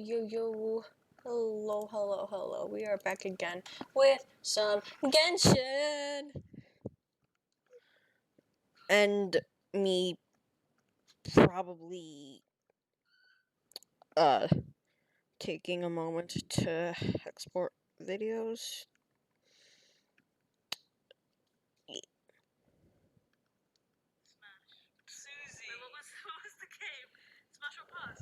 yo. Hello. We are back again with some Genshin. And me probably taking a moment to export videos. Susie. Wait, what was the game? Smash or pass?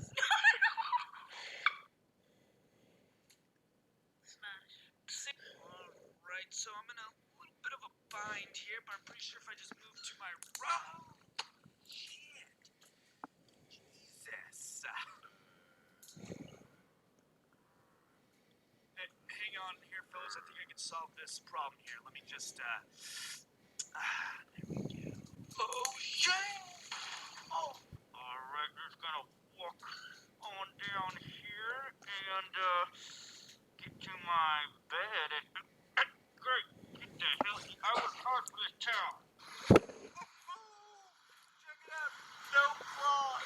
Smash. Alright, so I'm in a little bit of a bind here, but I'm pretty sure if I just move to my right. Shit. Jesus. Hey, hang on here, fellas. I think I can solve this problem here. Let me just, there we go. Oh, shit! Oh! Alright, just gonna walk on down here and, get to my bed and... Great! Get the hell... I was hard for this town! Check it out! No claws!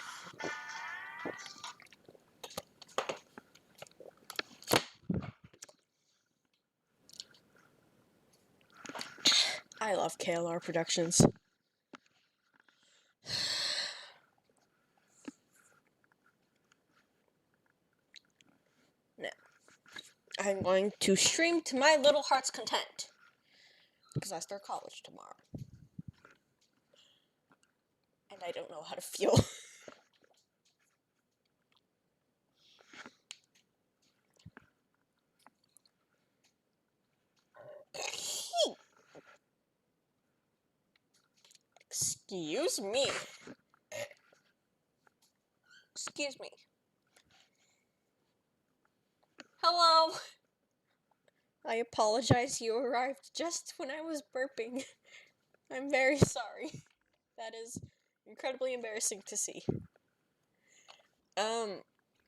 I love KLR Productions. Now, I'm going to stream to my little heart's content. Because I start college tomorrow. And I don't know how to feel. Excuse me. Excuse me. Hello. I apologize, you arrived just when I was burping. I'm very sorry. That is incredibly embarrassing to see.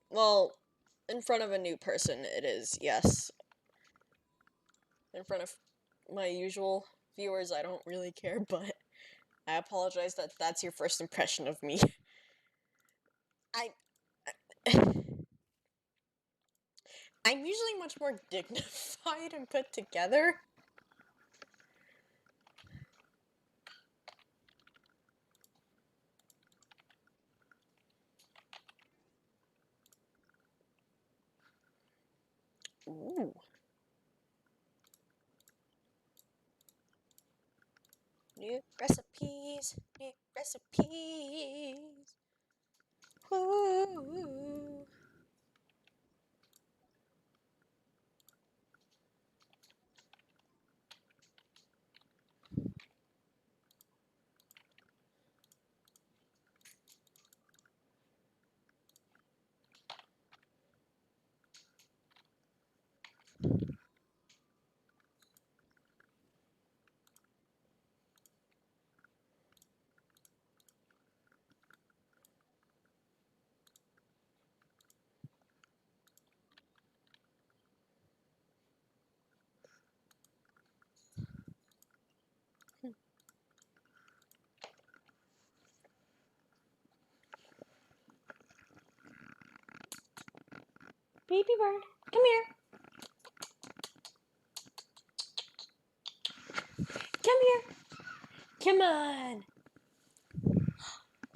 Well, in front of a new person, it is, yes. In front of my usual viewers, I don't really care, but I apologize that that's your first impression of me. I'm usually much more dignified and put together. Ooh. New recipes. Ooh. Baby bird, come here. Come here. Come on.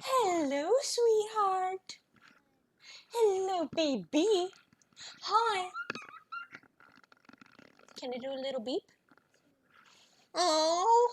Hello, sweetheart. Hello, baby. Hi. Can I do a little beep? Oh.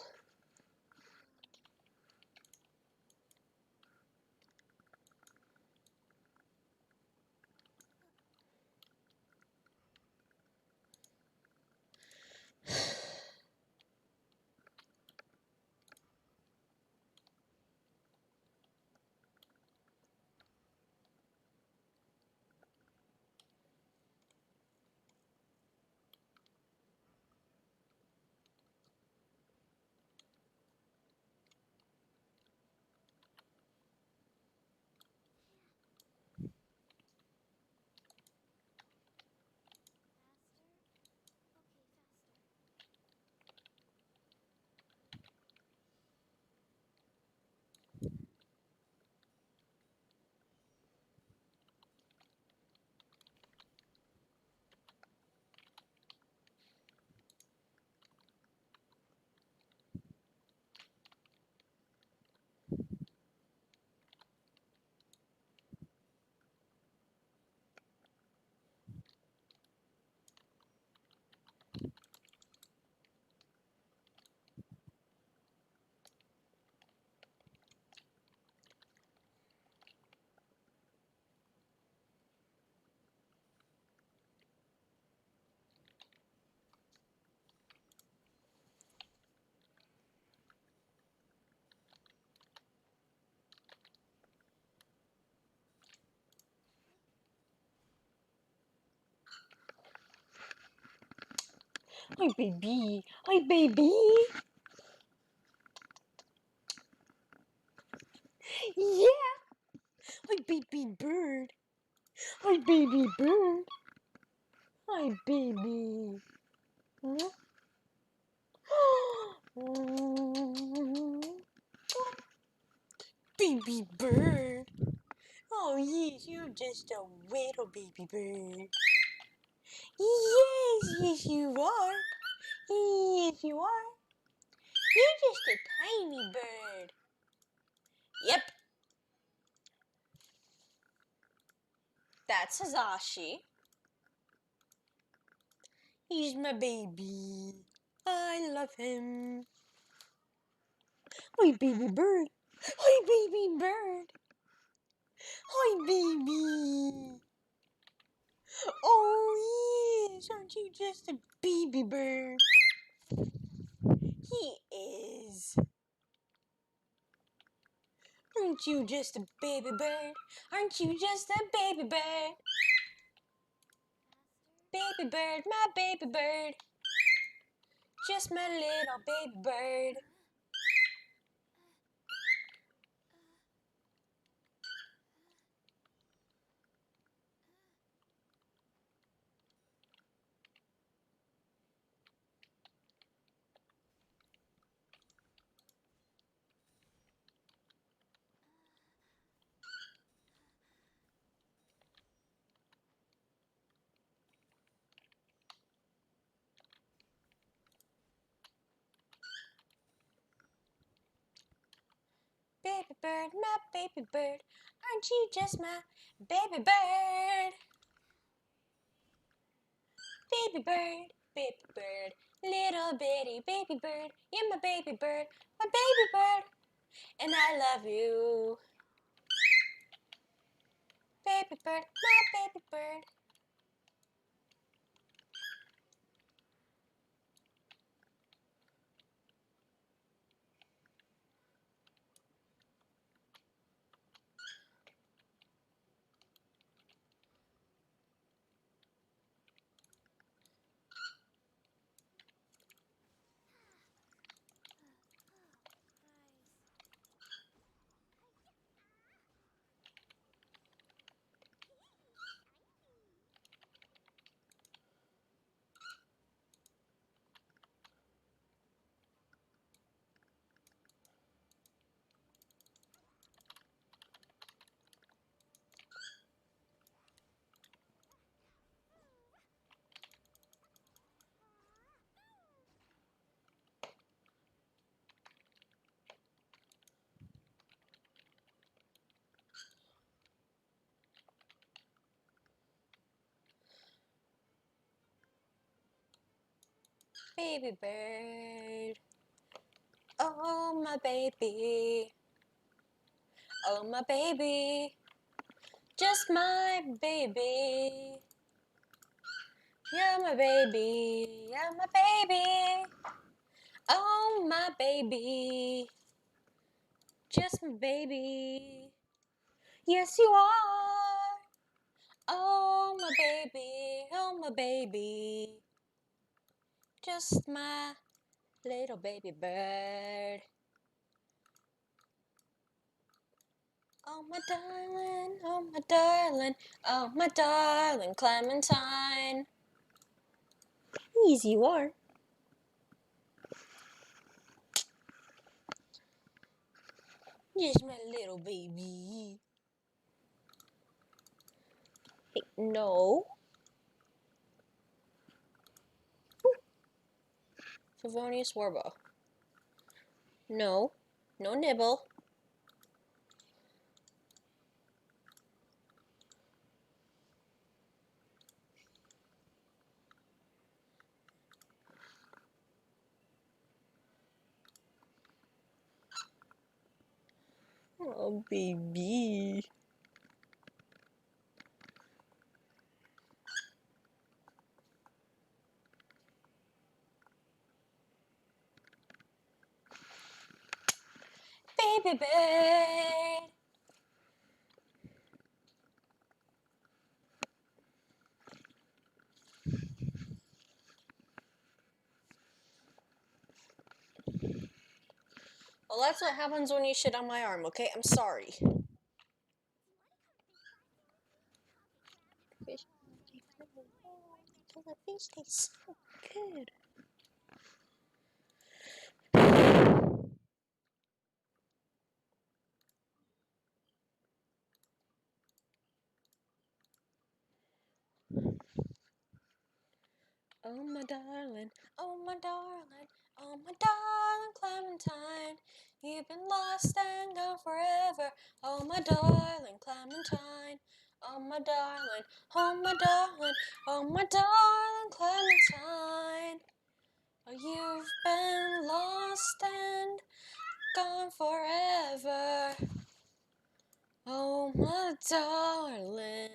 Hi, baby. Hi, baby. Yeah. Hi, baby bird. Hi, baby bird. Hi, baby. Huh? Baby bird. Oh, yes, you're just a little baby bird. Yes, you are. Yes, you are. You're just a tiny bird. Yep. That's Hazashi. He's my baby. I love him. Hi, baby bird. Hi, baby bird. Hi, baby. Oh, yes. Aren't you just a baby bird? He is. Aren't you just a baby bird? Aren't you just a baby bird? Baby bird, my baby bird. Just my little baby bird. Baby bird, my baby bird. Aren't you just my baby bird? Baby bird, little bitty baby bird. You're my baby bird, and I love you. Baby bird, my baby bird. Baby bird. Oh, my baby. Oh, my baby. Just my baby. You're my baby. You're my baby. Oh, my baby. Just my baby. Yes, you are. Oh, my baby. Oh, my baby. Just my little baby bird. Oh, my darling. Oh, my darling. Oh, my darling Clementine. Easy you are. Just my little baby. Hey, no. Favonius Warbo. No. No nibble. Oh, baby. Baby bird. Well, that's what happens when you shit on my arm, okay? I'm sorry. Fish tastes so good. Oh my darling, oh my darling, oh my darling Clementine, you've been lost and gone forever. Oh my darling Clementine, oh my darling, oh my darling, oh my darling Clementine. Oh, you've been lost and gone forever. Oh my darling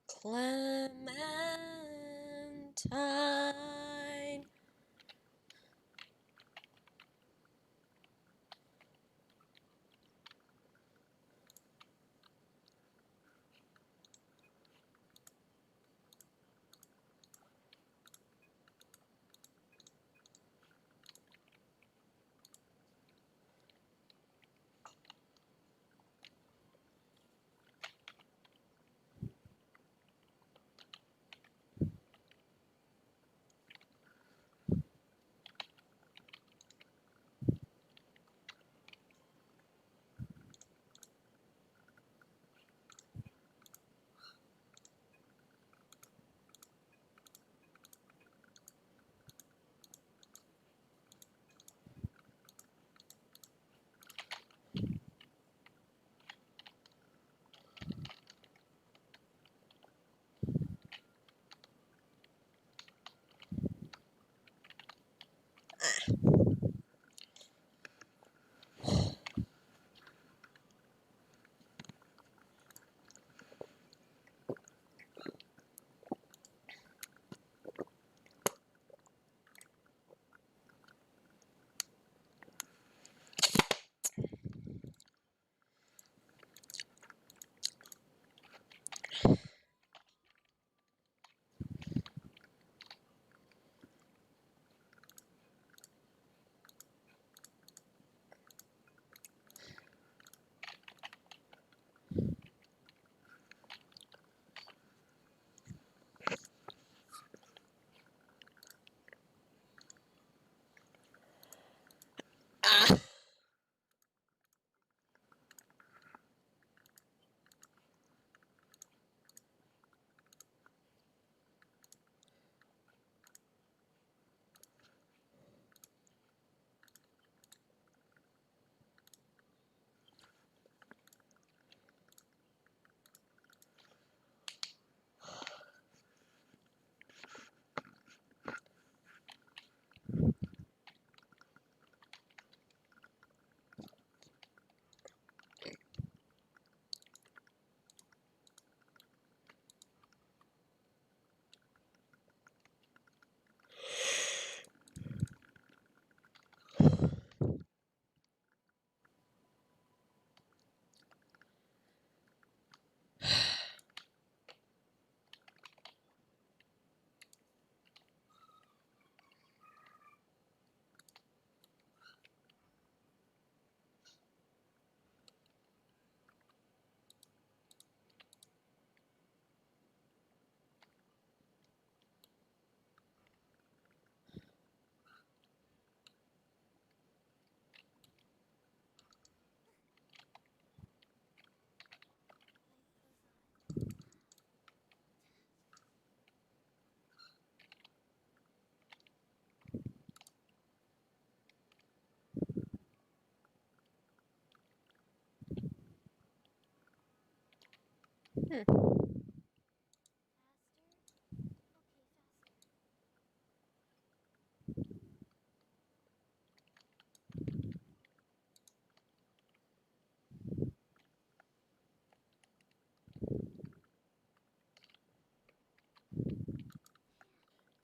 Clementine. Ah.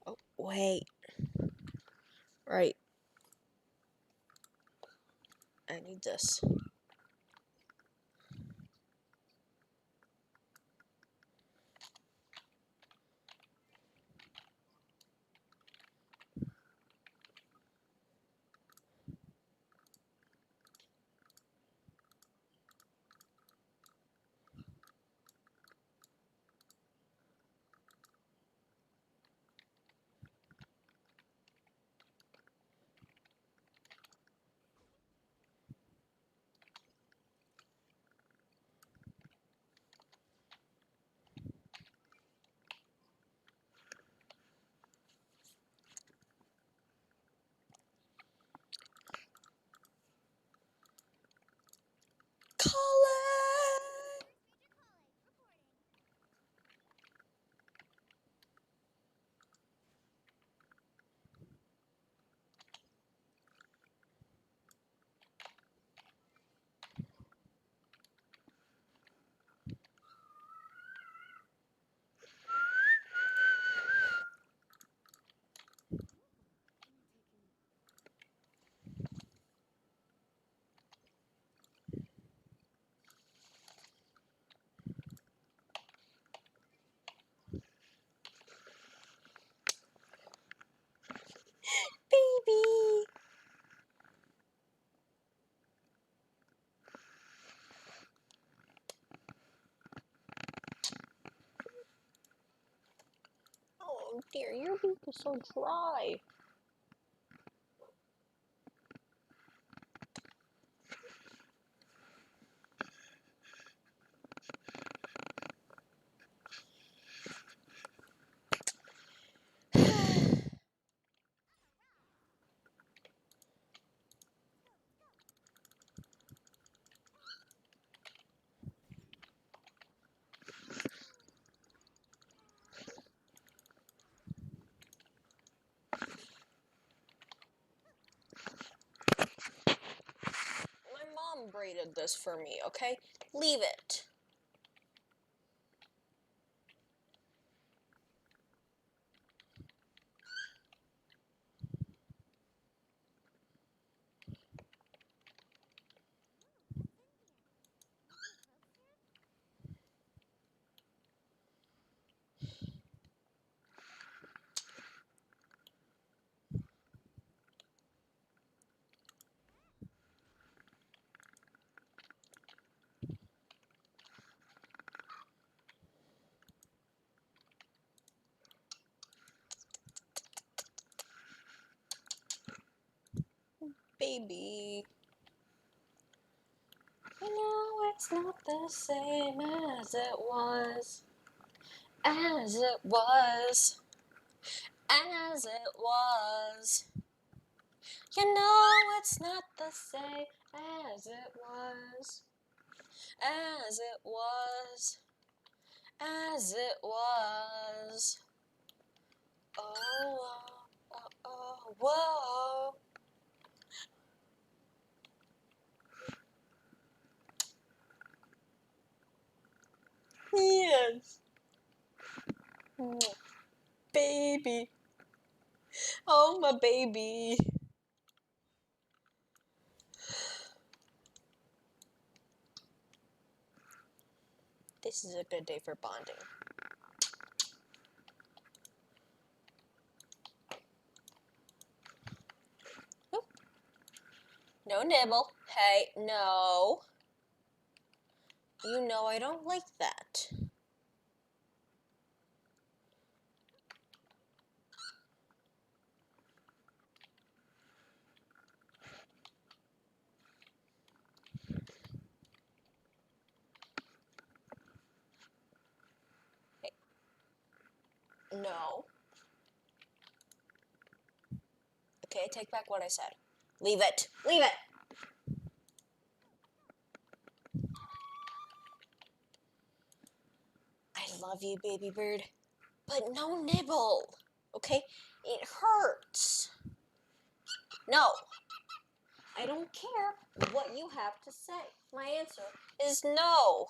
Oh, wait. Right. I need this. Oh dear, your beak is so dry. My mom braided this for me, okay? Leave it. Baby. You know it's not the same as it was. As it was. As it was. You know it's not the same as it was. As it was. As it was. Oh, oh, oh, whoa. Yes. Baby. Oh, my baby. This is a good day for bonding. Oop. No nibble. Hey, no. You know I don't like that. Hey. No. Okay, take back what I said. Leave it. Leave it. I love you, baby bird. But no nibble. Okay? It hurts. No. I don't care what you have to say. My answer is no.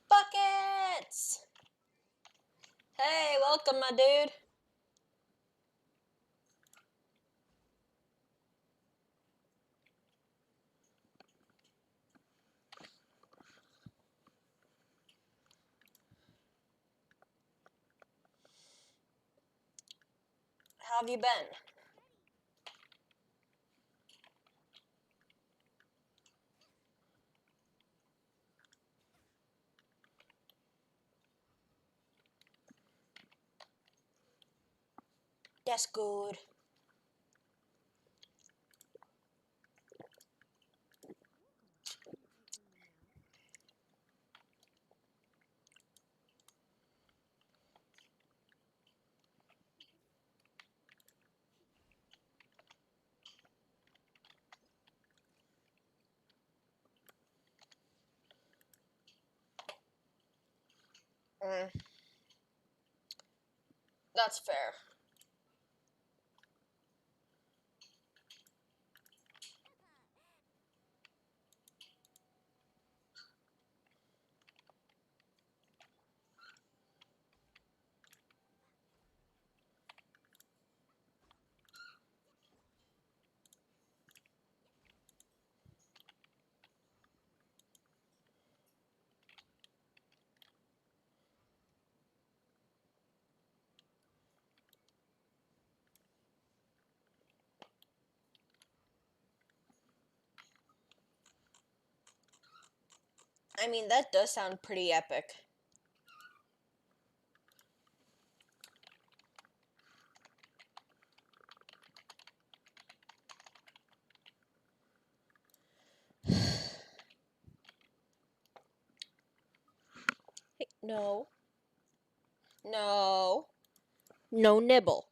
Buckets! Hey, welcome, my dude. How have you been? That's good. That's fair. I mean, that does sound pretty epic. Hey, no. No. No nibble.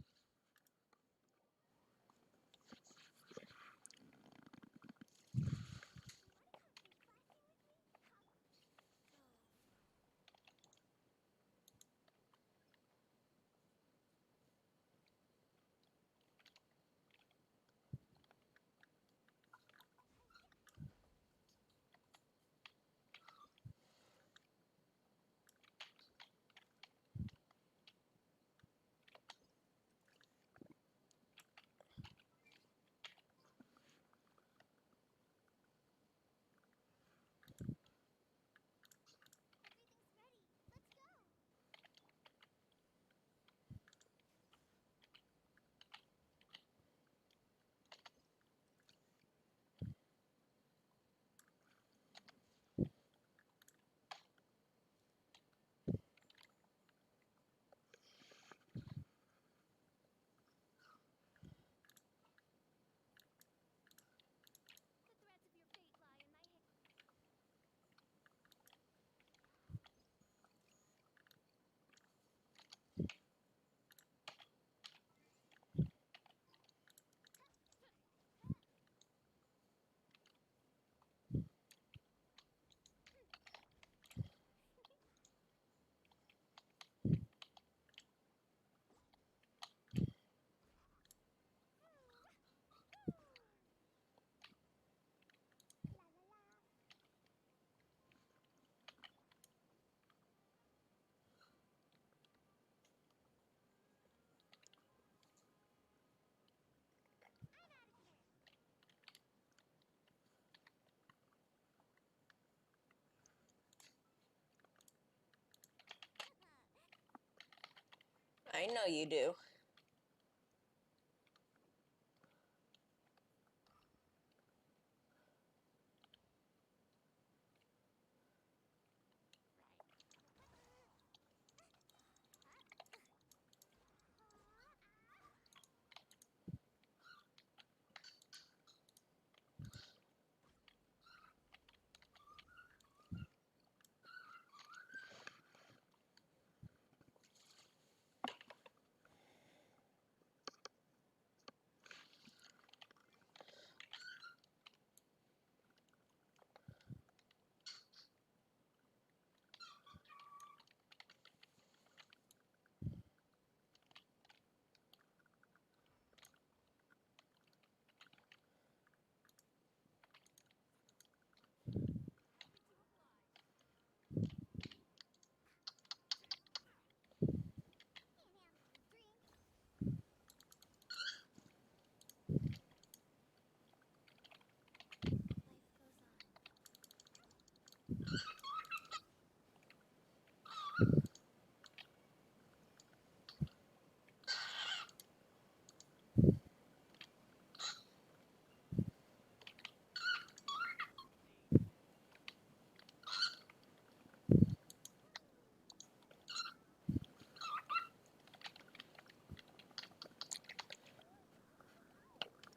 I know you do.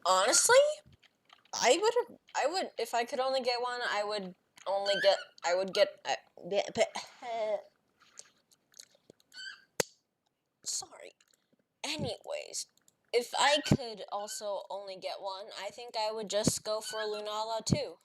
Honestly, I would, if I could only get one, I would sorry. Anyways, if I could also only get one, I think I would just go for Lunala too.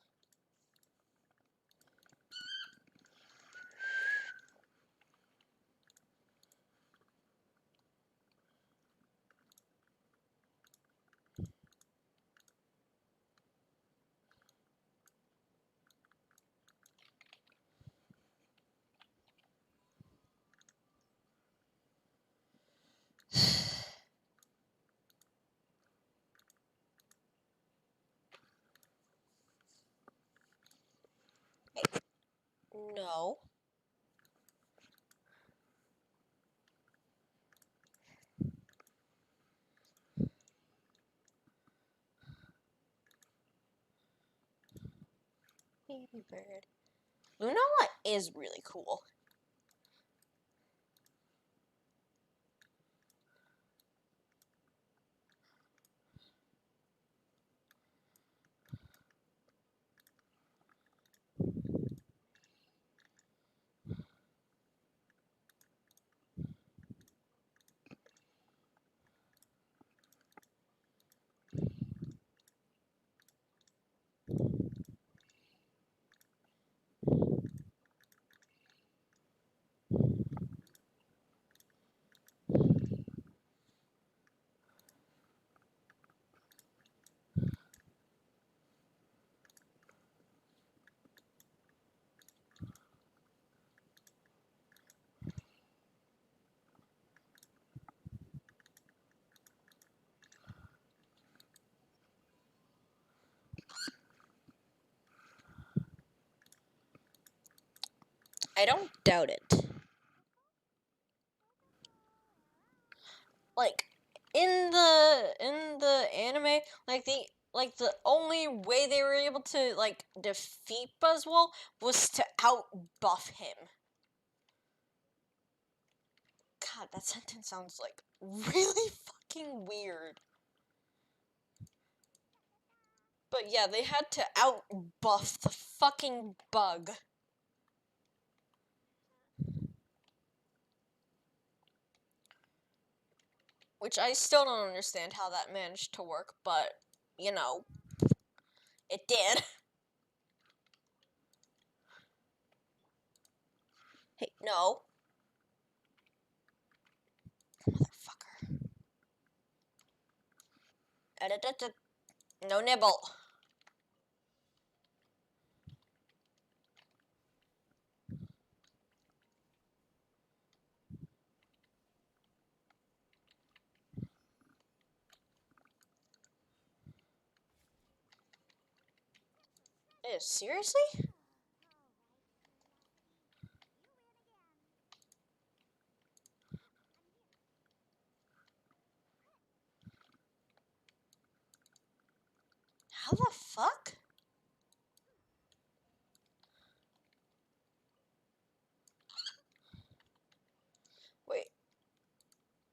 No. Baby bird. Lunala is really cool. I don't doubt it. Like in the anime, the only way they were able to like defeat Buzzwole was to out-buff him. God, that sentence sounds like really fucking weird. But yeah, they had to out-buff the fucking bug. Which I still don't understand how that managed to work, but, you know, it did. Hey, no. Motherfucker. No nibble. Ew, seriously? How the fuck? Wait.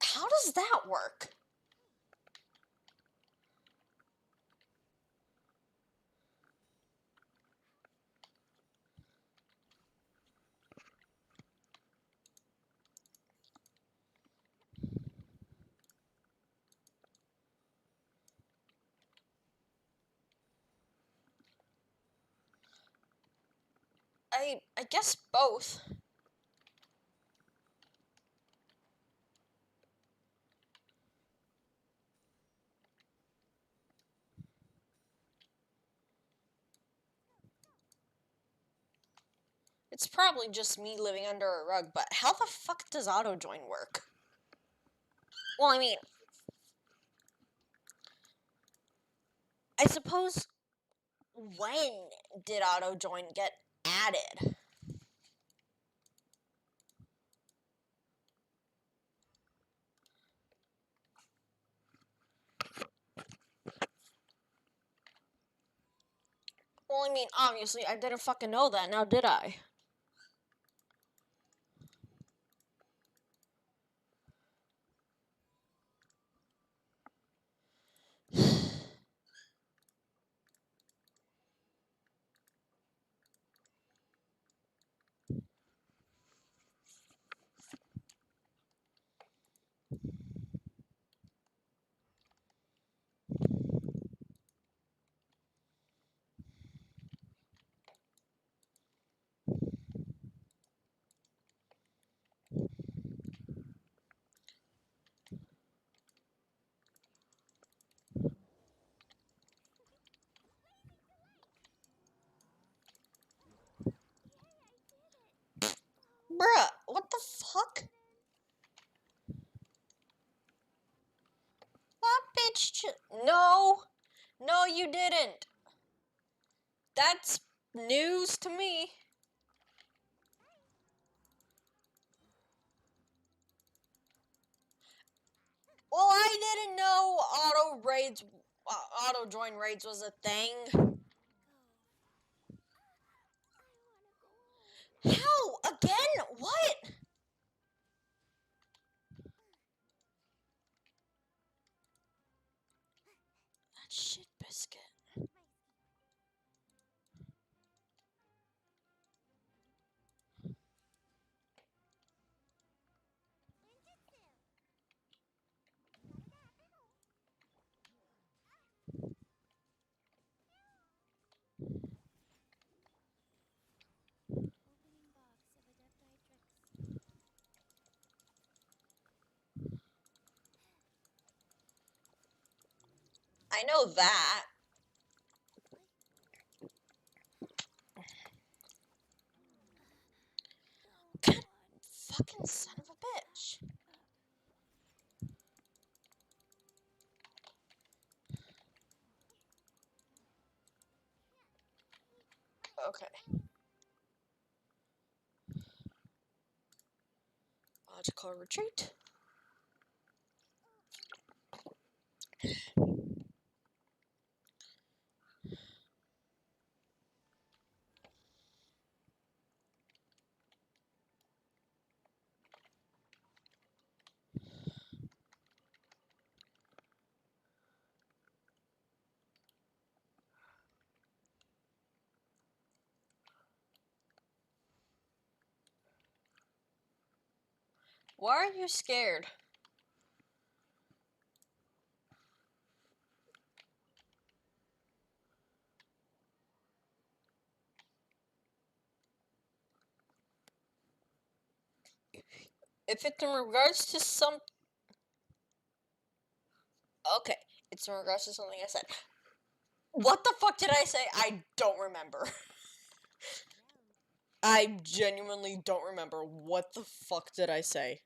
How does that work? I guess both. It's probably just me living under a rug, but how the fuck does auto join work? Well, I mean, I suppose when did auto join get added? Well, I mean, obviously, I didn't fucking know that, now did I? Bruh, what the fuck? That bitch no. No, you didn't. That's news to me. Well, I didn't know auto join raids was a thing. I know that. God, fucking son of a bitch. Okay. Logical retreat. Why are you scared? If it's in regards to some... Okay, it's in regards to something I said. What the fuck did I say? I don't remember. I genuinely don't remember. What the fuck did I say?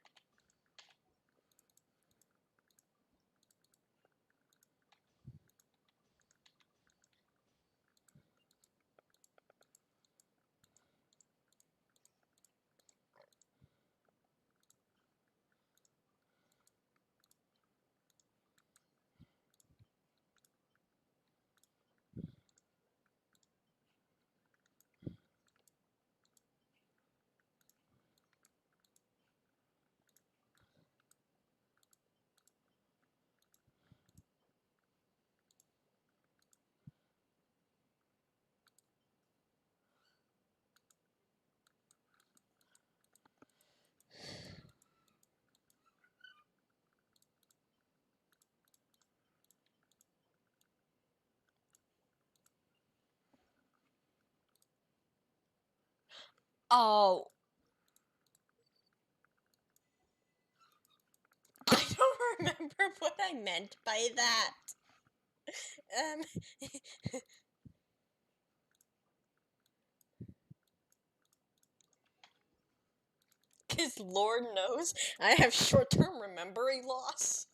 Oh. I don't remember what I meant by that. Because Lord knows I have short-term memory loss.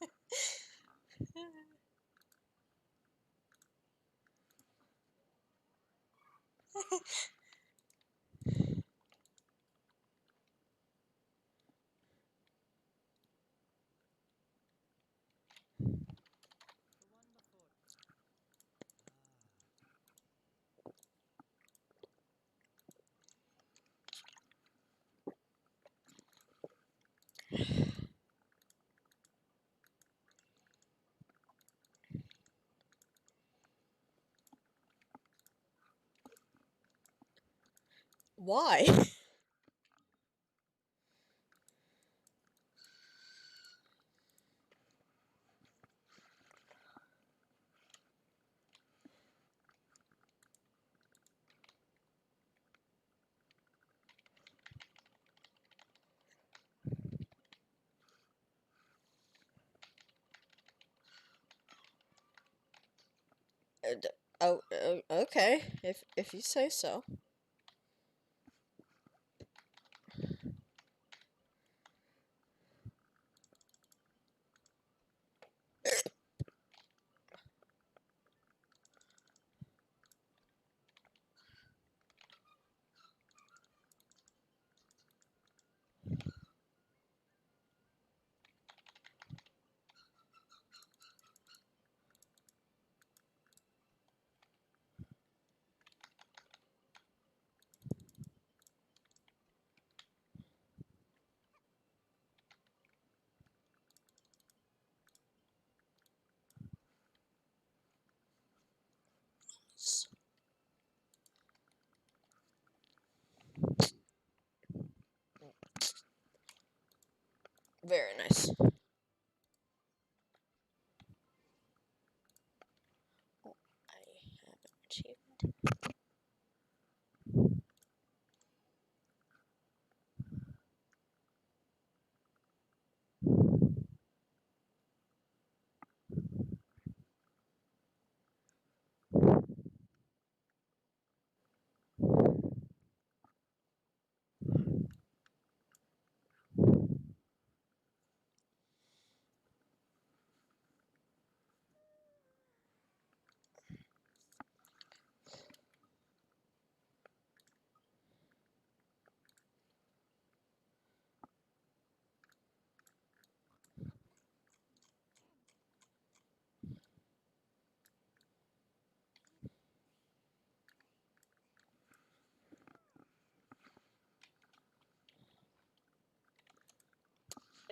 Why? Oh, okay. If you say so. Very nice. Oh, I have an achievement.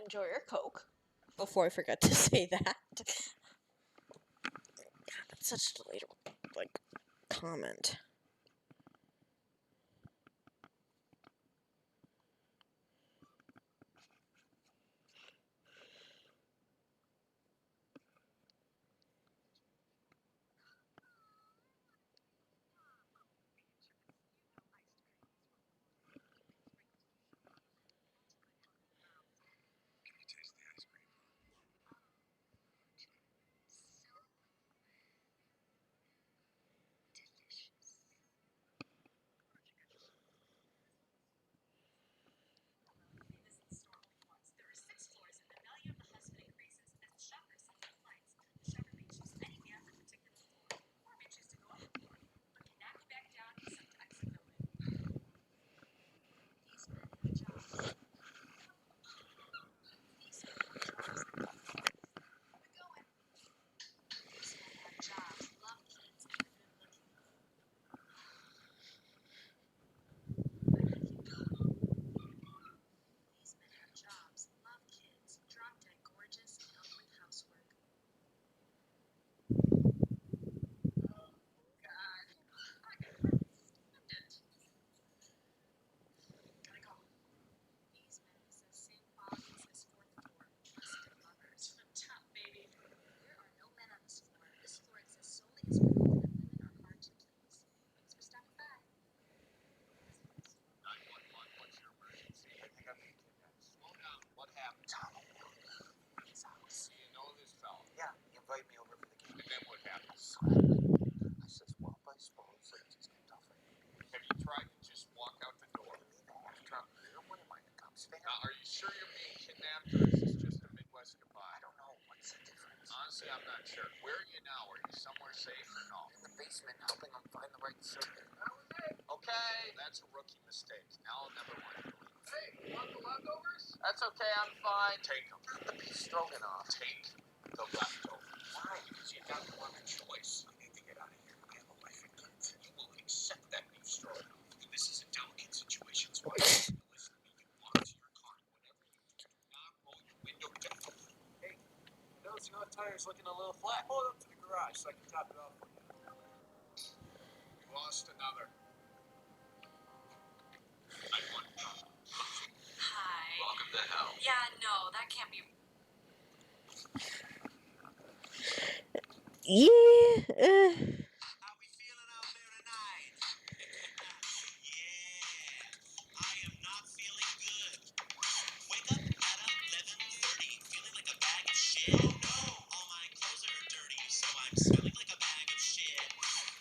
Enjoy your Coke. Before I forget to say that. That's such a delightful, comment. Can you taste the ice cream? What's your emergency? I think I'm being kidnapped. Slow down. What happened? Tom, his house. Do you know this fellow? Yeah, he invited me over for the game. And then what happened? So, I says, well, I suppose I just get off it. Have you tried to just walk out the door? After I'm here, what am I, the cops fan? Now, are you sure you're being kidnapped, or is this just a Midwest goodbye? I don't know. What's the difference? Honestly, I'm not sure. Where are you now? Are you somewhere safe or no? In the basement, helping them find the right circuit. That was it. Okay, that's a rookie mistake. Now I'll never want to do it. Hey, want the leftovers? That's okay, I'm fine. Take them. The beef stroganoff. Take the leftovers. Why? Because you got the other choice. I need to get out of here. I have a wife and kids. You will accept that beef stroganoff. This is a delicate situation, so I want you to listen to me. You walk to your car. Whatever you do, not roll your window down. Hey, notice your tire's looking a little flat. Hold it up to the garage so I can top it off for you. You lost another. Hi. Welcome to hell. Yeah, no, that can't be. Yeah. How we feeling out there tonight? Yeah, I am not feeling good. Wake up at 11:30, feeling like a bag of shit. Oh no, all my clothes are dirty, so I'm smelling like a bag of shit.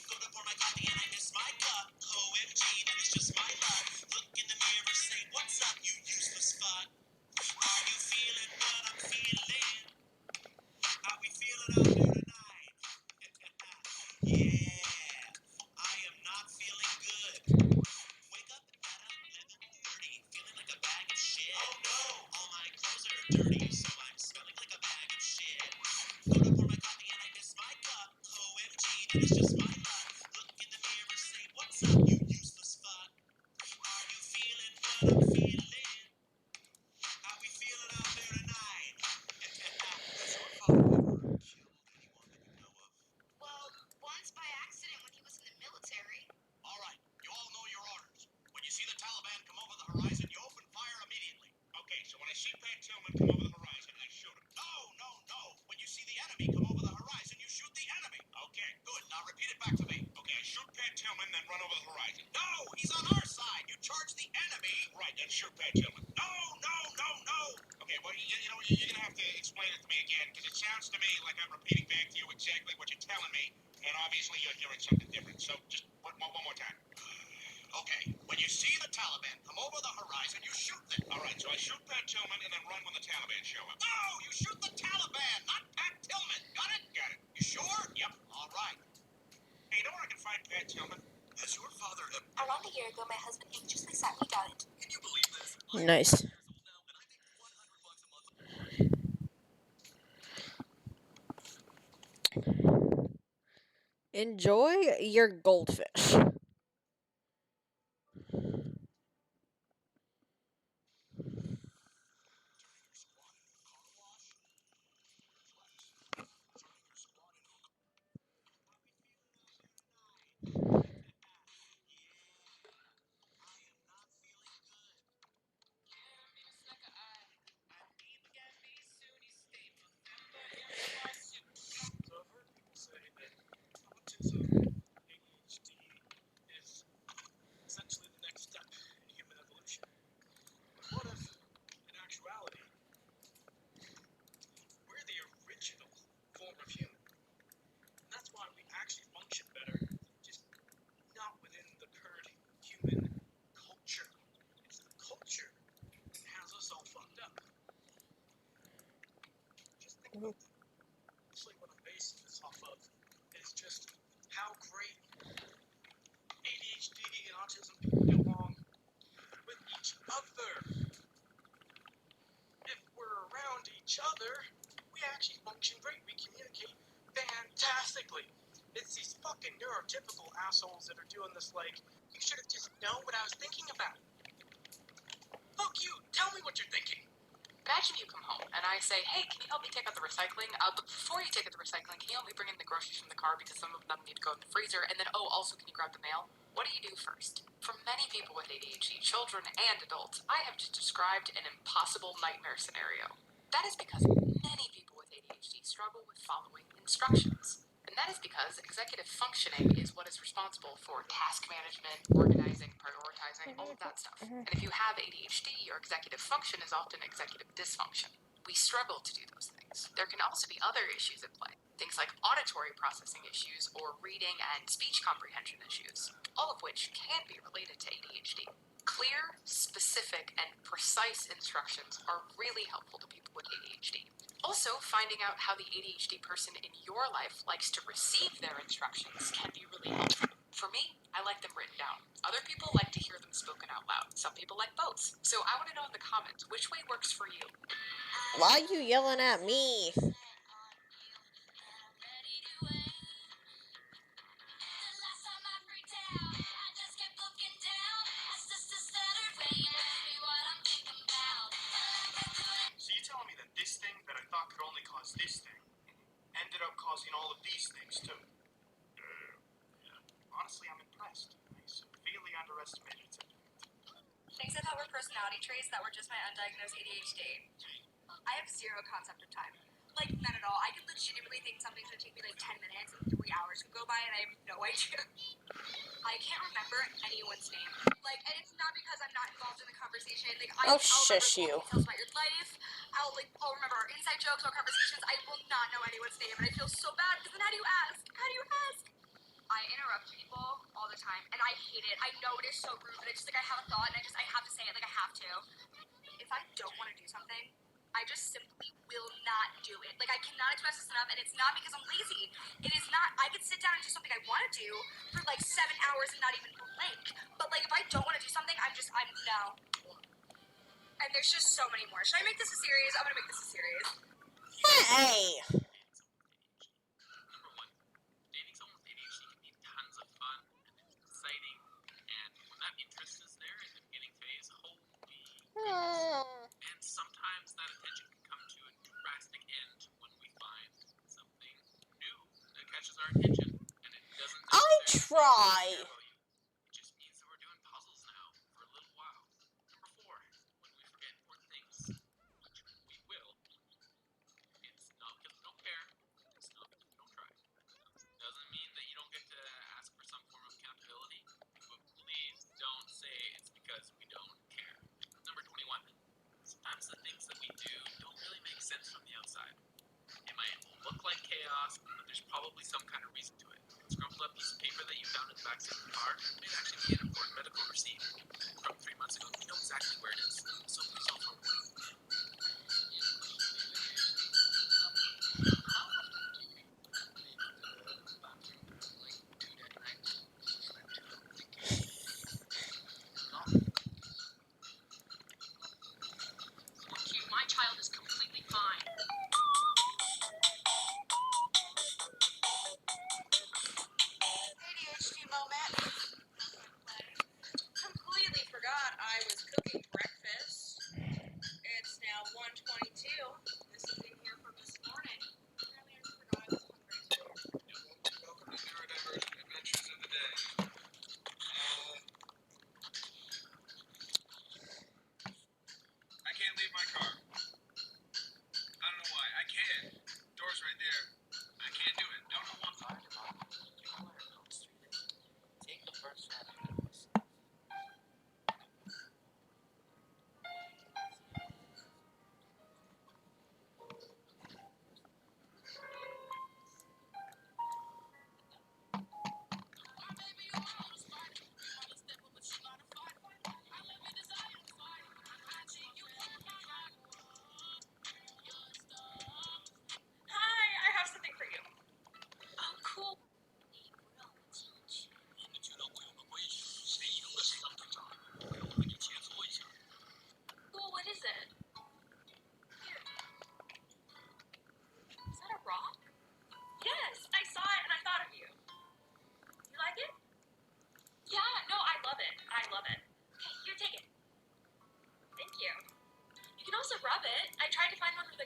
Go to pour my coffee and I miss my cup. OMG, that is just my luck. Look in the mirror, say what's up, you useless fuck. Are you feeling what I'm feeling? How we feeling out there tonight? Yeah, I am not feeling good. Wake up at 11:30, feeling like a bag of shit. Oh no, all my clothes are dirty, so I'm smelling like a bag of shit. Go to pour my coffee and I miss my cup. OMG, that is just my luck. Look in the mirror, say what's up, you useless fuck. Are you feeling what I'm feeling? How we feeling out there tonight? Has your father ever killed anyone that you know of? Well, once by accident when he was in the military. All right, you all know your orders. When you see the Taliban come over the horizon, you open fire immediately. Okay, so when I see Pat Tillman come over the horizon, I shoot him. No, no, no. When you see the enemy come over the horizon, you shoot the enemy. Okay, good. Now repeat it back to me. Okay, I shoot Pat Tillman, then run over the horizon. No, he's on our side. You charge the enemy. Right, then shoot Pat Tillman. No, no, no, no. Okay, well, you know, you're going to have to explain it to me again, because it sounds to me like I'm repeating back to you exactly what you're telling me, and obviously you're hearing something different. So just one more time. Okay, when you see the Taliban come over the horizon, you shoot them. All right, so I shoot Pat Tillman and then run when the Taliban show up. No, you shoot the Taliban, not Pat Tillman. Got it? Got it. You sure? Yep. All right. Hey, you know where I can find Pat Tillman? Has your father ever... Around a year ago, my husband anxiously sat me down and Can you believe this? Nice. Enjoy your goldfish. Actually, what I'm basing this off of is just how great ADHD and autism people get along with each other. If we're around each other, we actually function great. We communicate fantastically. It's these fucking neurotypical assholes that are doing this like, you should have just known what I was thinking about. Fuck you. Tell me what you're thinking. Imagine you come home and I say, hey, can you help me take out the recycling? But before you take out the recycling, can you help me bring in the groceries from the car because some of them need to go in the freezer? And then, oh, also, can you grab the mail? What do you do first? For many people with ADHD, children and adults, I have just described an impossible nightmare scenario. That is because many people with ADHD struggle with following instructions. And that is because executive functioning is what is responsible for task management, organizing, prioritizing, all of that stuff. And if you have ADHD, your executive function is often executive dysfunction. We struggle to do those things. There can also be other issues at play, things like auditory processing issues or reading and speech comprehension issues, all of which can be related to ADHD. Clear, specific, and precise instructions are really helpful to people with ADHD. Also, finding out how the ADHD person in your life likes to receive their instructions can be really helpful. For me, I like them written down. Other people like to hear them spoken out loud. Some people like both. So I want to know in the comments, which way works for you? Why are you yelling at me? So you telling me that this thing that I thought could only cause this thing ended up causing all of these things too? Honestly, I'm impressed. I severely underestimated its impact. Things I thought were personality traits that were just my undiagnosed ADHD. I have zero concept of time. Like, none at all. I could legitimately think something's gonna take me like 10 minutes and 3 hours could go by and I have no idea. I can't remember anyone's name. Like, and it's not because I'm not involved in the conversation. Like, I'll shush remember you. details about your life. I'll remember our inside jokes, our conversations. I will not know anyone's name, and I feel so bad because then how do you ask? How do you ask? I interrupt people all the time, and I hate it. I know it is so rude, but it's just like I have a thought, and I have to say it. Like, I have to. If I don't want to do something, I just simply will not do it. Like, I cannot express this enough, and it's not because I'm lazy. It is not. I could sit down and do something I want to do for like 7 hours and not even blink. But like, if I don't want to do something, I'm no. And there's just so many more. Should I make this a series? I'm gonna make this a series. Hey! Number one, dating someone with ADHD can be tons of fun and exciting, and when that interest is there in the beginning phase, holy. And sometimes that attention can come to a drastic end when we find something new that catches our attention, and it doesn't try. It just means that we're doing puzzles now for a little while. Number four, when we forget important things, which we will, it's not because we don't care, it's not because we don't try. Doesn't mean that you don't get to ask for some form of accountability, but please don't say it's because we don't care. Number 21, sometimes the things that we do don't really make sense from the outside. It might look like chaos, but there's probably some kind of reason to it. Scrumpled up piece of paper that you found in the backseat of the car may actually be an important medical receipt from 3 months ago. We know exactly where it is, so please don't throw it away. My child is completely fine. ADHD moment. Completely forgot I was cooking breakfast. It's now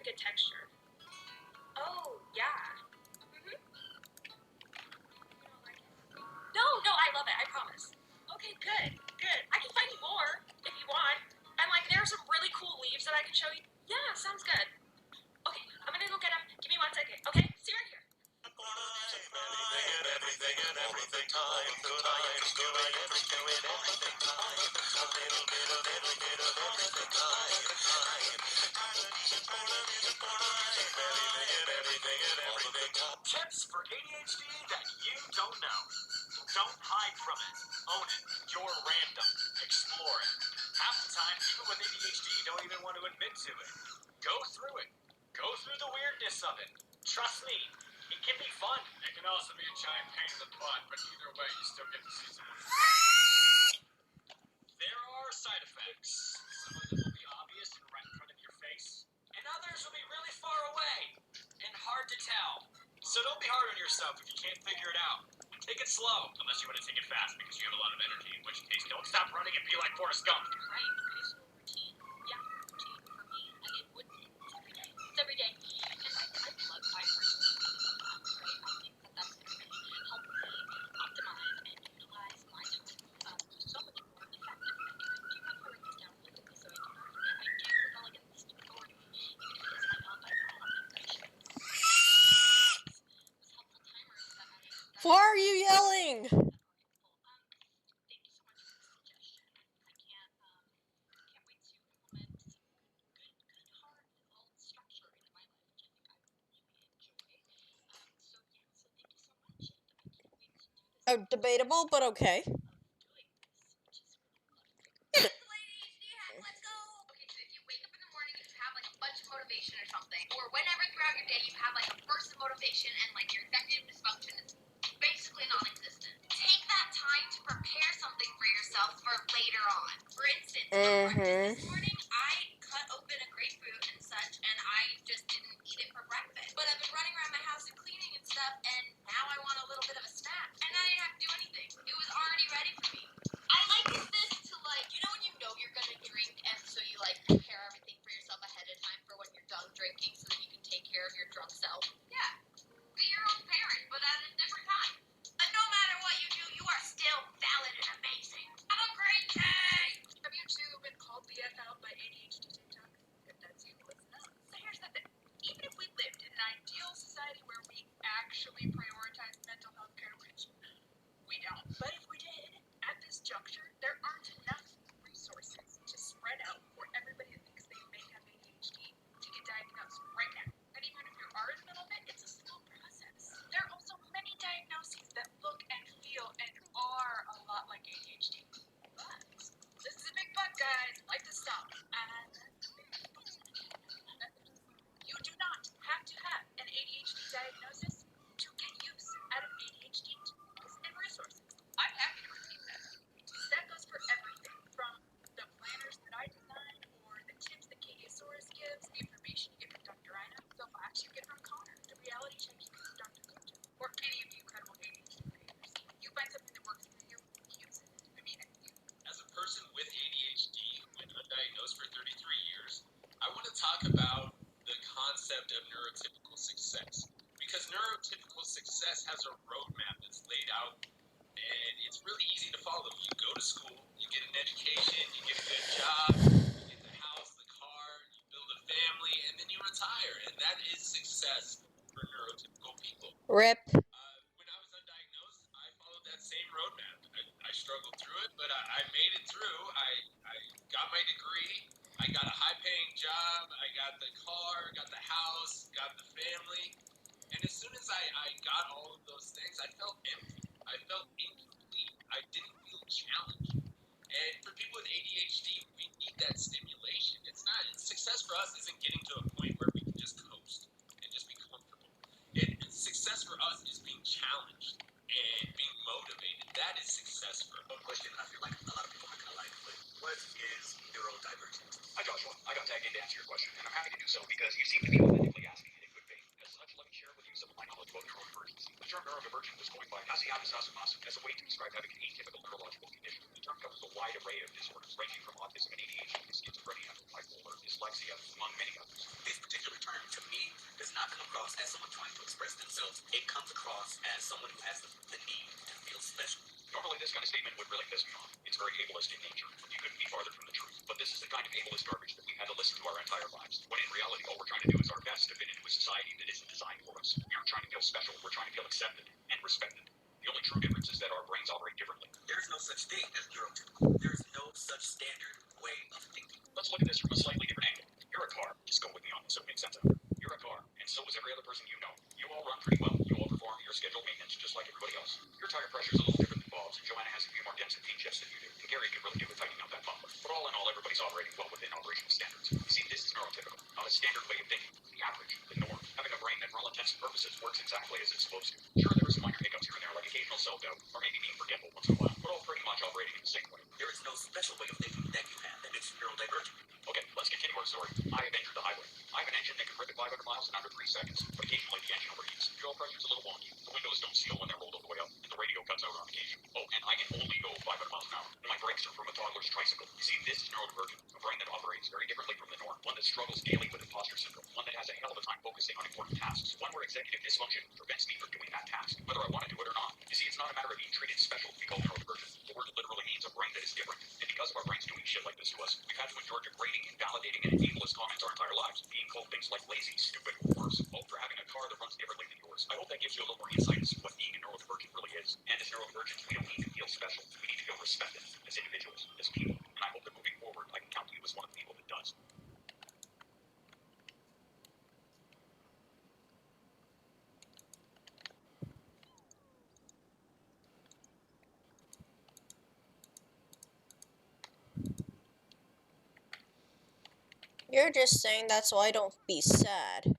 good texture. Oh, yeah. Mm-hmm. You don't like it? No, I love it. I promise. Okay, good. I can find you more if you want. And like, there are some really cool leaves that I can show you. Yeah, sounds good. Okay, I'm gonna go get them. Give me 1 second. Okay, see you right here. Tips for ADHD that you don't know. Don't hide from it. Own it. You're random. Explore it. Half the time, people with ADHD don't even want to admit to it. Go through it. Go through the weirdness of it. Trust me, it can be fun. It can also be a giant pain in the butt, but either way, you still get to see someone. There are side effects. Some of them will be obvious and right in front of your face, and others will be really far away and hard to tell. So don't be hard on yourself if you can't figure it out. Take it slow, unless you want to take it fast because you have a lot of energy, in which case don't stop running and be like Forrest Gump. Right, routine. Yeah, routine for me. It would be every day. It's every day. And I personally, right? I think that's going to help me optimize and utilize my time so much more effectively. Do you want to write this down a little bit so I do not forget? I do with elegant authority, even if it is my non-violent helpful timers that Why are you yelling? thank you so much for the suggestion. I can't wait to implement some good hard developed structure into my life, which I think I would really enjoy. So thank you so much, and I can't wait to do this. Oh, debatable, but okay. Of doing this, which is really lovely. ADHD hack, let's go! Okay, so if you wake up in the morning and you have like a bunch of motivation or something, or whenever throughout your day you have like a burst of motivation and like your executive dysfunction is basically non-existent. Take that time to prepare something for yourself for later on. For instance, for breakfast this morning, I cut open a grapefruit and such, and I just didn't eat it for breakfast. But I've been running around my house and cleaning and stuff, and now I want a little bit of a snack. And I didn't have to do anything. It was already ready for me. I liken this to like, you know when you know you're gonna drink, and so you like prepare everything for yourself ahead of time for when you're done drinking so that you can take care of your drunk self? Yeah. Be your own parent, but at a different time. And no matter what you do, you are still valid and amazing. Have a great day! Have you two been called BF out by ADHD TikTok? If that's you, listen up. So here's the thing. Even if we lived in an ideal society where we actually prioritize mental health care, which we don't. But if we did, at this juncture, there aren't enough resources to spread out for everybody that thinks they may have ADHD to get diagnosed right now. And even if you are in the middle of it, it's a slow process. There are also many diagnoses that look and feel and are a lot like ADHD. But this is a big but, guys. Like to stop. And you do not have to have an ADHD diagnosis to get use out of ADHD tools and resources. I'm happy to repeat that. That goes for everything from the planners that I design, or the tips that KDSORS gives, the information you get from Dr. Ina, the laughs you get from Connor, the reality check you get from Dr. Kojo, or any of you incredible ADHD creators. You find something that works for you, use it. I mean it. As a person with ADHD who's been undiagnosed for 33 years, I want to talk about the concept of neurotypical success. Because neurotypical success has a roadmap that's laid out, and it's really easy to follow. You go to school, you get an education, you get a good job, you get the house, the car, you build a family, and then you retire. And that is success for neurotypical people. Rip. When I was undiagnosed, I followed that same roadmap. I struggled through it, but I made it through. I got my degree. I got a high-paying job. I got the car, got the house, got the family. And as soon as I got all of those things, I felt empty. I felt incomplete. I didn't feel challenged. And for people with ADHD, we need that stimulation. Success for us isn't getting to a point where we can just coast and just be comfortable. Success for us is being challenged and being motivated. That is success for us. One question I feel like a lot of people aren't gonna like, but what is neurodivergent? Hi Joshua, I got tagged in to answer your question, and I'm happy to do so because you seem to be authentically asking it in good faith. As such, let me share with you some of my knowledge about neurodivergence. The term neurodivergent was coined by Dyslexia as a way to describe having an atypical neurological condition. The term covers a wide array of disorders, ranging from autism and ADHD to schizophrenia, bipolar, dyslexia, among many others. This particular term, to me, does not come across as someone trying to express themselves. It comes across as someone who has the need to feel special. Normally, this kind of statement would really piss me off. It's very ableist in nature. You couldn't be farther from the truth. But this is the kind of ableist garbage that we've had to listen to our entire lives. When in reality, all we're trying to do is our best to fit into a society that isn't designed for us. We aren't trying to feel special. We're trying to feel accepted and respected. The only true difference is that our brains operate differently. There is no such thing as neurotypical. There is no such standard way of thinking. Let's look at this from a slightly different angle. You're a car. Just go with me on this. It'll make sense out. You're a car, and so is every other person you know. You all run pretty well. You all perform your scheduled maintenance just like everybody else. Your tire pressure's a little different than Bob's, and Joanna has a few more dents and paint chips than you do. And Gary can really do with tightening up that bumper. But all in all, everybody's operating well within operational standards. You see, this is neurotypical, not a standard way of thinking. The average, the norm. Having a brain that, for all intents and purposes, works exactly as it's supposed to. Sure, there are some minor hiccups here and there, like occasional self-doubt, or maybe being forgetful once in a while, but all pretty much operating in the same way. There is no special way of thinking that you have, and it's neurodivergent. Okay, let's continue our story. I have entered the highway. I have an engine that can rip at 500 miles in under 3 seconds, but occasionally the engine overheats. Fuel pressure's a little wonky. The windows don't seal when they're rolled all the way up, and the radio cuts out on occasion. Oh, and I can only go 500 miles an hour. And my brakes are from a toddler's tricycle. You see, this is neurodivergent, a brain that operates very differently from the norm. One that struggles daily with imposter syndrome. One that has a hell of a time focusing on important tasks. One where executive dysfunction prevents me from doing that task, whether I want to do it or not. You see, it's not a matter of being treated special to be called neurodivergent. The word literally means a brain that is different. And because of our brains doing shit like this to us, we've had to endure degrading, invalidating, and ableist comments our entire lives, being called things like lazy, stupid, or worse, all for having a car that runs differently than yours. I hope that gives you a little more insight into what being a neurodivergent really is. And as neurodivergents, we don't need to feel special. We need to feel respected as individuals, as people. And I hope that moving forward, I can count you as one of the people that does. You're just saying that so I don't be sad.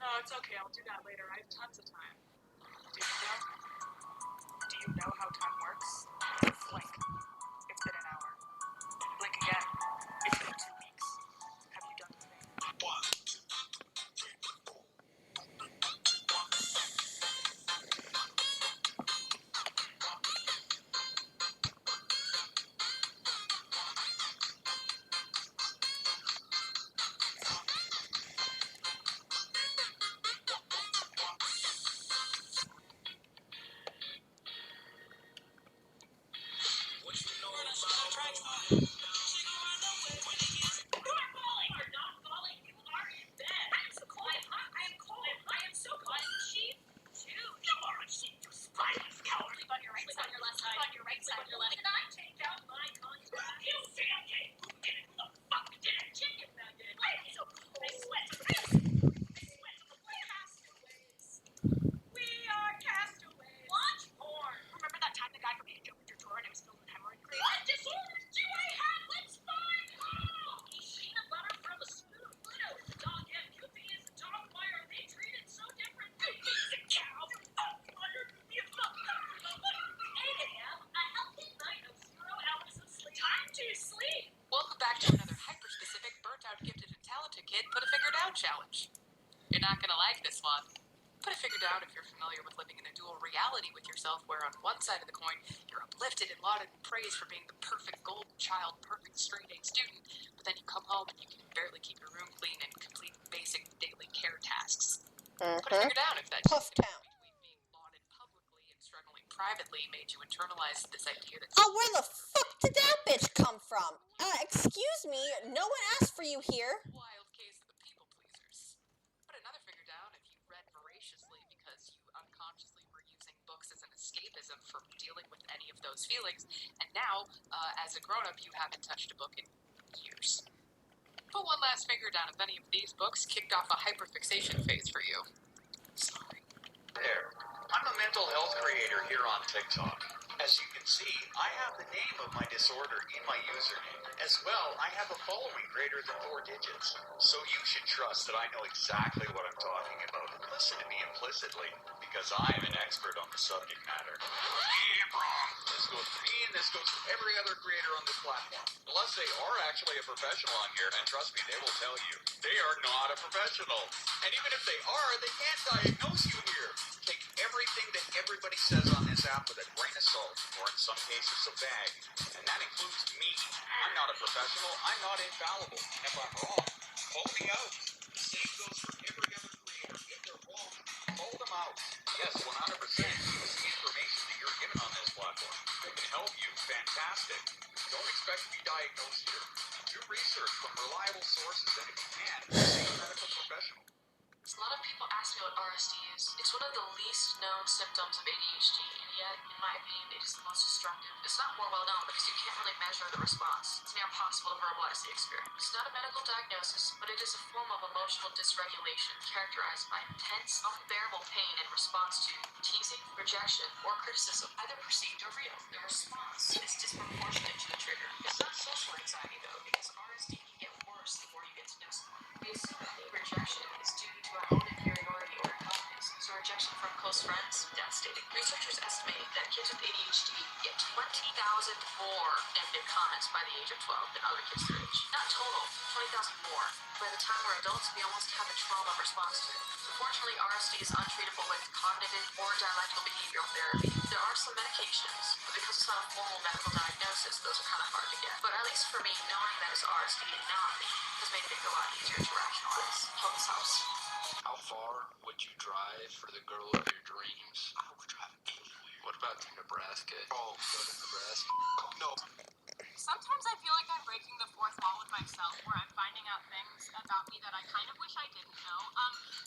No, it's okay. I'll do that later. I have tons of time. Do you know how time works? Blink. It's been an hour. Blink again. It's been 2 weeks. Have you done the thing? you're not gonna like this one. Put a finger down if you're familiar with living in a dual reality with yourself, where on one side of the coin, you're uplifted and lauded and praised for being the perfect golden child, perfect straight-A student, but then you come home and you can barely keep your room clean and complete basic daily care tasks. Put a finger down if that Puff disconnect town. between being lauded publicly and struggling privately made you internalize this idea that Oh, where the fuck did that bitch come from? Excuse me, no one asked for you here. wild case of the people pleasers. Put another finger down if you read voraciously because you unconsciously were using books as an escapism from dealing with any of those feelings, and now, as a grown-up, you haven't touched a book in years. Put one last finger down if any of these books kicked off a hyperfixation phase for you. Sorry. There. I'm a mental health creator here on TikTok. As you can see, I have the name of my disorder in my username. As well, I have a following greater than 4 digits. So you should trust that I know exactly what I'm talking about. Listen to me implicitly, because I am an expert on the subject matter. Yeah, wrong. This goes for me and this goes for every other creator on this platform. Unless they are actually a professional on here, and trust me, they will tell you, they are not a professional. And even if they are, they can't diagnose you here. Take everything that everybody says on this app with a grain of salt, or in some cases a bag. And that includes me. I'm not a professional. I'm not infallible. And if I'm wrong, call me out. The same goes for every other creator. If they're wrong, call them out. Yes, 100%. Use the information that you're given on this platform. If it can help you, fantastic. Don't expect to be diagnosed here. Do research from reliable sources, and if you can, see a medical professional. A lot of people ask me what RSD is. It's one of the least known symptoms of ADHD, and yet, in my opinion, it is the most destructive. It's not more well known because you can't really measure the response. It's near impossible to verbalize the experience. It's not a medical diagnosis, but it is a form of emotional dysregulation characterized by intense, unbearable pain in response to teasing, rejection, or criticism, either perceived or real. The response is disproportionate to the trigger. It's not social anxiety, though, because RSD can get worse the more you get to know someone. We assume that any rejection is due to our own inferiority or incompetence, so rejection from close friends, devastating. Researchers estimate that kids with ADHD get 20,000 more negative comments by the age of 12 than other kids their age. Not total, 20,000 more. By the time we're adults, we almost have a trauma response to it. Unfortunately, RSD is untreatable with cognitive or dialectical behavioral therapy. There are some medications, but because it's not a formal medical diagnosis, those are kind of hard to get. But at least for me, knowing that it's RSD and not me has made it a lot easier to rationalize. Hope this helps. How far would you drive for the girl of your dreams? I would drive anywhere. What about to Nebraska? Oh, go to Nebraska? No. Sometimes I feel like I'm breaking the fourth wall with myself, where I'm finding out things about me that I kind of wish I didn't know.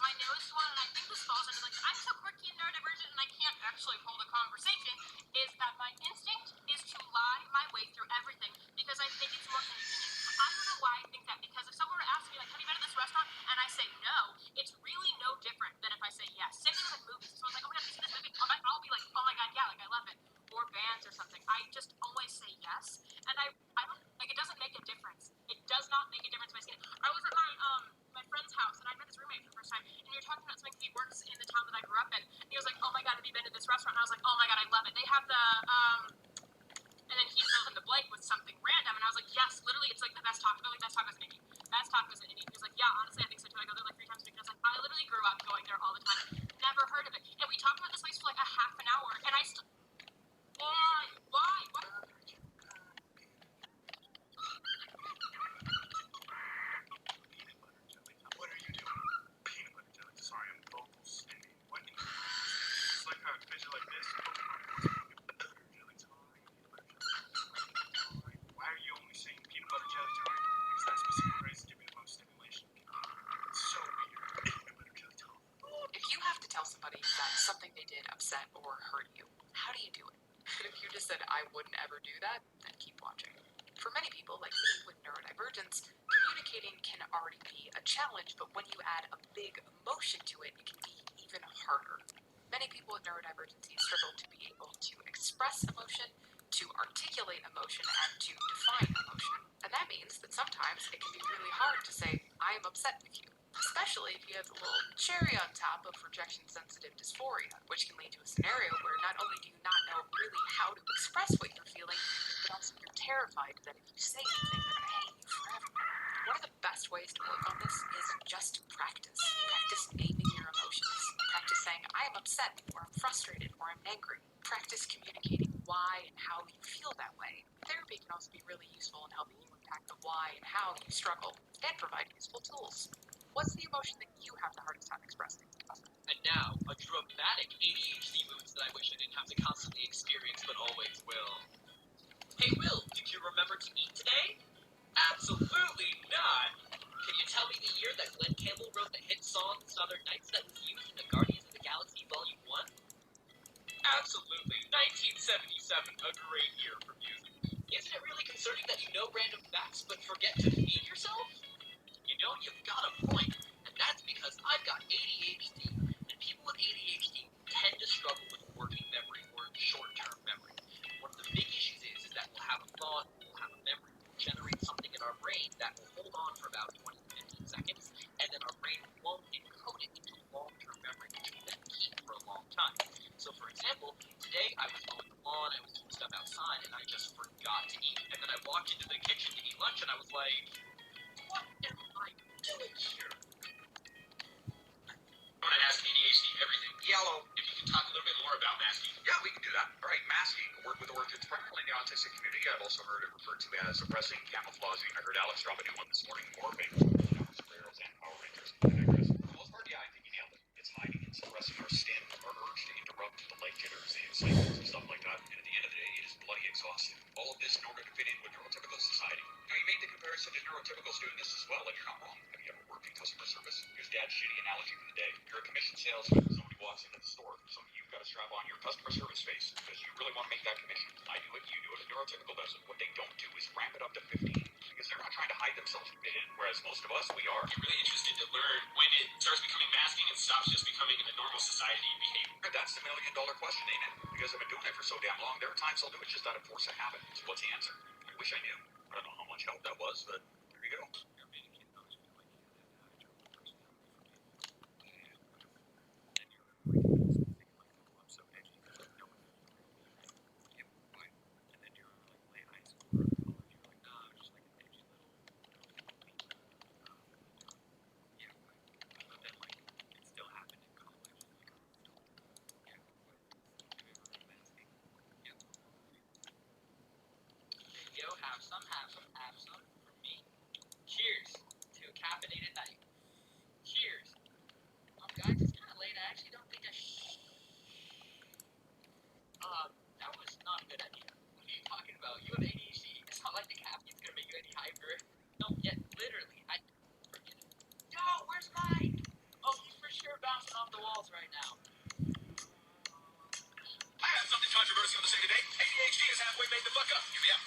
My newest one, and I think this falls into like, I'm so quirky and neurodivergent and I can't actually hold a conversation, is that my instinct is to lie my way through everything because I think it's more convenient. I don't know why I think that, because if someone were to ask me, like, have you been to this restaurant? And I say no, it's really no different than if I say yes. Same thing with movies. So it's like, oh my god, have you seen this movie? I'll be like, oh my god, yeah, like I love it. Or bands or something. I just always say yes. And I don't, like, it doesn't make a difference. It does not make a difference in my skin. I was at my friend's house, and I met this roommate for the first time, and we were talking about something he works in the town that I grew up in. And he was like, oh my god, have you been to this restaurant? And I was like, oh my god, I love it. They have the, and then he filled in the blank with something random, and I was like, yes, literally, it's like the best taco, like best tacos in Indy. Best tacos in Indy. He was like, yeah, honestly, I think so too. I go there like 3 times a week. And I was like, I literally grew up going there all the time. Never heard of it. And we talked about this place for like a half an hour, and I still, why? What? What are you doing? Peanut butter jelly. Sorry, I'm vocal stimming. What? It's like a picture like this. Peanut butter jelly time. Peanut butter jelly time. Why are you only saying peanut butter jelly time? Because that specific phrase give me the most stimulation. It's so weird. Peanut butter jelly time. If you have to tell somebody that something they did upset or hurt you, how do you do it? And if you just said, I wouldn't ever do that, then keep watching. For many people, like me with neurodivergence, communicating can already be a challenge, but when you add a big emotion to it, it can be even harder. Many people with neurodivergency struggle to be able to express emotion, to articulate emotion, and to define emotion. And that means that sometimes it can be really hard to say, I am upset with you. Especially if you have the little cherry on top of rejection-sensitive dysphoria, which can lead to a scenario where not only do you not know really how to express what you're feeling, but also you're terrified that if you say anything, they're going to hate you forever. One of the best ways to work on this is just practice. Practice naming Practice communicating why and how you feel that way. Therapy can also be really useful in helping you unpack the why and how you struggle and provide useful tools. What's the emotion that you have the hardest time expressing? And now, a dramatic ADHD moods that I wish I didn't have to constantly experience, but always will. Hey Will, did you remember to eat today? Absolutely not! Can you tell me the year that Glenn Campbell wrote the hit song Southern Nights that was used in the Guardians of the Galaxy Volume 1? Absolutely, 1977, a great year for music. Isn't it really concerning that you know random facts but forget to feed yourself? You know, you've got a point, and that's because I've got ADHD, and people with ADHD tend to struggle with working memory or short-term memory. One of the big issues is that we'll have a thought, we'll have a memory, we'll generate something in our brain that will hold on for about 20 to 15 seconds, and then our brain won't encode it into long-term memory, which will then keep for a long time. So, for example, today I was mowing the lawn, I was doing stuff outside, and I just forgot to eat. And then I walked into the kitchen to eat lunch, and I was like, what am I doing here? I want to ask ADHD everything. Yellow, if you can talk a little bit more about masking. Yeah, we can do that. All right, masking, a word with origins primarily in the autistic community. I've also heard it referred to as suppressing, camouflaging. I heard Alex drop a new one this morning, morphing, superheroes and Power Rangers. I digress. For the most part, yeah, I think you nailed it. It's hiding and suppressing our skin, our urge to interrupt the leg jitters, the excitements, and stuff like that. And at the end of the day, it is bloody exhausting. All of this in order to fit in with neurotypical society. Now, you made the comparison to neurotypicals doing this as well, and you're not wrong. Have you ever worked in customer service? Here's Dad's shitty analogy for the day. You're a commission salesman. Somebody walks into the store, so you've got to strap on your customer service face because you really want to make that commission. I do it, you do it, a neurotypical does it. What they don't do is ramp it up to 15 because they're not trying to hide themselves to fit in, whereas most of us, we are. I'm really interested to learn when it starts becoming masking and stops just becoming a normal society behavior. That's the $1,000,000 question, ain't it? Because I've been doing it for so damn long, there are times I'll do it just out of force of habit. So what's the answer? I wish I knew. I don't know how much help that was, but there you go. Yo, have some for me. Cheers to a caffeinated night. Cheers. Guys, it's kind of late. I actually don't think that was not a good idea. What are you talking about? You have ADHD. It's not like the caffeine's gonna make you any hyper. No, yet literally, I forget it. Yo, where's mine? Oh, he's for sure bouncing off the walls right now. I have something controversial to say today. ADHD is halfway made the fuck up. Give me up.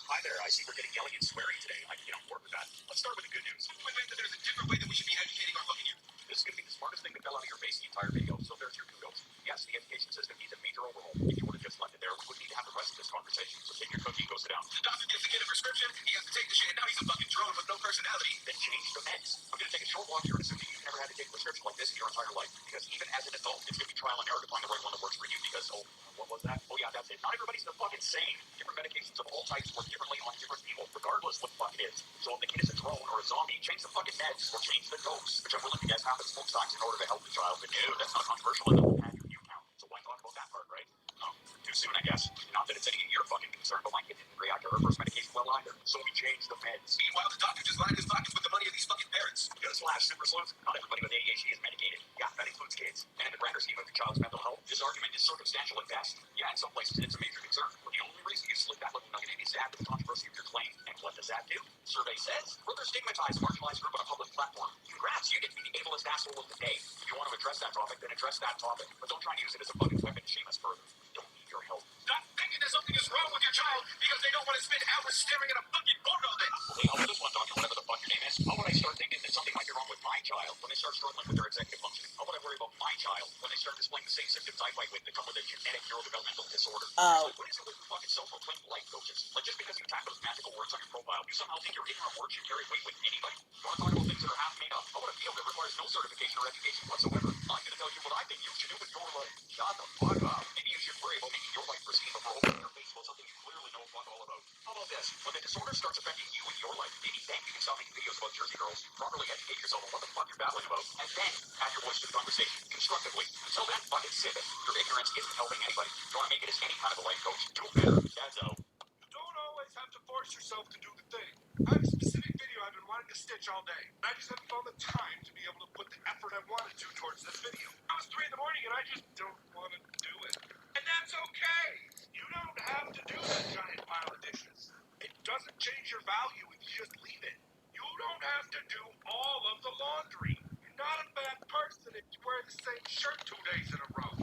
Hi there, I see we're getting yelly and sweary today. I can get on board with that. Let's start with the good news. Wait, there's a different way that we should be educating our fucking youth. This is going to be the smartest thing that fell out of your face the entire video, so there's your kudos. Yes, the education system needs a major overhaul. If you would have just left it there, we wouldn't need to have the rest of this conversation. So take your cookie, go sit down. Doctor gives the kid a prescription, he has to take the shit, now he's a fucking drone with no personality. Then change the meds. I'm going to take a short walk here and assume that you've never had to take a prescription like this in your entire life. Because even as an adult, it's going to be trial and error to find the right one that works for you because, oh, what was that? Oh yeah, that's it. Not everybody's the fucking same. Different medications of all types work differently on different people, regardless what the fuck it is. So if the kid is a drone or a zombie, change the fucking meds or change the dose, which I'm willing to guess happens most times in order to help the child. But no, that's not controversial enough to have your view count. So why talk about that part, right? Oh, too soon, I guess. Not that it's any of your fucking concern, but my kid didn't react to her first medication well either. So we changed the meds. Meanwhile, the doctor just lined his pockets with the money of these fucking parents. Newsflash, super sleuth. Not everybody with ADHD is medicated. Yeah, that includes kids. And in the grander scheme of the child's mental health, this argument is circumstantial at best. Yeah, in some places it's a major concern. But the only reason you slip that little nugget in is to add to the controversy of your claim. And what does that do? Survey says, further stigmatize a marginalized group on a public platform. Congrats, you get to be the ableist asshole of the day. If you want to address that topic, then address that topic. But don't try and use it as a fucking weapon to shame us further. Don't need your help. Stop thinking that something is wrong with your child because they don't want to spend hours staring at a fucking photo of it. Well, hey, how about this one, Doctor, whatever the fuck your name is? How would I start thinking that something might be wrong with my child when they start struggling with their executive functioning? How would I worry about my child when they start displaying the same symptoms I fight with that come with a genetic neurodevelopmental disorder? Oh. Like, what is it with fucking self-proclaimed life coaches? Like, just because you tap those magical words on your profile, you somehow think your ignorant words should carry weight with anybody? You want to talk about things that are half made up? How about a field that requires no certification or education whatsoever? I'm going to tell you what I think you should do with your life. Shut the fuck up. Maybe you should worry about making your life pristine before opening your face about something you clearly know fuck all about. How about this? When the disorder starts affecting you in your life, maybe then you can stop making videos about Jersey girls, properly educate yourself on what the fuck you're battling about, and then add your voice to the conversation constructively. Until then, fucking sip it. Your ignorance isn't helping anybody. You want to make it as any kind of a life coach? Do better. That's all. You don't always have to force yourself to do the thing. I have a specific video I've been wanting to stitch all day. I just haven't found the time to be able to put the effort I wanted to towards this video. It was 3 in the morning and I just don't want to do it. And that's okay. You don't have to do that giant pile of dishes. It doesn't change your value if you just leave it. You don't have to do all of the laundry. You're not a bad person if you wear the same shirt 2 days in a row.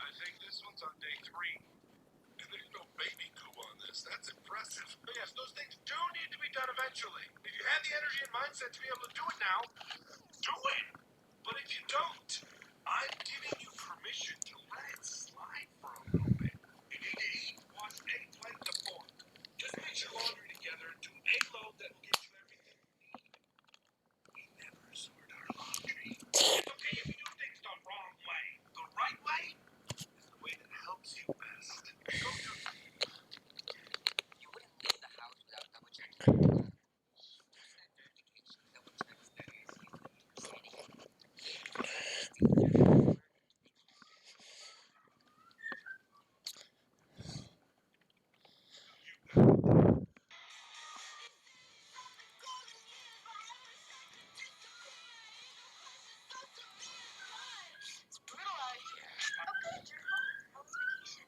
I think this one's on day 3. And there's no baby goo on this. That's impressive. But yes, those things do need to be done eventually. If you have the energy and mindset to be able to do it now, do it. But if you don't, I'm giving you permission to let it slide for a little bit. You need to eat, wash eggplant to fork. Just mix your laundry together and do a load that will get you everything you need. We never sort our laundry. It's okay if you do things the wrong way. The right way is the way that helps you best. Go do You wouldn't leave the house without double checking. Double checks that is It's brutal out here. Oh, good, you're home. How was vacation?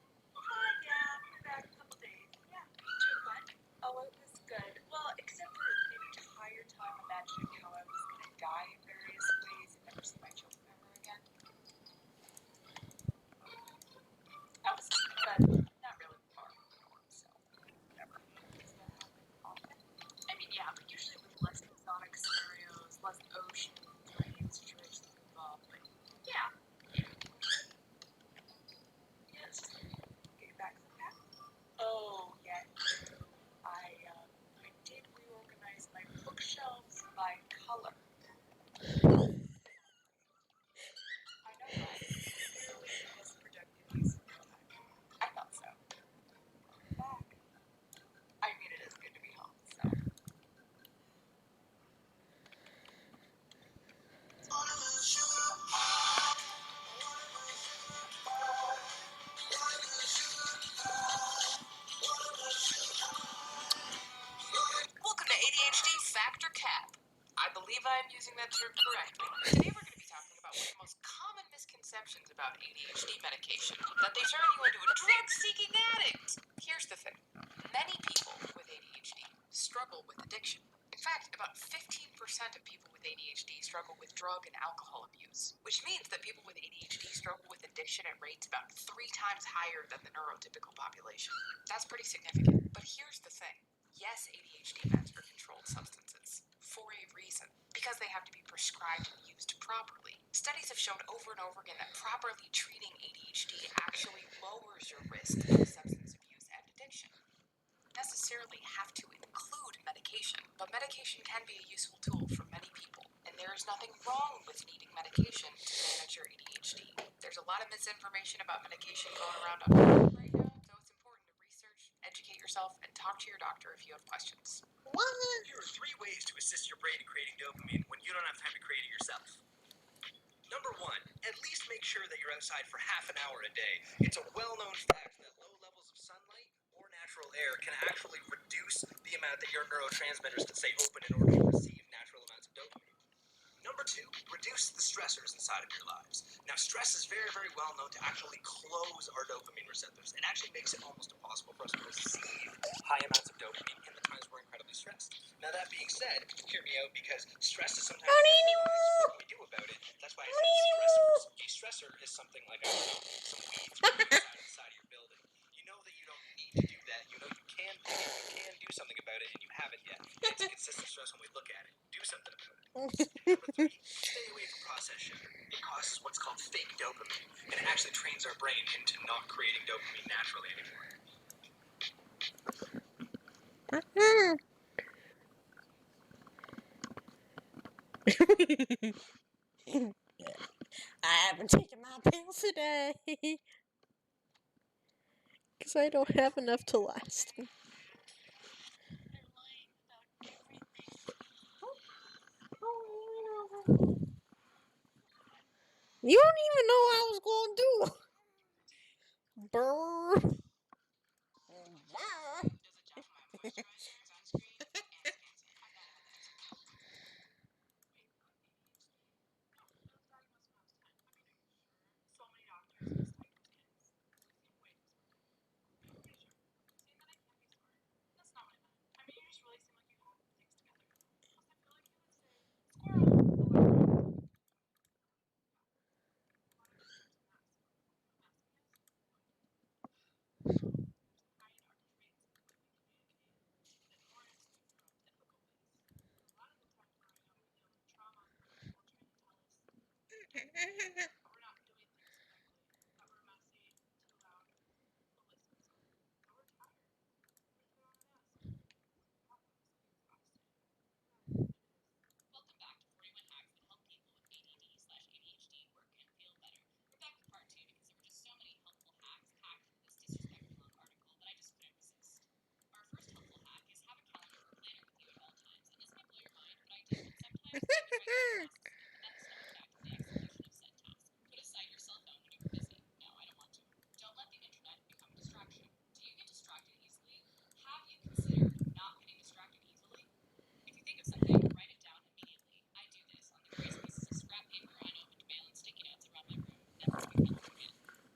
Yeah, been back a couple days. Yeah, did you have fun? Oh, it was good. Well, except for the entire time imagining how I was going to die in various ways and never see my children ever again. I was, but not really far from the norm, so whatever. Does that happen often? I mean, yeah, but usually with less exotic scenarios, less ocean, drain situations involved, but yeah. Yeah, it's just getting back to the past. Oh, yeah. I did reorganize my bookshelves by color. I know, right? Clearly the most productive use of your time. I thought so. Back. I mean, it is good to be home, so. Welcome to ADHD Fact or Cap. I believe I am using that term correctly. Today we're going to be talking about one of the most common misconceptions about ADHD medication, that they turn you into a drug-seeking addict. Here's the thing. Many people with ADHD struggle with addiction. In fact, about 15% of people with ADHD struggle with drug and alcohol abuse, which means that people with ADHD struggle with addiction at rates about 3 times higher than the neurotypical population. That's pretty significant. But here's the thing. Yes, ADHD meds are controlled substances for a reason, because they have to be prescribed and used properly. Studies have shown over and over again that properly treating ADHD actually lowers your risk of substance abuse and addiction. Necessarily have to include medication, but medication can be a useful tool for many people, and there is nothing wrong with needing medication to manage your ADHD. There's a lot of misinformation about medication going around on the right now, so it's important to research, educate yourself, and talk to your doctor if you have questions. Here are 3 ways to assist your brain in creating dopamine when you don't have time to create it yourself. Number 1, at least make sure that you're outside for half an hour a day. It's a well-known fact that low levels of sunlight or natural air can actually reduce the amount that your neurotransmitters can stay open in order to receive natural amounts of dopamine. Number 2, reduce the stressors inside of your lives. Now, stress is very, very well known to actually close our dopamine receptors. It actually makes it almost impossible for us to receive high amounts of dopamine in the times we're incredibly stressed. Now, that being said, hear me out, because stress is sometimes what we do about it. That's why I say stressors. A stressor is something like, I don't know, some weeds growing inside of your building. You know that you don't need to do that. You know you can do something about it, and you haven't yet. It's a consistent stress when we look at it. Do something about it. Number 3, stay away from processed sugar. It causes what's called fake dopamine, and it actually trains our brain into not creating dopamine naturally anymore. I haven't taken my pills today. Because I don't have enough to last me. You don't even know what I was going to do. Does a job for my moisturizer, sunscreen, and skincare. I gotta have that. Wait, ADHD? No, that was diagnosed when I was 10. I mean, are you sure? So many doctors misdiagnose kids. You seem way too smart. I'm pretty sure. Saying that I can't be smart? That's not what I meant. I mean, you just really seem like you have things together. Plus, I feel like you would say, squirrel! A lot of these types of masks. Eye doctor traits completely communicate, and orange speaks about difficult ways. A lot of the times growing up, we deal with trauma from people trying to tell us that we're not doing things correctly, that we're messy, too loud. The list goes on. That we're tired. We put on a mask. Problems are exhausted. That's what it is. Welcome back to 41 hacks that help people with ADD/ADHD work and feel better. We're back with part 2 because there were just so many helpful hacks packed into this disrespectfully long article that I just couldn't resist. Our first helpful hack is have a calendar or planner with you at all times. And this might blow your mind, but I do. And sometimes I would write down tasks, but then send it back to the execution of said task. Put aside your cell phone when you are busy. No, I don't want to. Don't let the internet become a distraction. Do you get distracted easily? Have you considered not getting distracted easily? If you think of something, write it down immediately. I do this on the grayest pieces of scrap paper on opened mail and sticky notes around my room, never to be found again.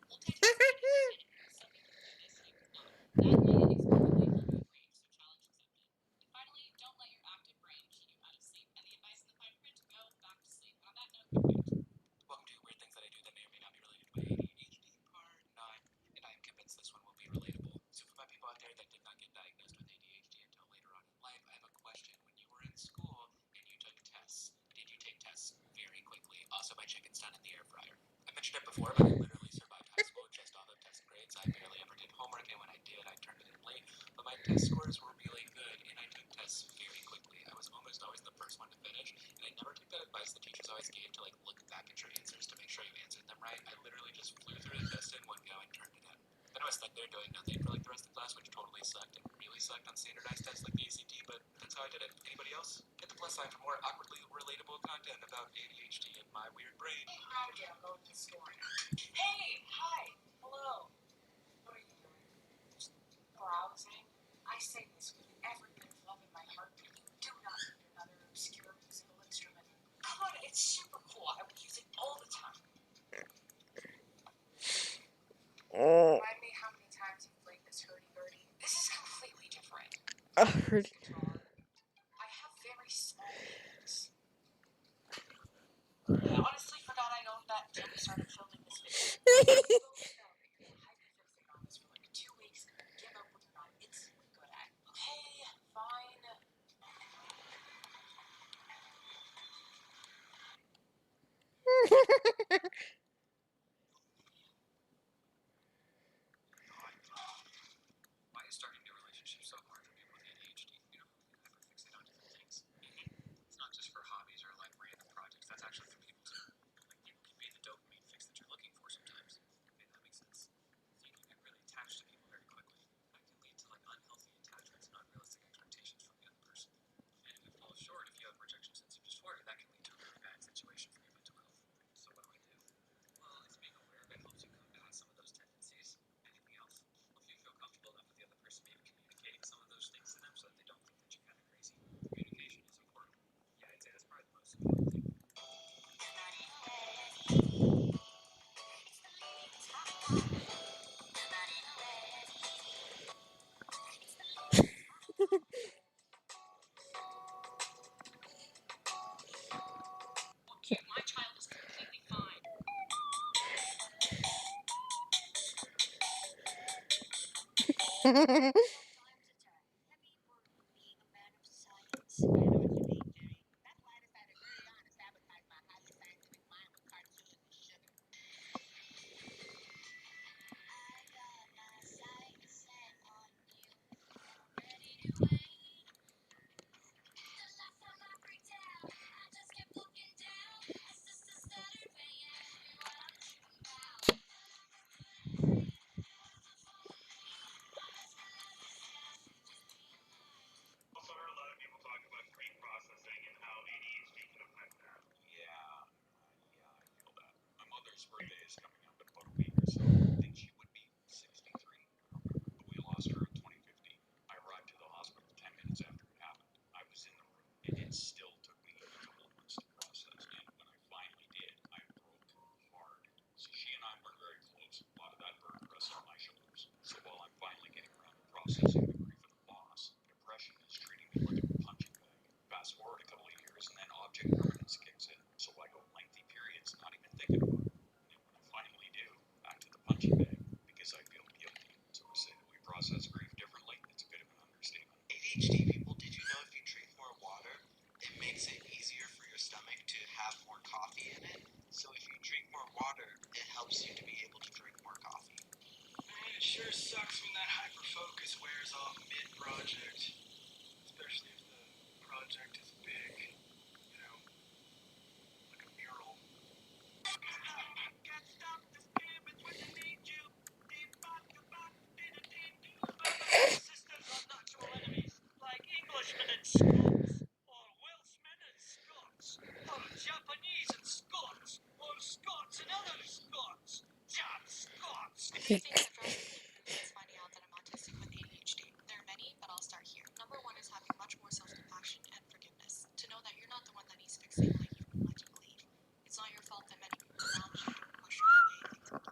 Multitasking is the enemy. Some people can do this, you cannot. That might inexplicably help you breathe, so challenge accepted. Finally, don't let your active brain cheat you out of sleep. And the advice in the fine print, go back to sleep. And on that note, good night. Welcome to Weird Things That I Do That May or May Not Be Related to My ADHD, Part 9. And I am convinced this one will be relatable. So for my people out there that did not get diagnosed with ADHD until later on in life, I have a question. When you were in school and you took tests, did you take tests very quickly? Also, my chicken's done in the air fryer. I mentioned it before, but I literally survived high school just off of test grades. I barely ever did homework, and when I did, I turned it in late. But my test scores were really good, and I took tests very quickly. I was almost always the first one to finish, and I never took that advice the teachers always gave to look back at your answers to make sure you answered them right. I literally just flew through the test in one go and turned it in. Then I was stuck there doing nothing for the rest of the class, which totally sucked and really sucked on standardized tests like the ACT, but that's how I did it. Anybody else? Hit the plus sign for more awkwardly relatable content about ADHD and my weird brain. Hey, hi, hello. What are you doing? Just browsing. I say this with every bit of love in my heart, but you do not need another obscure musical instrument. Come on, it's super cool. I would use it all the time. Remind me how many times you've played this hurdy-gurdy. This is completely different. Guitar. I have very small hands. I honestly forgot I owned that until we started filming this video. Hyperfixate on this for like 2 weeks and then give up what you're not instantly good at. Okay, fine. Why is starting new relationships so hard for people with ADHD? You know, hyperfixate on different things. It's not just for hobbies or like random projects. That's actually for people too. Like people can be the dopamine fix that you're looking for sometimes. Okay, that makes sense. So you can get really attached to people very quickly. That can lead to like unhealthy attachments and unrealistic expectations from the other person. And if it falls short, if you have rejection sensitive disorder, that can lead to a really bad situation for your mental health. So what do I do? Well, it's being aware of it helps you combat some of those tendencies. Anything else? Well, if you feel comfortable enough with the other person, maybe communicating some of those things to them so that they don't think that you're kind of crazy. Communication is important. Yeah, I'd say that's probably the most important thing. Well, cute, my child is completely fine. I know what you mean, Jerry. That's why I decided early on to sabotage my highly scientific mind with cartoons and sugar. I got my sights set on you. Ready to wait. The last time I freaked out, I just kept looking down. It's just a stuttered way, ask me what I'm tripping about. processing memory for the boss. Depression is treating me like a punching bag. Fast forward a couple of years and then object permanence kicks in. So I go lengthy periods not even thinking about it. And when I finally do, back to the punching bag because I feel guilty. So we say that we process grief differently. It's a bit of an understatement. ADHD people, did you know if you drink more water, it makes it easier for your stomach to have more coffee in it? So if you drink more water, it helps you to be able to drink more coffee. Man, it sure sucks when that hyperfocus wears off mid-project. Especially if the project is big. You know, like a mural. Can't stop the spirits when they need you. Sisters are natural enemies, like Englishmen and Scots, or Welshmen and Scots, or Japanese and Scots, or Scots and other Scots. Damn Scots! A few things that drive me since finding out that I'm autistic with ADHD. There are many, but I'll start here. Number one is having much more self-compassion and forgiveness. To know that you're not the one that needs fixing like you've been led to believe. It's not your fault that many people around you push you away.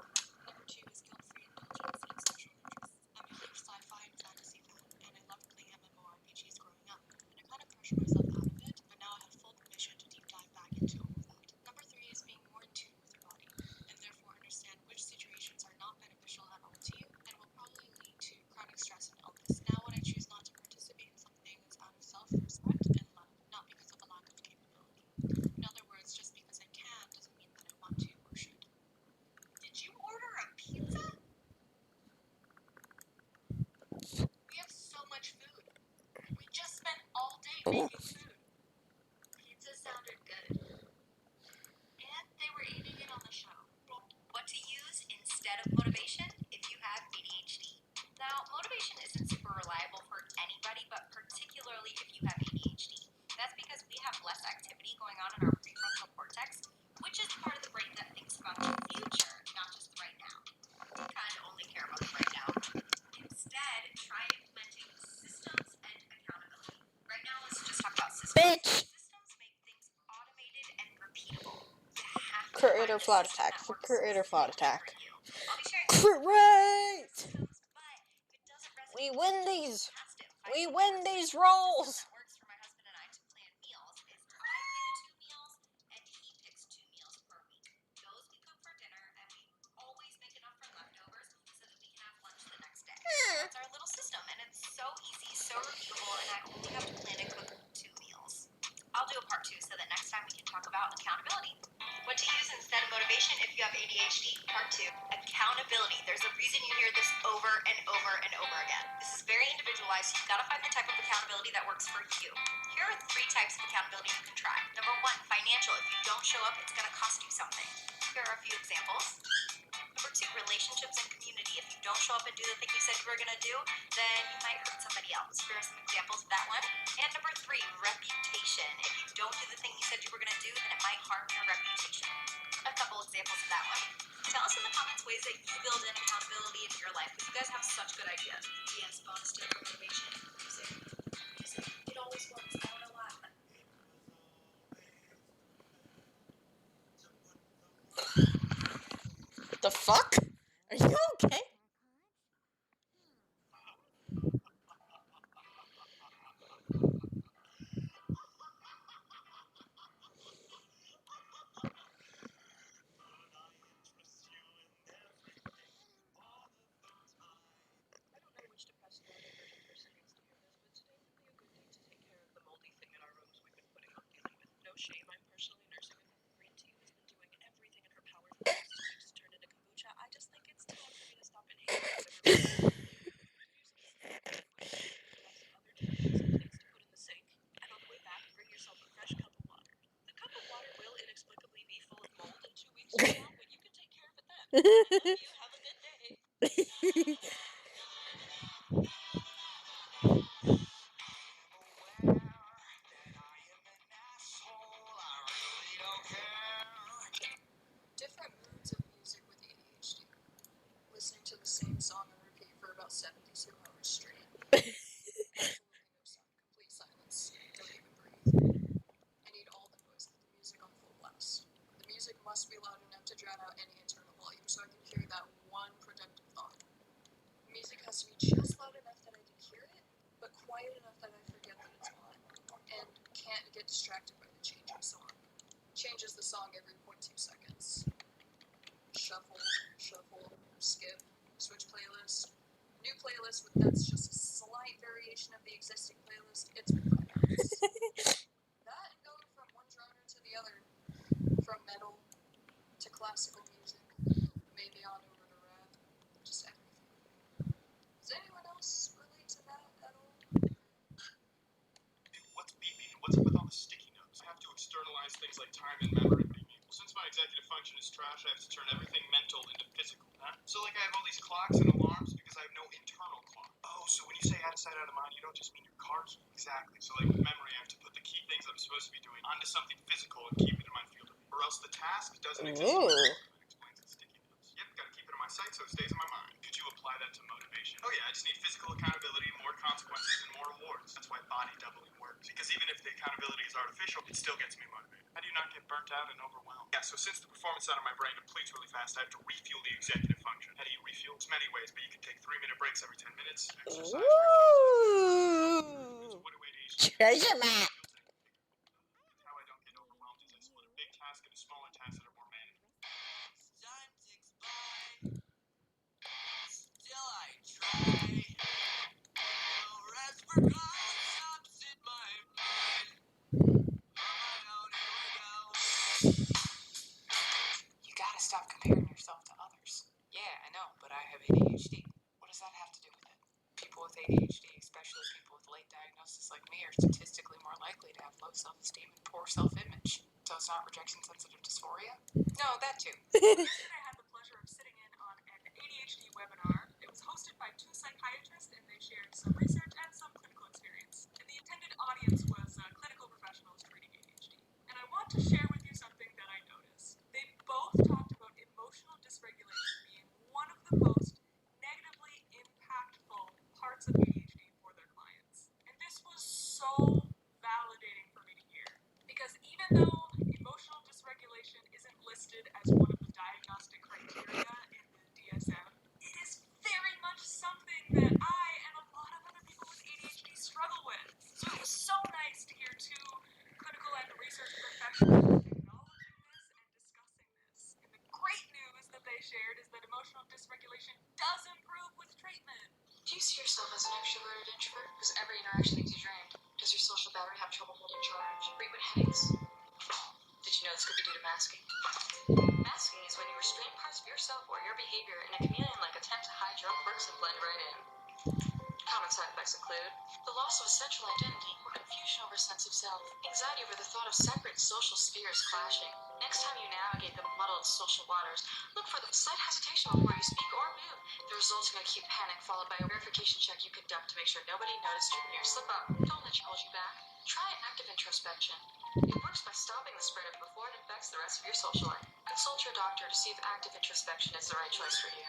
Number two is guilt-free indulgence and special interests. I'm a huge sci-fi and fantasy fan, and I loved playing MMORPGs growing up. And I kind of pushed myself out of it, but now I have full permission to deep dive back into all of that. Number three is being more in tune with your body, and therefore understand which situations are not beneficial at all to you and will probably lead to chronic stress and illness. Now when I choose not to participate in something, it's out of self-respect and love, not because of a lack of capability. In other words, just because I can doesn't mean that I want to or should. Did you order a pizza? We have so much food. We just spent all day making food. Pizza sounded good. And they were eating it on the show. What to use instead of motivation if you have ADHD. Now, motivation isn't super reliable for anybody, but particularly if you have ADHD. That's because we have less activity going on in our prefrontal cortex, which is the part of the brain that thinks about the future, not just the right now. We kind of only care about the right now. Instead, try implementing systems and accountability. Right now, let's just talk about systems. Bitch! Systems make things automated and repeatable. You have to Crit find or a flood system attack. that works Crit or flood specifically attack. for you. I'll be sharing Crit rate! systems, but if it doesn't resonate We with win you, these! you have to find We something win that these works. rolls! The system that works for my husband and I to plan meals is I pick 2 meals and he picks 2 meals per week. Those we cook for dinner, and we always make enough for leftovers so that we can have lunch the next day. That's our little system, and it's so easy, so repeatable, and I only have to plan and cook 2 meals. I'll do a part 2 so that next time we can talk about accountability. What to use instead of motivation if you have ADHD, part 2. Accountability. There's a reason you hear this over and over and over again. This is very individualized, so you've got to find the type of accountability that works for you. Here are 3 types of accountability you can try. Number 1, financial. If you don't show up, it's going to cost you something. Here are a few examples. Number 2, relationships and community. If you don't show up and do the thing you said you were going to do, then you might hurt somebody else. Here are some examples of that one. And number 3, reputation. If you don't do the thing you said you were going to do, then it might harm your reputation. A couple examples of that one. Tell us in the comments ways that you build in accountability into your life, because you guys have such good ideas. Yes, bonus tip for motivation. Music. Music. It always works. I don't know why. What the fuck? Are you okay? I don't know which depressed neurodivergent person needs to hear this, but today would be a good day to take care of the moldy thing in our rooms we've been putting off dealing with. No shame, I'm personally nursing a cup of green tea who's been doing everything in her power for the last 2 weeks to turn into kombucha. I just think it's time for me to stop inhaling whatever. Other detergents and things to put in the sink, and on the way back, bring yourself a fresh cup of water. The cup of water will inexplicably be full of mold in 2 weeks from now, but you can take care of it then. I love you. Have a good day. Different moods of music with ADHD. Listening to the same song on repeat for about 72 hours straight. Absolutely no sound. Complete silence. Don't even breathe. I need all the noise of the music on full blast. The music must be loud enough to drown out any internal volume so I can hear that one productive thought. The music has to be just loud enough that I can quiet enough that I forget that it's on, and can't get distracted by the changing song. Changes the song every 0.2 seconds. Shuffle, shuffle, skip, switch playlist. New playlist that's just a slight variation of the existing playlist. It's really nice. That and going from one genre to the other, from metal to classical music, maybe on over to rap, just everything. Does anyone else relate to that at all? Dude, what's beeping and what's up with all the sticky notes? I have to externalize things like time and memory. Well, since my executive function is trash, I have to turn everything mental into physical. Huh? So like I have all these clocks and alarms because I have no internal clock. Oh, so when you say out of sight, out of mind, you don't just mean your car key. Exactly. So like with memory, I have to put the key things I'm supposed to be doing onto something physical and keep it in my field of view. Or else the task doesn't exist. Ooh. That explains the sticky notes. Yep, gotta keep it in my sight so it stays in my mind. Could you apply that to motivation? Oh yeah, I just need physical accountability, more consequences, and more rewards. That's why body doubling works. Because even if the accountability is artificial, it still gets me motivated. How do you not get burnt out and overwhelmed? Yeah, so since the performance out of my brain depletes really fast, I have to refuel the executive function. How do you refuel? There's many ways, but you can take 3-minute breaks every 10 minutes. Exercise. Ooh. What do ADHD? Treasure map. How I don't get overwhelmed is I split a big task into smaller tasks that are more manageable. Time ticks by, still I try. No rest for concepts in my mind. You gotta stop comparing yourself to others. Yeah, I know, but I have ADHD. What does that have to do with it? People with ADHD, especially people with late diagnosis like me, are statistically more likely to have low self-esteem and poor self-image. So it's not rejection-sensitive dysphoria? No, that too. Yesterday I had the pleasure of sitting in on an ADHD webinar. It was hosted by 2 psychiatrists and they shared some research and some clinical experience. And the intended audience was clinical professionals treating ADHD. And I want to share with you something that I noticed. They both talked about emotional dysregulation being one of the most negatively impactful parts of ADHD for their clients. And this was so validating for me to hear. Because even though emotional dysregulation isn't listed as one of the diagnostic criteria in the DSM, it is very much something that I and a lot of other people with ADHD struggle with. So it was so nice to hear 2 clinical and research professionals acknowledging this and discussing this. And the great news that they shared is that emotional dysregulation does improve with treatment. Do you see yourself as an extroverted introvert? Because every interaction leaves you drained. Does your social battery have trouble holding charge? Frequent headaches? Did you know this could be due to masking? Masking is when you restrain parts of yourself or your behavior in a chameleon-like attempt to hide your own quirks and blend right in. Common side effects include the loss of a central identity or confusion over sense of self, anxiety over the thought of separate social spheres clashing. Next time you navigate the muddled social waters, look for the slight hesitation before you speak or move, the resulting acute panic followed by a verification check you conduct to make sure nobody noticed your near slip up. Don't let you hold you back. Try active introspection. It works by stopping the spread of before it infects the rest of your social life. Consult your doctor to see if active introspection is the right choice for you.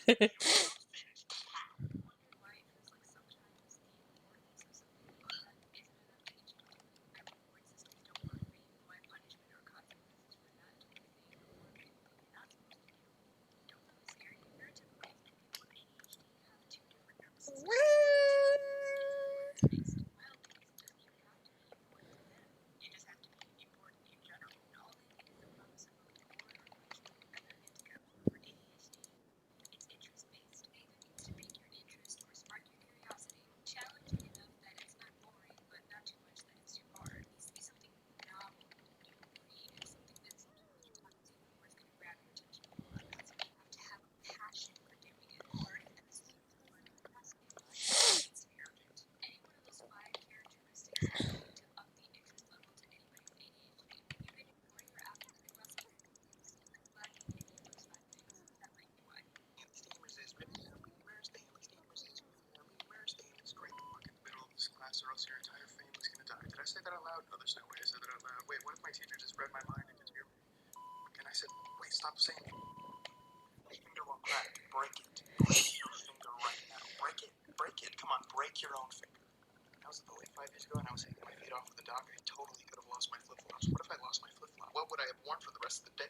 finished. Class, or else your entire family's gonna die. Did I say that out loud? No, there's no way I said that out loud. Wait, what if my teacher just read my mind and could hear me? And I said, wait, stop saying it. Finger won't crack. Break it. Break your finger right now. Break it. Break it. Come on, break your own finger. I was at the lake 5 years ago and I was hanging my feet off of the dock. I totally could have lost my flip-flops. What if I lost my flip-flop? What would I have worn for the rest of the day?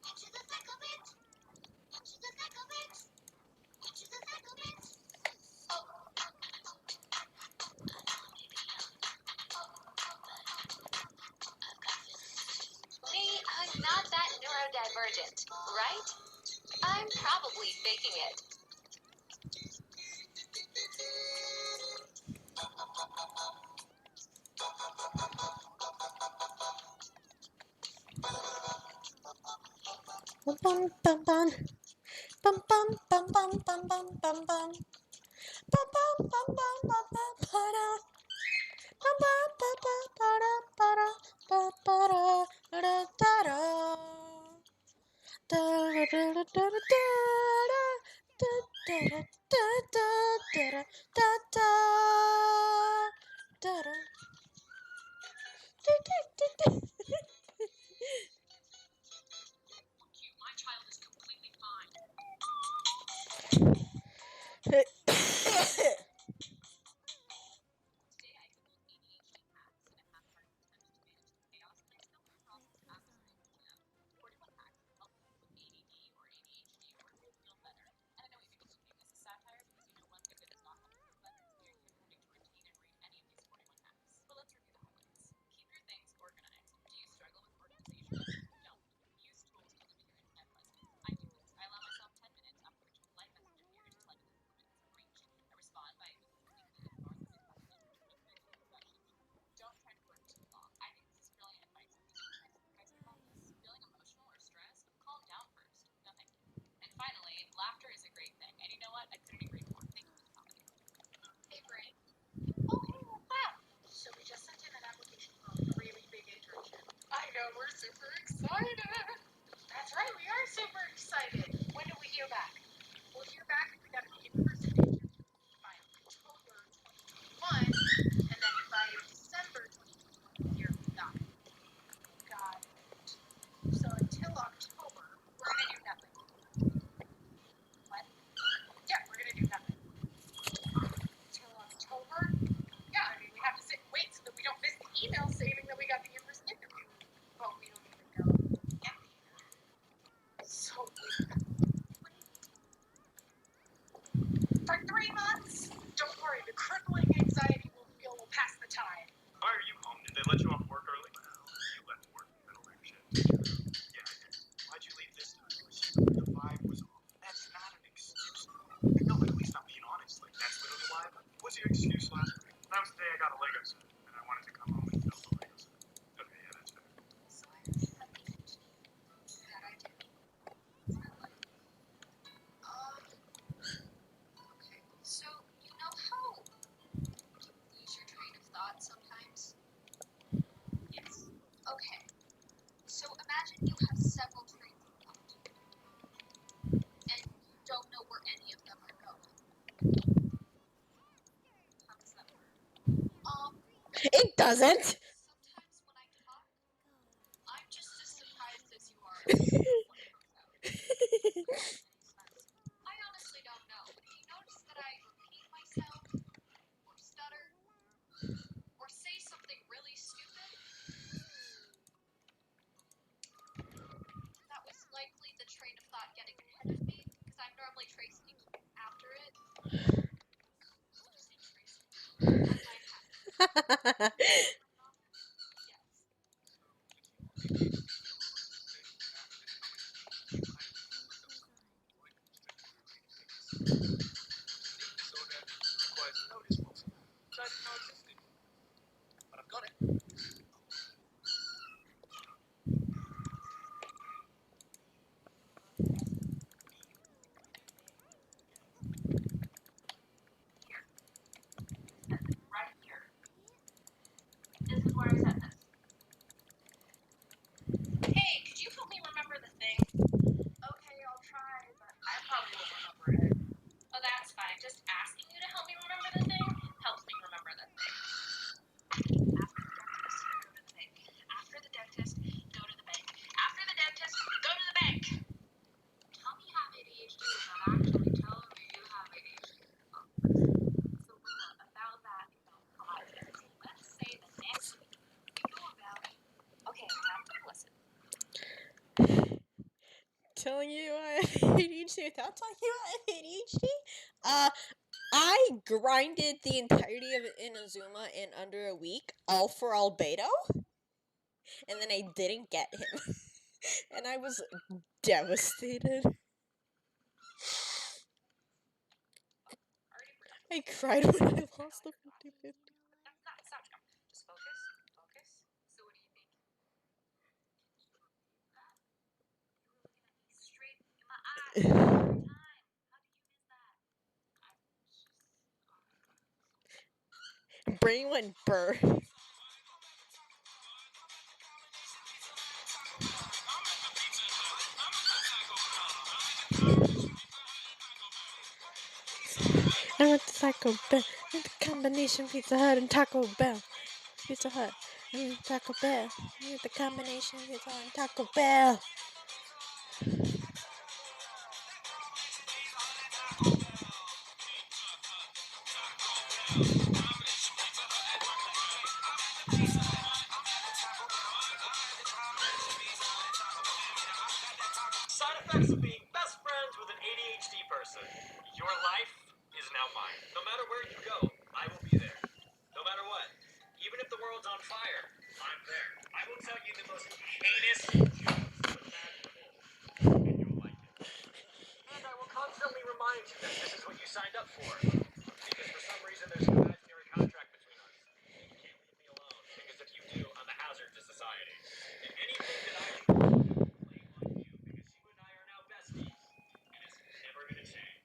Into the thick of it. Into the thick of it. Into the thick of it. Me, I'm not that neurodivergent, right? I'm probably faking it. Bum bum bum bum. Bum bum bum bum bum bum bum bum. Bum bum bum bum bum bum para. Bum bum bum bum para para pa para da da da. Da da da da da da da da da da da da da da da. My child is completely fine. Today I googled ADHD hacks and a half heart attempt to manage the chaos that I still come across after 3 p.m. 41 hacks that help people with ADD or ADHD or feel better. And I know you may be thinking this is satire because you know one thing that does not help you feel better is doing your morning to routine and read any of these 41 hacks. But let's review the highlights. Keep your things organized. Do you struggle with organization? Don't. Use tools to limit your internet presence. I do this. I allow myself 10 minutes after which a polite messenger appears to let me know the limit is breached. I respond by immediately deleting the argument message and returning to the discussion. Don't try to work too long. I think this is brilliant advice because you can advice about this. Feeling emotional or stressed? Calm down first. No thank you. And finally, laughter is a great thing. And you know what? I couldn't agree more. Thank you for comedy. Hey, Brain. Oh, hey, what's up? So we just sent in an application for a really big internship. I know, we're super excited. That's right, we are super excited. When do we hear back? We'll hear back if we got an in-person interview by October 2021, and then by December 2021, we'll hear nothing. Got it. So until October, we're gonna do nothing. What? Yeah, we're gonna do nothing. Until October? Yeah, I mean, we have to sit and wait so that we don't miss the email stating that we got the in-person interview. But we don't even know yet. So for 3 months, don't worry, the crippling anxiety we'll feel will pass the time. Why are you home? Did they let you off work early? You left work in the middle of your shift. Yeah, I did. Why'd you leave this time? The vibe was off. That's not an excuse. No, but at least I'm being honest. Like, that's literally why. What's your excuse last week? That was the day I got a Lego set, and I wanted to come home and build a Lego set. Okay, yeah, that's fair. So I already have ADHD. That I do. Okay. So, you know how you lose your train of thought sometimes? Yes. Okay. So imagine you have several trains of thought, and you don't know where any of them are going. How does that work? It doesn't. Sometimes when I talk, I'm just as surprised as you are when it comes out. getting ahead of me because I'm normally Tracy after it. Disorder requires notice which I didn't know existed. But I've got it. Right here. This is where I set this. Hey, could you help me remember the thing? Okay, I'll try, but I probably won't remember it. Oh, that's fine. Just asking you to help me remember the thing helps me remember the thing. After the dentist, go to the bank. After the dentist, go to the bank. Tell me you have ADHD without actually telling me you have ADHD. So, about that, project. Let's say the next week we go about. Okay, now listen. Telling you I have ADHD without telling you I have ADHD? I grinded the entirety of Inazuma in under a week, all for Albedo, and then I didn't get him. And I was devastated. I cried when I lost the 50-50. Stop. Just focus. So what do you think? You were looking at me straight in my eyes the entire time. How do you miss that? Brain went burr. I went to Taco Bell. I went to combination Pizza Hut and Taco Bell. Pizza Hut. I went to Taco Bell. I went to combination Pizza Hut and Taco Bell. Side effects of being best friends with an ADHD person. Your life is now mine. No matter where you go, I will be there. No matter what. Even if the world's on fire, I'm there. I will tell you the most heinous jokes imaginable, and you'll like it. And I will constantly remind you that this is what you signed up for. Because for some reason there's an imaginary contract between us. And you can't leave me alone. Because if you do, I'm a hazard to society. And anything that I can blame on you, because you and I are now besties, and it's never gonna change.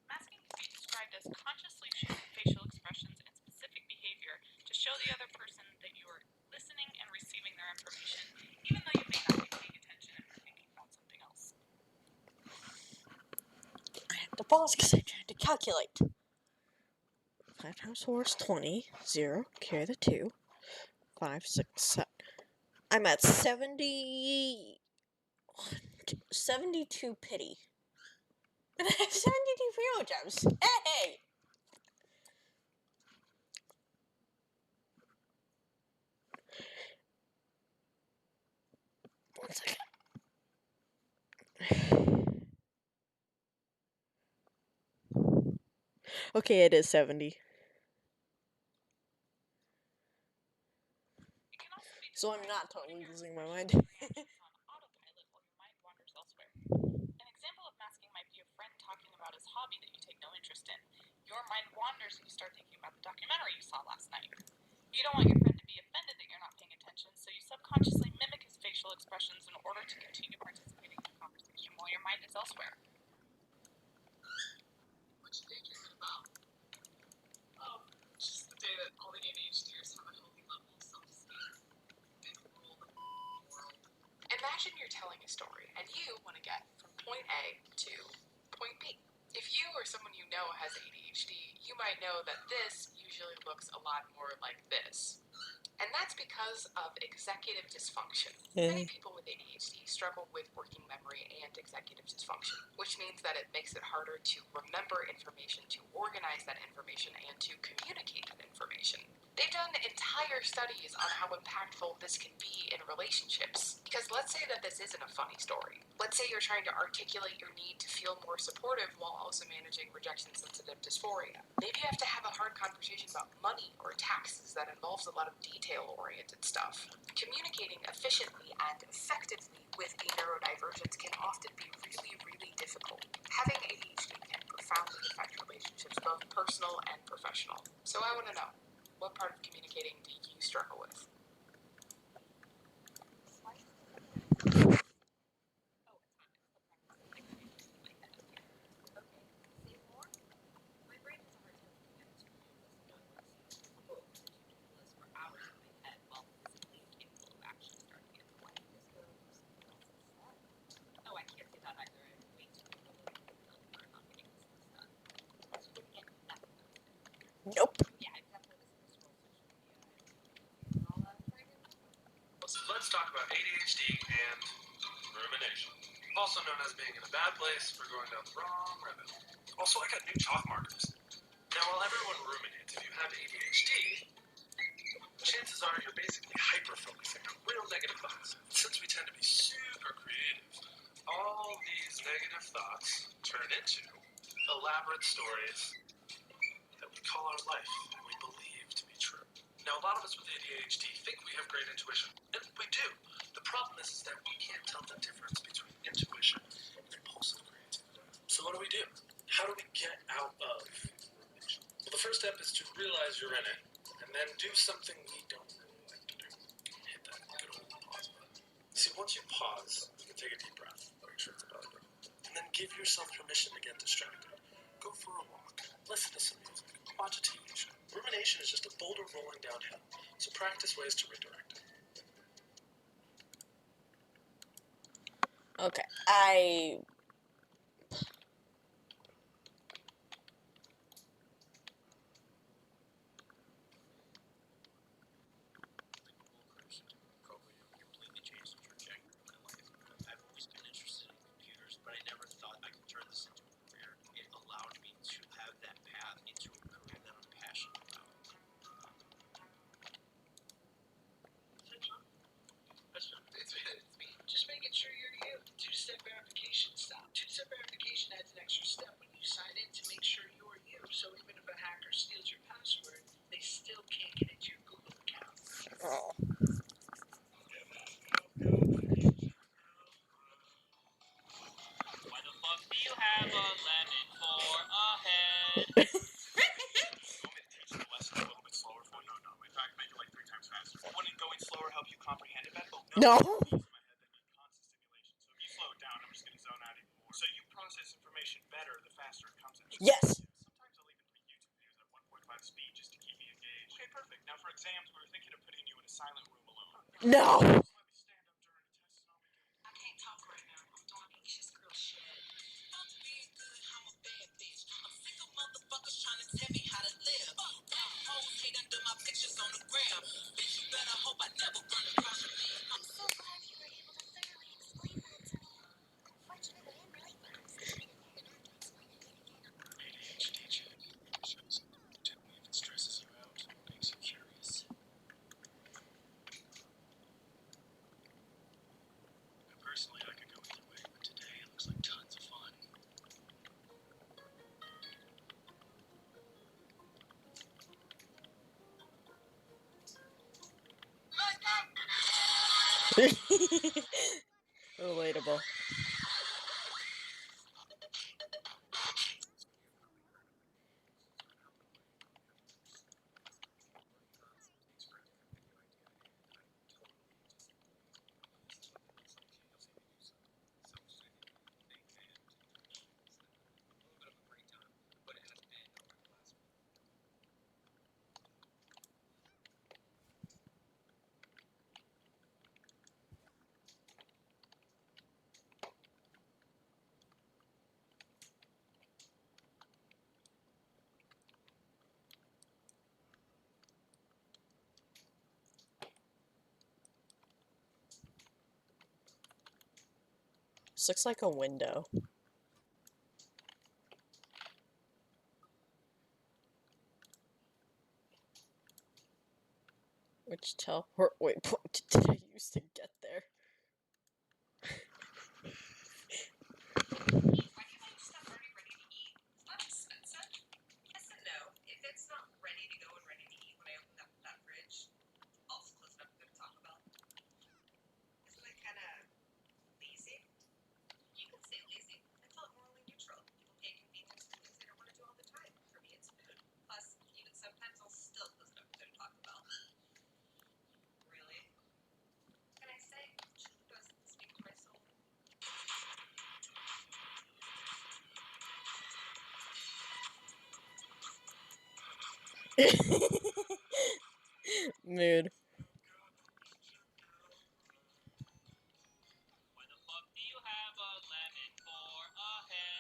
Masking can be described as consciously showing facial expressions and specific behavior to show the other person that you are listening and receiving their information, even though you may not be paying attention and are thinking about something else. I had to pause because I tried to calculate. 5 times 4 is 20. 0. Carry the 2. 5, 6, 7. I'm at 72 pity. And I have 72 hero gems. Hey! One second. Okay, it is 70. It can also be So I'm described not as putting totally your losing my mind. reactions on autopilot while your mind wanders elsewhere. An example of masking might be a friend talking about his hobby that you take no interest in. Your mind wanders and you start thinking about the documentary you saw last night. You don't want your friend to be offended that you're not paying attention, so you subconsciously mimic his facial expressions in order to continue participating in the conversation while your mind is elsewhere. What you daydreaming about? Just the day that all the ADHDers have a healthy level of self-esteem. Big world. Imagine you're telling a story and you want to get from point A to point B. If you or someone you know has ADHD, you might know that this usually looks a lot more like this. And that's because of executive dysfunction. Many people with ADHD struggle with working memory and executive dysfunction, which means that it makes it harder to remember information, to organize that information, and to communicate that information. They've done entire studies on how impactful this can be in relationships. Because let's say that this isn't a funny story. Let's say you're trying to articulate your need to feel more supportive while also managing rejection-sensitive dysphoria. Maybe you have to have a hard conversation about money or taxes that involves a lot of detail-oriented stuff. Communicating efficiently and effectively with a neurodivergence can often be really, really difficult. Having ADHD can profoundly affect relationships, both personal and professional. So I want to know, what part of communicating do you struggle with? Nope. Let's talk about ADHD and rumination, also known as being in a bad place for going down the wrong rabbit hole. Also, I got new chalk markers. Now, while everyone ruminates, if you have ADHD, chances are you're basically hyper-focusing on real negative thoughts. Since we tend to be super creative, all these negative thoughts turn into elaborate stories that we call our life and we believe to be true. Now, a lot of us with ADHD think we have great intuition, and we do. The problem is that we can't tell the difference between intuition and impulsive creativity. So what do? How do we get out of rumination? Well, the first step is to realize you're in it, and then do something we don't really like to do. Hit that good old pause button. See, once you pause, you can take a deep breath, make sure it's a belly breath, and then give yourself permission to get distracted. Go for a walk, listen to some music, watch a TV show. Rumination is just a boulder rolling downhill, so practice ways to redirect it. Okay, Probably completely changed the trajectory of my life. I've always been interested in computers, but I never thought I could turn this into a career. It allowed me to have that path into a career that I'm passionate about. It's me. Just making sure you're you. Two-step verification stop. Two-step verification adds an extra step when you sign in to make sure you're you. So even if a hacker steals your password, they still can't get into your Google account. oh. Why the fuck do you have a lemon for a head? You want me to teach the lesson a little bit slower for you? No. In fact, make it like 3 times faster. Wouldn't going slower help you comprehend it better? Oh, No. Things in my head that need constant stimulation. So if you slow it down, I'm just going to zone out even more. So you process information better the faster it comes in. Yes. Sometimes I'll even put YouTube videos at 1.5 speed just to keep me engaged. Okay, perfect. Now for exams, we were thinking of putting you in a silent room alone. No. Just let me stand up during a test and I'll be good. I can't talk right now. I'm doing anxious girl shit. Fuck being good, I'm a bad bitch. I'm sick of motherfuckers trying to tell me how to live. Rap hoes hate under my pictures on the gram. Bitch, you better hope I never run across your man. I'm so glad you were able to thoroughly explain that to me. Unfortunately, I'm really fast. ADHD check. Shows. Tell me if it stresses you out, makes you curious. Now, personally, I could go either way, but today it looks like tons of fun. Relatable. This looks like a window. Which wait, point did I use to get there? Why do you buy stuff already ready to eat? It's not expensive. Yes and no. If it's not ready to go and ready to eat when I open up that fridge, I'll just close it up and go to Taco Bell. Isn't that kind of lazy? You can say lazy. I call it morally neutral. People pay convenience for things they don't want to do all the time. For me, it's food. Plus, even sometimes I'll still close it up and go to Taco Bell. Really? What can I say? Chili does speak to my soul. Mood. Why the fuck do you have a lemon for a head?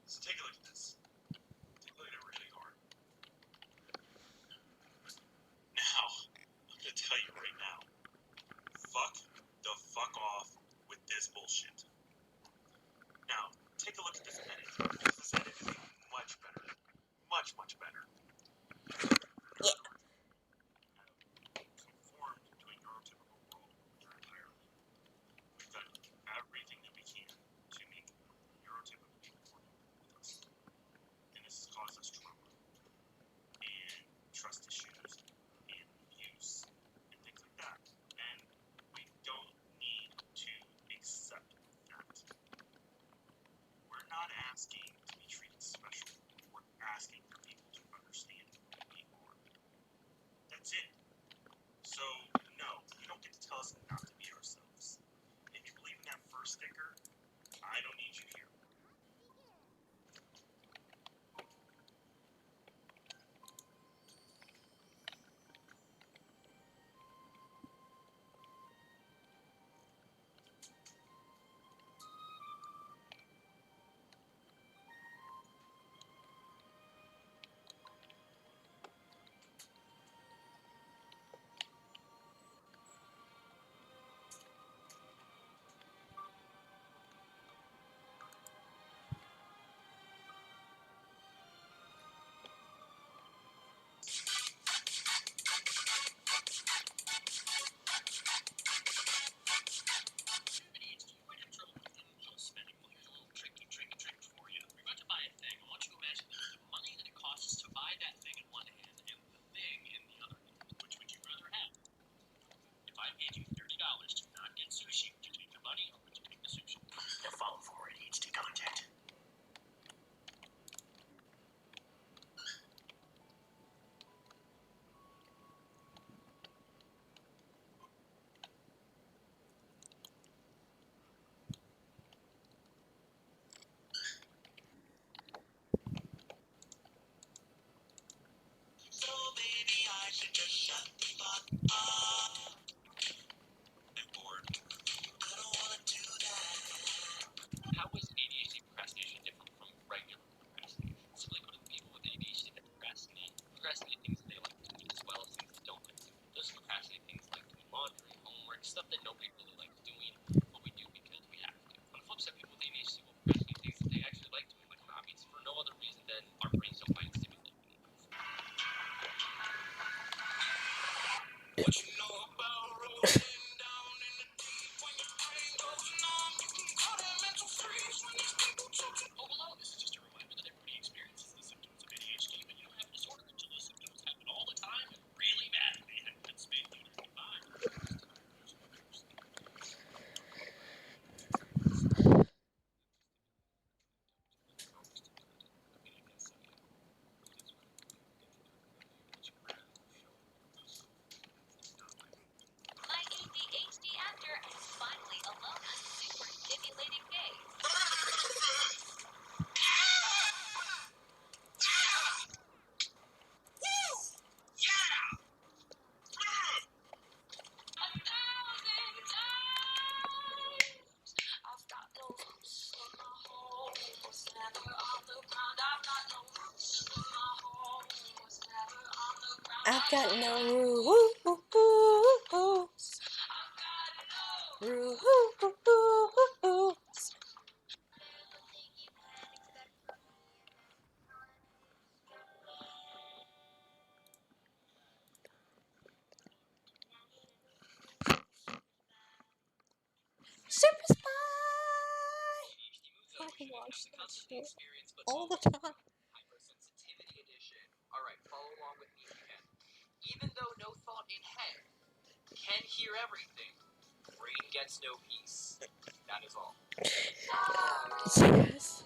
So take a look at this. Take a look at it really hard. Now, I'm gonna tell you right now. Fuck the fuck off with this bullshit. Now, take a look at this edit. This edit is much better. Much, much better. Yeah. Conformed to a neurotypical world entirely. We've done everything that we can to make neurotypical people work with us. And this has caused us trauma. And trust issues. And abuse. And things like that. And we don't need to accept that. We're not asking to be treated special. We're asking for people to understand who we are. That's it. So, no, you don't get to tell us not to be ourselves. If you believe in that first sticker, I don't need you here. ADHD, you might have trouble with impulse spending. Well, here's a little tricky for you. You're about to buy a thing. I want you to imagine the money that it costs to buy that thing in one hand and the thing in the other hand. Which would you rather have? If I paid you $30 to not get sushi, would you take the money or would you take the sushi? The follow for ADHD content. So maybe I should just shut the fuck up. I'm bored. I don't wanna do that. How is ADHD procrastination different from regular procrastination? Simply put, people with ADHD that procrastinate things that they like to do as well as things they don't like to do. Those procrastinate things like doing laundry, homework, stuff that nobody really likes doing, but we do because we have to. On the flip side, people with ADHD will procrastinate things that they actually like doing, like hobbies, for no other reason than our brains don't find stimulating enough. What you know about rolling down in the deep when your brain goes numb? You can call that mental freeze when these people talking. Oh, hello, this is just a reminder that everybody experiences the symptoms of ADHD, but you don't have a disorder until those symptoms happen all the time and really badly and have been spayed neutered and combined. I've got no rules. Rules. Super Spy! I watch that shit all the time. Hypersensitivity edition. Alright, follow along with me if you can. Even though no thought in head can hear everything, brain gets no peace. That is all. Yes.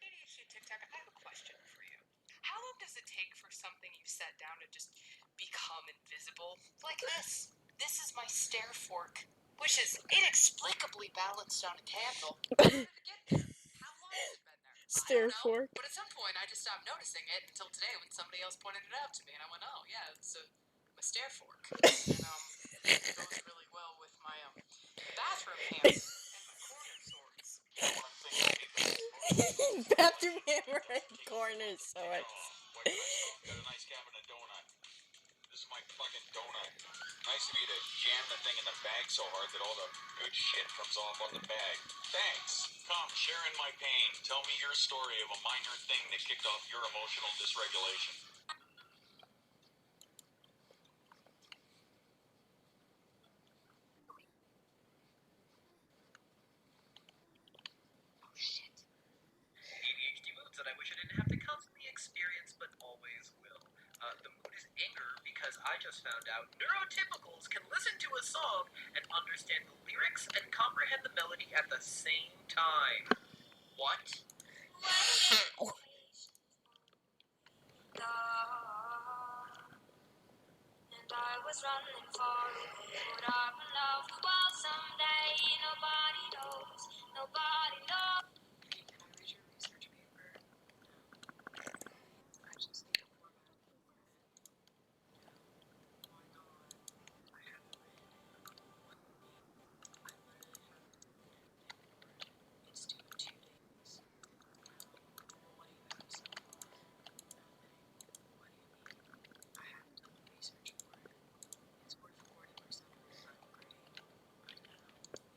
ADHD TikTok, I have a question for you. How long does it take for something you set down to just become invisible? Like this. This is my stair fork, which is inexplicably balanced on a candle. How did it get there? How long has it been there? Stair I don't know, fork. but at some point I just stopped noticing it until today when somebody else pointed it out to me, and I went, oh yeah, it's my stair fork. And it goes really well with my bathroom hammer and my corner swords. Bathroom hammer and corner swords. What can I sell? Got a nice cabinet donut. This is my fucking donut. Nice of you to jam the thing in the bag so hard that all the good shit comes off on the bag. Thanks. Come, share in my pain. Tell me your story of a minor thing that kicked off your emotional dysregulation. ADHD moods that I wish I didn't have to constantly experience, but always will. The mood is anger because I just found out neurotypicals can listen to a song and understand the lyrics and comprehend the melody at the same time. What? And I was running far away. Would I run off the world someday? Nobody knows. Nobody knows. Can I read your research paper? I just need to format it. Why not? I haven't read it. What do you mean? I literally haven't read it. It's due in 2 days. Well, what do you have so far? Nothing. What do you mean? I haven't done the research for it. It's worth 40% of my final grade. I know.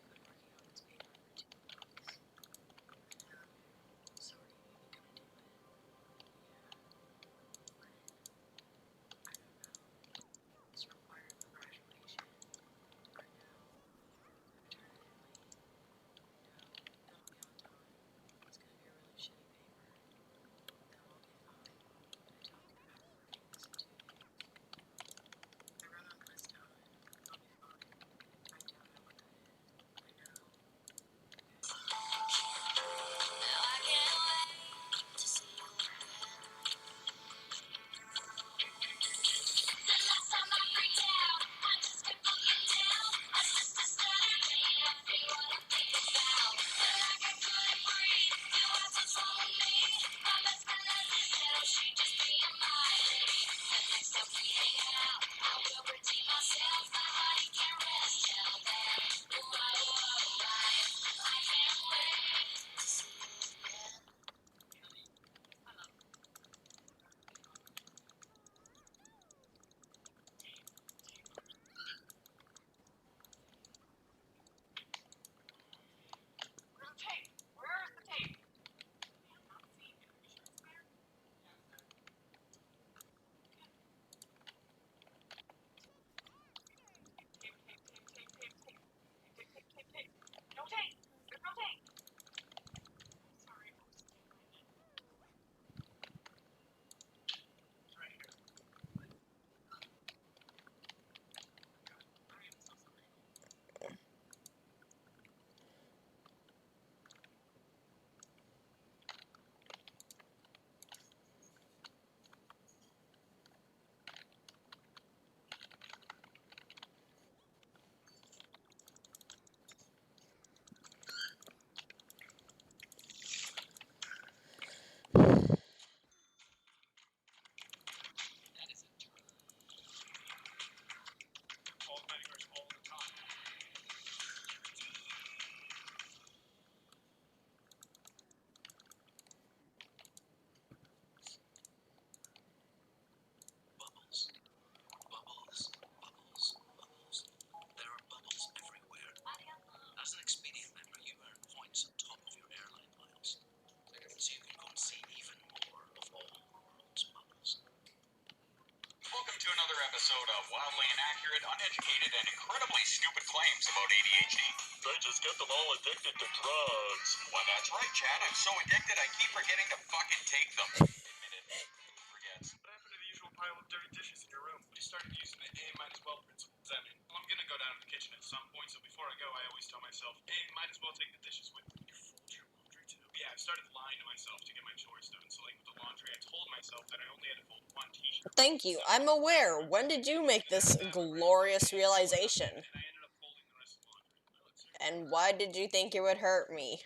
just get them all addicted to drugs. Well, that's right, Chad. I'm so addicted I keep forgetting to fucking take them. Admit it. Who forgets? What happened to the usual pile of dirty dishes in your room? We started using the A might as well principle. What does that mean? Well, I'm gonna go down to the kitchen at some point, so before I go, I always tell myself, hey, might as well take the dishes with you. You fold your laundry too? Yeah, I started lying to myself to get my chores done. So, like with the laundry, I told myself that I only had to fold one t-shirt. Thank you. I'm aware. When did you make this glorious realization? And I ended up folding the rest of the laundry. Well, it's your And why did you think it would hurt me?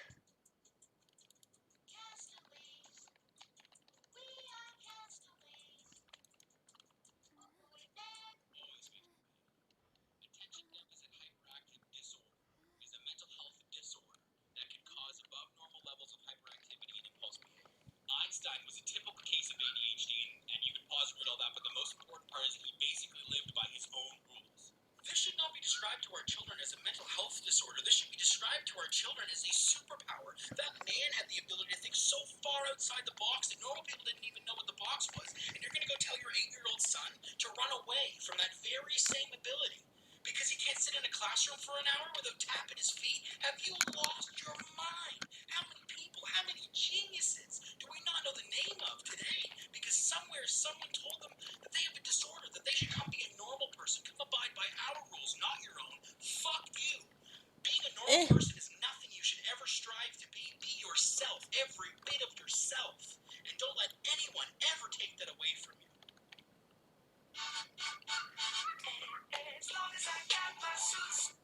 Castaways, we are castaways. Way back. Attention deficit hyperactive disorder is a mental health disorder that can cause above normal levels of hyperactivity and impulse behavior. Einstein was a typical case of ADHD, and you can pause and read all that, but the most important part is he basically lived by his own rules. This should not be described to our children as a mental health disorder. This should be described to our children as a superpower. That man had the ability to think so far outside the box that normal people didn't even know what the box was. And you're going to go tell your 8-year-old son to run away from that very same ability because he can't sit in a classroom for an hour without tapping his feet? Have you lost your mind? How many people, how many geniuses do we not know the name of today? Because somewhere someone told them that they have a disorder, that they should come be a normal person, come abide by our rules, not your own. Fuck you. Being a normal person is nothing you should ever strive to be. Be yourself, every bit of yourself. And don't let anyone ever take that away from you. As long as I got my suits.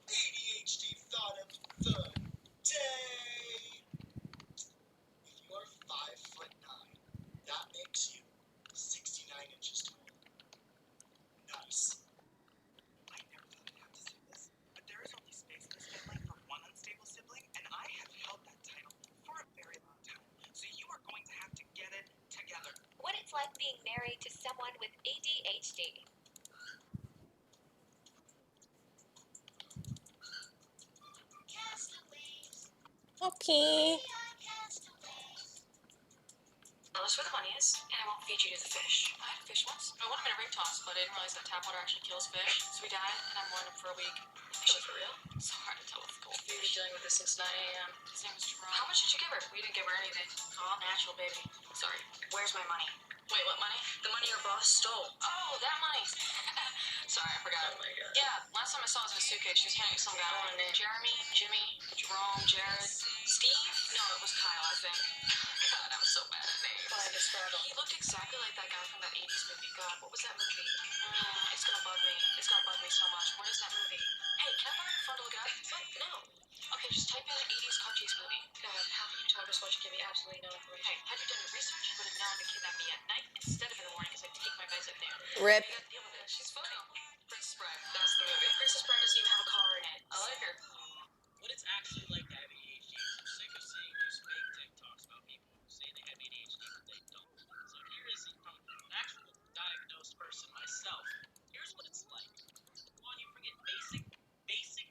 ADHD thought of the day. If you are 5'9", that makes you 69 inches tall. Nice. I never thought I'd have to say this, but there is only space in this family for one unstable sibling, and I have held that title for a very long time. So you are going to have to get it together. What it's like being married to someone with ADHD. Castaways, Okay. we are castaways. Tell us where the money is, and I won't feed you to the fish. I had a fish once. I wanted him in a ring toss, but I didn't realize that tap water actually kills fish. So he died, and I'm warned him for a week. I think it was for real. So hard to tell with We've been goldfish. dealing with this since 9 a.m. His name was Jerome. How much did you give her? We didn't give her anything. All natural, baby. Sorry. Where's my money? Wait, what money? The money your boss stole. Oh, that money. Sorry, I forgot. Oh my god. Yeah, last time I saw her was in a suitcase. She was handing some guy. Oh, name. Jeremy, Jimmy, Jerome, Jared, Steve? No, it was Kyle, I think. God, I'm so bad at names. Find a struggle. He looked exactly like that guy from that 80s movie. God, what was that movie? It's gonna bug me. It's gonna bug me so much. What is that movie? Hey, can I borrow your phone to look it up? What? No. Okay, just type in 80s car chase movie. God, how can you talk us what you give me absolutely no information? Hey, had you done your research, you would have known to kidnap me at night instead of in the morning because I take my meds at noon. Rip. You gotta deal with it. She's funny. Princess Bride. That's the movie. Princess Bride doesn't even have a car in it. I like her. What it's actually like to have ADHD is I'm sick of seeing these fake TikToks about people who say they have ADHD but they don't. So here is from an actual diagnosed person myself. Here's what it's like. One, you forget basic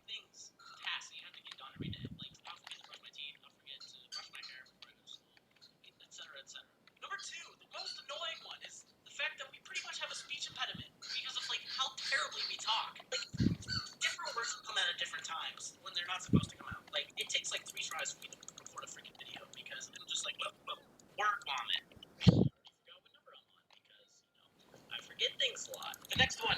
things, tasks that you have to get done every day. Like, I'll forget to brush my teeth, I'll forget to brush my hair before I go to school, etc., etc. Number two, the most annoying one is the fact that we pretty much have a speech impediment because of, like, how terribly we talk. Like, different words will come out at different times when they're not supposed to come out. Like, it takes like 3 tries for me to record a freaking video because it'll just like, word vomit. I forgot what number I'm on because, I forget things a lot. The next one,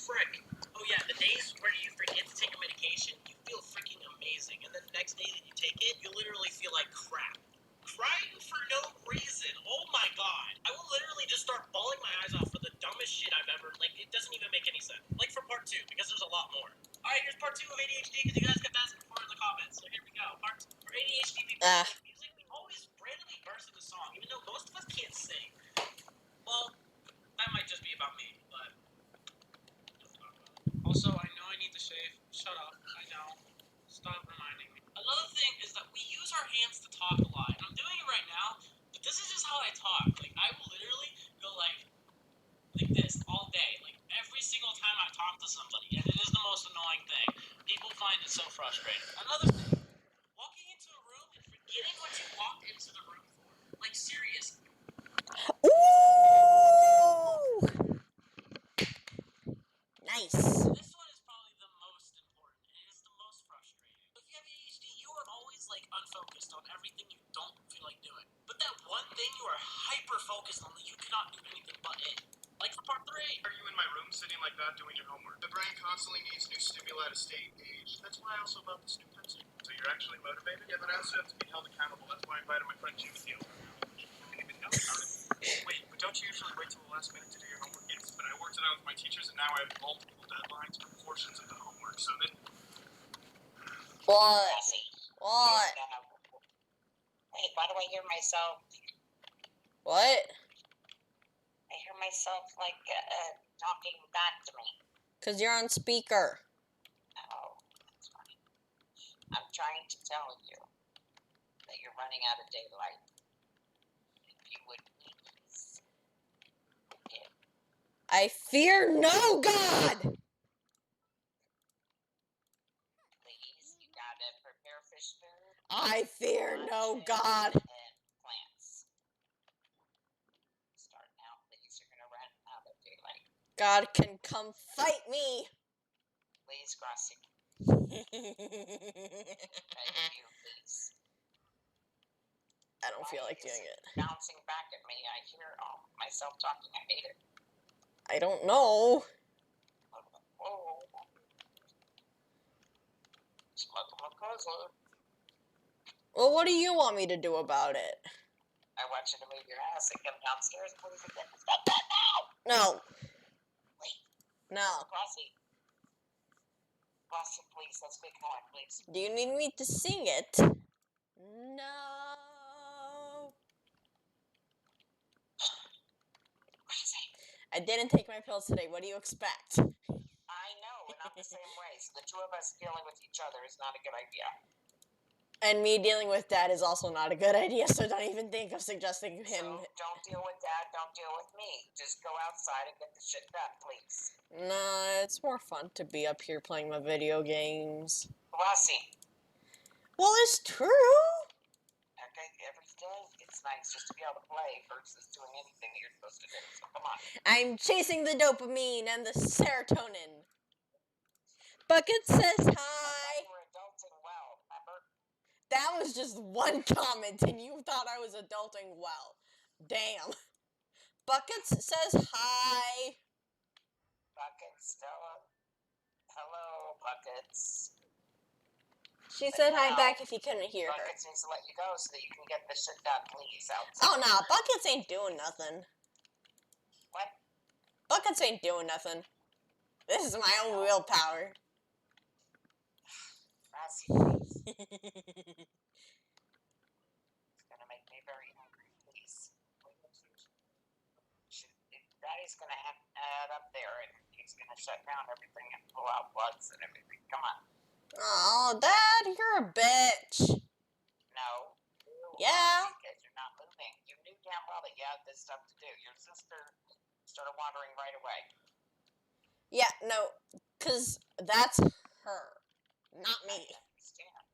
frick. Oh yeah, the days where you forget to take a medication, you feel freaking amazing. And then the next day that you take it, you literally feel like crap. Crying for no reason. Oh my god. I will literally just start bawling my eyes off for the dumbest shit I've ever, like, it doesn't even make any sense. Like for part 2, because there's a lot more. Alright, here's part 2 of ADHD, because you guys kept asking for it in the comments. So here we go. Part 2. For ADHD people who like music, we always randomly burst into song, even though most of us can't sing. Well, that might just be about me, but don't talk about it. Also, I know I need to shave. Shut up. I know. Stop reminding me. Another thing is that we use our hands to talk a lot, and I'm doing it right now, but this is just how I talk. Like, I will literally go like this all day, like every single time I talk to somebody, and it is the most annoying thing. People find it so frustrating. Another thing, walking into a room and forgetting what you walked into the room for. Like, seriously. Ooh! Nice. This one is probably the most important, and it's the most frustrating. If you have ADHD, you are always like unfocused on everything you don't feel like doing. But that one thing you are hyper focused on that you cannot do anything but it. Like for part 3. Are you in my room sitting like that doing your homework? The brain constantly needs new stimuli to stay engaged. That's why I also bought this new pencil. So you're actually motivated? Yeah, but I also have to be held accountable. That's why I invited my friend Jimmy Theo. I didn't even know about it. Wait, but don't you usually wait till the last minute to do your homework? Yes, but I worked it out with my teachers and now I have multiple deadlines for portions of the homework. So that What? Cassie, What? wait, why do I hear myself? What? I hear myself like talking back to me. Cause you're on speaker. Oh, that's funny. I'm trying to tell you that you're running out of daylight. If you would please forgive. I fear no God. Please, you gotta prepare fish food. I fear no God. And plants. Start now, please. You're gonna run out of daylight. God can come fight me. Please, Gracie. I Beg you, please. don't feel like Why is doing it. bouncing back at me? I hear myself talking. I hate it. I don't know. Oh. It's like my cousin. Well, what do you want me to do about it? I want you to move your ass and come downstairs, please. And get this stuff done now. No. Wait, No. Gracie. Gracie, please. Let's get going, please. Do you need me to sing it? No. Gracie. I didn't take my pills today. What do you expect? I know, we're not the same way. So the two of us dealing with each other is not a good idea. And me dealing with Dad is also not a good idea, so don't even think of suggesting him. So don't deal with Dad, don't deal with me. Just go outside and get the shit done, please. Nah, it's more fun to be up here playing my video games. Gracie. Well, it's true. Okay, every day it's nice just to be able to play versus doing anything that you're supposed to do. So come on. I'm chasing the dopamine and the serotonin. Bucket says hi. You were adulting well, remember? That was just one comment and you thought I was adulting well. Damn. Buckets says hi. Buckets, Stella. Hello, Buckets. She said hi now, back if you couldn't hear her. Buckets needs to let you go so that you can get this shit done, please. Outside. Oh no, Buckets ain't doing nothing. What? Buckets ain't doing nothing. This is my own willpower. Gracie, please. It's gonna make me very hungry, please. Daddy's gonna head up there and he's gonna shut down everything and pull out plugs and everything. Come on. Oh, Dad, you're a bitch. No. Yeah. Because you're not moving. You knew damn well that you had this stuff to do. Your sister started wandering right away. Yeah, no, because that's her, not me. I understand.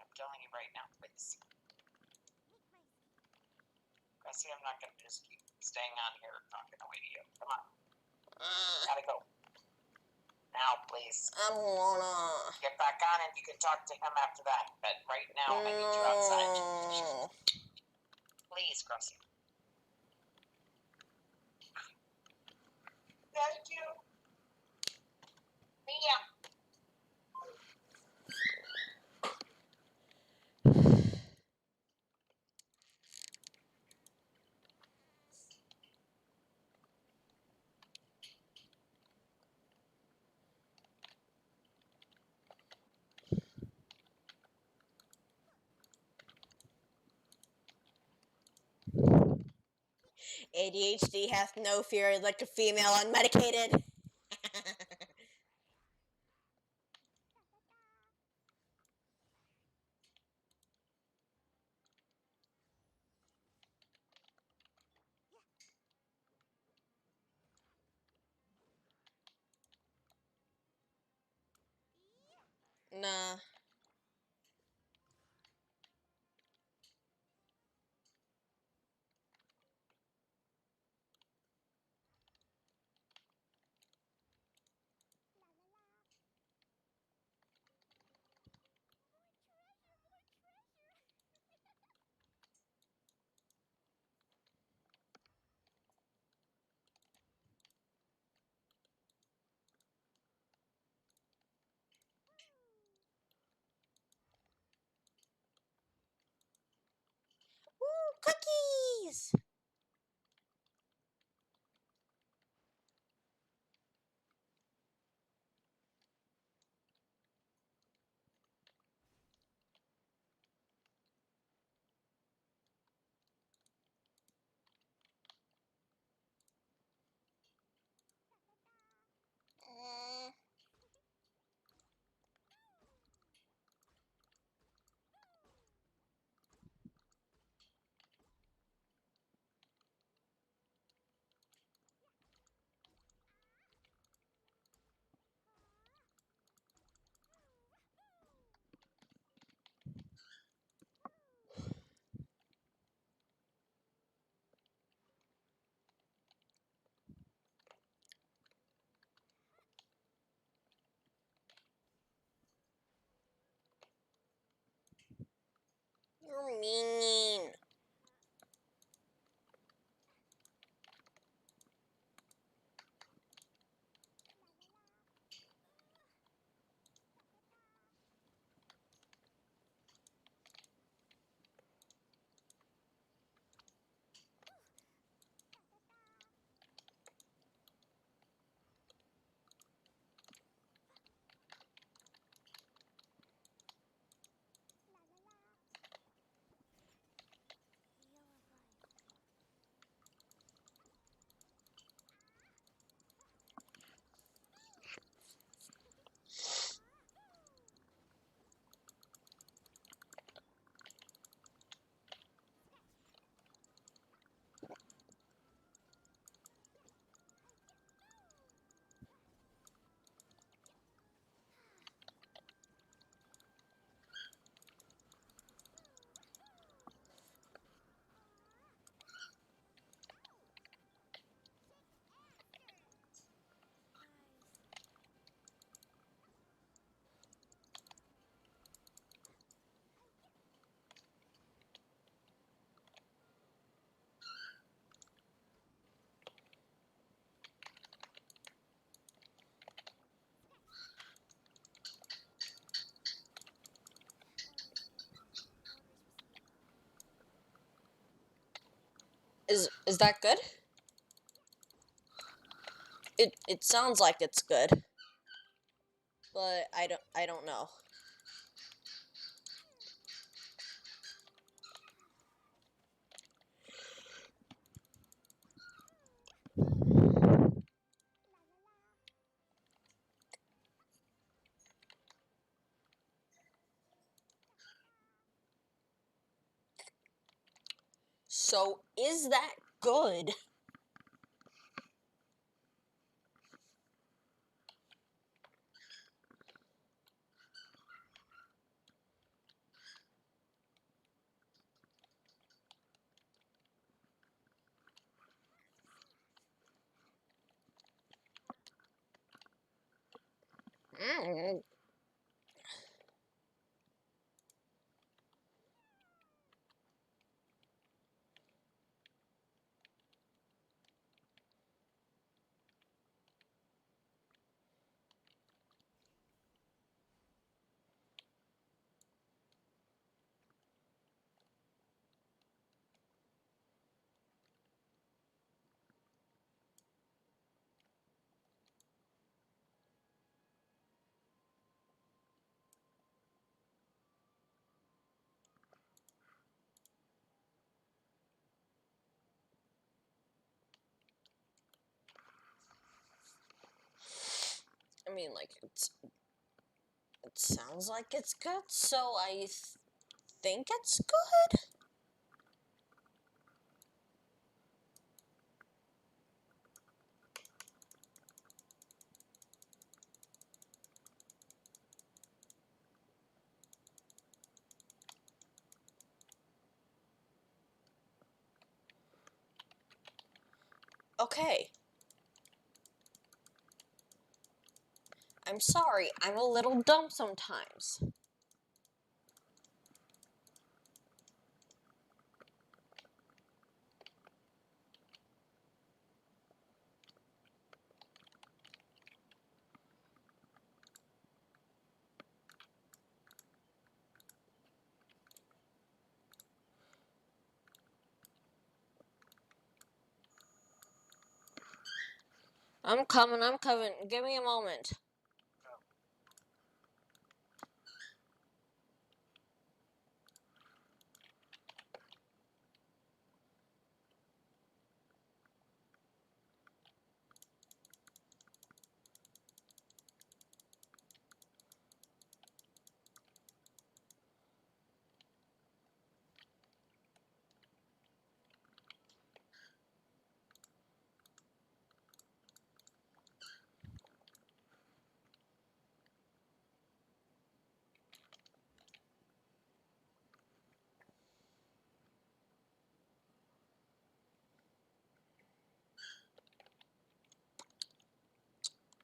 I'm telling you right now, please. Gracie, I'm not gonna just keep staying on here talking away to you. Come on. Gotta go. Now, please. I don't wanna. Get back on and you can talk to him after that. But right now, I need you outside. Please, Gracie. Thank you. Mia. ADHD hath no fear like a female unmedicated. Nah. Please. You're mean. Is that good? It sounds like it's good, but I don't know. So is that good? Mm. I mean, like it sounds like it's good, so I think it's good. Okay. I'm sorry, I'm a little dumb sometimes. I'm coming, I'm coming. Give me a moment.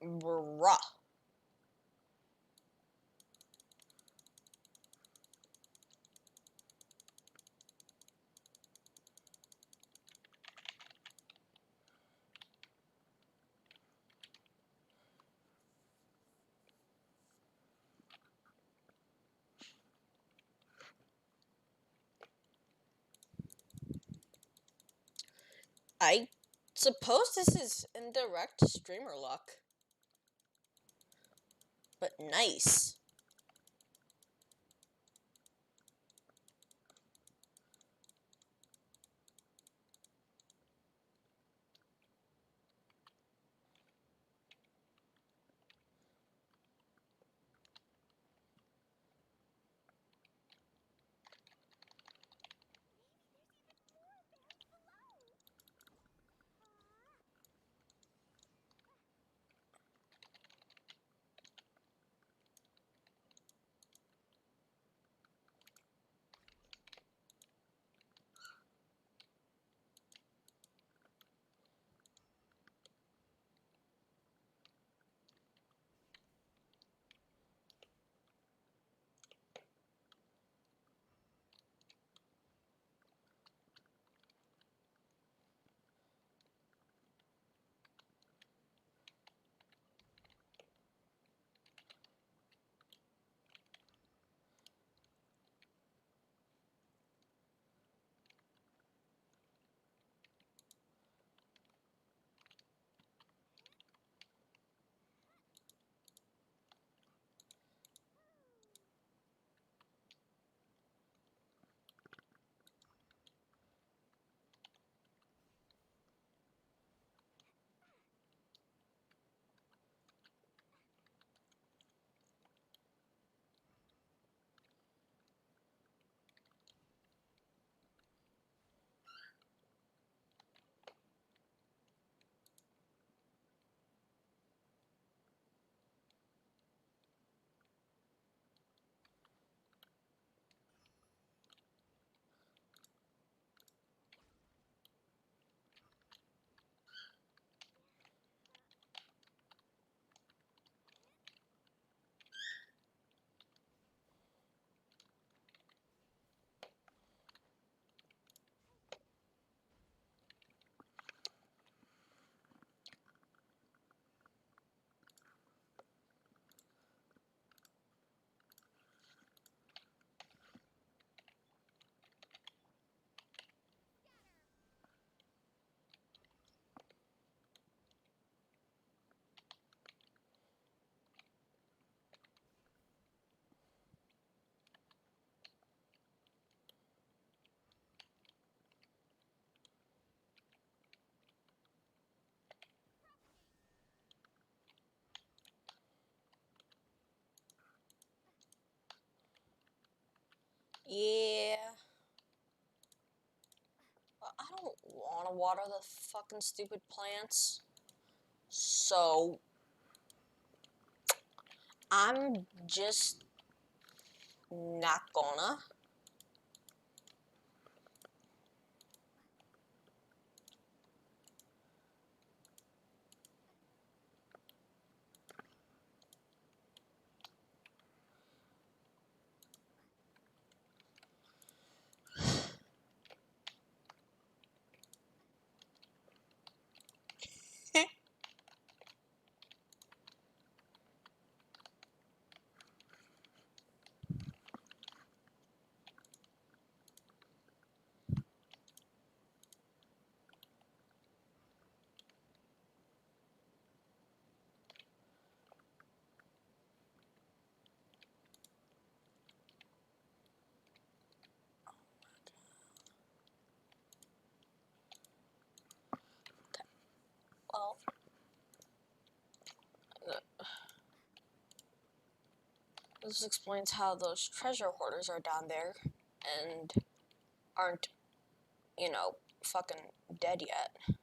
Bruh. I suppose this is indirect streamer luck. But nice. Yeah. I don't want to water the fucking stupid plants. So, I'm just not gonna. This explains how those treasure hoarders are down there and aren't, you know, fucking dead yet.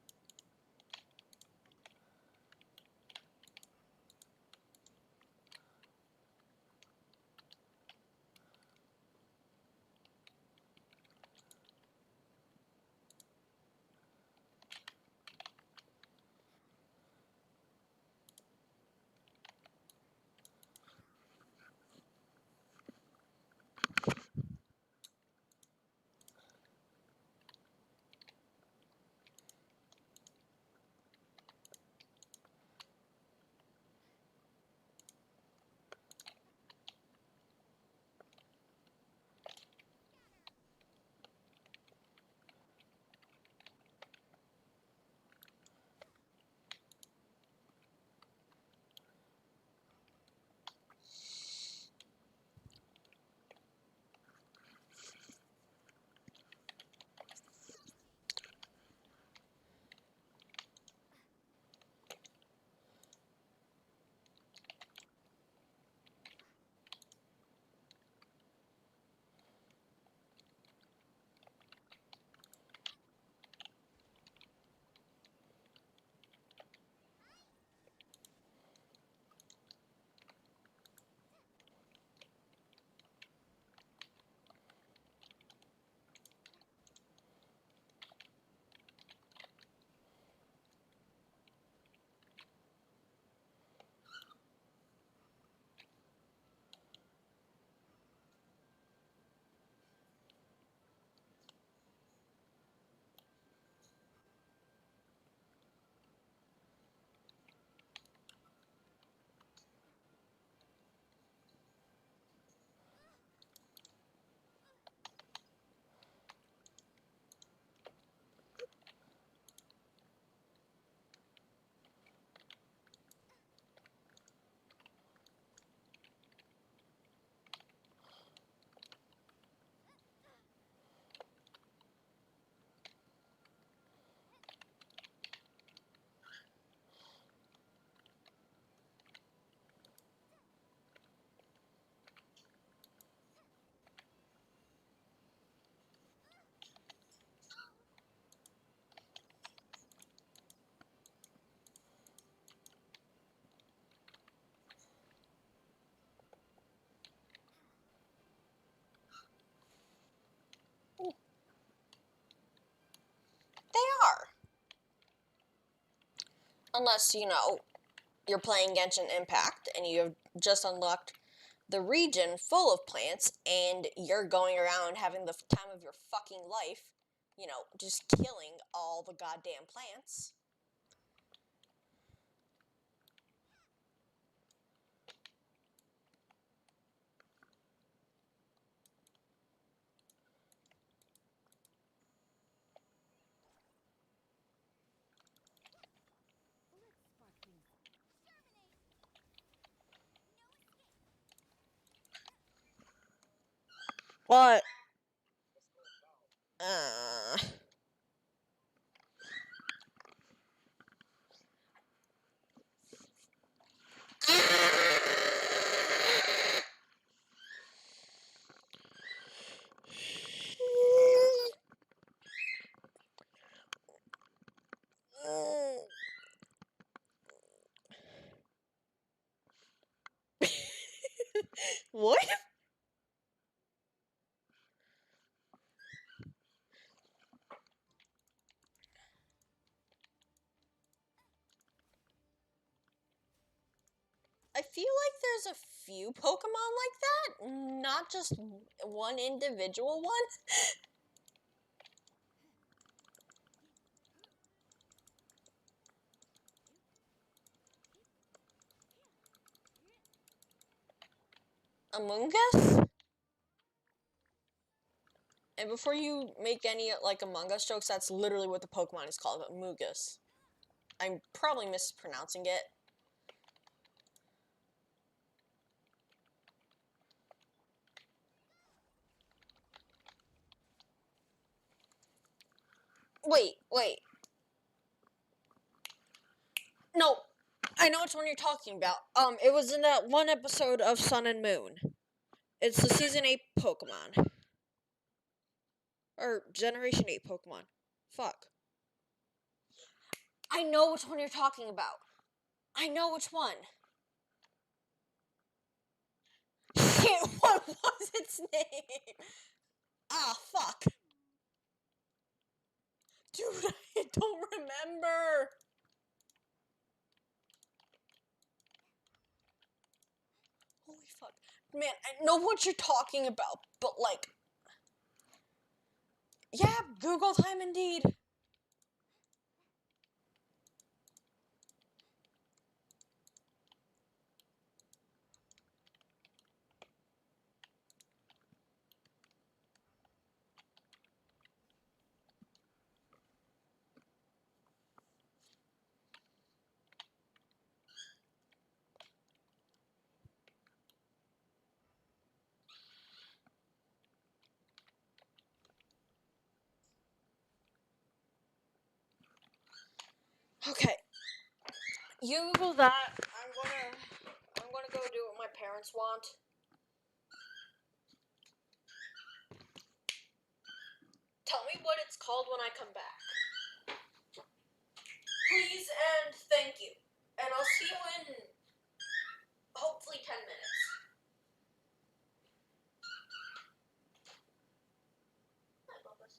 They are. Unless, you know, you're playing Genshin Impact and you have just unlocked the region full of plants and you're going around having the time of your fucking life, you know, just killing all the goddamn plants. What? What? I feel like there's a few Pokemon like that, not just one individual one. Among Us? And before you make any, like, Among Us jokes, that's literally what the Pokemon is called, Amoonguss. I'm probably mispronouncing it. Wait. No. I know which one you're talking about. It was in that one episode of Sun and Moon. It's the Season 8 Pokemon. Or Generation 8 Pokemon. Fuck. I know which one you're talking about. I know which one. Shit, what was its name? Ah, fuck. Dude, I don't remember. Holy fuck. Man, I know what you're talking about, but like... Yeah, Google time indeed. Okay. You Google that. I'm gonna go do what my parents want. Tell me what it's called when I come back. Please and thank you. And I'll see you in hopefully 10 minutes. I love this.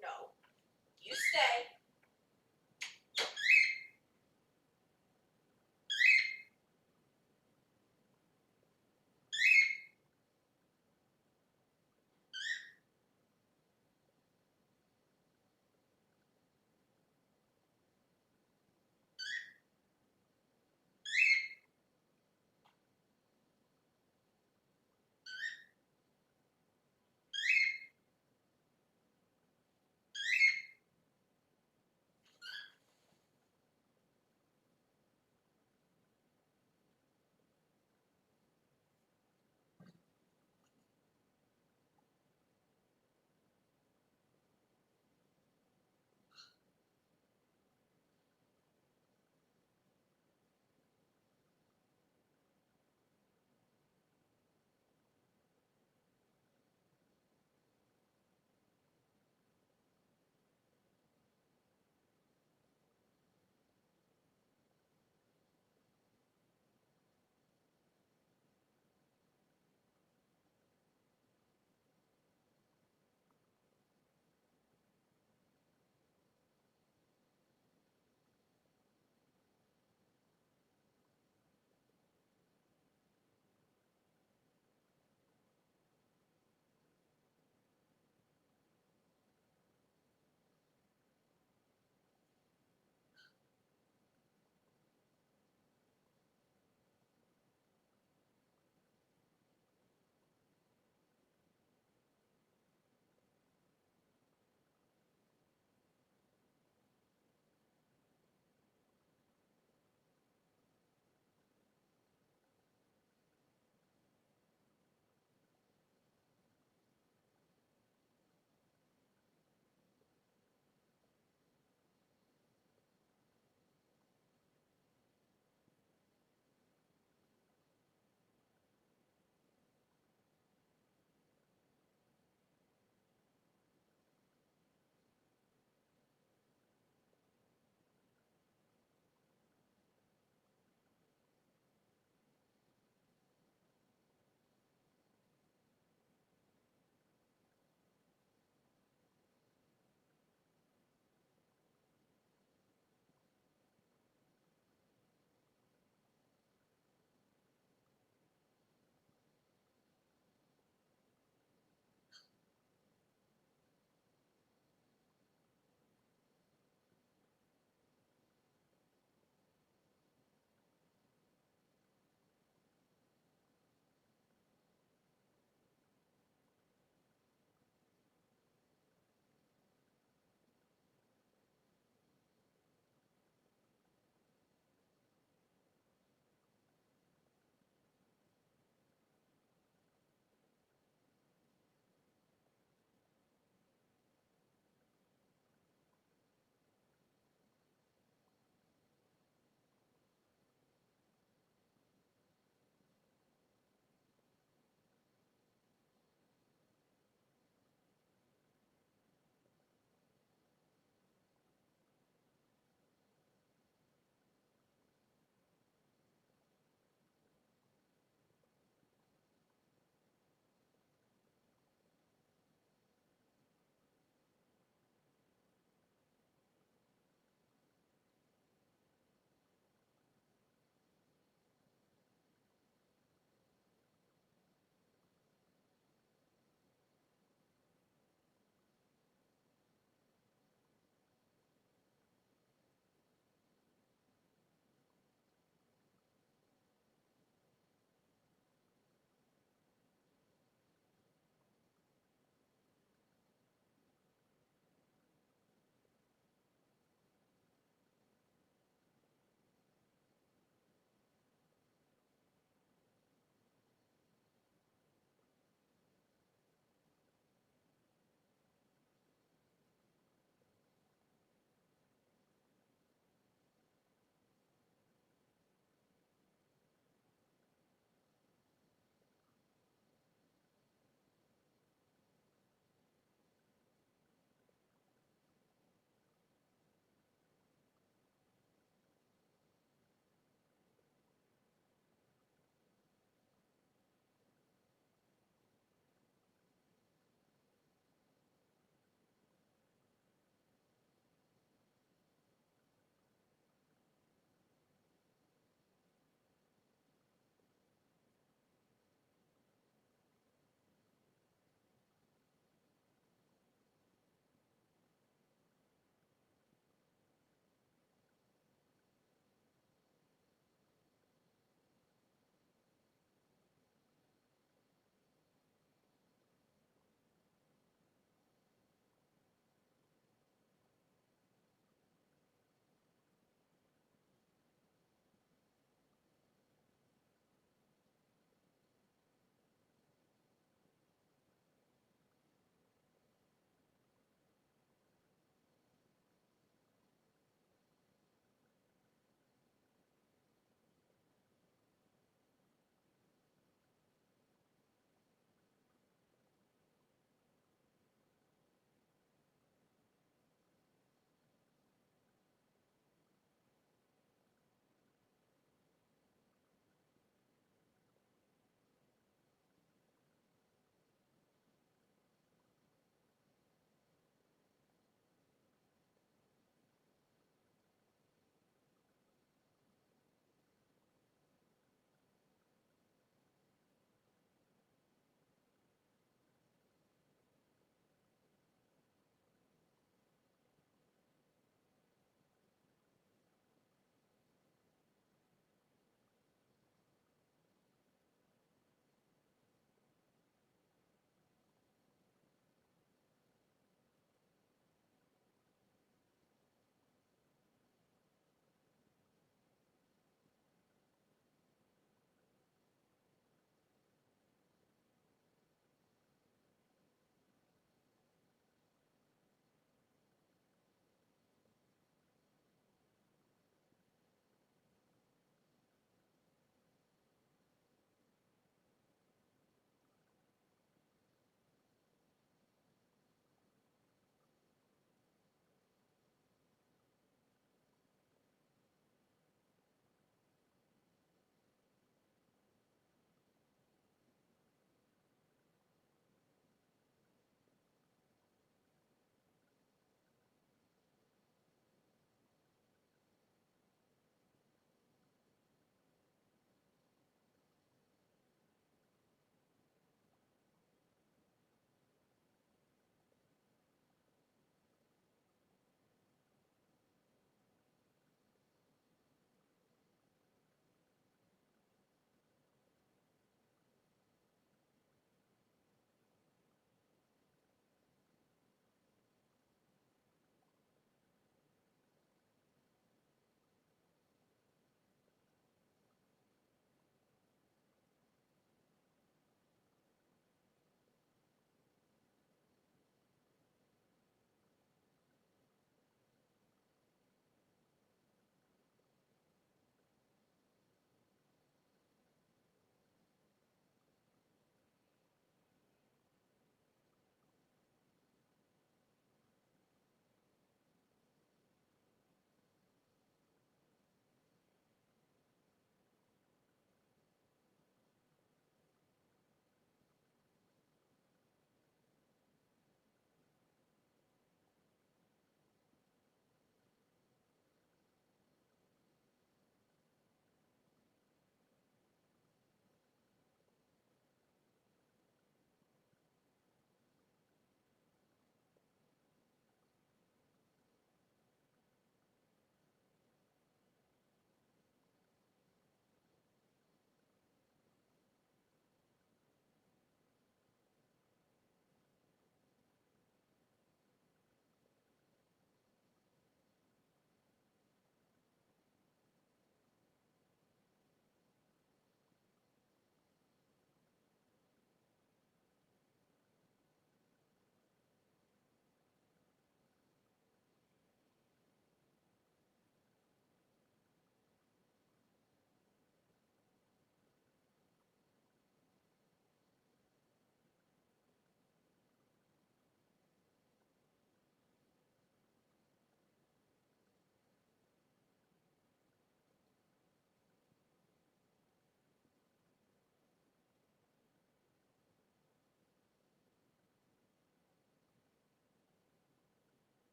No. You stay.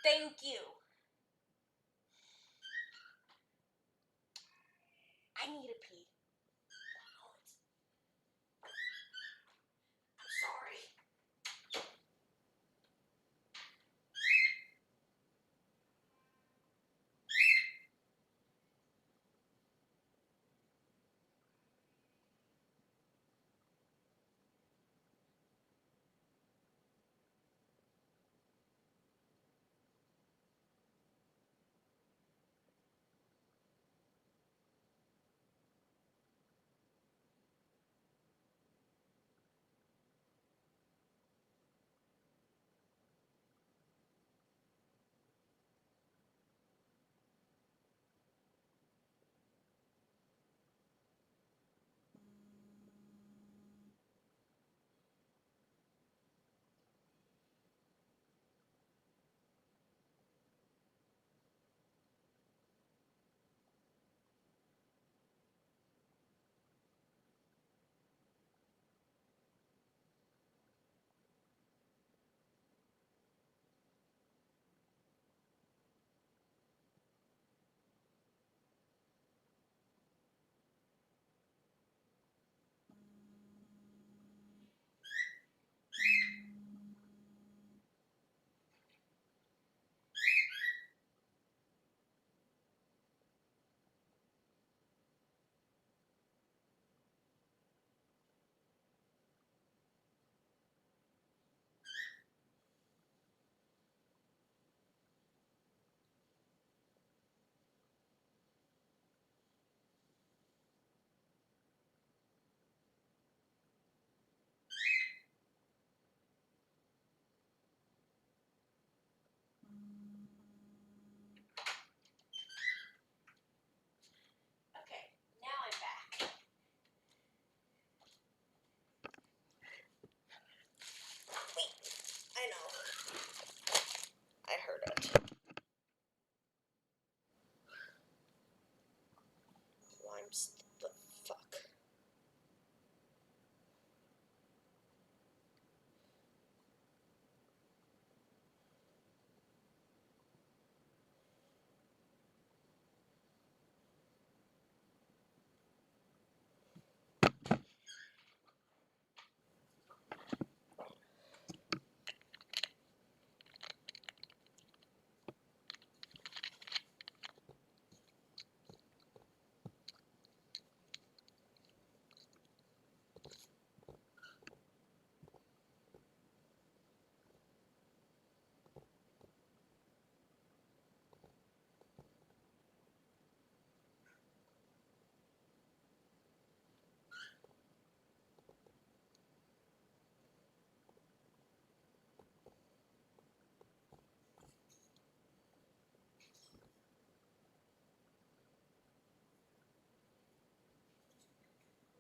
Thank you. I need a pee. I'm sorry. Okay, now I'm back. Wait, I know. I heard it. Limes, the fuck.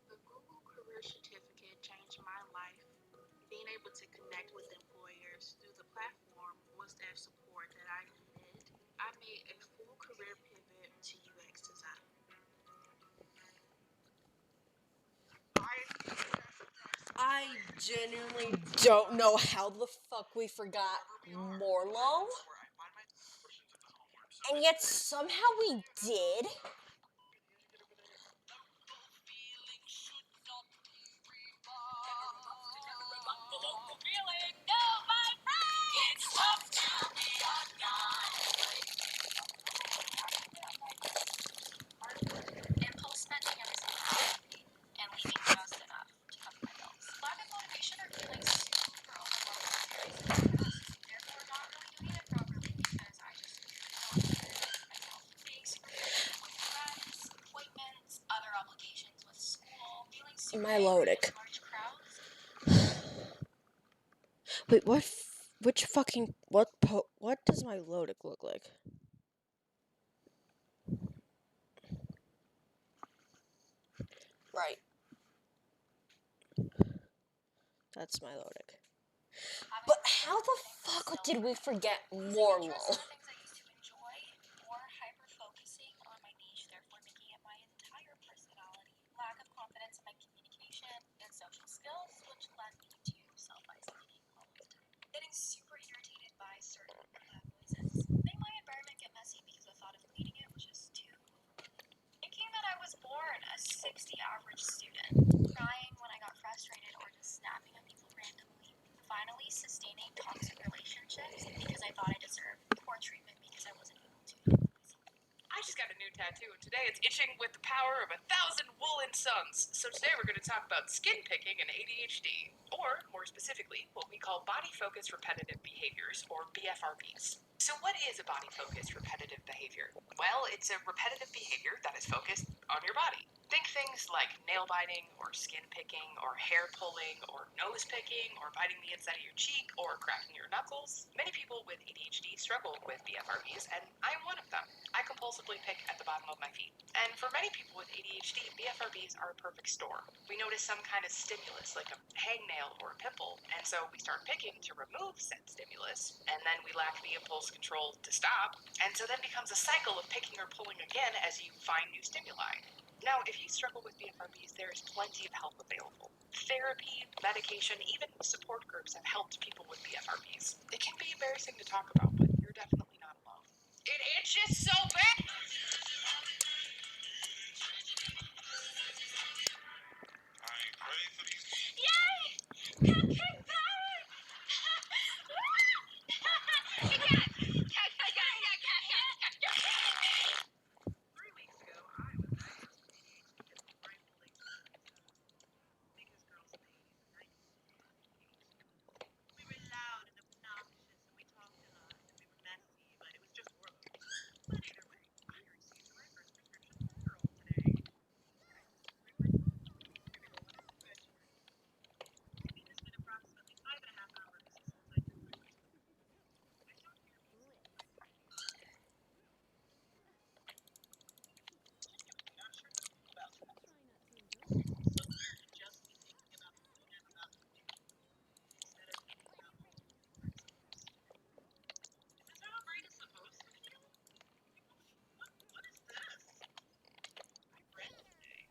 The Google Career Certificate changed my life. Being able to connect with employers through the platform was that support that I needed. I made a full career pivot to UX design. I genuinely don't know how the fuck we forgot Morlo. And yet somehow we did. Impulse spending every single day and leaving just enough to cover my bills. Lack of motivation or feeling super overwhelmed with various therefore not really doing it properly because I just don't do it myself. Being super busy with friends, appointments, other obligations with school, feeling super angry in large crowds. Wait, what does my Lodic look like? Right. That's my Lodic. But how the fuck did we forget Morlo? Things I used to enjoy, or hyper-focusing on my niche, therefore making it my entire personality. Lack of confidence in my communication and social skills, which led me to self-isolating all the time. Getting super irritated by certain voices. tattoo, and today it's itching with the power of 1,000 woolen suns. So today we're going to talk about skin picking and ADHD, or more specifically, what we call body-focused repetitive behaviors, or BFRBs. So what is a body-focused repetitive behavior? Well, it's a repetitive behavior that is focused on your body. Think things like nail biting, or skin picking, or hair pulling, or nose picking, or biting the inside of your cheek, or cracking your knuckles. Many people with ADHD struggle with BFRBs, and I'm one of them. I compulsively pick at the bottom of my feet. And for many people with ADHD, BFRBs are a perfect storm. We notice some kind of stimulus, like a hangnail or a pimple, and so we start picking to remove said stimulus, and then we lack the impulse control to stop, and so then becomes a cycle of picking or pulling again as you find new stimuli. Now, if you struggle with BFRBs, there is plenty of help available. Therapy, medication, even support groups have helped people with BFRBs. It can be embarrassing to talk about, but you're definitely not alone. It itches so bad! I pray for these people. Yay! Cupcake power! Three weeks ago, I was diagnosed with ADHD at the ripe old age of 27. Biggest girls in the 80s and 90s. We were loud and obnoxious, and we talked a lot, and we were messy, but it was just work. But either way, I received my first prescription for Adderall today. Maybe it's been approximately 5.5 hours since I took my first prescription. I don't hear music. Not sure what to do about that. So weird to just be thinking about the food I'm about to eat instead of thinking about the food I'm supposed to eat. Is this how a brain is supposed to feel? What is this? I read today.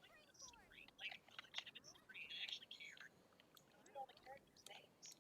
Like a story, like a legitimate story, and I actually cared. I learned all the characters' names.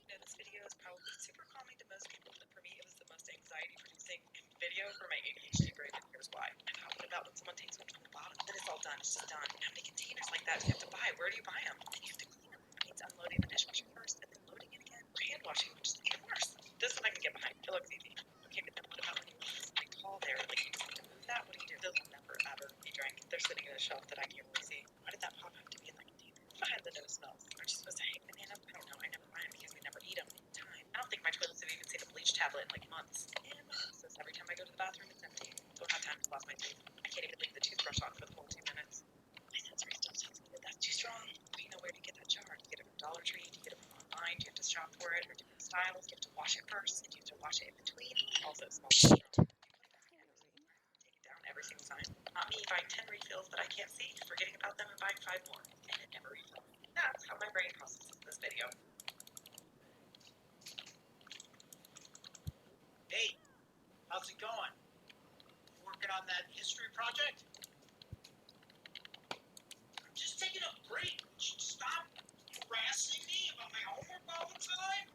You know, this video is probably super calming to most people, but for me, it was the most anxiety-producing video for my ADHD brain, and here's why. I thought, what about when someone takes one from the bottom? Then it's all done. It's just done. How many containers like that do you have to buy? Where do you buy them? Then you have to clean them. It means unloading the dishwasher first, and then loading it again. Or hand washing, which is even worse. This one I can get behind. It looks easy. Okay, but then what about when you leave this big tall there? Like, you just have to move that? What do you do? Those will never, ever be drank. They're sitting in a shelf that I can't really see. Why did that pop have to be in that container? Behind the nose smells. Aren't you supposed to hang banana? I don't know. I never buy them because we never eat them in time. I don't think my toilets have even seen a bleach tablet in like months. And my mom says every time I go to the bathroom, it's empty. Don't have time to floss my teeth. I can't even leave the toothbrush on for the whole 2 minutes. My sensory stuff tells me that that's too strong. Do you know where to get that jar? Do you get it from Dollar Tree? Do you get it from online? Do you have to shop for it? Or different styles? Do you have to wash it first? Do you have to wash it in between? Also, it smells so strong. You put it back take it down every single time. Not me buying 10 refills that I can't see, forgetting about them and buying 5 more. And it never refills. That's how my brain processes this video. Hey, how's it going? Working on that history project? I'm just taking a break. Would you stop harassing me about my homework all the time?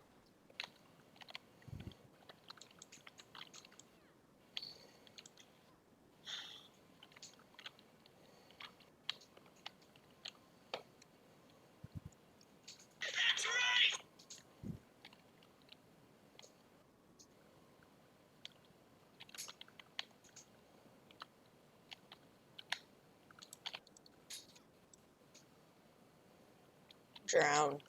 That's right! Drown.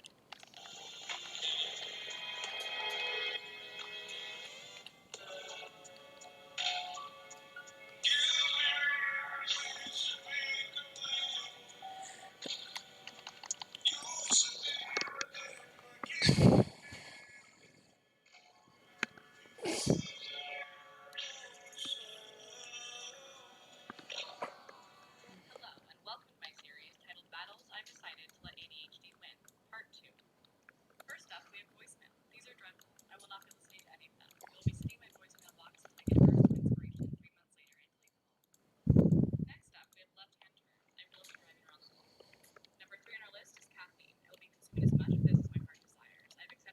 Hello, and welcome to my series titled Battles I've Decided to Let ADHD Win, Part 2. First up, we have voicemail. These are dreadful. I will not be listening to any of them. I will be sitting in my voicemail box until I get a burst of inspiration 3 months later and delete them all. Next up, we have left-hand turns. I will be driving around the world. Number 3 on our list is caffeine. I will be consuming as much of this as my heart desires. I have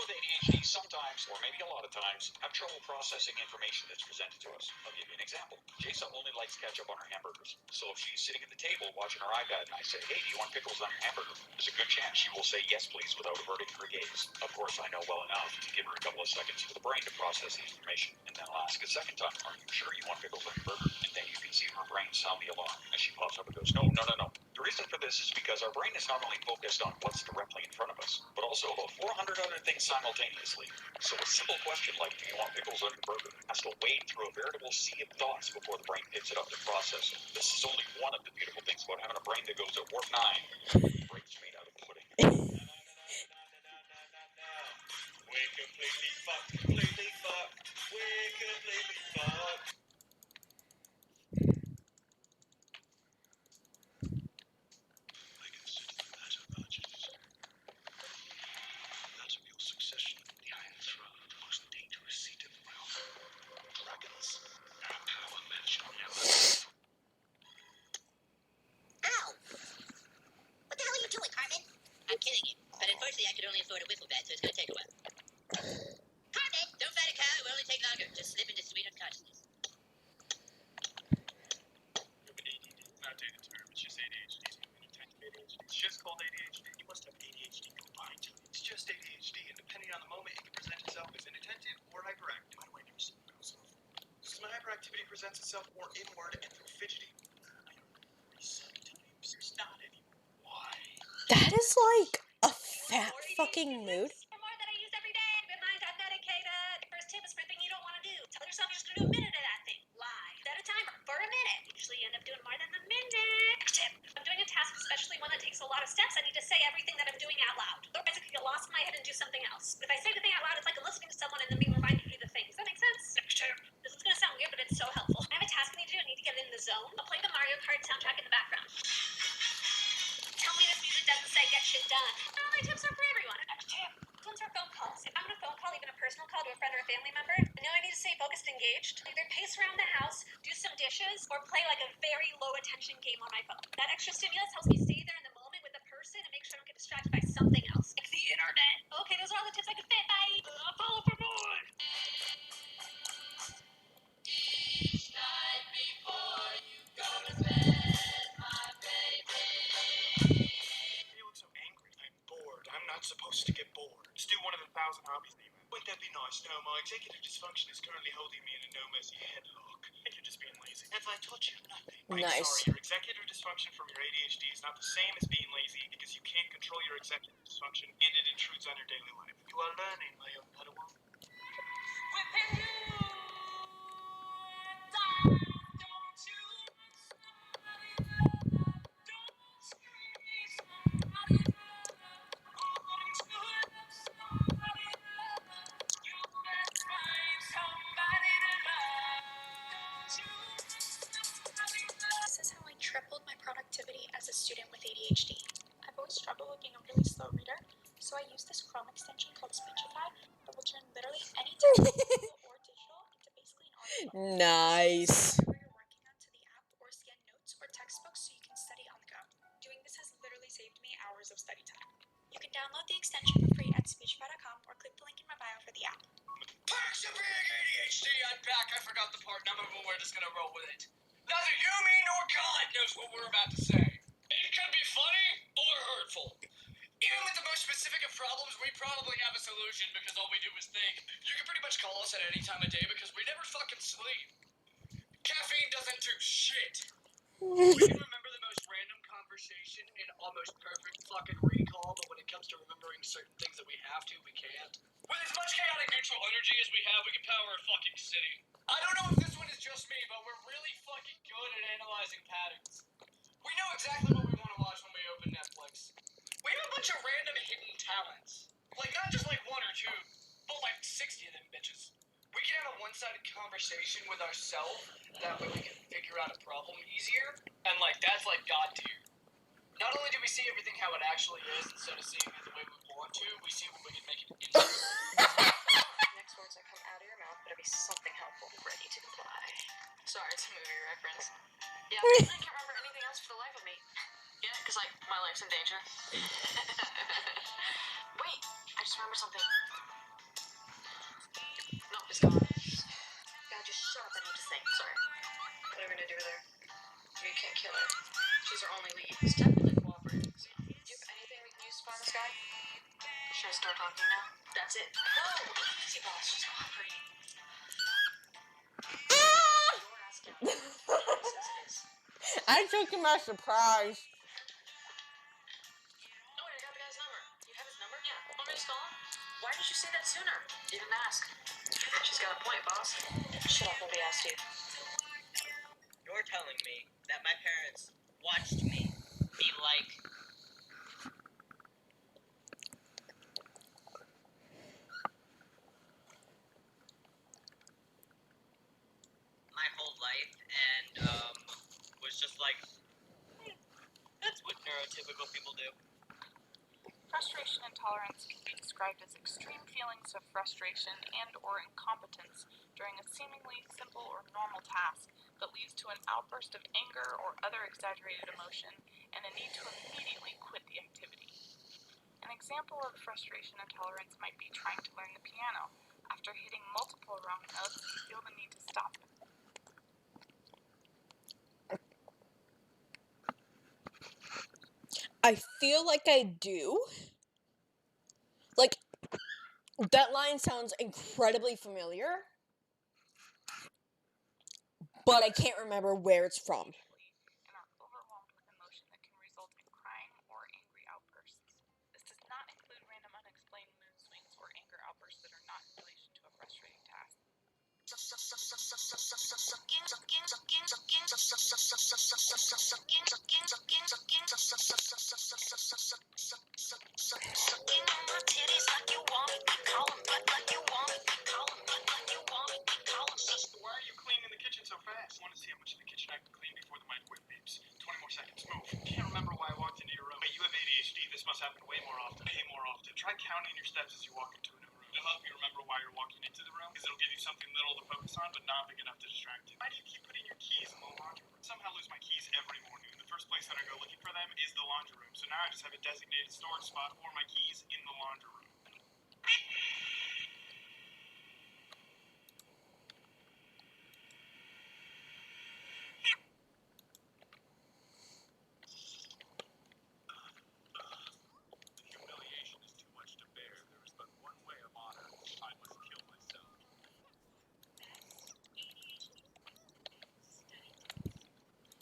with ADHD sometimes, or maybe a lot of times, have trouble processing information that's presented to us. I'll give you an example. Jason only likes ketchup on her hamburgers. So if she's sitting at the table watching her iPad and I say, hey, do you want pickles on your hamburger? There's a good chance she will say yes, please, without averting her gaze. Of course, I know well enough to give her a couple of seconds for the brain to process the information, and then I'll ask a second time, are you sure you want pickles on your burger? And then you can see her brain sound the alarm as she pops up and goes, no, no, no, no. The reason for this is because our brain is not only focused on what's directly in front of us, but also about 400 other things simultaneously. So a simple question like, do you want pickles on your burger, has to wade through a veritable sea of thoughts before the brain picks it up to process it. This is only one of the beautiful things about having a brain that goes at warp 9. Brains made out of pudding. We're completely fucked, completely fucked. We're completely fucked. I consider the matter urgent. That of your succession on the Iron Throne, the most dangerous seat in the realm. Dragons, their power match never. Ow! What the hell are you doing, Carmen? I'm killing you, but unfortunately I could only afford a wiffle bat, so it's gonna take a while. Carmen, don't fight a cow, it will only take longer. Just slip into sweet unconsciousness. Not data term, it's just ADHD. Inattentive ADHD. It's just called ADHD. You must have ADHD combined. It's just ADHD, and depending on the moment, it can present itself as inattentive or hyperactive. Why do I never see myself? Because my hyperactivity presents itself more inward and through fidgeting. I don't know. Sometimes it's not anymore. Why? That is like a fat fucking mood. For more that I use every day. Good mind, I'm medicated. First tip is for a thing you don't want to do. Tell yourself you're just going to do a minute of that thing. Lie. Set a timer for a minute. Usually you end up doing more than a minute. Next tip. If I'm doing a task, especially one that takes a lot of steps, I need to say everything that I'm doing out loud. Otherwise, I could get lost in my head and do something else. If I say the thing out loud, it's like I'm listening to someone and then being reminded to do the thing. Does that make sense? Next tip. This is going to sound weird, but it's so helpful. I have a task I need to do. I need to get in the zone. I'll play the Mario Kart soundtrack in the background. Tell me this music doesn't say get shit done. All my tips are for everyone. Next tip. Ones are phone calls. If I'm on a phone call, even a personal call to a friend or a family member, I know I need to stay focused and engaged. Either pace around the house, do some dishes, or play like a very low attention game on my phone. That extra stimulus helps me stay there in the moment with the person and make sure I don't get distracted by something else, like the internet. Okay, those are all the tips I could fit. Bye. Follow for more. Each night before you go to bed, my baby. You look so angry. I'm bored. I'm not supposed to get bored. Just do one of the 1,000 hobbies that you have. Wouldn't that be nice? No, my executive dysfunction is currently holding me in a no-mercy headlock. And you're just being lazy. Have I taught you nothing? I'm Nice. sorry, your executive dysfunction from your ADHD is not the same as being lazy because you can't control your executive dysfunction and it intrudes on your daily life. You are learning, my young Padawan. Whipping you down, don't you want somebody love? Don't you need somebody love? Won't you love somebody love? You better find somebody to love. Don't you want somebody love? This is how I tripled my productivity as a student with ADHD. I've always struggled with being a really slow reader, so I use this Chrome extension called Speechify that will turn literally any text, visual or digital, into basically an audiobook. Nice. Whatever you're working on to the app, or scan notes or textbooks so you can study on the go. Doing this has literally saved me hours of study time. You can download the extension for free at Speechify.com or click the link in my bio for the app. Packs a big ADHD, I'm back. I forgot the part number, but we're just gonna roll with it. Neither you, me, nor God knows what we're about to say. It could be funny or hurtful. Even with the most specific of problems, we probably have a solution because all we do is think. You can pretty much call us at any time of day because we never fucking sleep. Caffeine doesn't do shit. We can remember the most random conversation and almost perfect fucking recall, but when it comes to remembering certain things that we have to, we can't. With as much chaotic neutral energy as we have, we can power a fucking city. I don't know if this one is just me, but we're really fucking good at analyzing patterns. We know exactly what we want to watch when we open Netflix. We have a bunch of random hidden talents. Like, not just like one or two, but like 60 of them bitches. We can have a one-sided conversation with ourselves, that way we can figure out a problem easier, and like, that's like God tier. Not only do we see everything how it actually is instead of seeing it the way we want to, we see when we can make it instant. Next words that come out of your mouth better be something helpful. Ready to comply. Sorry, it's a movie reference. Yeah, I can't remember anything else for the life of me. Yeah, because, like, my life's in danger. Wait, I just remembered something. to think, sorry. What are we gonna do with her? You can't kill her. She's our only lead. She's technically cooperating, so. Do you have anything we can use to find this guy? Should I start talking now? That's it. Whoa! Easy, boss. She's cooperating. Your ass down. It says it is. I took him by surprise. Oh, wait, I got the guy's number. You have his number? Yeah. Want me to just call him? Why didn't you say that sooner? You didn't ask. She's got a point, boss. Shut up, nobody asked you. You're telling me that my parents watched me be like my whole life and was just like, that's what neurotypical people do. Frustration intolerance can be described as extreme feelings of frustration and or incompetence during a seemingly simple or normal task that leads to an outburst of anger or other exaggerated emotion and a need to immediately quit the activity. An example of frustration intolerance might be trying to learn the piano. After hitting multiple wrong notes, you feel the need to stop. I feel like I do. Like, that line sounds incredibly familiar, but I can't remember where it's from. And are overwhelmed with emotion that can result in crying or angry outbursts. This does not include random unexplained mood swings or anger outbursts that are not in relation to a frustrating task. Why are you cleaning the kitchen so fast? I want to see how much of the kitchen I can clean before the microwave beeps. 20 more seconds. Move. Can't remember why I walked into your room. Wait, you have ADHD. This must happen way more often. Way more often. Try counting your steps as you walk into a new room. It'll help you remember why you're walking into the room, because it'll give you something little to focus on, but not big enough to distract you. Why do you keep putting your keys in the laundry room? Somehow lose my keys every morning, and the first place that I go looking for them is the laundry room. So now I just have a designated storage spot for my keys in the laundry room. Humiliation is too much to bear. There is but one way of honor. I must kill myself.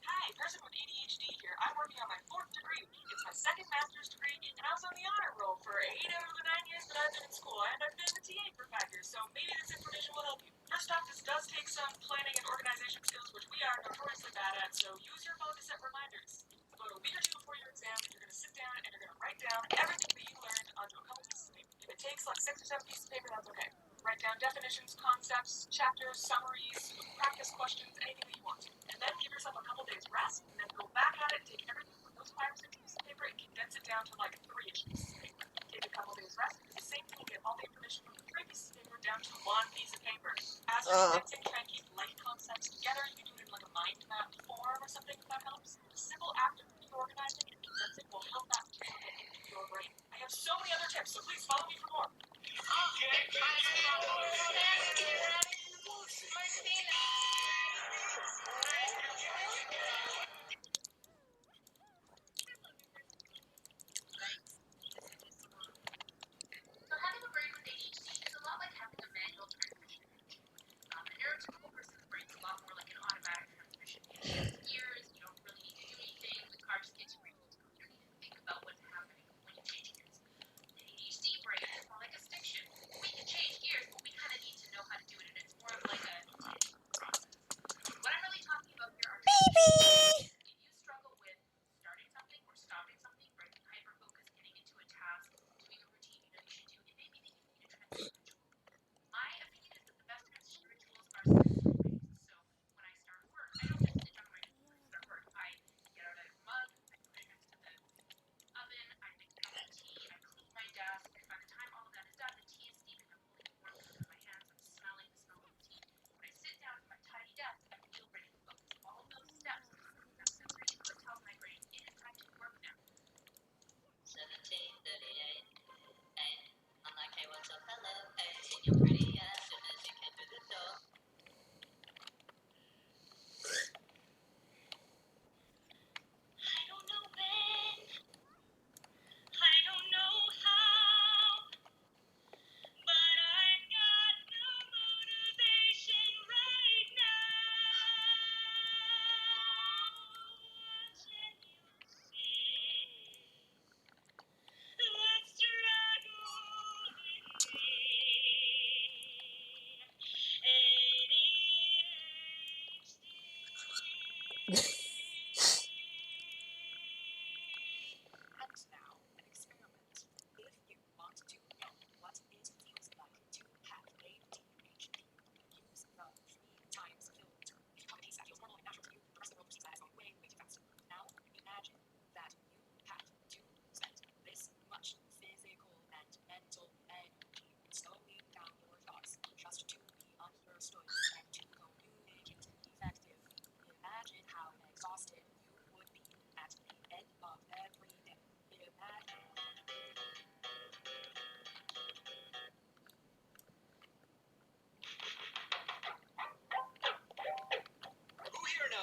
Hi, person with ADHD here. I'm working on my 4th degree. It's my 2nd master's degree, and I was on the honor roll for 8 out of the 9 years that I've been in school, and I've been a TA for 5 years, so maybe this information will help you. First off, this does take some planning and organization skills, which we are notoriously bad at, so use your phone to set reminders. About a week or 2 before your exam, you're going to sit down and you're going to write down everything that you learned onto a couple pieces of paper. If it takes like 6 or 7 pieces of paper, that's okay. Write down definitions, concepts, chapters, summaries, practice questions, anything that you want to. And then give yourself a couple days rest, and then go back at it, take everything from those 5 or 6 pieces of paper and condense it down to like 3-ish pieces of paper. Take a couple days rest, do the same thing, get all the information from the 3 pieces of paper down to 1 piece of paper. As you're condensing, try and keep light concepts together. You can do it in like a mind map form or something if that helps. The simple act of reorganizing and condensing will help that material get into your brain. I have so many other tips, so please follow me for more. So having a brain with ADHD is a lot like having a manual transmission. The neurotypical person's brain is a lot more like an automatic transmission. It shifts gears, you don't really need to do anything, the car just gets where it needs to go. You don't even think about what's happening when you change gears. The ADHD brain is more like a stick shift. We can change gears, but we kind of need to know how to do it, and it's more of like a process. What I'm really talking about here are if you struggle with starting something or stopping something, breaking hyper-focus, getting into a task, doing a routine you know you should do, it may be that you need a transition ritual. My opinion is that the best transition rituals are cycle-based. So when I start work, I don't just sit down on my computer and start work. I get out a mug, I put it next to the oven, I make a cup of tea, I clean my desk. By the time all of that is done, the tea is steaming, I'm holding the warm cup in my hands, I'm smelling the smell of the tea. When I sit down at my tidy desk, I feel ready to focus. All of those steps are sending that sensory input tells my brain it is time to work now. 17:38. Hey, I'm like, hey, what's up? Hello. Hey, seen your pretty ass soon as you came through the door.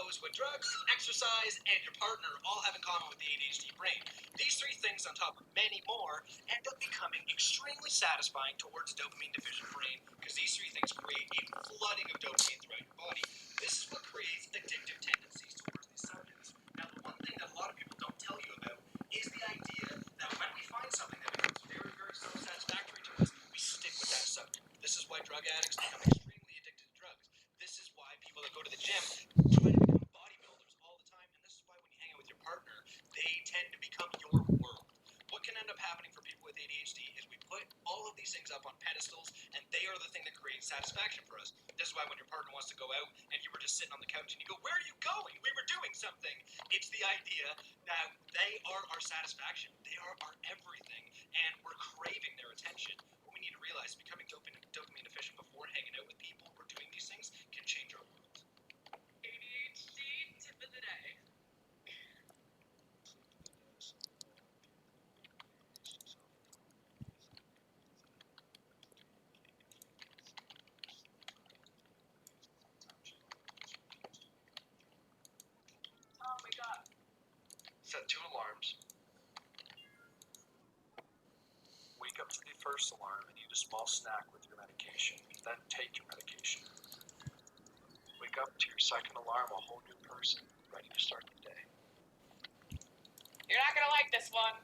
knows what drugs, exercise, and your partner all have in common with the ADHD brain. These three things, on top of many more, end up becoming extremely satisfying towards a dopamine-deficient brain, because these three things create a flooding of dopamine throughout your body. This is what creates addictive tendencies towards these subjects. Now, the one thing that a lot of people don't tell you about is the idea that when we find something that becomes very, very self-satisfactory to us, we stick with that subject. This is why drug addicts become extremely addicted to drugs. This is why people that go to the gym try to become bodybuilders all the time, and this is why when you hang out with your partner, they tend to become your world. What can end up happening for people with ADHD is we put all of these things up on pedestals, and they are the thing that creates satisfaction for us. This is why when your partner wants to go out, and you were just sitting on the couch, and you go, "Where are you going? We were doing something." It's the idea that they are our satisfaction. They are our everything, and we're craving their attention. What we need to realize, becoming dopamine deficient before hanging out with people or doing these things can change our world. ADHD tip of the day. Oh my god. Set 2 alarms. Wake up to the first alarm and eat a small snack with your medication. Then take your medication. Wake up to your second alarm a whole new person, ready to start the day. You're not gonna like this one.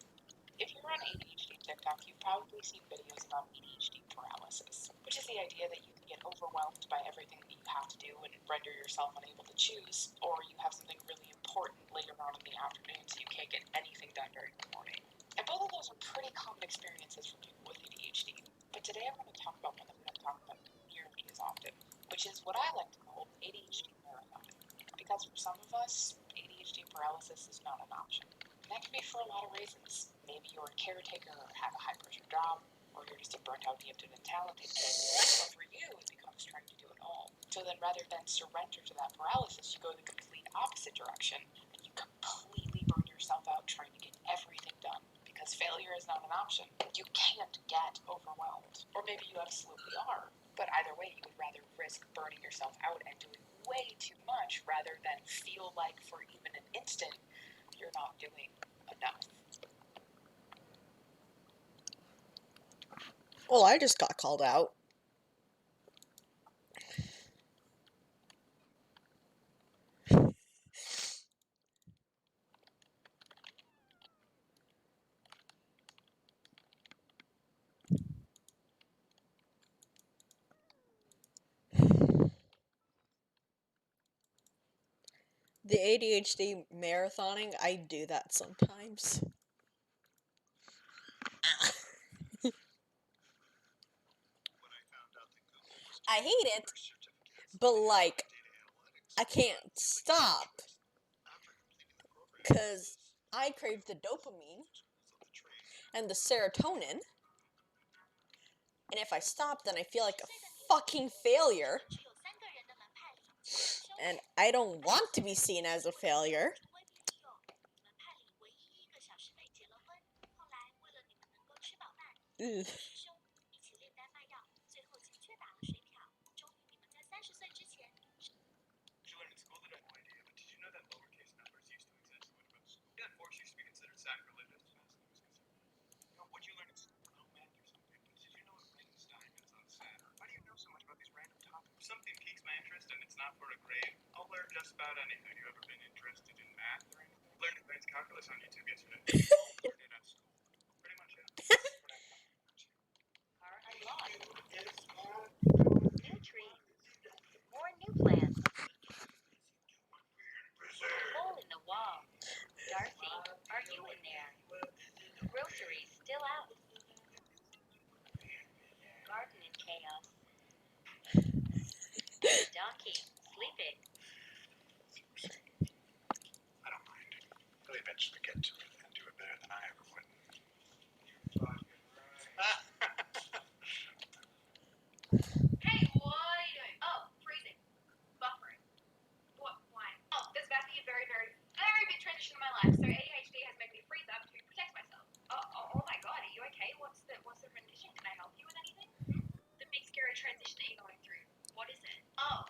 If you're on ADHD TikTok, you've probably seen videos about ADHD paralysis, which is the idea that you can get overwhelmed by everything that you have to do and render yourself unable to choose, or you have something really important later on in the afternoon so you can't get anything done during the morning. And both of those are pretty common experiences for people with ADHD. But today I'm going to talk about one that we don't talk about nearly as often, which is what I like to call ADHD marathon. Because for some of us, ADHD paralysis is not an option. And that can be for a lot of reasons. Maybe you're a caretaker or have a high-pressure job, or you're just a burnt-out, gifted, and talented kid. But for you, it becomes trying to do it all. So then rather than surrender to that paralysis, you go the complete opposite direction, and you completely burn yourself out trying to get everything done. Because failure is not an option. You can't get overwhelmed. Or maybe you absolutely are. But either way, you would rather risk burning yourself out and doing way too much rather than feel like for even an instant you're not doing enough. Well, I just got called out. The ADHD marathoning, I do that sometimes. I hate it, but like, I can't stop. Because I crave the dopamine and the serotonin. And if I stop, then I feel like a fucking failure. And I don't want to be seen as a failure. Ugh. You learned in school that I had no idea, but did you know that lowercase numbers used to exist? What about school? Yeah, forks used to be considered sacrilegious. You know, what you learn in school? No math or something. But did you know what Frankenstein is on Saturn? Why do you know so much about these random topics? If something piques my interest and it's not for a grade, I'll learn just about anything. Have you ever been interested in math or anything? Learned advanced calculus on YouTube yesterday. Learned it at school. Pretty much, yeah. New trees. More new plants. Hole in the wall. Darcy, are you in there? Groceries still out. Garden in chaos. Donkey sleeping. I don't mind. They'll eventually get to it and do it better than I ever would. Hey, what are you doing? Oh, freezing. Buffering. What? Why? Oh, this is about to be a very, very, very big transition in my life. So ADHD has made me freeze up to protect myself. Oh my god, are you okay? What's the rendition? Can I help you with anything? The big scary transition that you're going through. What is it? Oh,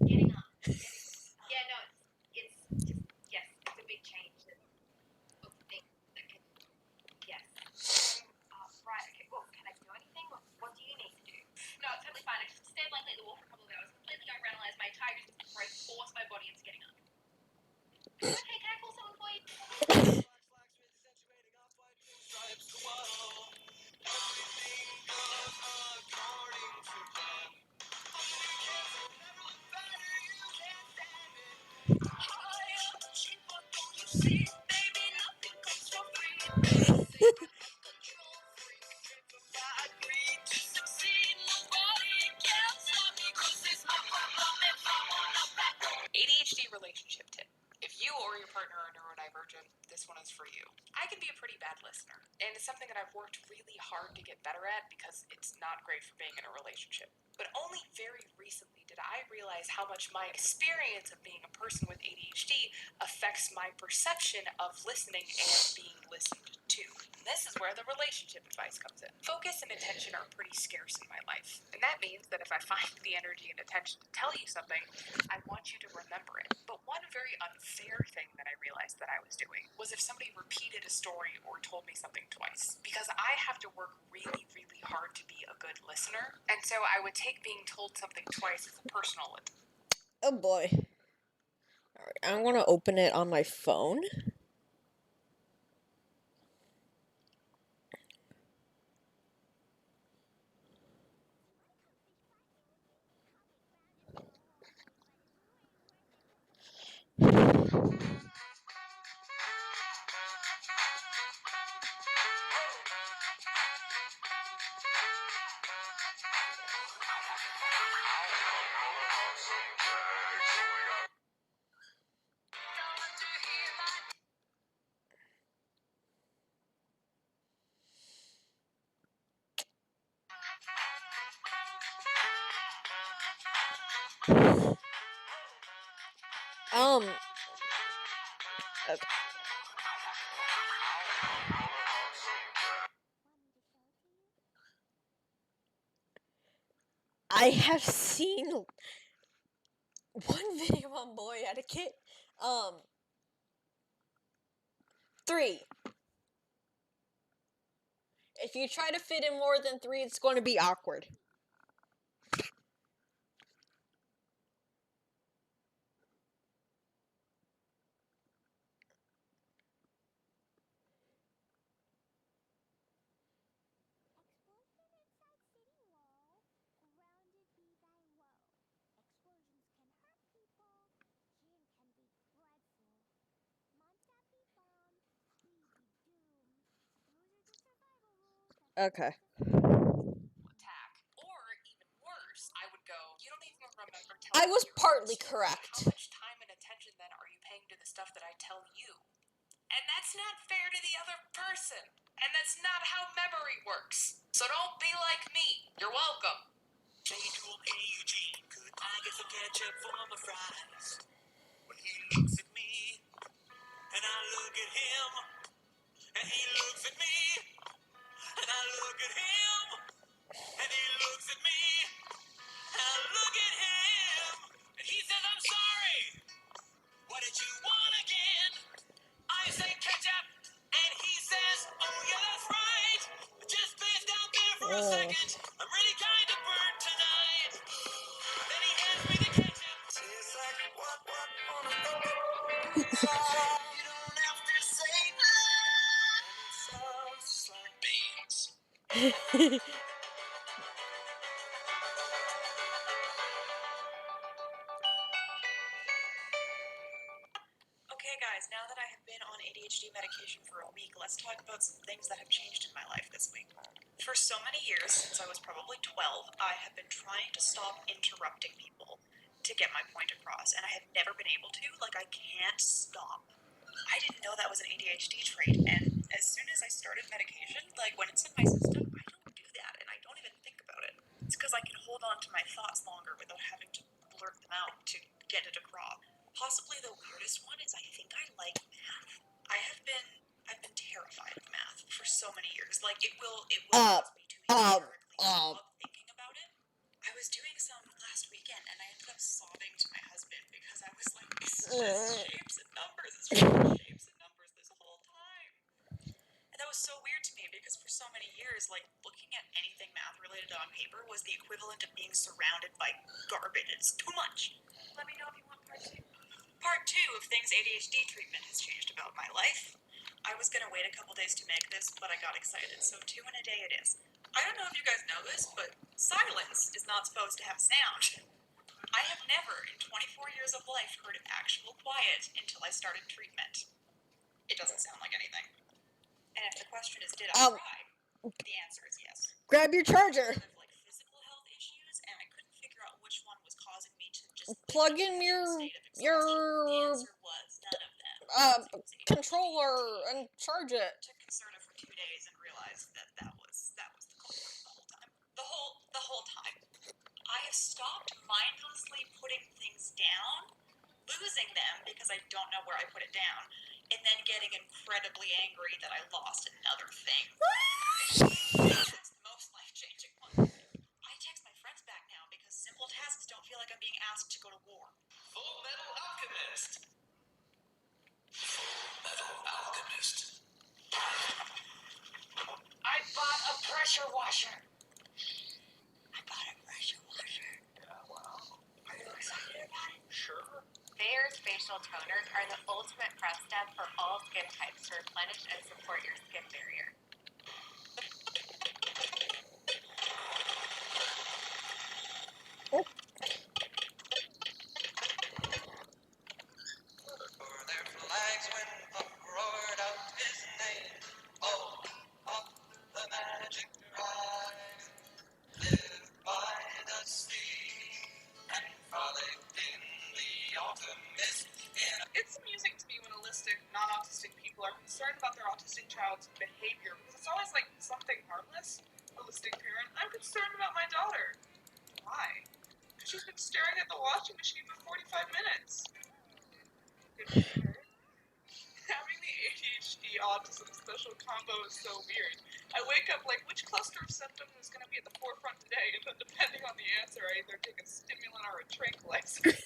getting up. ADHD relationship tip. If you or your partner are neurodivergent, this one is for you. I can be a pretty bad listener, and it's something that I've worked really hard to get better at because it's not great for being in a relationship. But only very recently did I realize how much my experience of being a person with ADHD affects my perception of listening and being listened to. And this is where the relationship advice comes in. Focus and attention are pretty scarce in my life, and that means that if I find the energy and attention to tell you something, I want you to remember it. But one very unfair thing that I realized that I was doing was if somebody repeated a story or told me something twice. Because I have to work really, really hard to be a good listener. And so I would take being told something twice as a personal attack. Oh boy. Alright, I want to open it on my phone. Okay. I have seen one video on boy etiquette. 3. If you try to fit in more than 3, it's going to be awkward. Explosion inside city wall. Grounded be thy woe. Explosions can hurt people. Gin can be dreadful. Monster be bomb. We be doomed. Those are the survival rules. Okay. Attack. Or even worse, I would go, you don't even remember telling I was me your partly story. correct. How much time and attention then are you paying to the stuff that I tell you? And that's not fair to the other person. And that's not how memory works. So don't be like me. You're welcome. Jay told me, Eugene, could I get some ketchup for my fries? When he looks at me, and I look at him, and he looks at me, and I look at him, and he looks at me, and I look at him, and he says, I'm sorry. What did you want again? I say ketchup, and he says, oh yeah, that's right. Just please down there for a second. I'm really kind of burnt tonight. Then he hands me the ketchup. Tastes like what on a you don't have to say no. It sounds just like beans. Okay guys, now that I have been on ADHD medication for a week, let's talk about some things that have changed in my life this week. For so many years, since I was probably 12, I have been trying to stop interrupting people to get my point across, and I have never been able to. Like, I can't stop. I didn't know that was an ADHD trait, and as soon as I started medication, like, when it's in my system, I don't do that, and I don't even think about it. It's because I can hold on to my thoughts longer without having to blurt them out to get it across. Possibly the weirdest one is I think I like math. I've been terrified of math for so many years. Like, it will cause me to hysterically stop thinking about it. I was doing some last weekend, and I ended up sobbing to my husband because I was like, it's just shapes and numbers. It's just shapes and numbers this whole time. And that was so weird to me because for so many years, like, looking at anything math related on paper was the equivalent of being surrounded by garbage. It's too much. Let me know if you want part 2. Part 2 of things ADHD treatment has changed about my life. I was going to wait a couple days to make this, but I got excited, so 2 in a day it is. I don't know if you guys know this, but silence is not supposed to have sound. I have never, in 24 years years of life heard actual quiet until I started treatment. It doesn't sound like anything. And if the question is, did I cry? The answer is yes. Grab your charger. I have like physical health issues, and I couldn't figure out which one was causing me to just Plug in your the answer was none of them. controller and charge it. Took Concerta for 2 days and realized that was the culprit the whole time. The whole time. I have stopped mindlessly putting things down, losing them because I don't know where I put it down, and then getting incredibly angry that I lost another thing. That's the most life-changing one. I text my friends back now because simple tasks don't feel like I'm being asked to go to war. Full Metal Alchemist. Full Metal Alchemist. I bought a pressure washer. Yeah, wow. Are you excited about it? Sure. Bayer's facial toners are the ultimate prep step for all skin types to replenish and support your skin barrier. Their flags when Buck roared out his name. Oh, the magic rise. Live by the sea and frolicked in the autumn mist. It's amusing to me when autistic, non-autistic people are concerned about their autistic child's behavior because it's always like something harmless. Autistic parent, I'm concerned about my daughter. Why? Because she's been staring at the washing machine for 45 minutes. Good for her. Having the ADHD autism special combo is so weird. I wake up like, which cluster of symptoms is going to be at the forefront today? And then depending on the answer, I either take a stimulant or a tranquilizer.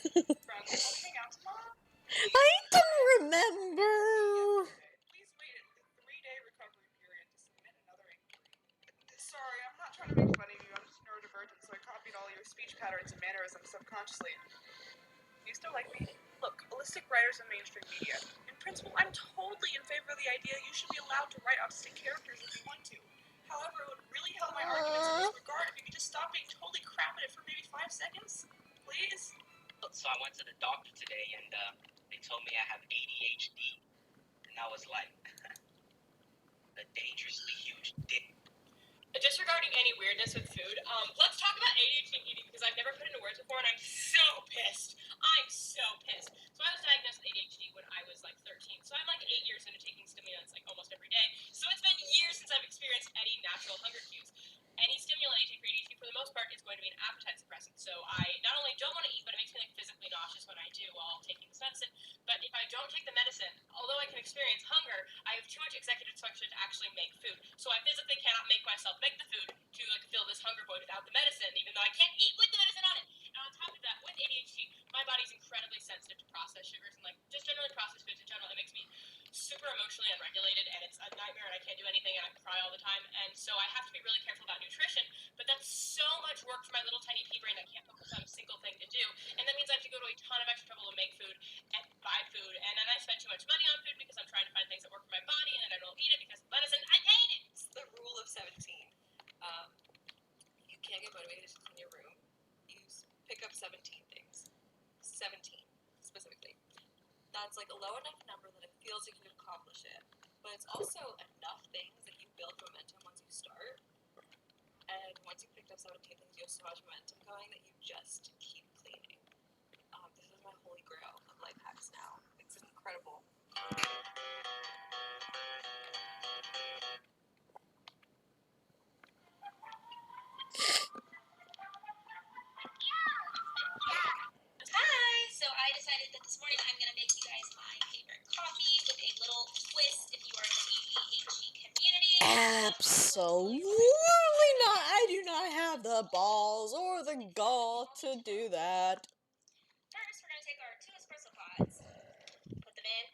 Friends, want to hang out tomorrow? I don't remember. Please wait the 3-day recovery period to submit another inquiry. Sorry, I'm not trying to make fun of you. I'm just neurodivergent, so I copied all your speech patterns and mannerisms subconsciously. Do you still like me? Look, holistic writers in mainstream media. In principle, I'm totally in favor of the idea you should be allowed to write autistic characters if you want to. However, it would really help my arguments in this regard if you could just stop being totally crap at it for maybe 5 seconds. Please? So I went to the doctor today, and they told me I have ADHD, and I was like, a dangerously huge dick. Just regarding any weirdness with food, let's talk about ADHD eating because I've never put it into words before and I'm so pissed. So I was diagnosed with ADHD when I was like 13. So I'm like 8 years into taking stimulants like almost every day. So it's been years since I've experienced any natural hunger cues. Any stimulant I take for ADHD for the most part is going to be an appetite suppressant. So I not only don't want to eat, but it makes me like physically nauseous when I do while taking this medicine. But if I don't take the medicine, although I can experience hunger, I have too much executive dysfunction to actually make food. So I physically cannot make myself make the food to like fill this hunger void without the medicine, even though I can't eat with the medicine on it. And on top of that, with ADHD, my body's incredibly sensitive to processed sugars and like just generally processed foods in general. It makes me super emotionally unregulated and it's a nightmare and I can't do anything and I cry all the time. And so I have to be really careful about nutrition, but that's so much work for my little tiny pea brain that I can't focus on a single thing to do. And that means I have to go to a ton of extra trouble to make food and buy food. And then I spend too much money on food because I'm trying to find things that work for my body and then I don't eat it because of medicine. I hate it! It's the rule of 17. You can't get motivated to clean your room. You pick up 17 things. 17, specifically. That's like a low enough number that it feels like you can accomplish it. But it's also enough things that you build momentum once you start. And once you've picked up 17 things, you have so much momentum going that you just keep cleaning. This is my holy grail of life hacks now. It's incredible. Hi! So I decided that this morning I'm going to make you guys my favorite coffee with a little twist if you are in the ADHD community. Absolutely not. I do not have the balls or the gall to do that. First, we're going to take our 2 espresso pods, put them in,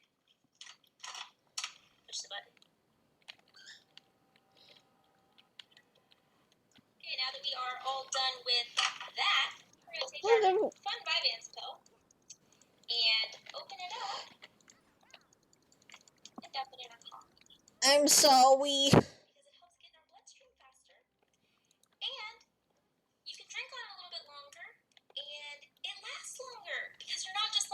push the button. Okay, now that we are all done with that, we're going to take our Fun Vyvanse pill and open it up and dump it in our coffee. I'm sorry. Because it helps get in our bloodstream faster. And you can drink on it a little bit longer, and it lasts longer because you're not just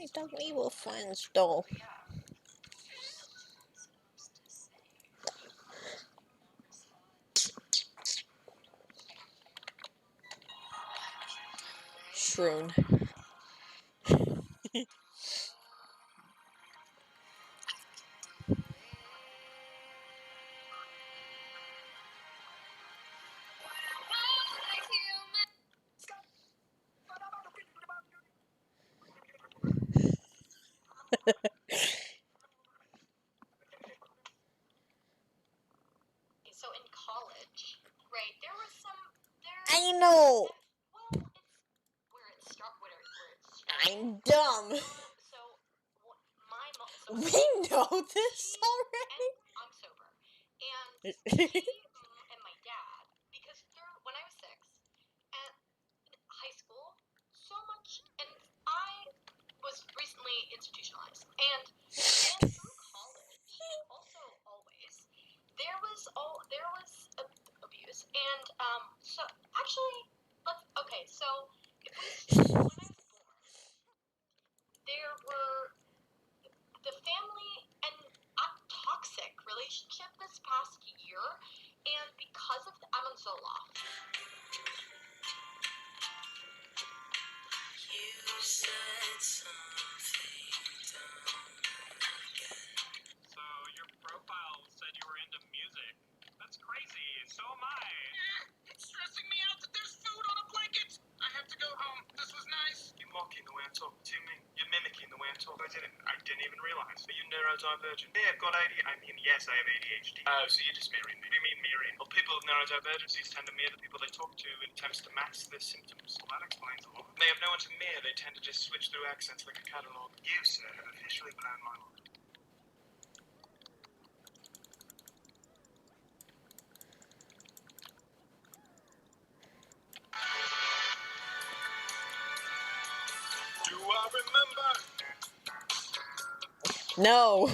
I don't evil friends though. Shroon. So in college, right, there was some, I know! well, it's where it started. I'm dumb! So, my mom, so We know this already! I'm sober. And she and my dad, because when I was 6, at high school, so much, and I was recently institutionalized. And through college, also always, there was abuse. And so actually, so if when I was born, there were the family and a toxic relationship this past year, and because of I'm on Zoloft. You said something So your profile said you were into music. That's crazy. So am I. It's stressing me out that there's food on a blanket. I have to go home. This was nice. You're mocking the way I'm talking to me. You're mimicking the way I'm talking. I didn't even realize. Are you neurodivergent? Yeah, I've got ADHD. I mean, yes, I have ADHD. Oh, so you're just mirroring me. What do you mean mirroring? Well, people with neurodivergencies tend to mirror the people they talk to in attempts to match their symptoms. Well, that explains a lot. They have no one to mirror. They tend to just switch through accents like a catalog. You, sir, have officially blown my mind. Do I remember? No! No.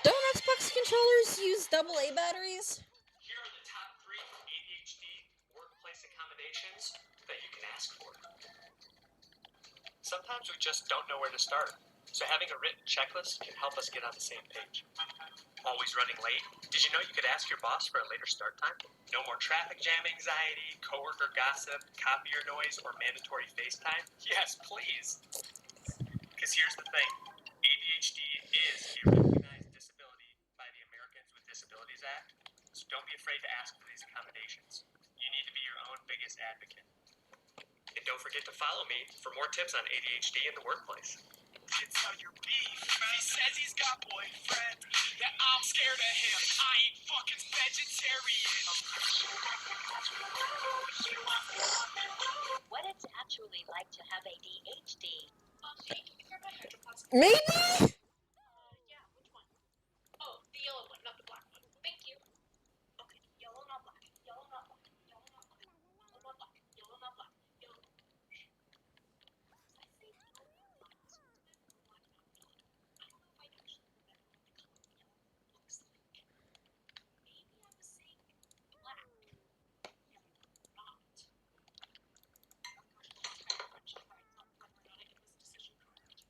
Don't Xbox controllers use AA batteries? Here are the top 3 ADHD workplace accommodations that you can ask for. Sometimes we just don't know where to start, so having a written checklist can help us get on the same page. Always running late? Did you know you could ask your boss for a later start time? No more traffic jam anxiety, coworker gossip, copier noise, or mandatory FaceTime? Yes, please. Because here's the thing. ADHD is a recognized disability by the Americans with Disabilities Act, so don't be afraid to ask for these accommodations. You need to be your own biggest advocate. And don't forget to follow me for more tips on ADHD in the workplace. Kids how you're beef. He says he's got boyfriend. That I'm scared of him. I ain't fucking vegetarian. What it's actually like to have ADHD. Maybe? Yeah, which one? Oh, the yellow one, not the black one. Thank you. Okay, yellow, not black. Yellow, not black. Yellow, not black. Yellow, not black. Yellow, not black. Yellow. I say black, not black, not yellow. I don't know if I actually remember what the color yellow looks like. Maybe I was saying black. No, not. Oh gosh, I'm actually right on whether or not I get this decision correct.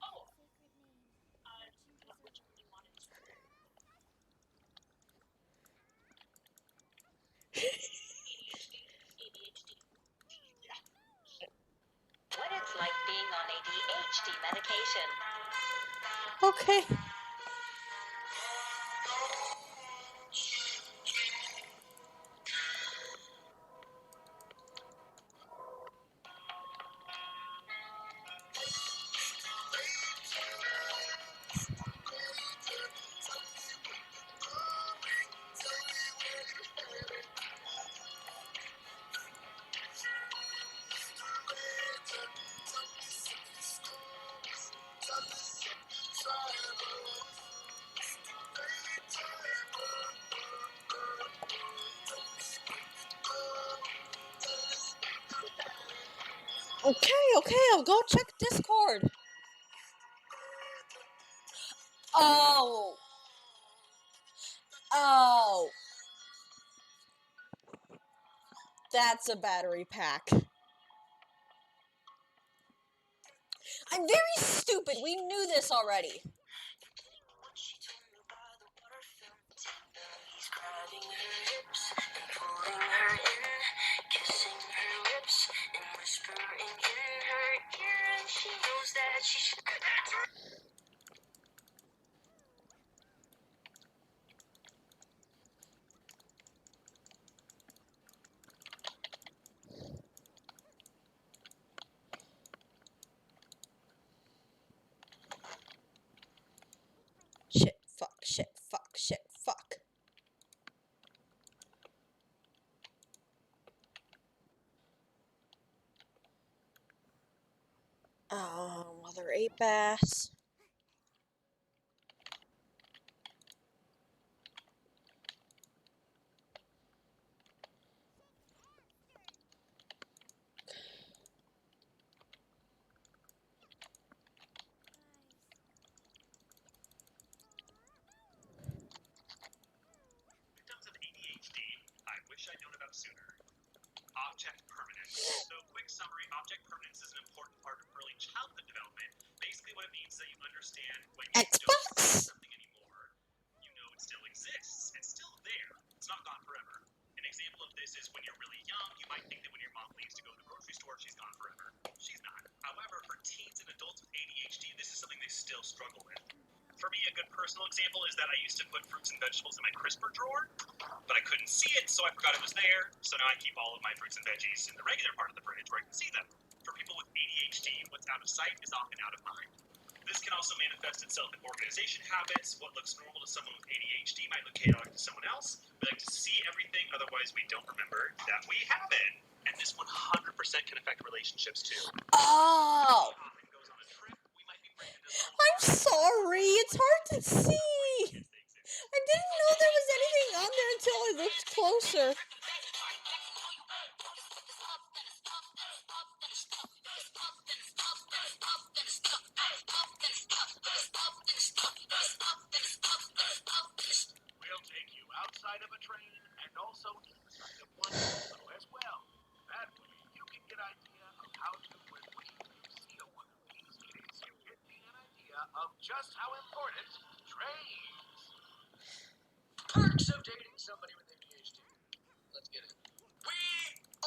Oh, which one do you want it to? ADHD. ADHD. Yeah. What it's like being on ADHD medication. Okay. Okay, I'll go check Discord. Oh. That's a battery pack. I'm very stupid. We knew this already. He's grabbing her hips and pulling her in, kissing her lips and whispering in her ear, and she knows that she should. Shit, fuck. Oh, mother 8 bass. Victims of ADHD, I wish I'd known about sooner. Object permanence. So, quick summary, object permanence is an important part of early childhood development. Basically, what it means is that you understand when you don't see something anymore, you know it still exists. It's still there. It's not gone forever. An example of this is when you're really young, you might think that when your mom leaves to go to the grocery store, she's gone forever. She's not. However, for teens and adults with ADHD, this is something they still struggle with. For me, a good personal example is that I used to put fruits and vegetables in my crisper drawer, but I couldn't see it, so I forgot it was there. So now I keep all of my fruits and veggies in the regular part of the fridge where I can see them. For people with ADHD, what's out of sight is often out of mind. This can also manifest itself in organization habits. What looks normal to someone with ADHD might look chaotic to someone else. We like to see everything, otherwise we don't remember that we have it. And this 100% can affect relationships too. Oh. I'm sorry, it's hard to see. I didn't know there was anything on there until I looked closer. We'll take you outside of a train and also inside of one also as well. That way you can get an idea of how to when you see one of these kids, you get me an idea of just how important trains. Perks of dating somebody with ADHD. Let's get it. We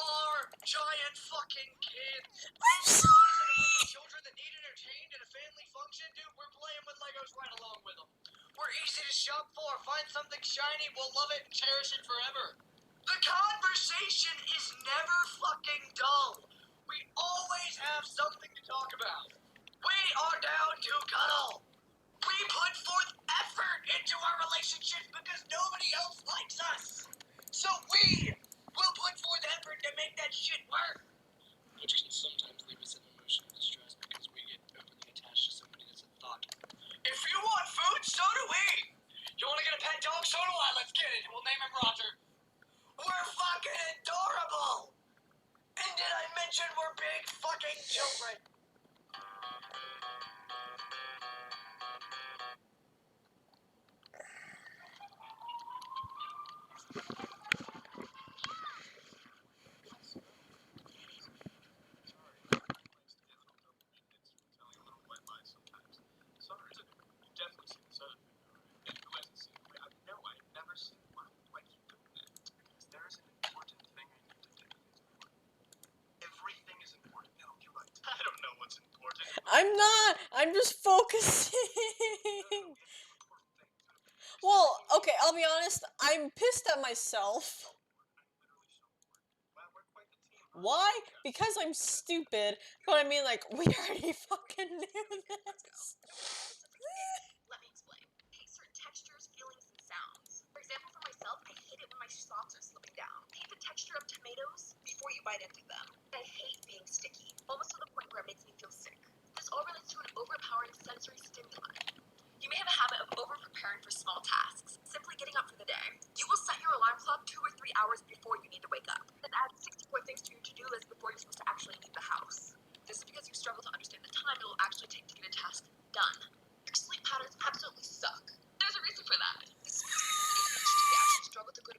are giant fucking kids. I'm sorry. Children that need entertained at a family function, dude, we're playing with Legos right along with them. We're easy to shop for. Find something shiny, we'll love it and cherish it forever. The conversation is never fucking dull. We always have something to talk about. We are down to cuddle. We put forth effort into our relationships because nobody else likes us. So we will put forth effort to make that shit work. Which can sometimes leave us in emotional distress because we get overly attached to somebody that's a thought. If you want food, so do we. You want to get a pet dog? So do I. Let's get it. We'll name him Roger. We're fucking adorable. And did I mention we're big fucking children? I'm not. I'm just focusing. Well, okay, I'll be honest. I'm pissed at myself. Why? Because I'm stupid. But I mean, like, we already fucking knew this. Let me explain. I hate certain textures, feelings, and sounds. For example, for myself, I hate it when my socks are slipping down. I hate the texture of tomatoes before you bite into them. I hate being sticky, almost to the point where it makes me feel sick. This all relates to an overpowering sensory stimuli. You may have a habit of over-preparing for small tasks, simply getting up for the day. You will set your alarm clock 2 or 3 hours before you need to wake up, then add 64 things to your to-do list before you're supposed to actually leave the house.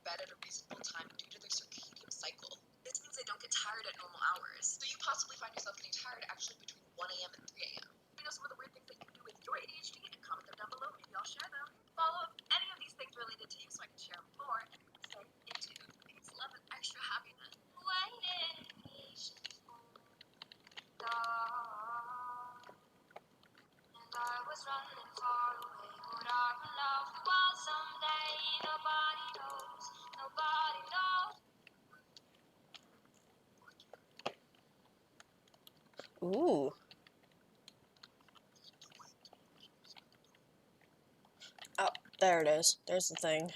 bed at a reasonable time due to their circadian cycle. This means they don't get tired at normal hours. So you possibly find yourself getting tired actually between 1 a.m. and 3 a.m. You know some of the weird things that you do with your ADHD and comment them down below. Maybe I'll share them. Follow any of these things related to you so I can share more and stay in tune. It's love and extra happiness. Waiting for dawn. And I was running far away. Would I run off the wall someday? Nobody knows. Nobody knows. Ooh. Oh, there it is. There's the thing.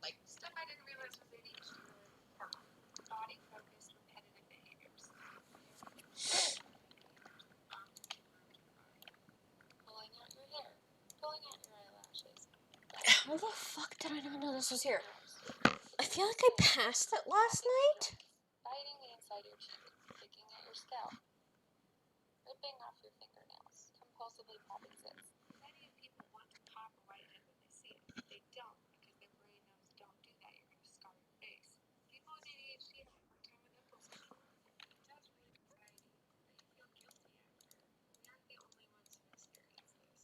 Like stuff I didn't realize was ADHD or body focused repetitive behaviors. Pulling out your hair. Pulling out your eyelashes. How the fuck did I not know this was here? I feel like I passed it last night. Biting the inside of your cheek. Picking at your scalp. Ripping off your fingernails. Compulsively popping zits. Many people want to pop a whitehead when they see it. They don't because their brain knows don't do that, you're going to scar your face. People with ADHD have a hard time with impulse control. It does relieve anxiety, but you feel guilty after. We aren't the only ones who experience this.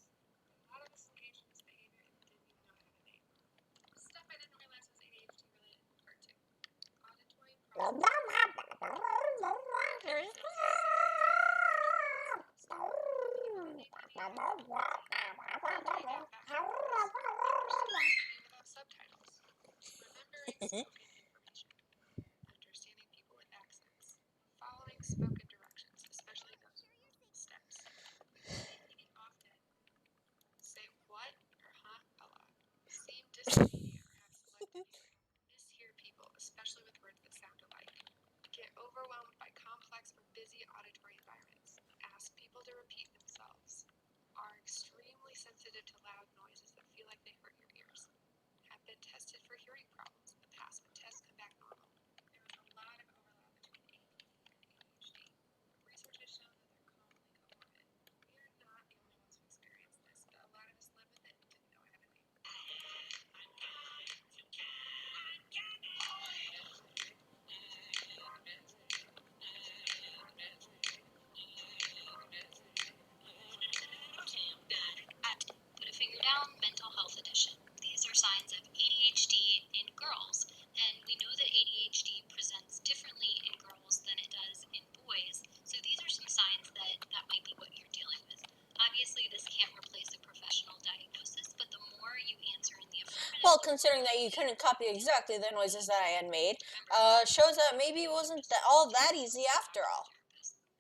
A lot of us engage in this behavior and didn't even know how to name it. Stuff I didn't realize was ADHD related. Part 2. Auditory processing. Without subtitles. Remembering spoken information. Understanding people with accents. Following spoken directions, especially those with steps. Repeating often. Say what or huh a lot. Seem disobedient or have selective hearing. Mishear people, especially with words that sound alike. Get overwhelmed by complex or busy auditory environments. Ask people to repeat themselves. Are extremely sensitive to loud noises that feel like they hurt your ears. Have been tested for hearing problems in the past, but tests come back normal. There is a lot of overlap between ADD and ADHD. Research has shown that they're commonly comorbid. We are not the only ones who experience this, but a lot of us live with it and didn't know how to name it. Put a Finger Down Mental Health Edition. These are signs of ADHD in girls, and we know that ADHD presents differently in girls than it does in boys, so these are some signs that might be what you're dealing with. Obviously, this can't replace a professional diagnosis, but the more you answer in the affirmative... Well, considering that you couldn't copy exactly the noises that I had made, shows that maybe it wasn't all that easy after all.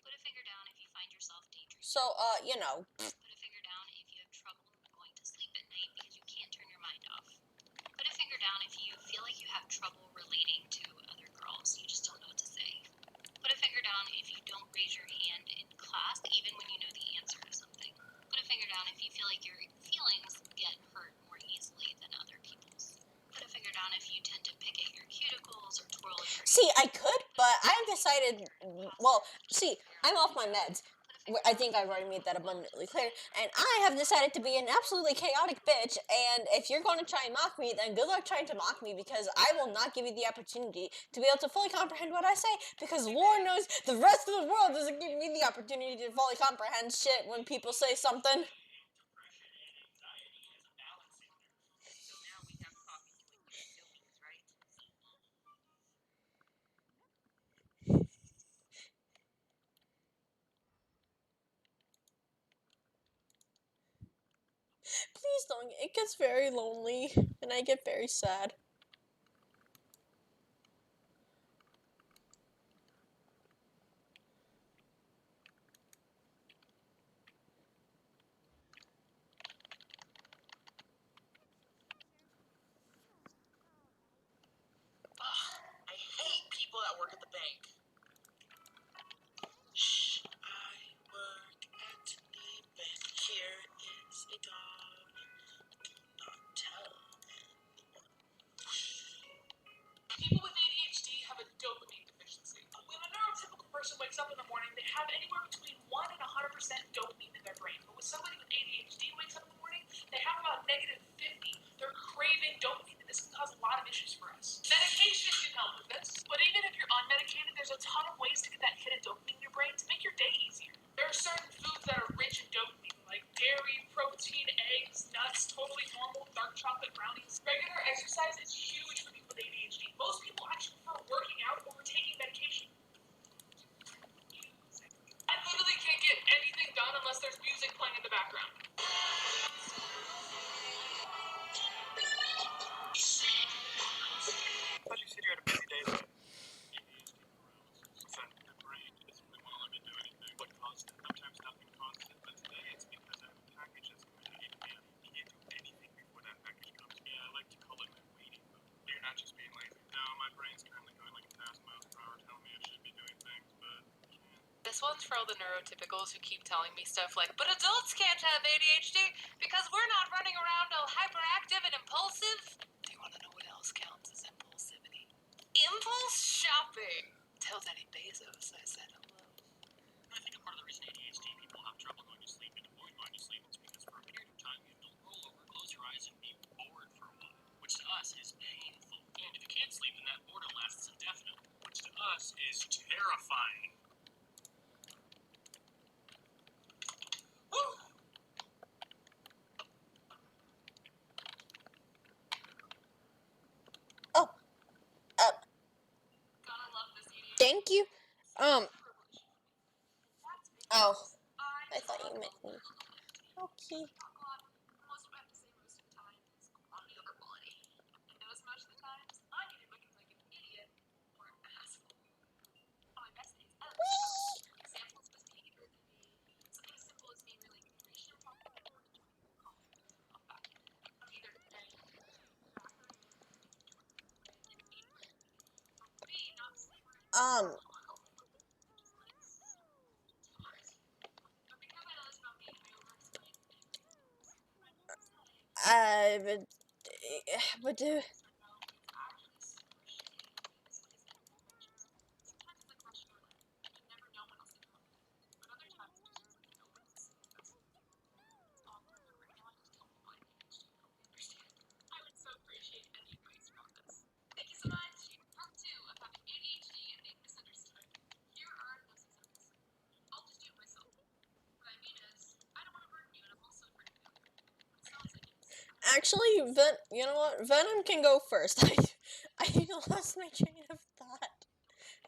Put a finger down if you find yourself daydreaming. So, you know. Put a finger down if you have trouble going to sleep at night because you can't turn your mind off. Put a finger down if you feel like you have trouble relating to other girls. You just don't know what to say. Put a finger down if you don't raise your hand in class, even when you know the answer to something. Put a finger down if you feel like your feelings get hurt more easily than other people's. Put a finger down if you tend to pick at your cuticles or twirl your... See, I could, but I've decided, well, see, I'm off my meds. I think I've already made that abundantly clear. And I have decided to be an absolutely chaotic bitch. And if you're going to try and mock me, then good luck trying to mock me, because I will not give you the opportunity to be able to fully comprehend what I say. Because Lord knows the rest of the world doesn't give me the opportunity to fully comprehend shit when people say something. Depression and anxiety as a balancing nerve. So now we have coffee to induce silkies, right? Please don't. It gets very lonely, and I get very sad. I hate people that work at the bank. Shh, I work at the bank. Here is a dog. Do not tell anyone. up in the morning, they have anywhere between 1 and 100% dopamine in their brain. But with somebody with ADHD who wakes up in the morning, they have about -50. They're craving dopamine, and this can cause a lot of issues for us. Medication can help with this, but even if you're unmedicated, there's a ton of ways to get that hit of dopamine in your brain to make your day easier. There are certain foods that are rich in dopamine, like dairy, protein, eggs, nuts, totally normal, dark chocolate brownies. Regular exercise is huge for people with ADHD. Most people actually prefer working out over taking medication. I literally can't get anything done unless there's music playing in the background. I thought you said you had a busy day today. ADHD paralysis. So the brain doesn't really want to let me do anything. What caused it? Sometimes nothing caused it, but today it's because I have a package that's coming to 8 p.m. You can't do anything before that package comes. Yeah, I like to call it my waiting room. You're not just being lazy. No, my brain's currently going like 1,000 miles per hour telling me I should be doing things, but I can't. This one's for all the neurotypicals who keep telling me stuff like, but adults can't have ADHD because we're not running around all hyperactive and impulsive. Do you want to know what else counts as impulsivity? Impulse shopping. Tell Daddy Bezos I said hello. I think a part of the reason ADHD people have trouble going to sleep and avoid going to sleep is because for a period of time you don't roll over, close your eyes, and be bored for a while, which to us is painful. And if you can't sleep, then that boredom lasts indefinitely, which to us is terrifying. Woo! Oh, Gotta love this ADHD. thank you. Oh, That's I thought you meant me. Okay. most I have to say most of the time is quantity over quality. And those most of the times, I'm either looking like an idiot or an asshole. On my best days, examples of this behavior can be something as simple as being really impatient or I'm either A, B, not sleeping. Um, But because I know this about me, I over-explain but do. Thank you so much. Part 2 of having ADHD and being misunderstood. Here are those examples. I'll just do it myself. What I mean is, I don't want to burden you, and I'm also afraid of failure. It sounds like it's Actually, you know what? Venom can go first. I lost my train of thought.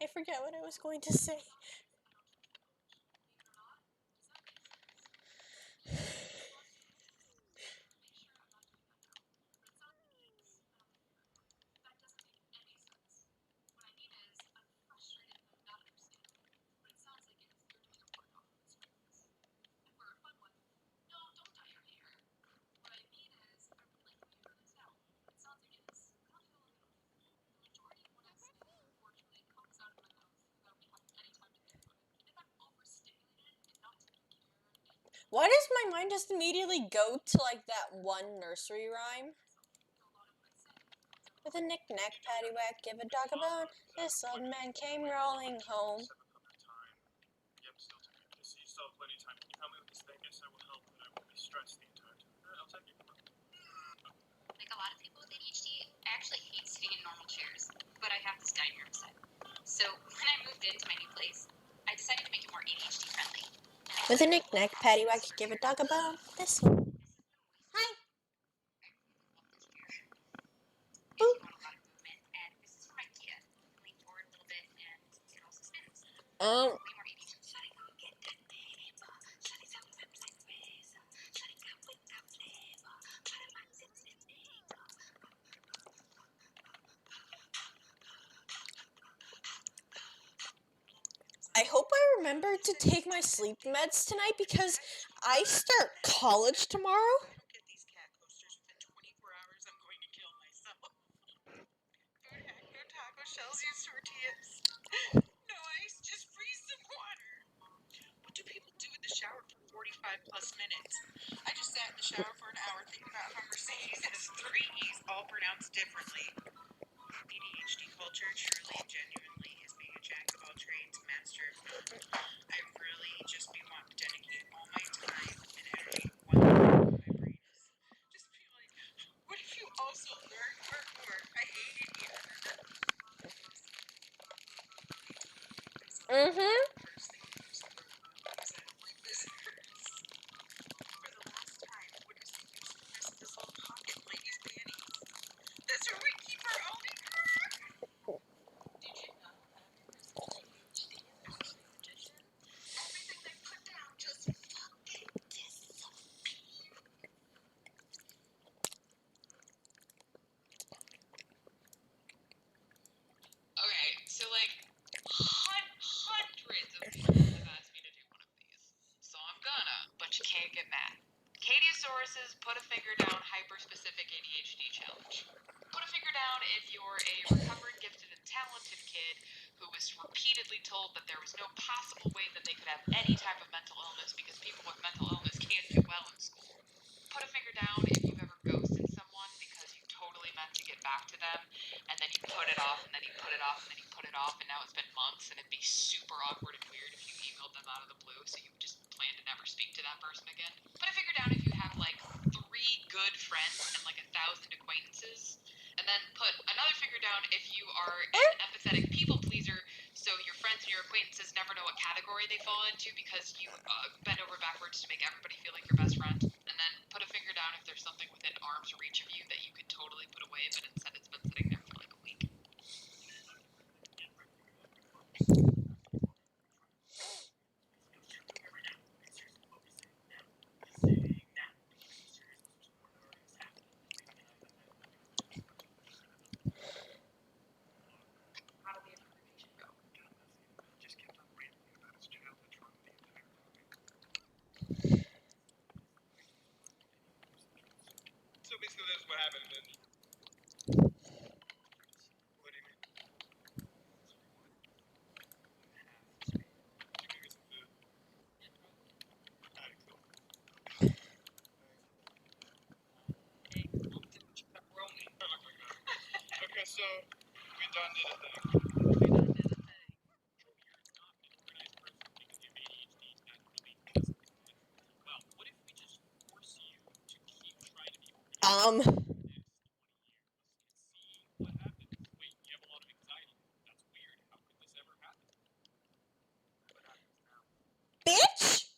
I forget what I was going to say. that doesn't make any sense. What I mean is, I'm frustrated and I'm not understanding. But it sounds like it's you're doing a work off of this weakness. And for a fun one, no, don't dye your hair. What I mean is, I really like the way you this out. It sounds like it's not filling enough. The majority of what I say, unfortunately, comes out of my mouth without me having any time to think about it. If I'm overstimulated and not taking care of it, Why does my mind just immediately go to like that one nursery rhyme? With a knick-knack, paddywhack, give a dog a bone. This old man came rolling home. Yep, still took it. You still have plenty of time. Can you help me with this thing? Yes, I will help, but I will be stressed the entire time. I'll take it. Come on. Like a lot of people with ADHD, I actually hate sitting in normal chairs, but I have this dining room set. So when I moved into my new place, I decided to make it more ADHD friendly. With a knick-knack, paddywhack, give a dog a bone. This one. Hi. If you want a lot of movement, and this is from IKEA. Lean forward a little bit, and it also spins. Way more ADHD. I hope I remember to take my sleep meds tonight because I start college tomorrow. If I don't get these cat coasters within 24 hours, I'm going to kill myself. Food hack, no taco shells, use tortillas. No ice, just freeze some water. What do people do in the shower for 45 plus minutes? I just sat in the shower for an hour thinking about how Mercedes has 3 E's all pronounced differently. ADHD culture truly and genuinely is being jack of all trades, master of none. I really just be wanting to dedicate all my time and energy to one thing. My brain is just be like, what if you also learn parkour? I hated you. Mm-hmm. First thing you just throw up because I don't like visitors. For the last time, what is the use of this little pocket lady's panties? That's where we keep our only crap. Did you know that there's ADHD in the first edition? Everything they put down just fucking disappeared. Okay, so like hundreds of people have asked me to do one of these, so I'm gonna, but you can't get mad. Katiosaurus's Put a Finger Down Hyper-Specific ADHD Challenge. Put a finger down if you're a recovered, gifted, and talented kid who was repeatedly told that there was no possible way that they could have any type of mental illness because people with mental illness can't do well in school. Put a finger down if you've ever ghosted someone because you totally meant to get back to them, and then you put it off, and then you put it off, and then you put it off, and now it's been months, and it'd be super awkward and weird if you emailed them out of the blue, so you just plan to never speak to that person again. Put a finger down if you have like 3 good friends and like 1,000 acquaintances. And then put another finger down if you are an empathetic people pleaser, so your friends and your acquaintances never know what category they fall into because you bend over backwards to make everybody feel like your best friend. And then put a finger down if there's something within arm's reach of you that you could totally put away, but instead it's been sitting there for like a week. How did the interrogation go? Just kept on rambling about his childhood trauma the entire time. So basically, that's what happened. And then, what do you mean? Did you go get some food? Alright, cool. Eggs, looked at the pepperoni. I look like that. Okay, so we done did a thing. We done did a thing. You're not an organized person because you have ADHD. That really doesn't fit. Well, what if we just force you to keep trying to be organized for the next 20 years and see what happens? Wait, you have a lot of anxiety. That's weird. How could this ever happen? What happens now? Bitch!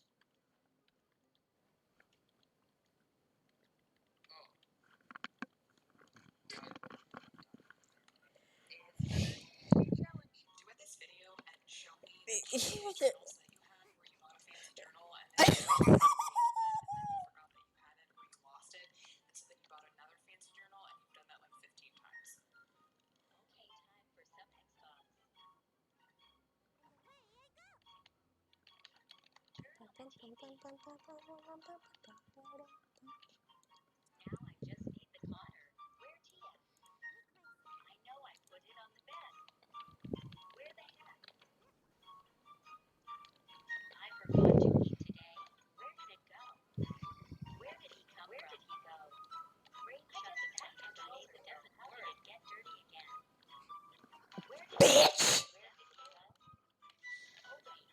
Duet this video and show me the journals that you had where you bought a fancy journal and then you forgot that you had it or you lost it, and so then you bought another fancy journal and you've done that like 15 times. Okay, time for some Xbox. Now I just need the Connor. Where Tia? I know I put it on the bed. Where the heck? I forgot to eat today. Where did it go? Where did he come from? Where did he go? Great shut the tap underneath it doesn't work. How did it get dirty again? Where did Bitch! Where did he go? Oh wait.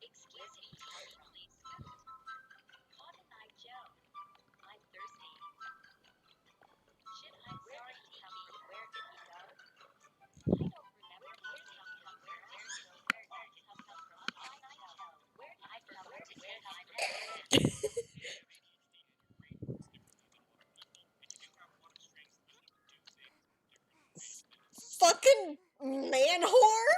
Excuse me, honey, please scoot. Cotton Eye Joe. I'm thirsty. Shit, I'm sorry, Tiki. Where did he go? I don't remember. Where did he come from? Where did he come from? Cotton Eye Joe. Where did I forgot? Where did he come from? Fucking man whore?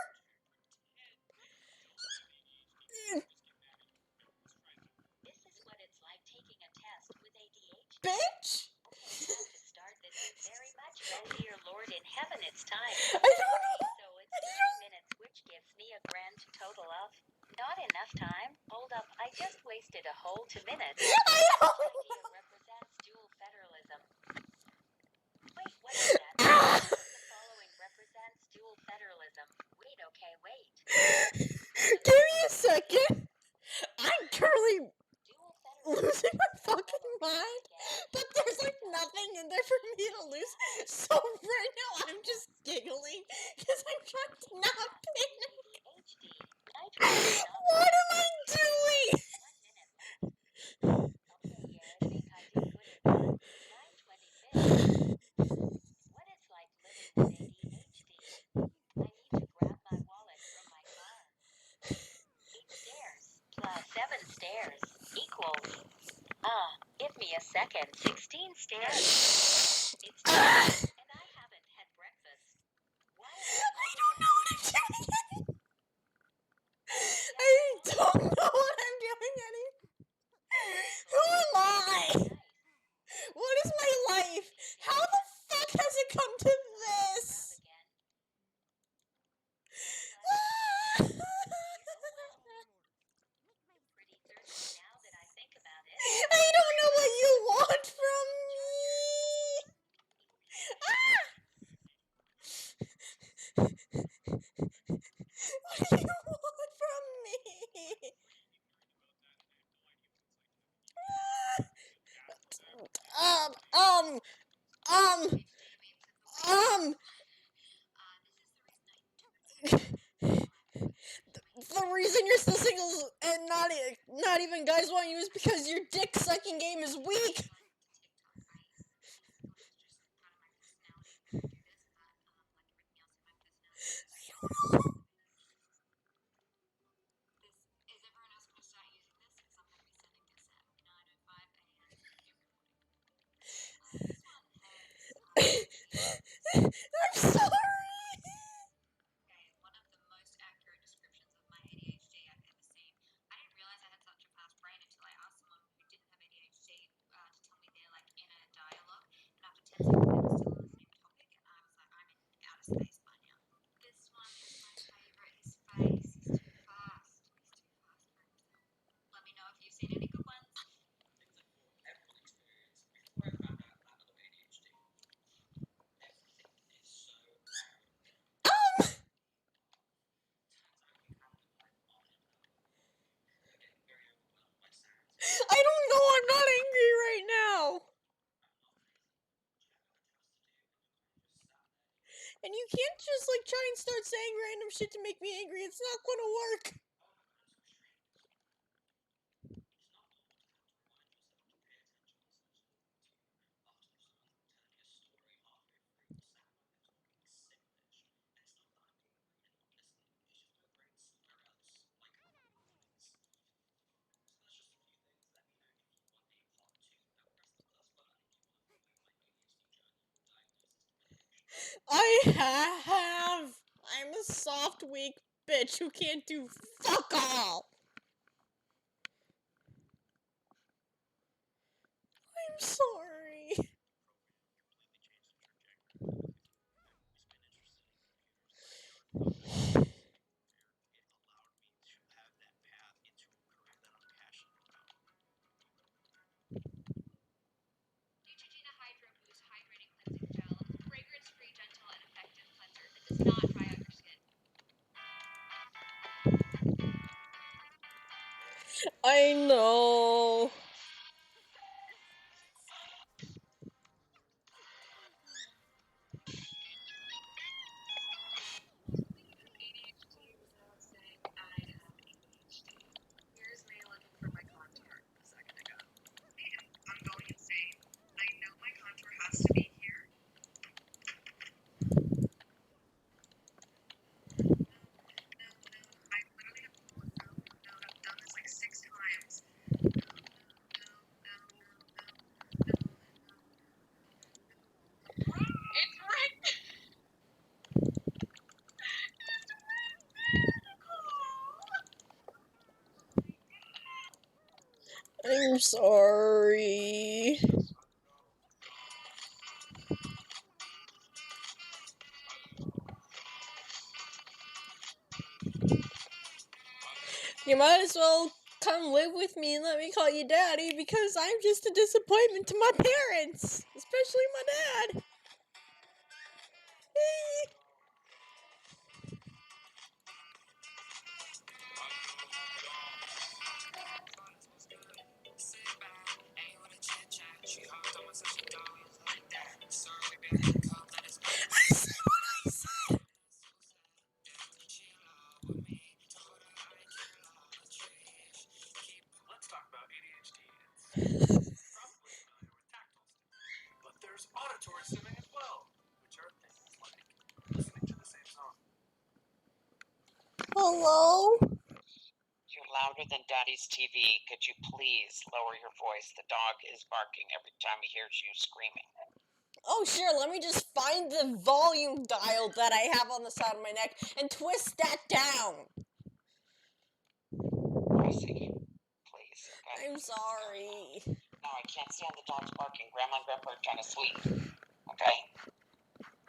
This is what it's like taking a test with ADHD. Bitch! Okay, now to start this very much. Oh dear Lord in heaven, it's time. I don't know. So it's 30 minutes, which gives me a grand total of not enough time. Hold up, I just wasted a whole 2 minutes. I know. This idea represents dual federalism. Wait, what is that? The following represents dual federalism. Wait, okay, wait. Give me a second. I'm currently Dual federalism. losing my fucking mind, but there's like nothing in there for me to lose. So right now I'm just giggling because I'm trying to not pay 22nd, 16 steps. It's time, and I haven't had breakfast. Why I don't know what I'm doing. I don't know what I'm doing anymore. Who am I? What is my life? How the fuck has it come to this? Pretty thirsty now that I think about it. I don't know what you want from me. What do you want from me? Um, um, um, the reason you're still single and not even guys want you is because your dick sucking game is weak. Is everyone else going to start using this? Because I'm going to be sending this at 9:05 a.m. This one has I'm sorry. one of the most accurate descriptions of my ADHD I've ever seen. I didn't realize I had such a fast brain until I asked someone who didn't have ADHD to tell me they're like in a dialogue, and after 10 seconds they were still on the same topic, and I was like, I'm in outer space by now. This one is my favorite. His face, he's too fast. He's too fast for himself. Let me know if you've seen any good ones. Things I thought everyone experienced before I found out about other ADHD. Everything is so narrow. Turns out you have to like on and on. I'm getting very overwhelmed by sounds. I don't know. I'm not angry right now. And you can't just like try and start saying random shit to make me angry. It's not gonna work. I have. I'm a soft, weak bitch who can't do fuck all. I'm sorry. It allowed me to have that path into a career that I'm passionate about. Neutrogena Hydro Boost Hydrating Cleansing Gel, fragrance-free, gentle, and effective cleanser that does not dry out your skin. I know. ADHD without saying I have ADHD. Here's me looking for my contour a second ago. I'm going insane. I know my contour has to be here. I literally have I've done this like 6 times. It's right. I'm sorry. You might as well come live with me and let me call you daddy because I'm just a disappointment to my parents, especially my dad. I said what I said. Let's talk about ADHD. It's probably familiar with tactile stimulators, but there's auditory stimming as well, which are things like listening to the same song. Hello? Your louder than Daddy's TV. Could you please lower your voice? The dog is barking every time he hears you screaming. Oh, sure, let me just find the volume dial that I have on the side of my neck and twist that down. Gracie, please, okay? I'm sorry. No, I can't stand the dogs barking. Grandma and Grandpa are trying to sleep, okay?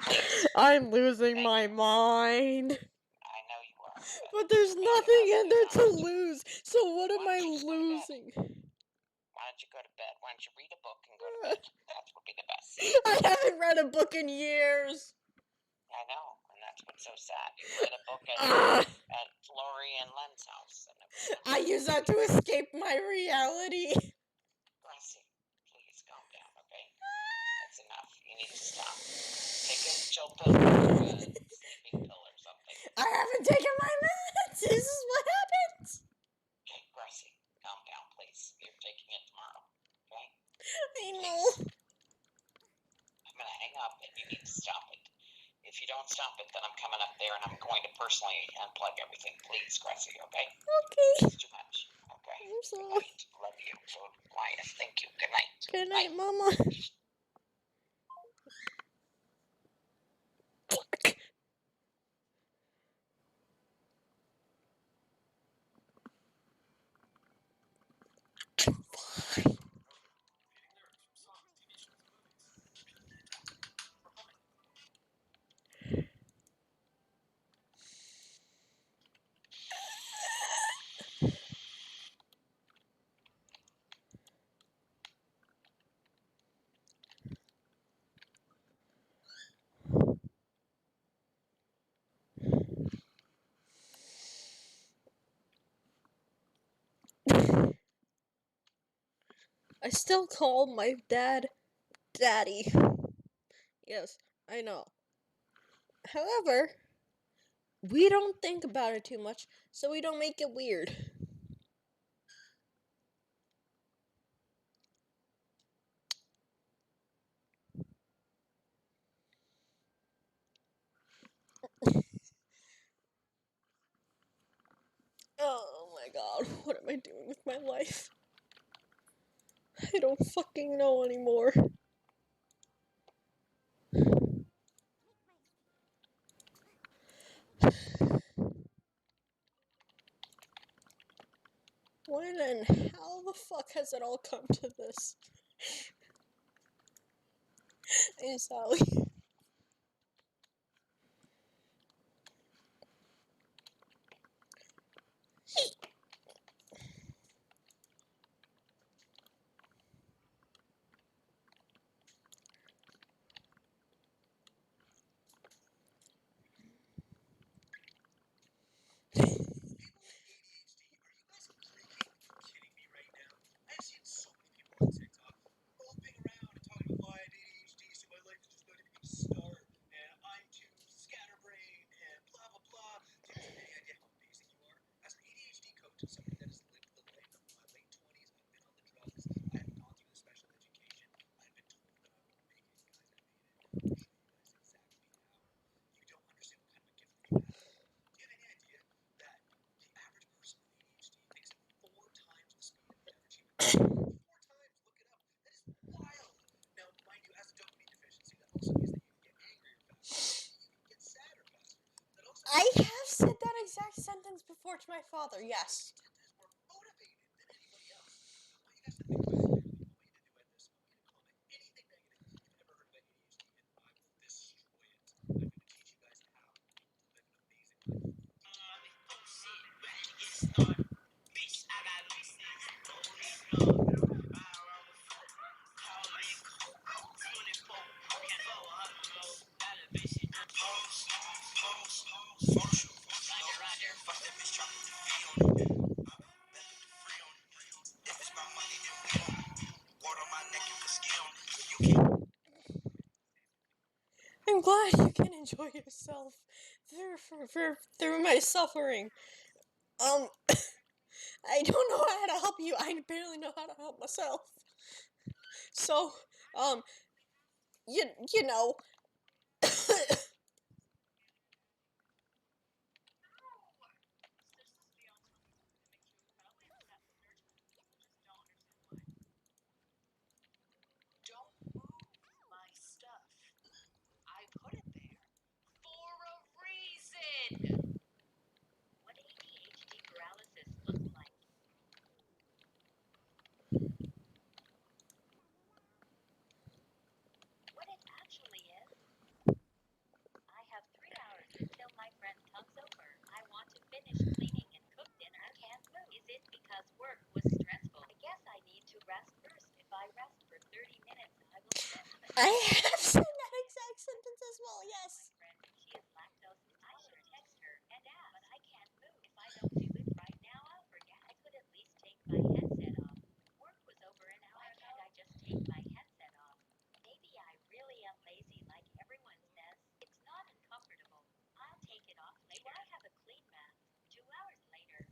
Please. I'm losing my mind. I know you are. But there's nothing in there to lose, so what am I losing? Why don't you go to bed? Why don't you read a book and go to bed? That would be the best. I haven't read a book in years. I know, and that's what's so sad. You read a book at Lori and Len's house. And I use that to escape my reality. Gracie, please calm down, okay? That's enough. You need to stop. Take a chill pill or a sleeping pill or something. I haven't taken my meds. This is what happens. Okay, Gracie, calm down, please. You're taking it tomorrow, okay? I know. I'm going to hang up and you need to stop it. If you don't stop it, then I'm coming up there and I'm going to personally unplug everything. Please, Gracie, okay? Okay. It's too much, okay? I'm sorry. Good night. Love you. Go quiet. Thank you. Good night. Good night, Mama. I still call my dad Daddy. Yes, I know. However, we don't think about it too much, so we don't make it weird. Oh my god, what am I doing with my life? I don't fucking know anymore. When and how the fuck has it all come to this? Hey, Sally. Kidding me right now? I've seen so many people on TikTok moping around and talking about, oh, I have ADHD, so my life is just going to become starved, and I'm too scatterbrained, and blah, blah, blah. Do you have any idea how amazing you are? As an ADHD coach, somebody that has lived the life of my late 20s, I've been on the drugs, I have gone through the special education, I've been told that I won't make it. Guys, I made it. I'm going to show you guys exactly how. You don't understand what kind of a gift that you have. Do you have any idea that the average person with ADHD thinks at 4 times the speed of the average human being? 4 times, look it up. That is wild. Now, mind you, as a dopamine deficiency, that also means that you can get angrier faster. You can get sadder faster. That also I have said that exact sentence before to my father, yes. is more motivated than anybody else. I want you guys to think about it clearly. I want you to do this. I want you to comment anything negative you've ever heard about ADHD, and I will destroy it. I'm going to teach you guys how to live an amazing life. I'm glad you can enjoy yourself through my suffering. I don't know how to help you. I barely know how to help myself. So, you know. I have said that exact sentence as well, yes. She is lactose. I should text her and ask, but I can't move. If I don't do it right now, I'll forget. I could at least take my headset off. Work was over an hour ago. Why can't I just take my headset off? Maybe I really am lazy like everyone says. It's not uncomfortable. I'll take it off later. I have a clean mask. 2 hours later.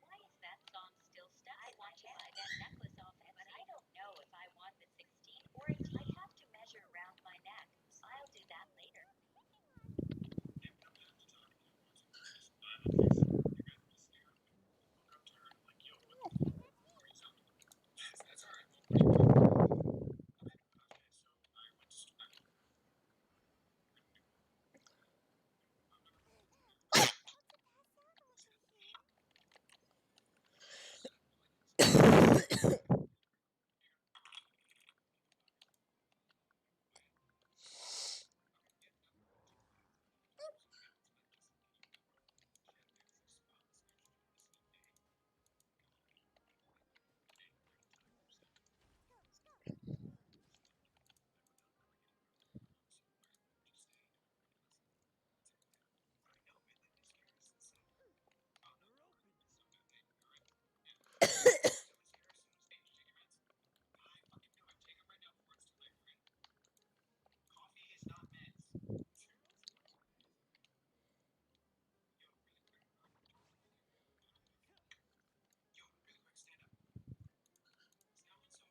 Why is that song still stuck? I want to buy that necklace off Etsy, but I don't know if I want the 16 or 18. I have to measure around my neck. I'll do that later.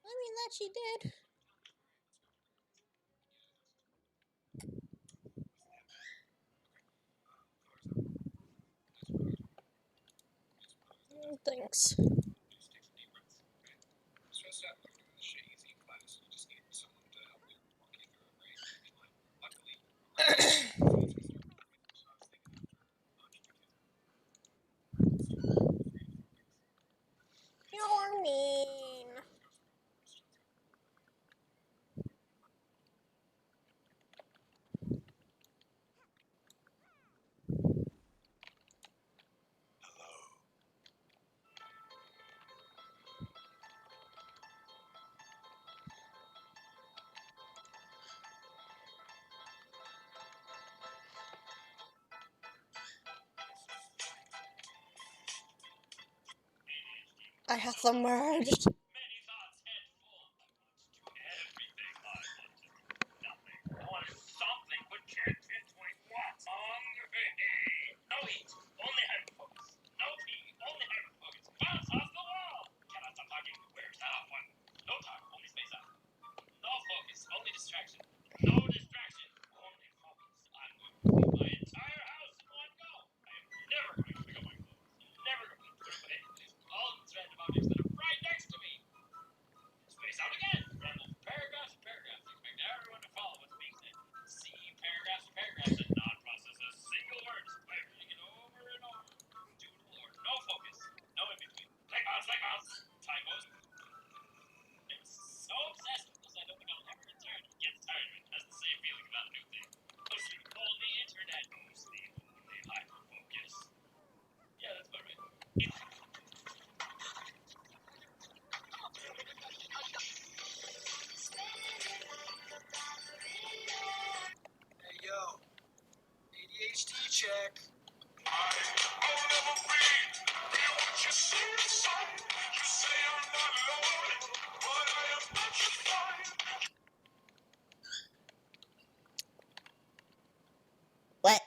I mean, that she did. Thanks. You're mean. I have submerged. Many thoughts head full. I want to do everything. I want to do nothing. I want to do something, but can't pinpoint what. No eat, only hyperfocus. No pee, only hyperfocus. Bounce off the wall. Cannot stop talking. Where's that one? No talk, only space out. No focus, only distraction. No distraction, only focus. I'm going to clean my entire house in one go. I am never going to pick up my clothes. Never going to put away all of these random objects that are right next to me. Space out again. Ramble for paragraphs and paragraphs. Expect everyone to follow what's being said. See paragraphs and paragraphs and not process a single word. By reading it over and over. Doodle or no focus. No in between. Like mouse. Typos. I'm so obsessed with this, I don't think I'll ever get tired of it. Gets tired of it. Has the same feeling about a new thing. Mostly call the internet. Mostly only hyper-focus. Yeah, that's about right. Hey yo, ADHD check. What?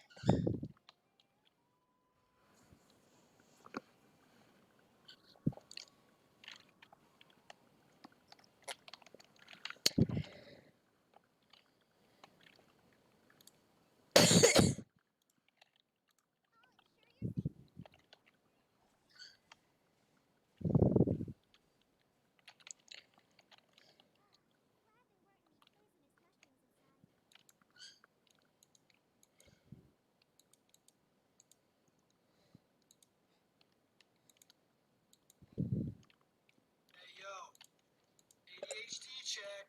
Hey yo, ADHD check.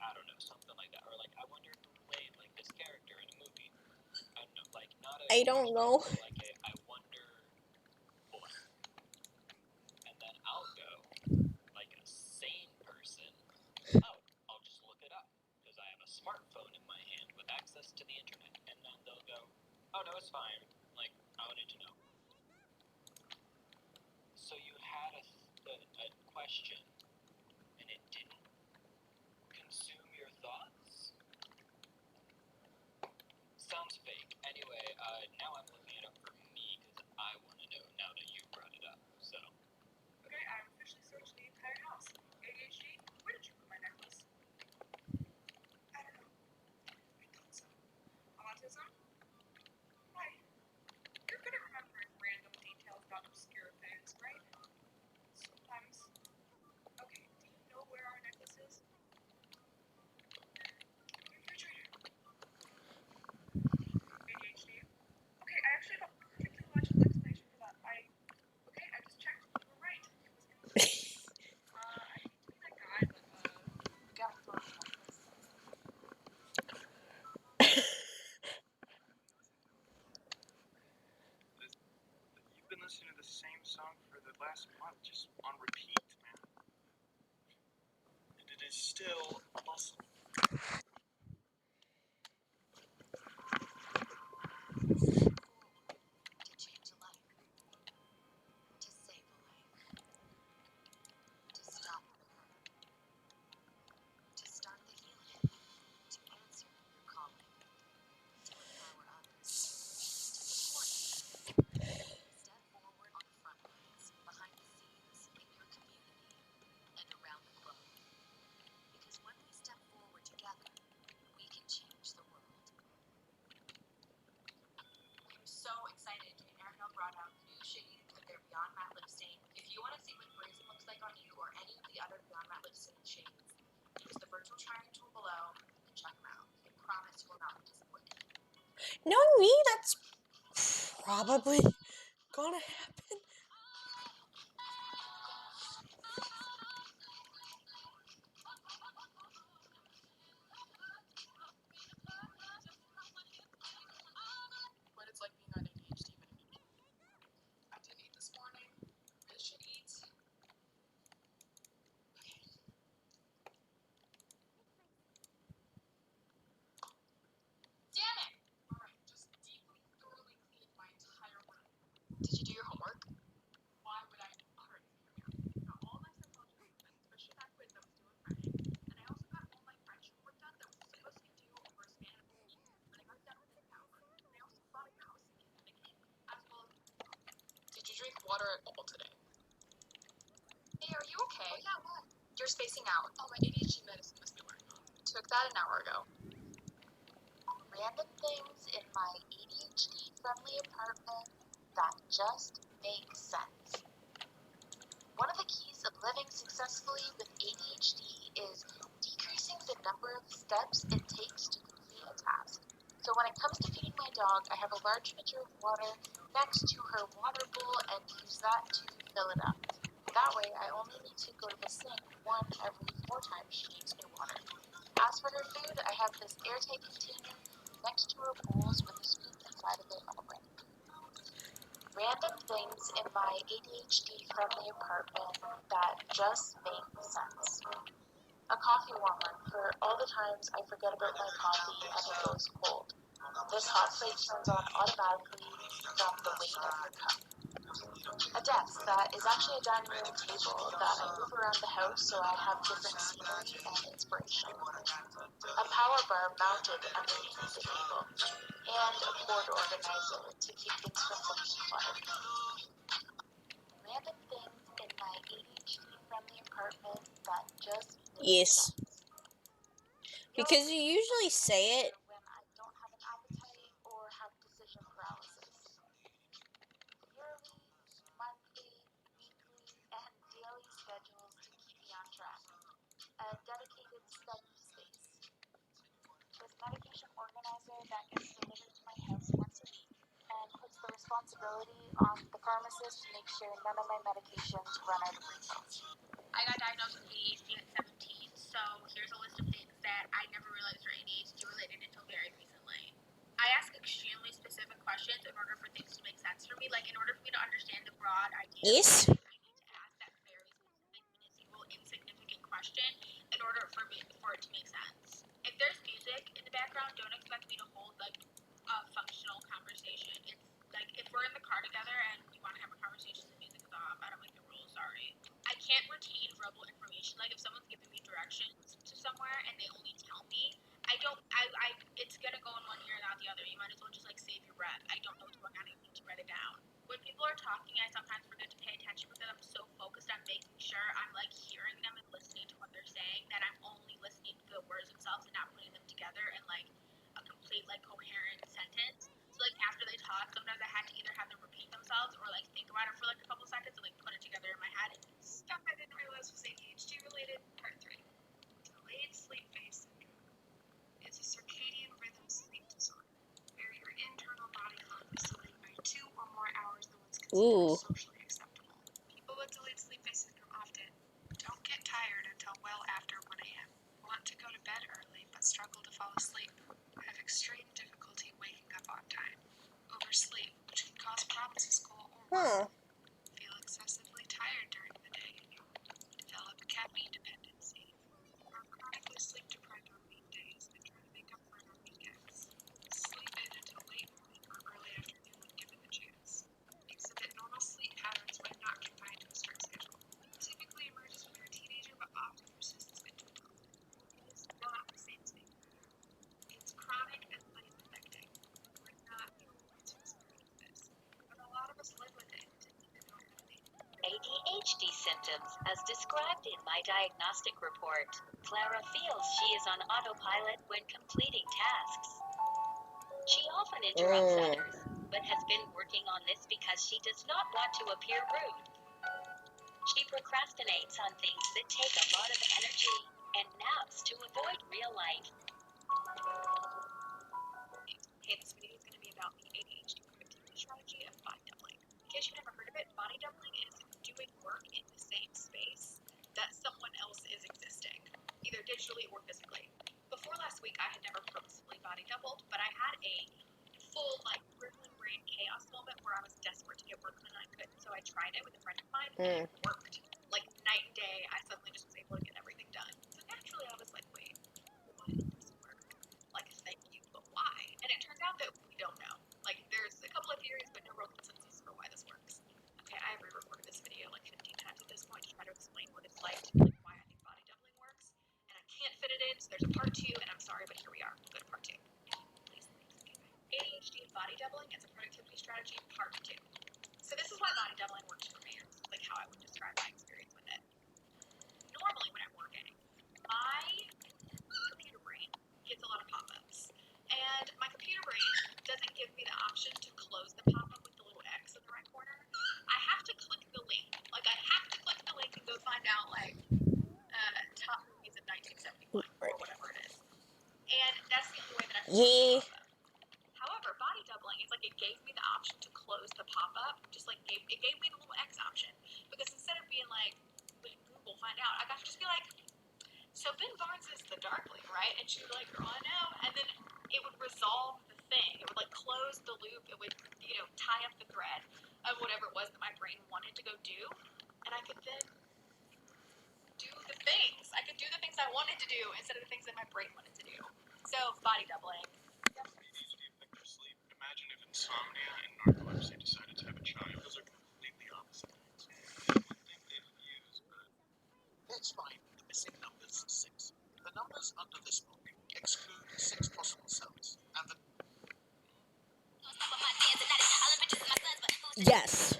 I don't know, something like that. Or like, I wonder who played like this character in a movie. I don't know, like not a. I don't know. But, like I wonder what. And then I'll go like a sane person. Oh, I'll just look it up because I have a smartphone in my hand with access to the internet. And then they'll go, oh no, it's fine. Like I wanted to know. So you had a question, and it didn't consume your thoughts? Sounds fake. Anyway, now I'm looking it up for me, because I want to know now that you brought it up, so. Okay, I've officially searched the entire house. ADHD, where did you put my necklace? I don't know. I thought so. Autism? Why? You're good at remembering random details about obscure things, right? Sometimes. Okay, do you know where our necklace is? Refrigerator. ADHD? Okay, I actually have a perfectly logical explanation for that. Okay, I just checked. You were right. It was in the I hate to be that guy, but Gotta throw it like this. You've been listening to the same song for the last month, just on repeat, man. And it is still awesome. To change a life, to save a life, to stop the hurt, to start the healing, to answer your calling, to empower others, to support others. Step forward on the front lines, behind the scenes, in your community, and around the globe. Because when we step forward together, we can change the world. I'm so excited. Jane Ariel brought out new shades of their Beyond Matte Lip Stain. If you want to see what brazen looks like on you or any of the other Beyond Matte Lip Stain shades, use the virtual try-on tool below and check them out. I promise you will not be disappointed. Knowing me, that's probably gonna happen. What it's like being on ADHD medication. I didn't eat this morning. I should eat. Damn it! Alright, just deeply, thoroughly clean my entire room. Did you do your homework? Why would I? Alright, hear me out. Got all my psychology assignments, especially that quiz that was due on Friday. And I also got all my French homework done that was supposed to be due over a span of a week. And I got it done within an hour. And I also bought a house in Connecticut, as well as. Did you drink water at all today? Hey, are you okay? Oh, yeah, what? You're spacing out. Oh, my ADHD medicine must be wearing off. Took that an hour ago. Random things in my ADHD-friendly apartment that just make sense. One of the keys of living successfully with ADHD is decreasing the number of steps it takes to complete a task. So when it comes to feeding my dog, I have a large pitcher of water next to her water bowl and use that to fill it up. That way, I only need to go to the sink one every 4 times she needs new water. As for her food, I have this airtight container next to her bowls with a scoop inside of it already. Random things in my ADHD-friendly apartment that just make sense. A coffee warmer for all the times I forget about my coffee and it goes cold. This hot plate turns on automatically from the weight of your cup. A desk that is actually a dining room table that I move around the house so I have different scenery and inspiration. A power bar mounted underneath the table, and a cord organizer to keep things from looking cluttered. Random things in my ADHD-friendly apartment that just make Yes. sense. Because you usually say it. When I don't have an appetite or have decision paralysis. Yearly, monthly, weekly, and daily schedules to keep me on track. A dedicated study space. This medication organizer that gets delivered to my house once a week and puts the responsibility on the pharmacist to make sure none of my medications run out of refills. I got diagnosed with ADHD at 17, so here's a list of things that questions in order for things to make sense for me. Like, in order for me to understand the broad idea, Yes. I need to ask that very specific, minuscule, insignificant question in order for it to make sense. If there's music in the background, don't expect me to hold like a functional conversation. It's like if we're in the car together and we want to have a conversation, the music is off. I don't make the rules. Sorry. I can't retain verbal information. Like if someone's giving me directions to somewhere and they only tell me, it's gonna go in one ear and out the other. You might as well just like save your breath. I don't know what's going on. I need to write it down. When people are talking, I sometimes forget to pay attention because I'm so focused on making sure I'm like hearing them and listening to what they're saying that I'm only listening to the words themselves and not putting them together in like a complete like coherent sentence. So like after they talk, sometimes I had to either have them repeat themselves or like think about it for like a couple seconds and like put it together in my head. Stuff I didn't realize was ADHD related. Part 3. Delayed sleep phase syndrome. It's a circadian rhythm sleep disorder where your internal body clock is delayed by 2 or more hours than what's considered socially acceptable. People with delayed sleep phase syndrome often don't get tired until well after 1 a.m. Want to go to bed early but struggle to fall asleep. Have extreme difficulty waking up on time. Oversleep, which can cause problems at school or work. Feel excessively tired during the day. Develop caffeine dependency. Are chronically sleep deprived on weekdays and try to make up for it on weekends. Sleep in until late morning or early afternoon when given the chance. Exhibit normal sleep patterns when not confined to a strict schedule. Typically emerges when you're a teenager but often persists into adulthood. It is not the same sleep pattern. It's chronic and life-affecting. We're not the only ones who experience this, but a lot of us live with it and didn't even know how to name it. ADHD symptoms as described in my diagnostic report. Clara feels she is on autopilot when completing tasks. She often interrupts others, but has been working on this because she does not want to appear rude. She procrastinates on things that take a lot of energy and naps to avoid real life. Hey, this video is going to be about the ADHD productivity strategy of body doubling. In case you've never heard of it, body doubling is doing work in the same space that someone else is existing, either digitally or physically. Before last week, I had never purposefully body doubled, but I had a full, like, rippling brain chaos moment where I was desperate to get work done and I couldn't, so I tried it with a friend of mine, and it worked. Like, night and day, I suddenly just was able to get everything done. So naturally, I was like, wait, why did this work? Like, thank you, but why? And it turns out that we don't know. Like, there's a couple of theories, but no real consensus for why this works. Okay, I have re-recorded this video like 15 times at this point to try to explain what it's like, like why I think body doubling works. And I can't fit it in, so there's a part 2, and I'm sorry, but here we are. We'll go to part 2. Please, okay. ADHD and body doubling as a productivity strategy, part 2. So this is why body doubling works for me. This is like how I would describe my experience with it. Normally when I'm working, my computer brain gets a lot of pop-ups. And my computer brain doesn't give me the option to close the pop-up with the little X in the right corner. I have to click the link. Like, I have to click the link and go find out, like, top movies of 1971 or whatever it is. And that's the only way that I can close the pop-up. However, body doubling is like it gave me the option to close the pop-up. Just like it gave me the little X option. Because instead of being like, Google, find out, I got to just be like, so Ben Barnes is the Darkling, right? And she would be like, girl, I know. And then it would resolve the thing. It would like close the loop. It would, tie up the thread of whatever it was that my brain wanted to go do. And I could then do the things. I could do the things I wanted to do instead of the things that my brain wanted to do. So body doubling. ADHD affect your sleep. Imagine if insomnia and narcolepsy decided to have a child. Those are completely opposite things. You would think they'd fuse, but Let's find the missing numbers 6. The numbers under this book exclude 6 possible cells, and the Yes.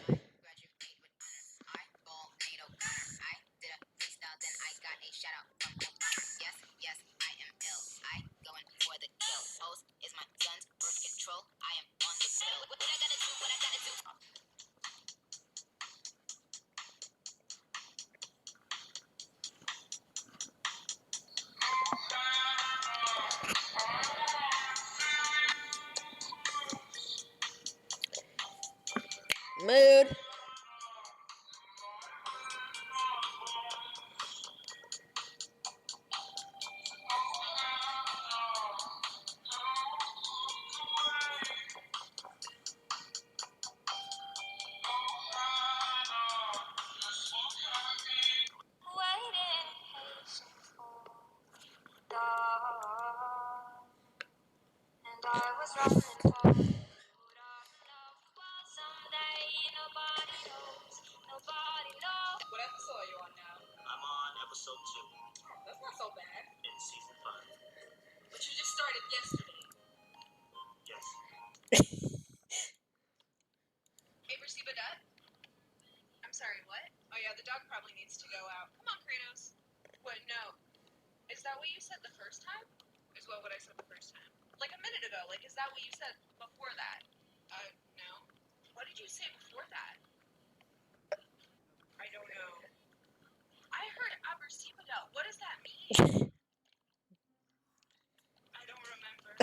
Mood. I was running for someday nobody knows, nobody knows. What episode are you on now? I'm on episode 2 That's not so bad. in season 5. But you just started yesterday. Yes. Hey, Percy Badette? I'm sorry, what? Oh yeah, the dog probably needs to go out. Come on, Kratos. What, no. Is that what you said the first time? Is what I said the first time? Like a minute ago. Like, is that what you said before that? No. What did you say before that? I don't know. I heard Abercebadell. What does that mean? I don't remember.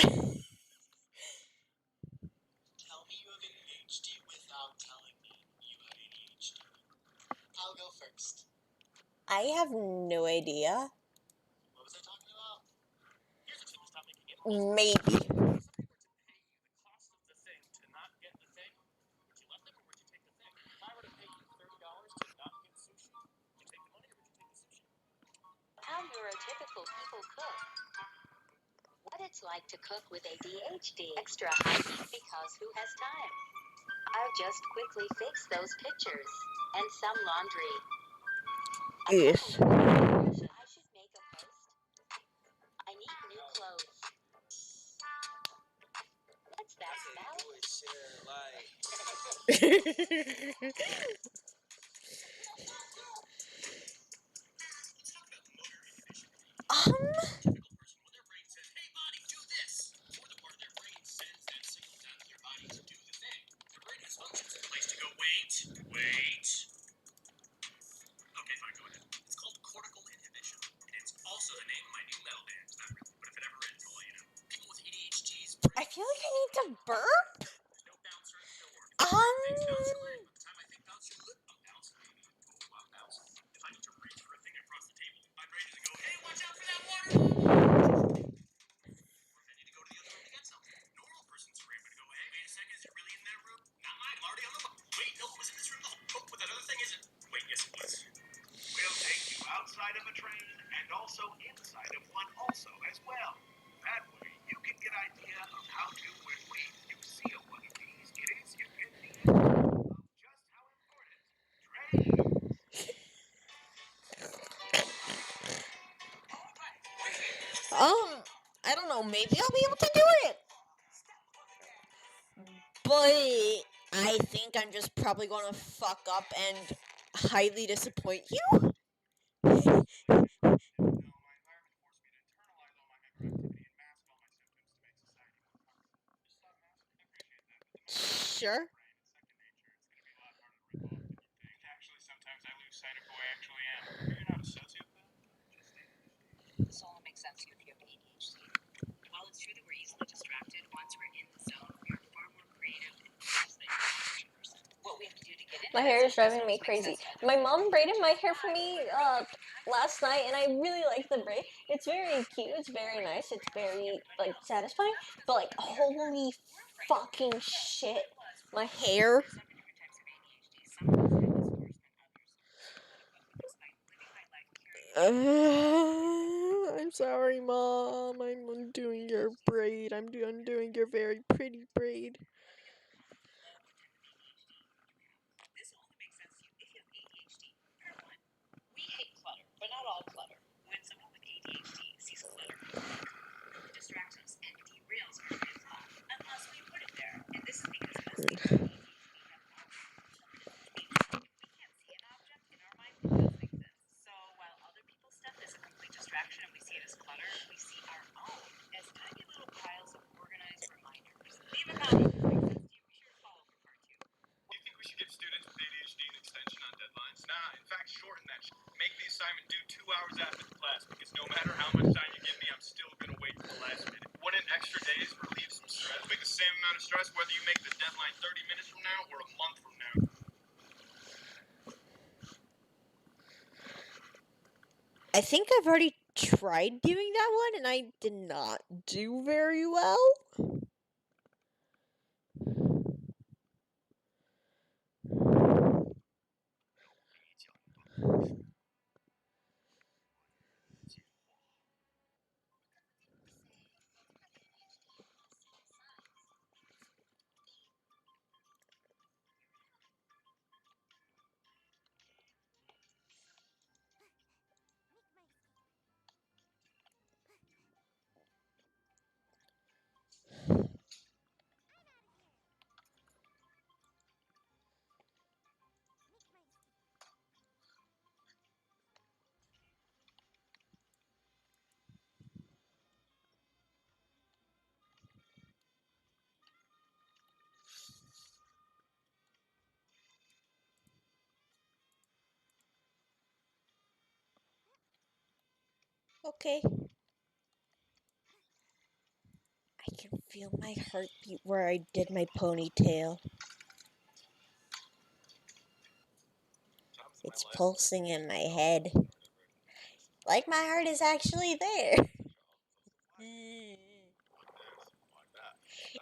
Tell me you have ADHD without telling me you have ADHD. I'll go first. I have no idea. What was I talking about? Here's a tip to stop making it. Maybe. If somebody were to pay you the cost of the thing to not get the thing, would you let them or would you take the thing? If I were to pay you $30 to not get sushi, would you take the money or would you take the sushi? How neurotypical people cook. What it's like to cook with ADHD. Extra hygiene because who has time? I'll just quickly fix those pictures. And some laundry. Yes. I should make a post. I need new clothes. What's that smell? Um, Typical person, when their brain says, hey body, do this, or the part of their brain sends that signal down to their body to do the thing. Their brain has functions in place to go, wait. Okay, fine, go ahead. It's called cortical inhibition. And it's also the name of my new metal band. Not really, but if it ever is, I'll let you know. People with ADHD's I feel like I need to burp. there's no bouncer in the door. If I think bouncer ring, by the time I think bouncer, I'm bouncing, baby. Oh, I'm bouncing. If I need to reach for a thing across the table, my brain doesn't go, hey, watch out for that water bottle. Or if I need to go to the other room to get something. Normal person's brain would go, hey, wait a second, is it really in that room? Not mine, I'm already on the phone. Wait, no, it was in this room. Oh, but that other thing isn't. Wait, yes, it was. We'll take you outside of a train and also inside of one also as well. That way you can get an idea of how to when you see a one of these. It is you get the idea of just how important trains. I don't know, maybe I'll be able to do it. But I think I'm just probably gonna fuck up and highly disappoint you. No, my environment forced me to internalize all my hyperactivity and mask all my symptoms to make society more comfortable. Just stop masking. I appreciate that. But the moment Sure. brain is second nature, it's going to be a lot harder to rip off than you think. Actually, sometimes I lose sight of who I actually am. You're not a sociopath. Just ADHD. This only makes sense to you if you have ADHD. While it's true that we're easily distracted, once we're in the zone, we are far more creative and focused than any person. What we have to do to get into My hair is driving me crazy. My mom braided my hair for me last night, and I really like the braid. It's very cute. It's very nice. It's very like satisfying. But like, holy fucking shit, my hair. I'm sorry, Mom. I'm doing your braid. I'm doing your very pretty braid. This only makes sense to you if you have ADHD. Part 1. We hate clutter, but not all clutter. When someone with ADHD sees clutter, it distracts us and derails our train of thought, unless we put it there. And this is because most people with ADHD have if we can't see an object in our mind, it doesn't exist. So while other people's stuff is a complete distraction and we see it as clutter, we see our own as tiny little piles of organized reminders. Leave a comment if this makes sense to you. Be sure to follow for part 2. Do you think we should give students with ADHD an extension on deadlines? Nah, in fact, shorten that shit. Make the assignment due 2 hours after the class, because no matter how much time you give me, I'm still gonna wait till the last minute. Wouldn't extra days relieve some stress? Make the same amount of stress whether you make the deadline 30 minutes from now or a month from now. I think I've already tried doing that one, and I did not do very well. Okay. I can feel my heartbeat where I did my ponytail. It's pulsing in my head. Like my heart is actually there.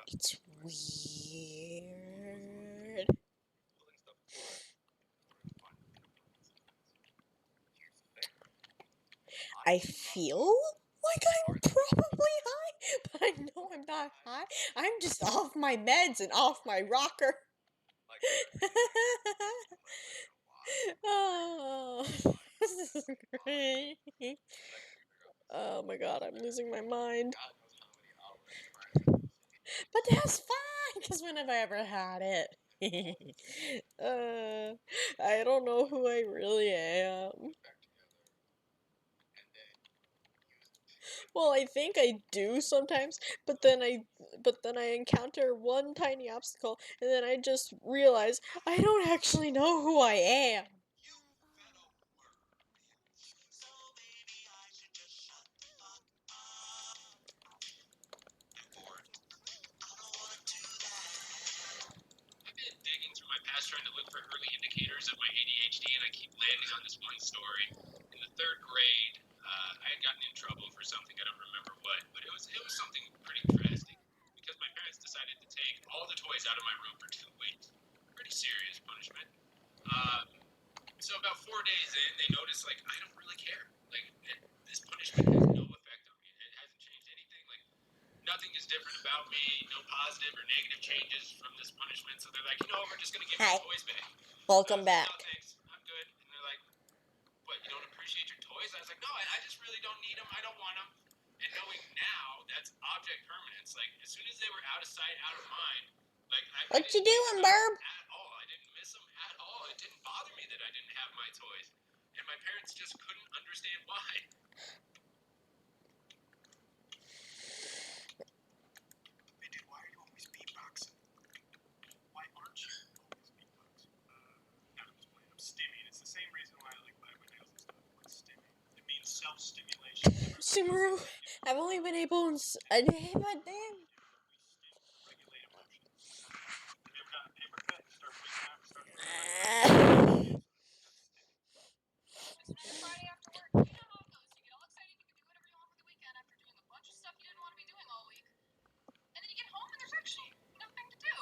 It's weird. I feel like I'm probably high, but I know I'm not high. I'm just off my meds and off my rocker. Oh, this is great. Oh my god, I'm losing my mind. But that's fine, because when have I ever had it? I don't know who I really am. Well, I think I do sometimes, but then I encounter one tiny obstacle, and then I just realize I don't actually know who I am. I've been digging through my past trying to look for early indicators of my ADHD, and I keep landing on this one story. In the third grade, I had gotten in trouble for something, I don't remember what, but it was something pretty drastic because my parents decided to take all the toys out of my room for 2 weeks. Pretty serious punishment. So about 4 days in, they noticed like I don't really care. Like this punishment has no effect on me. It hasn't changed anything. Like nothing is different about me. No positive or negative changes from this punishment. So they're like, we're just gonna give you Hi. the toys back. Welcome So I was like, back. no, thanks. I'm good. And they're like, what? You don't appreciate your toys? I was like, no, I just really don't need them. I don't want them. And knowing now, that's object permanence. Like as soon as they were out of sight, out of mind. Like What you doing, Burb? At all. I didn't miss them at all. It didn't bother me that I didn't have my toys. And my parents just couldn't understand why. Hey, dude, why are you always beatboxing? Why aren't you always beatboxing? No, I'm just playing. I'm stimming. It's the same reason why I like bite my nails and stuff. Like stimming. It means self-stimulation. Sumeru, I've only been able to... damn. Regulate emotions. Have you ever gotten a paper cut? Start freaking out. Start Just another Friday after work. You know how it goes. You get all excited, you can do whatever you want for the weekend after doing a bunch of stuff you didn't want to be doing all week. And then you get home and there's actually nothing to do.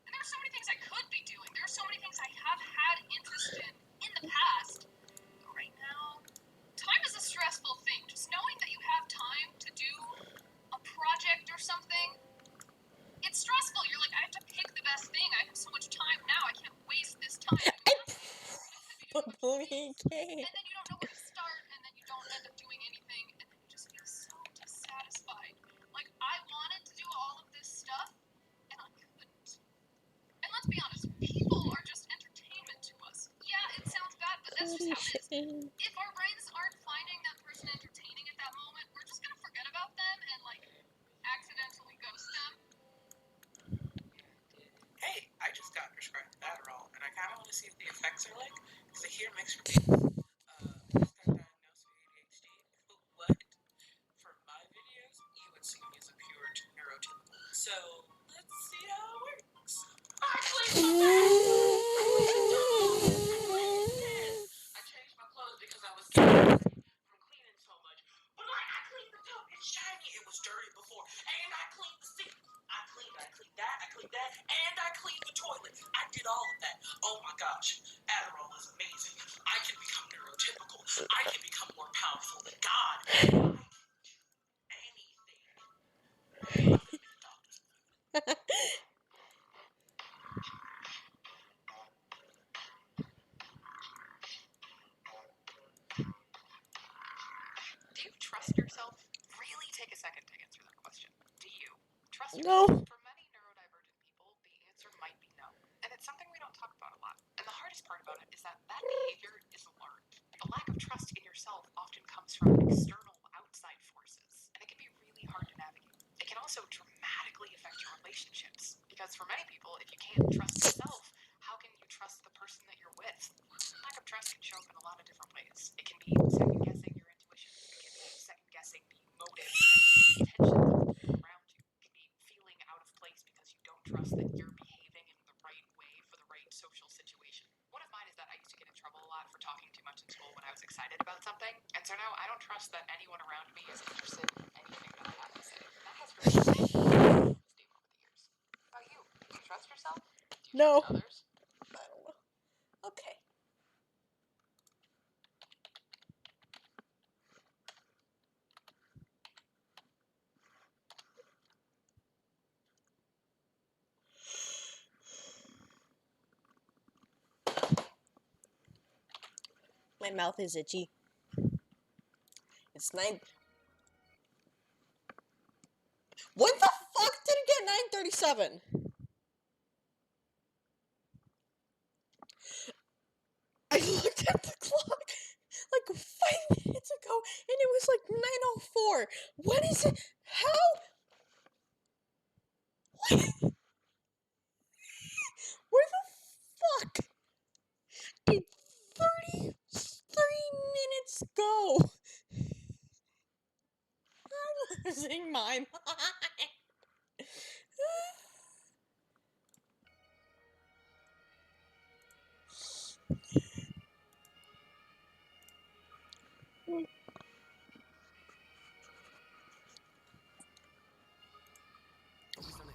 And there are so many things I could be doing. There are so many things I have had interest in the past. But right now, time is a stressful thing. Just knowing that you have time to do a project or something, it's stressful. You're like, I have to pick the best thing. I have so much time now. I can't waste this time. Probably can't. And then you don't know where to start, and then you don't end up doing anything, and then you just feel so dissatisfied. Like, I wanted to do all of this stuff, and I couldn't. And let's be honest, people are just entertainment to us. Yeah, it sounds bad, but that's just how it is. If our brains aren't finding that person entertaining at that moment, we're just gonna forget about them and, like, accidentally ghost them. Hey, I just got prescribed Adderall, and I kind of want to see what the effects are like, because I hear mixed reviews. I just got diagnosed with ADHD. What? For my videos, you would see me as a pure neurotypical. So, let's see how it works. I cleaned my I changed my clothes because I was tired from cleaning so much. But like, I cleaned the tub. It's shiny. It was dirty before. And I cleaned the sink. I cleaned that, and I cleaned the toilet. I did all of that. Oh my gosh. Adderall is amazing. I can become neurotypical. I can become more powerful than God. I can do anything. Do you trust yourself? Really take a second to answer that question. Do you trust No. yourself? For many neurodivergent people, the answer might be no. And it's something we don't talk about a lot. And the hardest part about it is that behavior is learned. The lack of trust in yourself often comes from external, outside forces, and it can be really hard to navigate. It can also dramatically affect your relationships, because for many people, if you can't trust yourself, how can you trust the person that you're with? Lack of trust can show up in a lot of different ways. It can be second-guessing your intuition, attention around you. You can be feeling out of place because you don't trust that you're behaving in the right way for the right social situation. One of mine is that I used to get in trouble a lot for talking too much in school when I was excited about something, and so now I don't trust that anyone around me is interested in anything that I have to say. That has really self-esteem over the years. How about you? Do you trust yourself? Do you No. trust others? I don't know. Okay. My mouth is itchy. It's 9. What the fuck did it get 9:37? I looked at the clock like 5 minutes ago and it was like 9:04. What is it? How? What? Where the fuck did 33 minutes go? I'm losing my mind.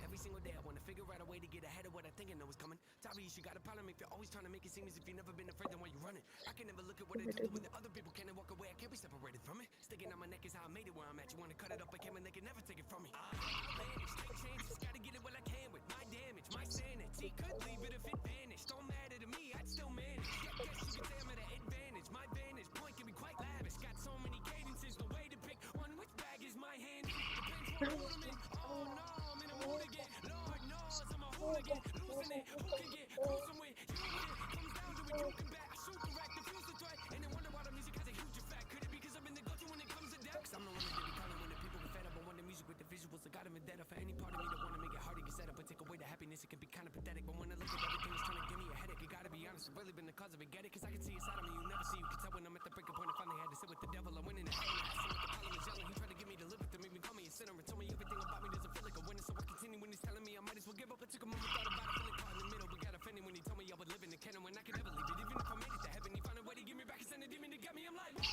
Every single day I wanna figure out a way to get ahead of what I think I know is coming. Tyrese, you got a problem if you're always trying to make it seem as if you've never been afraid of when you're running. I can never look at what I do when the other people can't walk away. I can't be separated from it. Sticking on my neck is how I made it where I'm at. You wanna cut it up, I can, and they can never take it from me. Outlandish, take chances, gotta get it while I can with my damage, my sanity. Could leave it if it vanished. Don't matter to me, I'd still manage. Yeah, guess you could say I'm at an advantage. My vantage point can be quite lavish. Got so many cadences, no way to pick one. Which bag is my hand? Depends what mood I'm in. Oh no, I'm in a mood again. Lord knows I'm a hooligan, losing it. Who can get cruising with you with it? Comes down to it, you can back. I shoot the rack, defuse the threat, and then wonder why the music has a huge effect. Could it be because I've been the go-to when it comes to depth? I'm the one that they be calling when the people get fed up. I want the music with the visuals. I got them in dead for any part of me that wanna make it hard to get set up, but take away the happiness. It can be kind of pathetic. But when I look at everything, it's trying to give me a headache. You gotta be honest, it's really been the cause of it. Get it? Cause I can see inside of me. You never see. You can tell when I'm at the breaking point. I finally had to sit with the devil. I went in the hell and I asked him what the problem is yelling. He tried to get me to live with him, even call me a sinner and told me everything about me doesn't feel like a winner. So I continue when he's telling me I might as well give up. I took a moment, thought about it, feeling caught in the middle. But got offended when he told me I would live in the canon when I could never leave it. Even if I made it to heaven, he found a way to give me back and send a demon to get me. I'm like, whoa, I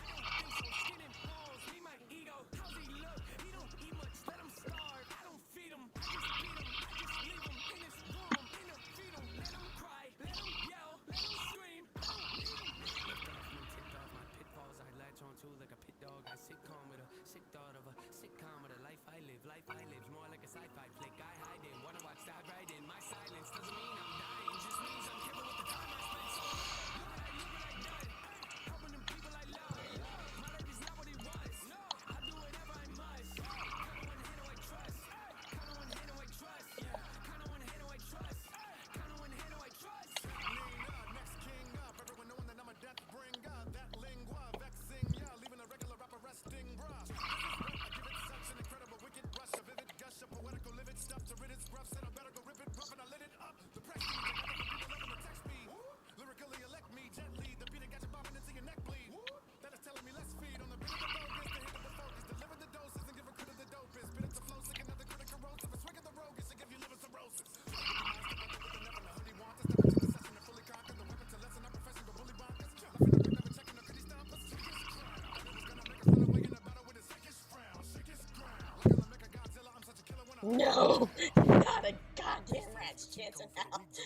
don't think so. Skin and bones, me my ego. How's he look? He don't eat much. Let him starve. I don't feed him. I just beat him. I just leave him in his room. Interfeed him. Let him cry. Let him yell. Let him scream. I don't need him. Lift off and tipped off my pitfalls. I latch on to like a pit dog. I sitcom with a sick thought of a sitcom with a life I live. Life I live more like a sci-fi flick. I hide in. Wanna watch that right in. My silence doesn't mean I'm dying. Just means I'm careful with the time I spend. So look what I done. Helping them people I love. My life is not what it was. No, I'll do whatever I must. Kinda one hand I trust. Kinda one hand I trust. Yeah. Kinda one hand I trust. Kinda one hand I trust. Nina, next king up. Everyone knowing that I'm a death bringer. That lingua, vexing, yeah. Leaving a regular rapper resting, bruh. I give it such an incredible wicked rush. A vivid gush of poetical livid stuff to rid its gruff. Said I better go rip it rough and I lit it up. The press me, people loving the text me. Lyrically elect me gently. The beat that got you bobbing into your neck bleed. That is telling me let's feed on the bit of the bogus. The hit of the focus. Deliver the doses and give a credit the dopest. Spit it to flow, sick another critic corrosive. A swing of the roguish to give you liver cirrhosis. No, not a goddamn rat's chance in hell. They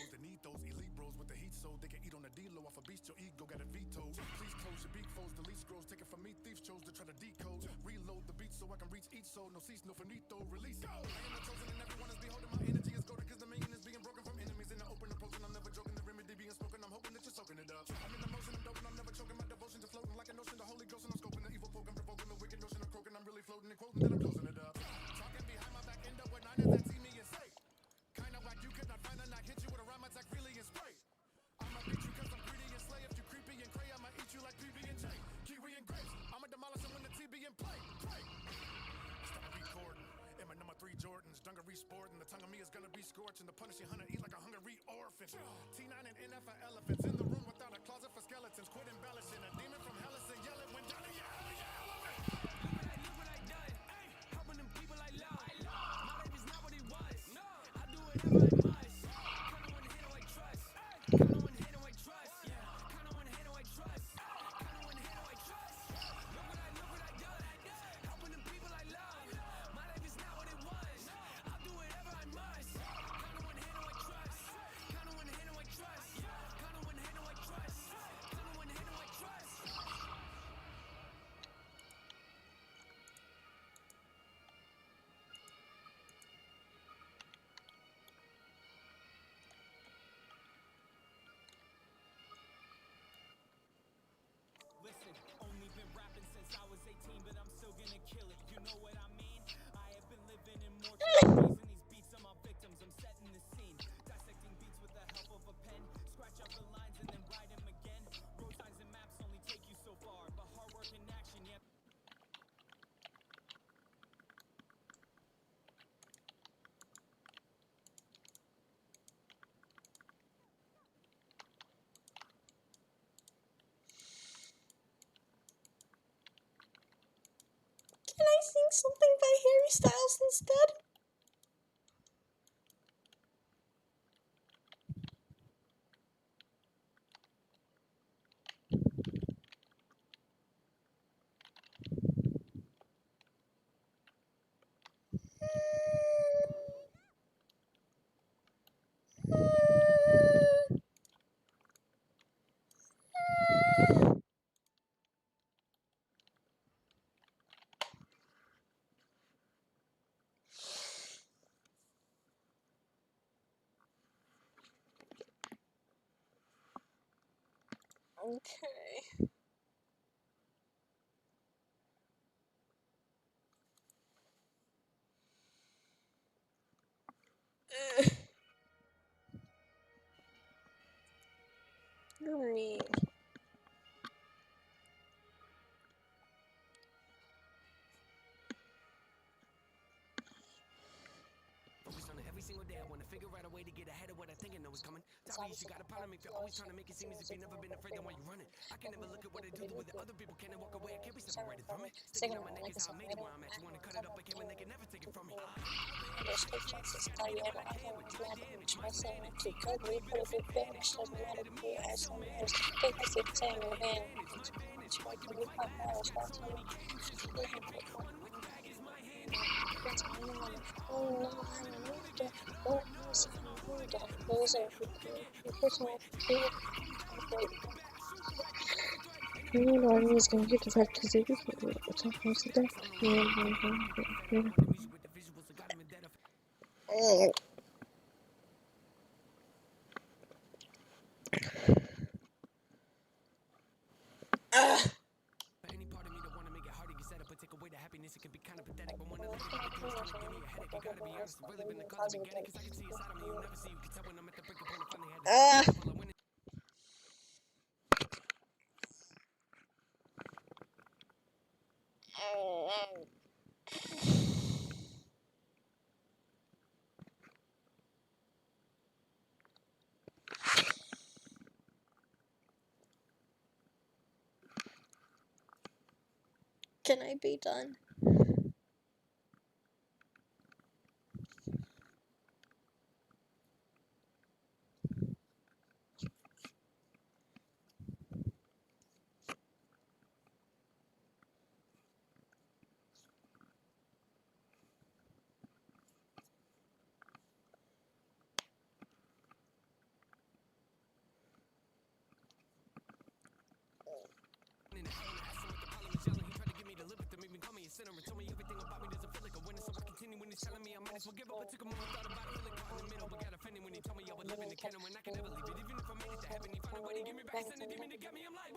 can eat on the D-low off a beast, your ego got a veto. Please close your beak foes, the least scrolls. Take it from me, thieves chose to try to decode. Reload the beat so I can reach each soul. No cease, no finito, release. Go! I am the chosen and everyone is beholding. My energy is golden cause the million is being broken from enemies in the open approaching. I'm never joking, the remedy being spoken. I'm hoping that you're soaking it up. I'm in the motion, I'm doping, I'm never choking. My devotion to floating like an ocean. The Holy Ghost and I'm scoping the evil poking, provoking the wicked notion of croaking. I'm really floating and quoting, then I'm closing it up. Talking behind my back, end up with niners that see me and say, kind of like you could not find a knock, hit you with a rhyme attack, really and spray. I'ma beat you cause I'm greedy and slay. If you creepy and cray, I'ma eat you like PB and J. Kiwi and grapes, I'ma demolish them when the TB and play. Stop recording. In my number 3 Jordans, dungaree sporting. The tongue of me is gonna be scorching. The punishing hunter eat like a hungry orphan. T9 and NF for elephants. In the room without a closet for skeletons. Quit embellishing. A demon from hell is yelling when down the elephant. Look what I done. Helping sing something by Harry Styles instead? Okay. You're mean. Focused on it every single day. I want to figure out a way to get ahead of what I think I know is coming. Tell me you got a problem if you're always trying to make it seem as if you've never been afraid of why you're running. I can never look at what I do the way that other people can and walk away. I can't be separated from it. Sticking out my neck is how I made it where I'm at. You want to cut it up, I can, and they can never take it from me. There's two chances. Tell you what I want to know. Try saying it too good. We put a big finish. Doesn't matter who you ask them. There's big as if saying the man. It's right to be pop out. Start to me. That's my name. Oh, no, I need to. Oh, yes, I need to. Those are the personal fear. You know, I'm just gonna get the fact because it is what's up most of the day. Any part of me that want to make it harder, get set up and take away the happiness. It can be kind of pathetic, but one of the things that is trying to give me a headache. I gotta be honest, it's really been the cause of beginning. Cause I can see a side of me you'll never see. You can tell when I'm at the breaking point. I finally had to see the level of winning. Can I be done? In the hell and I asked him what the problem is yelling. He tried to get me to live with him, even call me a sinner and told me everything about me doesn't feel like a winner. So I continue when he's telling me I might as well give up. I took a moment, thought about it, feeling caught in the middle. But got offended when he told me I would live in the kingdom when I could never leave it. Even if I made it to heaven, he found a way to give me back. He sent a demon to get me. I'm like,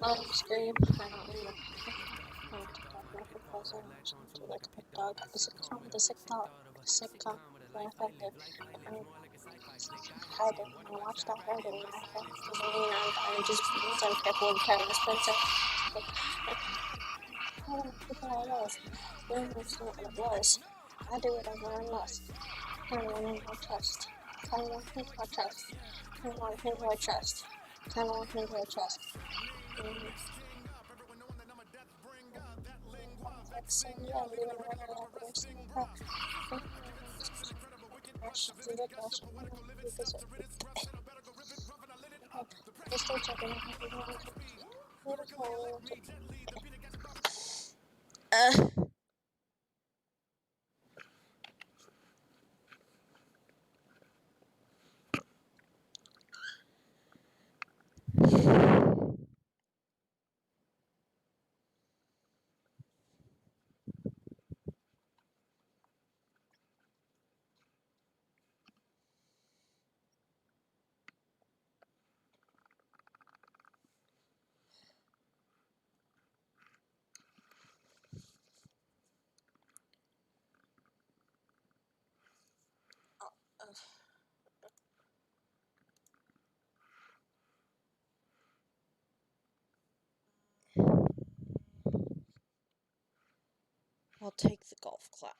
Let him scream. I don't know. Dog. The sick dog. The sick dog. The sick dog. Hide it. I watched that hide it in my head. I just I'm careful with Kevin Spencer. I don't know what I was. You don't understand what it was. I do whatever I must. Come on, who I trust. Come on, who I trust. Come on, who I trust. Come on, who I trust. Still checking I'll take the golf clap.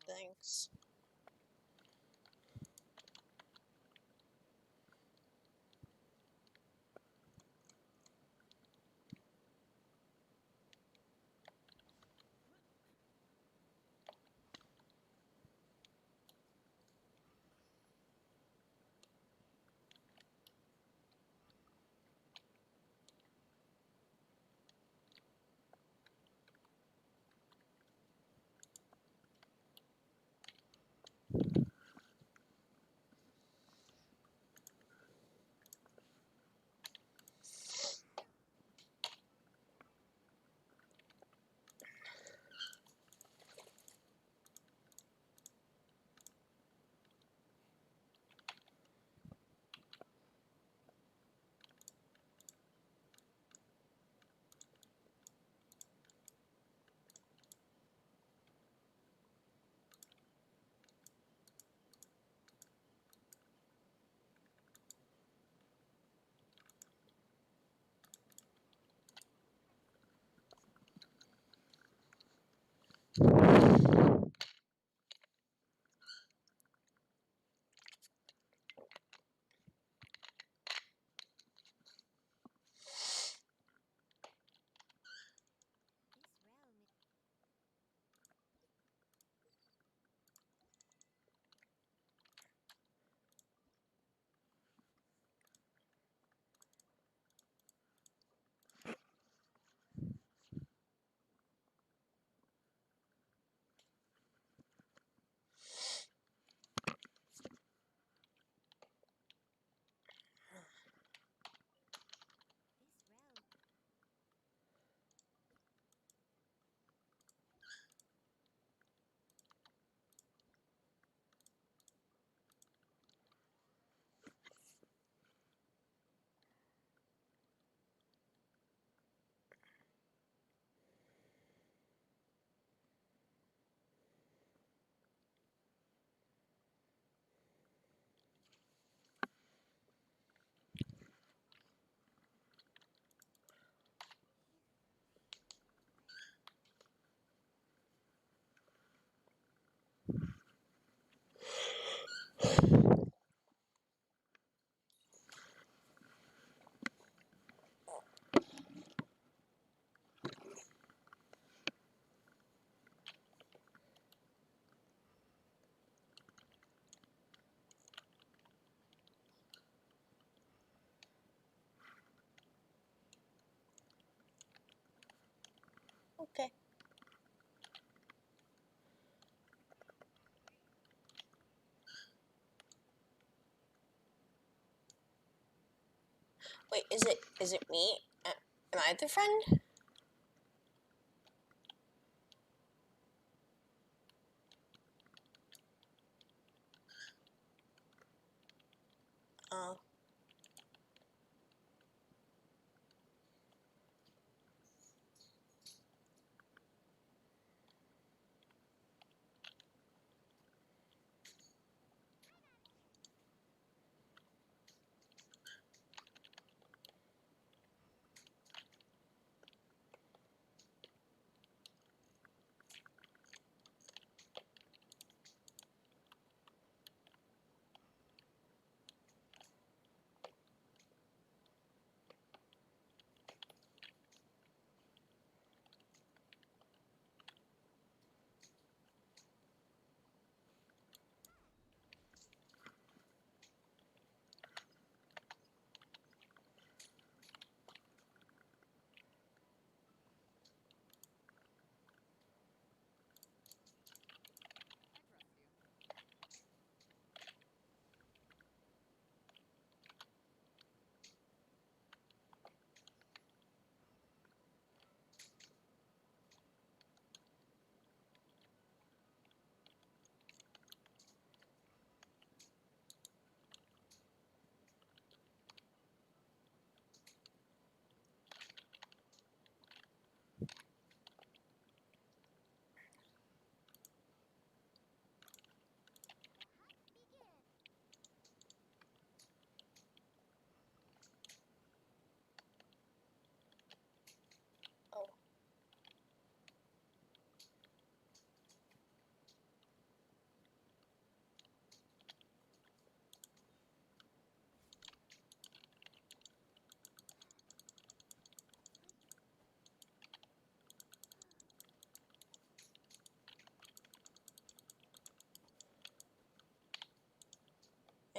Thanks. Okay. Wait, is it me? Am I the friend? Oh.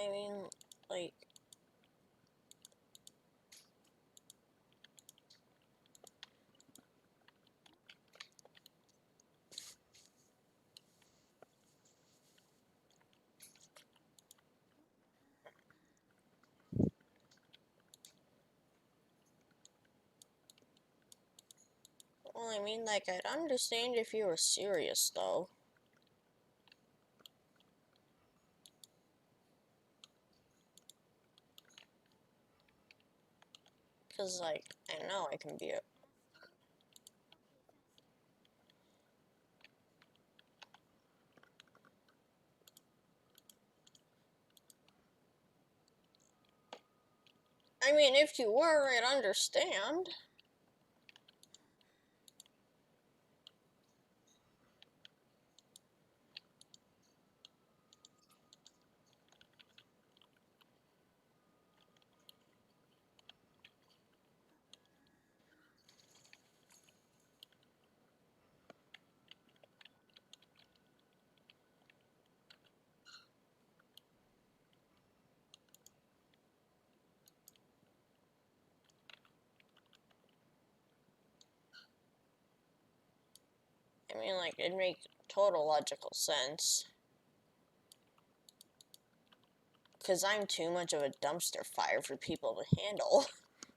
I mean, like, well, I mean, like, I'd understand if you were serious, though. Because, like, I know I can be a... I mean, if you were, I'd understand. I mean, like, it'd make total logical sense. Because I'm too much of a dumpster fire for people to handle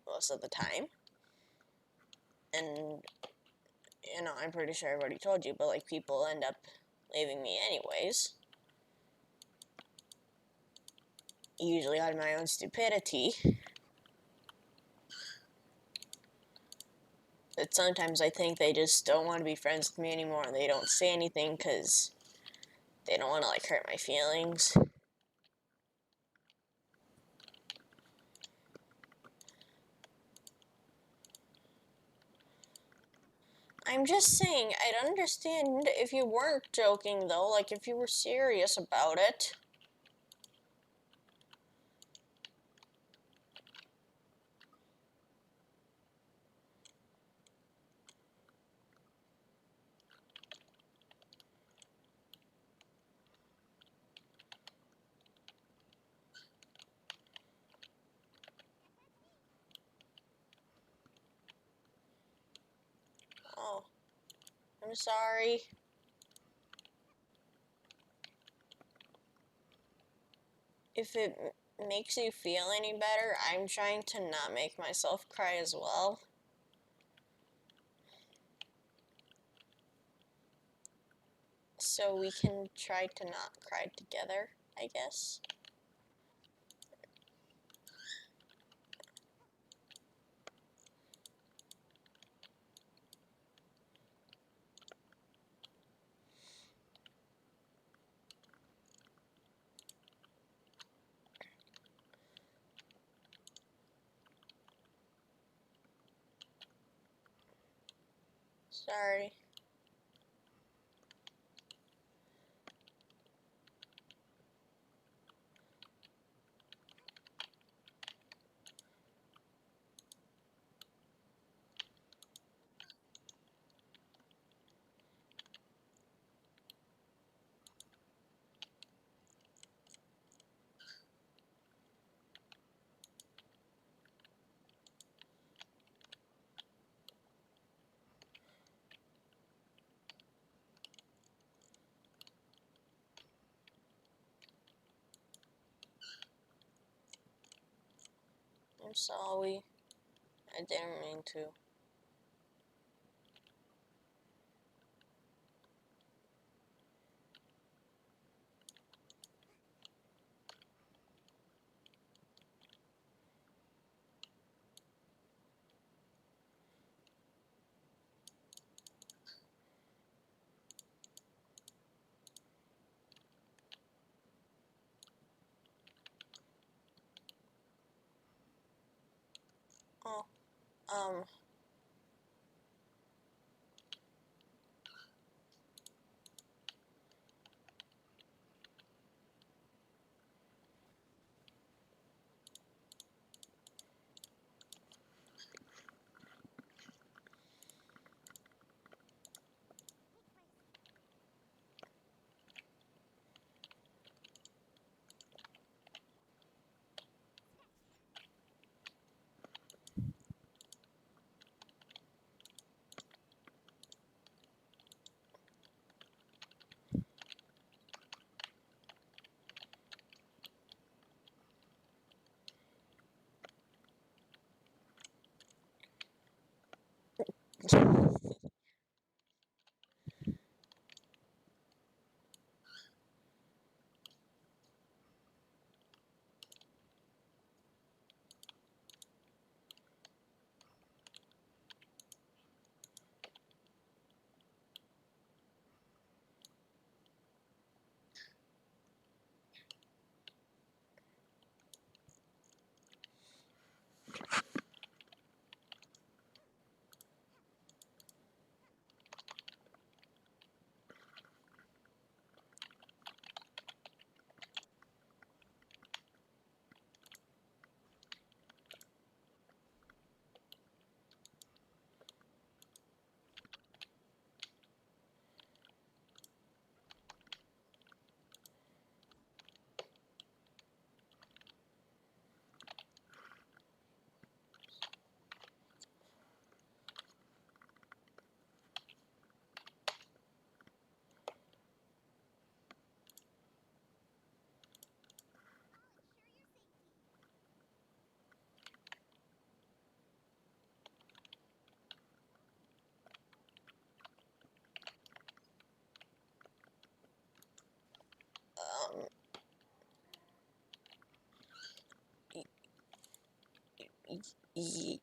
most of the time. And, you know, I'm pretty sure I've already told you, but, like, people end up leaving me anyways. Usually out of my own stupidity. But sometimes I think they just don't want to be friends with me anymore, and they don't say anything because they don't want to, like, hurt my feelings. I'm just saying, I'd understand if you weren't joking, though, like, if you were serious about it. Oh, I'm sorry. If it makes you feel any better, I'm trying to not make myself cry as well. So we can try to not cry together, I guess. Sorry. I'm sorry. I didn't mean to. Oh, um...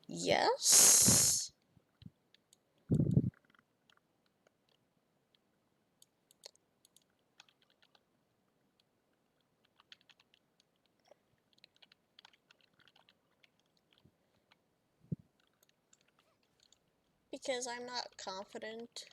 Yes? Because I'm not confident.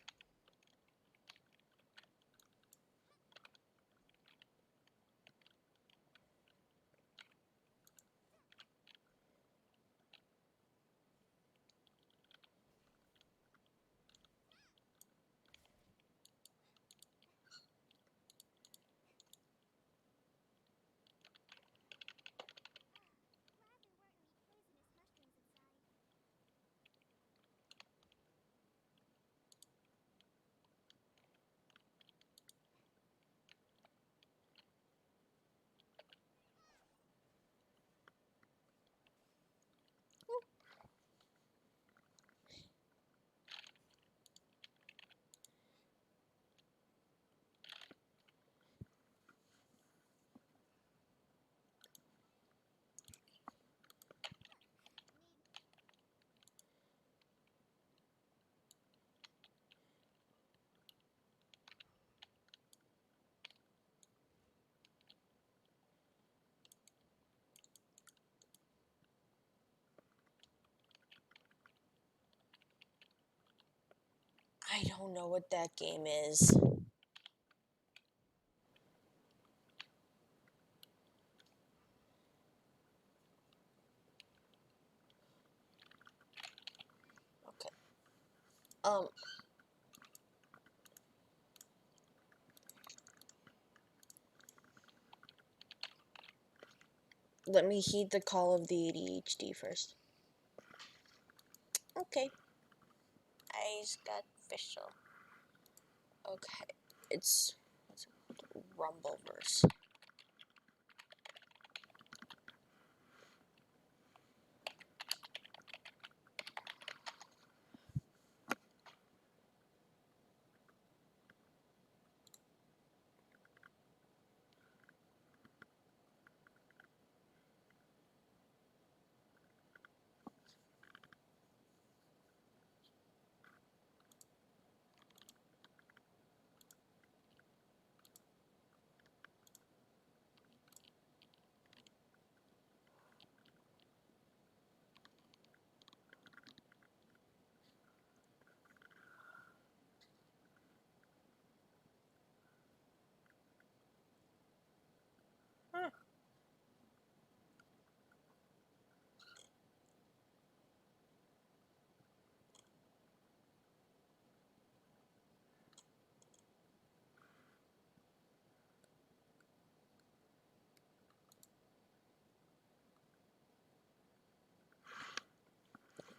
Glad there weren't any poisonous mushrooms inside. I don't know what that game is. Okay. Let me heed the call of the ADHD first. Okay. Eyes got official. Okay. It's what's it called? Rumbleverse.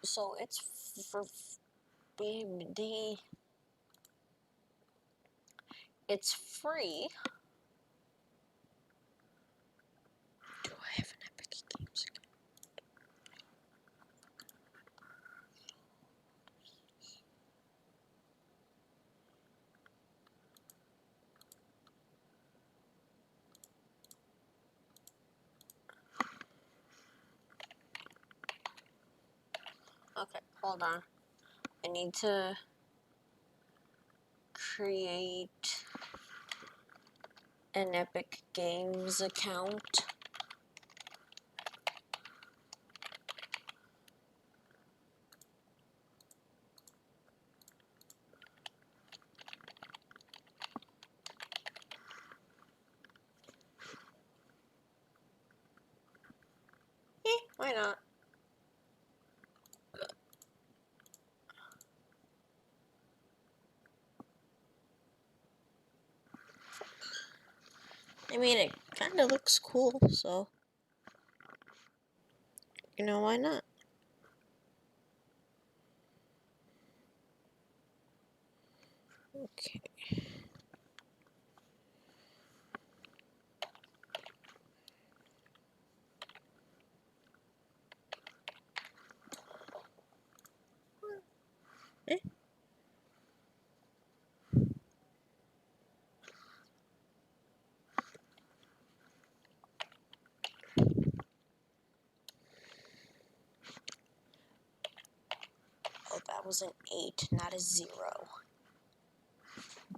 So it's for the it's free. Do I have an Epic Games account? Hold on. I need to create an Epic Games account. Why not? I mean, it kind of looks cool, so, you know, why not? Okay. Eh? Oh, that was an 8, not a 0.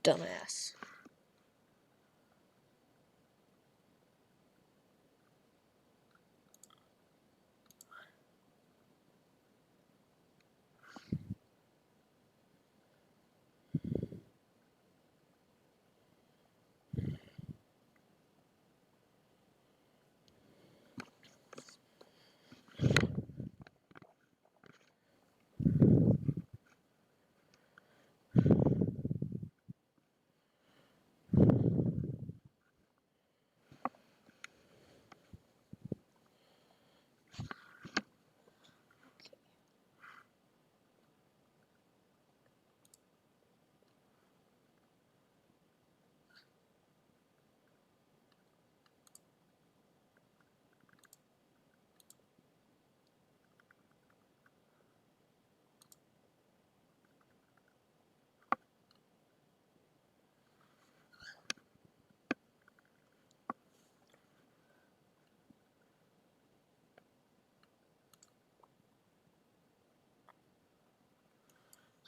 Dumbass.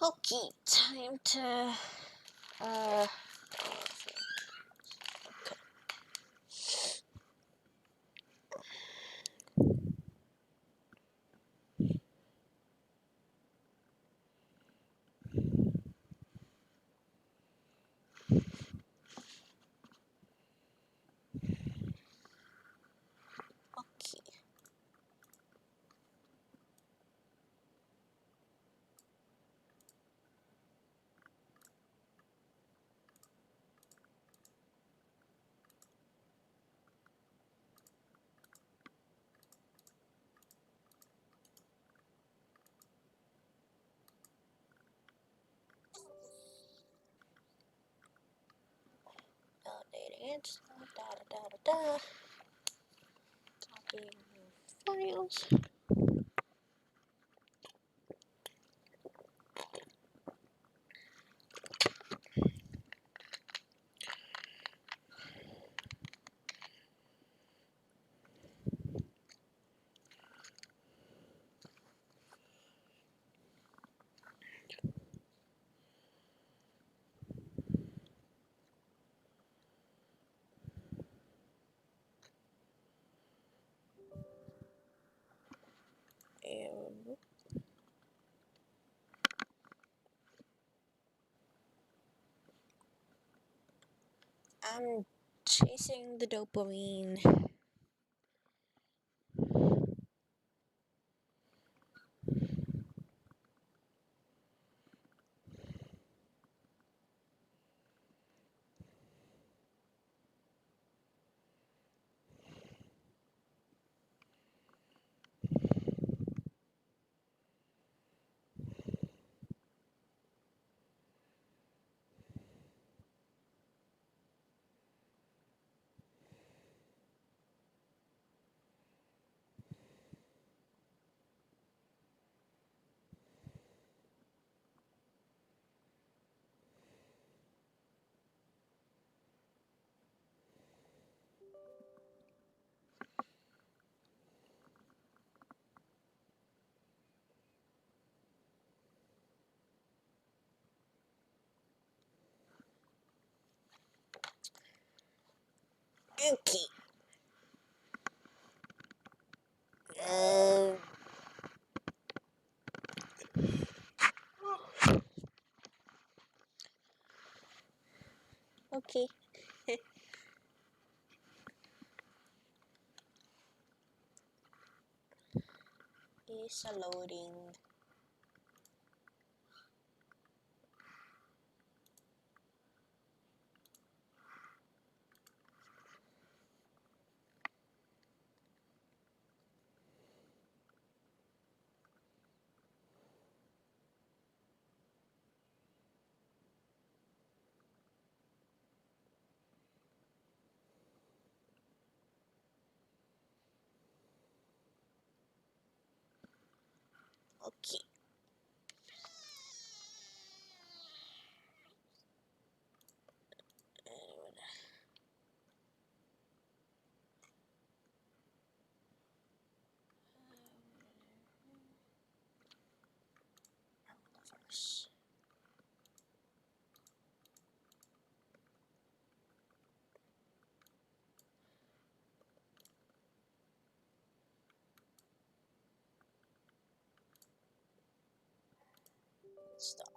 Okay, time to, okay. Validating it, da. Copying files. And I'm chasing the dopamine. Okay. Okay. It's loading. Okay. Lovers. Stop.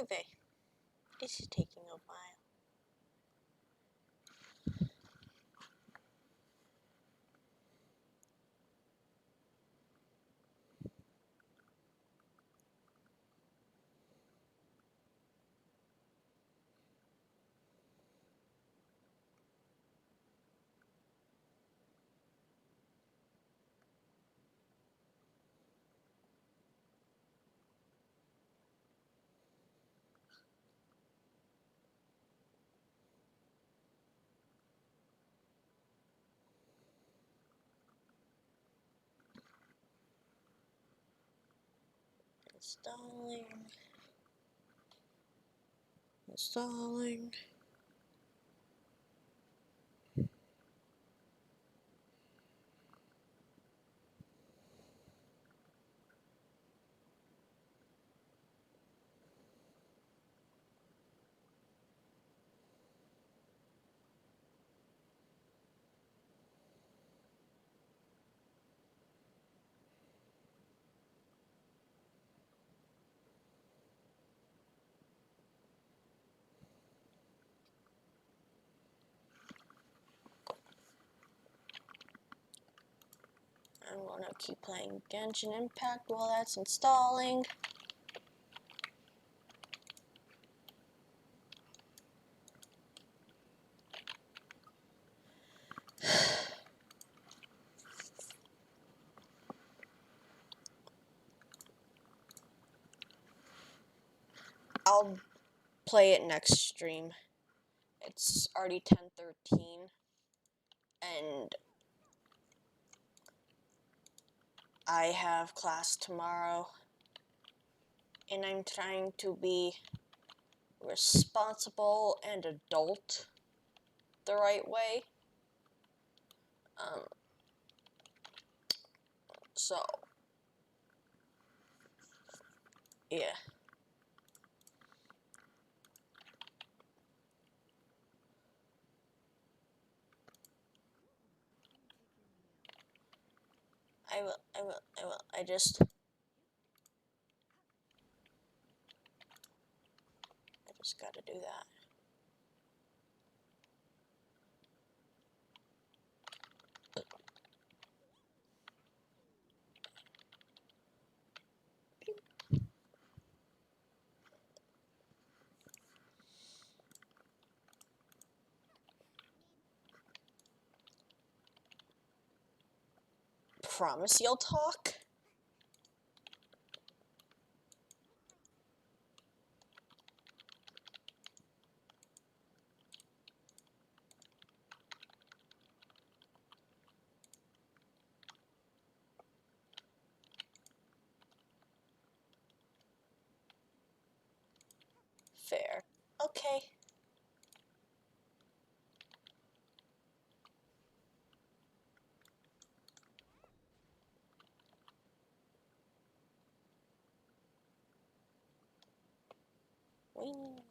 Okay. This is taking a while. Installing. Installing. I'm gonna keep playing Genshin Impact while that's installing. I'll play it next stream. It's already 10:13 and I have class tomorrow and I'm trying to be responsible and adult the right way. So yeah. I will. I just gotta do that. Promise you'll talk? Fair. Okay. Wing.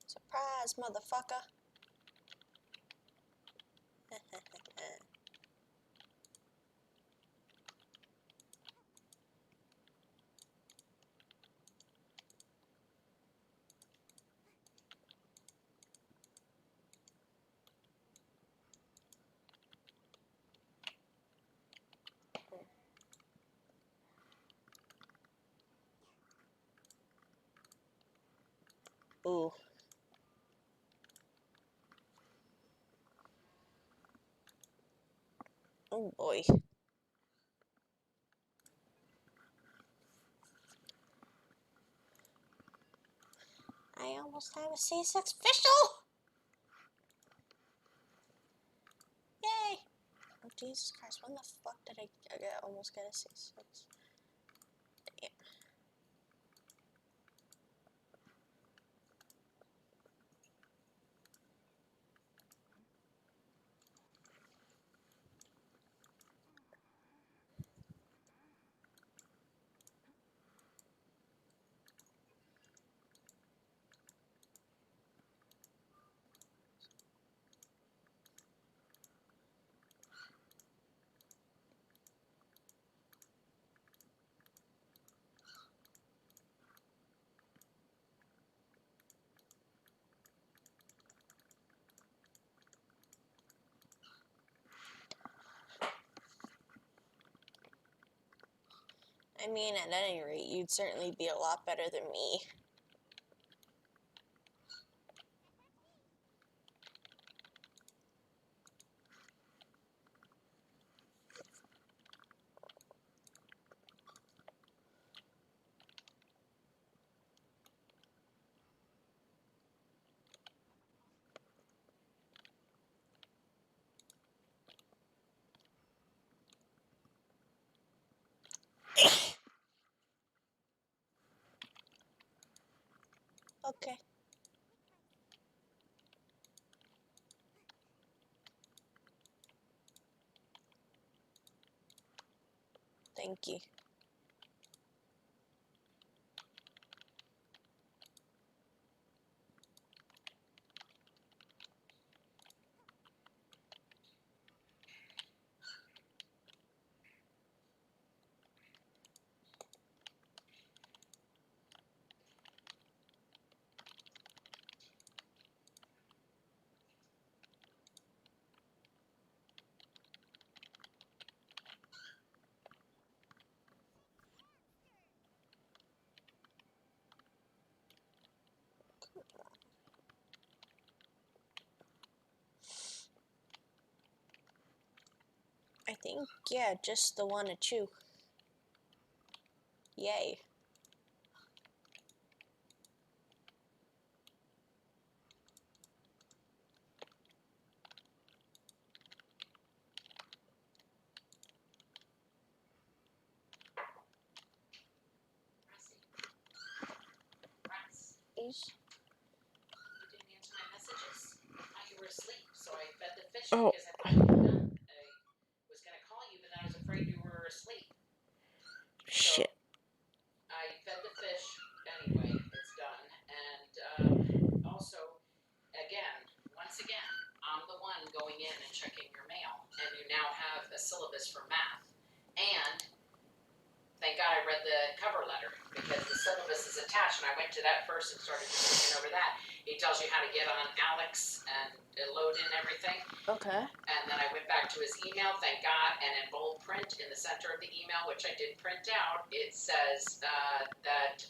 Surprise, motherfucker. Ooh. Oh boy. I almost have a C6 official! Yay! Oh Jesus Christ, when the fuck did I almost get a C6? Damn. I mean, at any rate, you'd certainly be a lot better than me. Okay. Thank you. I think, yeah, just the one to chew. Yay. Is You didn't answer my messages. I thought you were asleep, so I fed the fish Oh. because I thought you were done. I was gonna call you, but then I was afraid you were asleep. Shit. So I fed the fish anyway. It's done, and also, once again, I'm the one going in and checking your mail, and you now have a syllabus for math, and thank God I read the cover letter because the syllabus is attached, and I went to that first and started just looking over that. It tells you how to get on Alex and load in everything. Okay. And then I went back to his email, thank God, and in bold print in the center of the email, which I did print out, it says that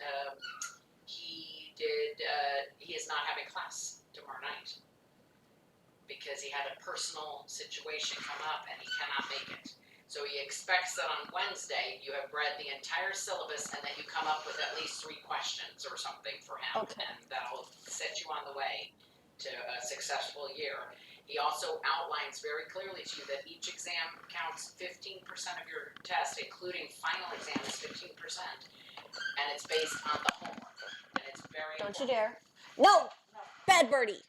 he is not having class tomorrow night because he had a personal situation come up and he cannot make it. So he expects that on Wednesday you have read the entire syllabus and that you come up with at least 3 questions or something for him. Okay. And that'll set you on the way to a successful year. He also outlines very clearly to you that each exam counts 15% of your test, including final exam is 15%, and it's based on the homework. And it's very Don't you important. dare. No! Bad birdie.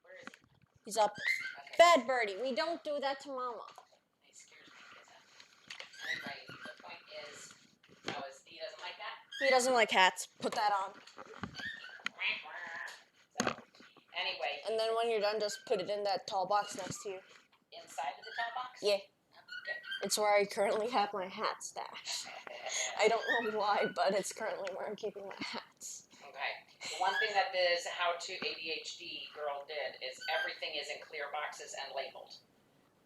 Where is he? He's up. Okay. Bad birdie. We don't do that to Mama. He scares me because anyway, the point is, he doesn't like that. He doesn't like hats. Put that on. So anyway, And then when you're done, just put it in that tall box next to you. inside of the towel box. Yeah. Okay. It's where I currently have my hat stashed. I don't know why, but it's currently where I'm keeping my hats. Okay. The one thing that this How to ADHD girl did is everything is in clear boxes and labeled,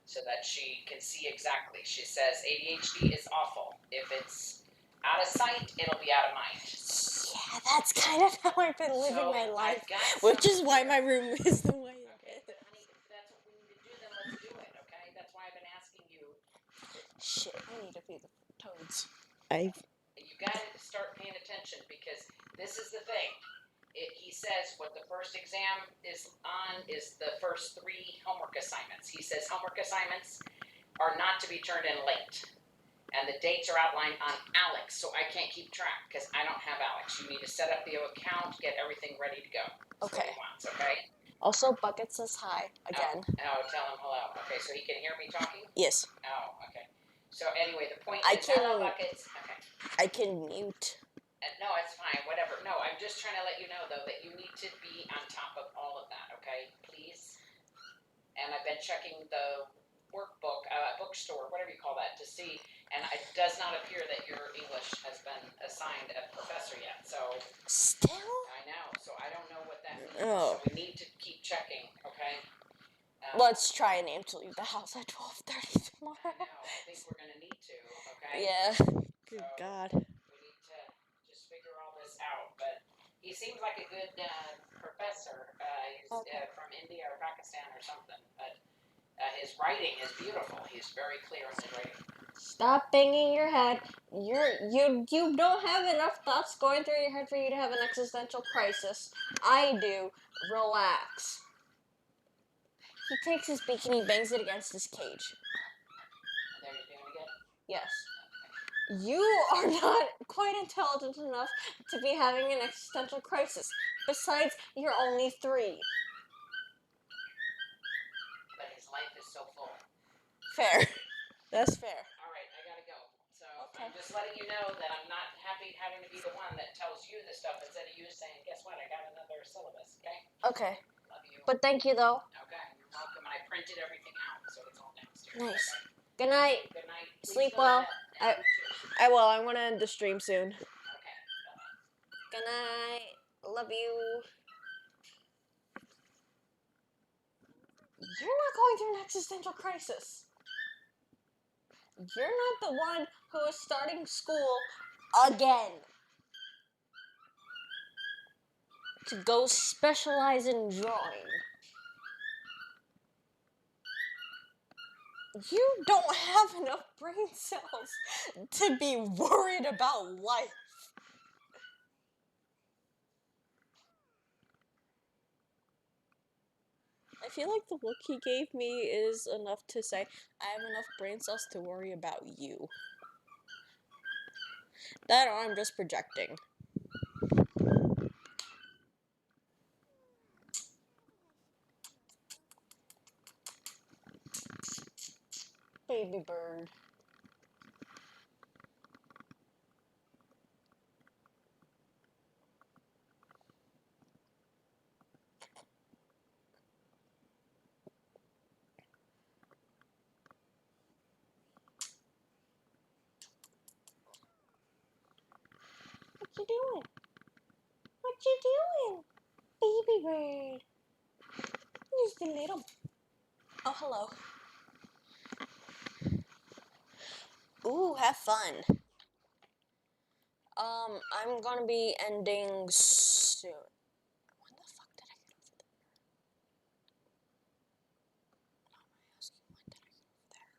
so that she can see exactly. She says ADHD is awful. If it's out of sight, it'll be out of mind. Yeah, that's kind of how I've been living my life, I've got which is some why here. my room is the way it Okay, but honey, if that's what we need to do, then let's do it, okay? That's why I've been asking you. Shit, I need to feed the toads. You gotta start paying attention, because this is the thing. He says what the first exam is on is the first 3 homework assignments. He says homework assignments are not to be turned in late. And the dates are outlined on Alex, so I can't keep track because I don't have Alex. You need to set up the account, get everything ready to go. That's Okay. what he wants, okay? Also, Bucket says hi again. Oh, tell him hello. Okay, so he can hear me talking? Yes. Oh, okay. So anyway, the point I is, can- hello, Buckets. Okay. I can mute. No, it's fine, whatever. No, I'm just trying to let you know, though, that you need to be on top of all of that, okay? Please. And I've been checking the workbook, bookstore, whatever you call that, to see, and it does not appear that your English has been assigned a professor yet, so. Still? I know, so I don't know what that means. Oh. So we need to keep checking, okay? Let's try and aim to leave the house at 12:30 tomorrow. I know, I think we're gonna need to, okay? Yeah. Good So, God. we need to just figure all this out, but he seems like a good professor. He's from India or Pakistan or something, but his writing is beautiful. He's very clear in his writing. Stop banging your head. You don't have enough thoughts going through your head for you to have an existential crisis. I do. Relax. He takes his beak and he bangs it against his cage. There he's doing it again? Yes. You are not quite intelligent enough to be having an existential crisis. Besides, you're only 3. But his life is so full. Fair. That's fair. All right, I gotta go. So Okay. I'm just letting you know that I'm not happy having to be the one that tells you this stuff instead of you saying, guess what, I got another syllabus, okay? Okay. Love you. But thank you, though. Okay, you're welcome. I printed everything out, so it's all downstairs. Nice. Okay? Good night. Good night. Please Sleep go to well. bed. And you too. I will. I want to end the stream soon. Okay, bye-bye. Good night. Love you. You're not going through an existential crisis. You're not the one who is starting school again to go specialize in drawing. You don't have enough brain cells to be worried about life. I feel like the look he gave me is enough to say, I have enough brain cells to worry about you. That or I'm just projecting. Baby bird. What you doing? What you doing? Baby bird. Just a little. Oh, hello. Ooh, have fun. I'm gonna be ending soon. When the fuck did I get over there? Now I'm asking, when did I get over there?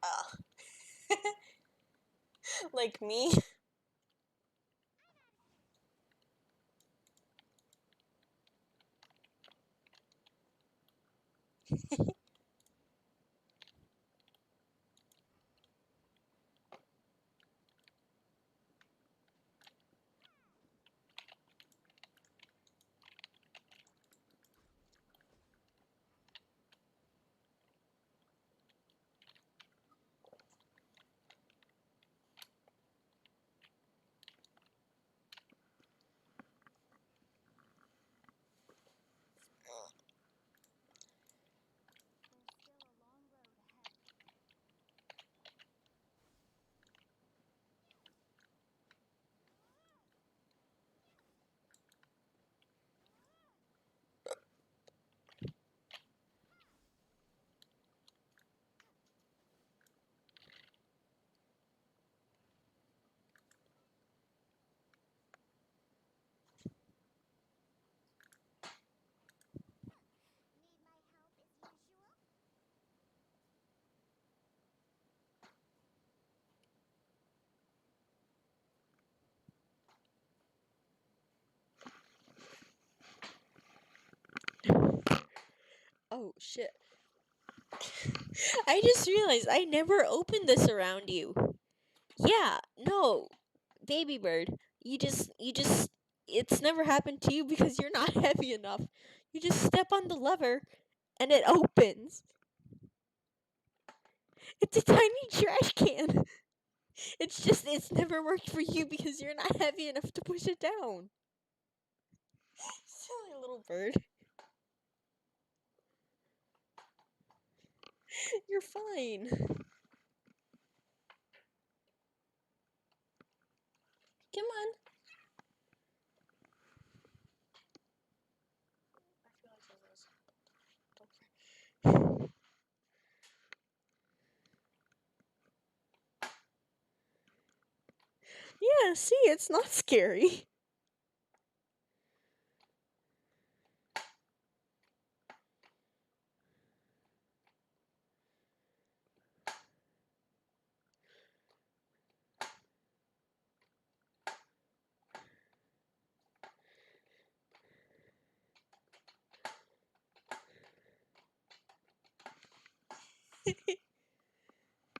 Ugh. Like me? There's still a long road ahead. Need my help as usual? Oh, shit. I just realized I never opened this around you. Yeah, no. Baby bird, it's never happened to you because you're not heavy enough. You just step on the lever and it opens. It's a tiny trash can. It's never worked for you because you're not heavy enough to push it down. Silly little bird. You're fine. Come on. I feel like those don't care. Yeah, see, it's not scary.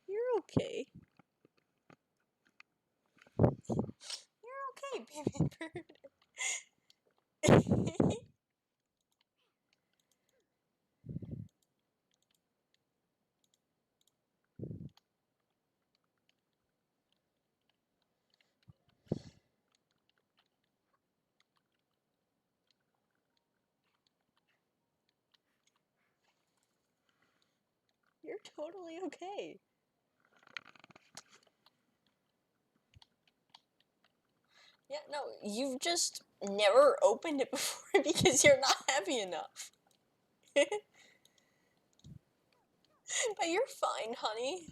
You're okay. You're okay, baby bird. You're totally okay. Yeah, no, you've just never opened it before because you're not heavy enough. But you're fine, honey.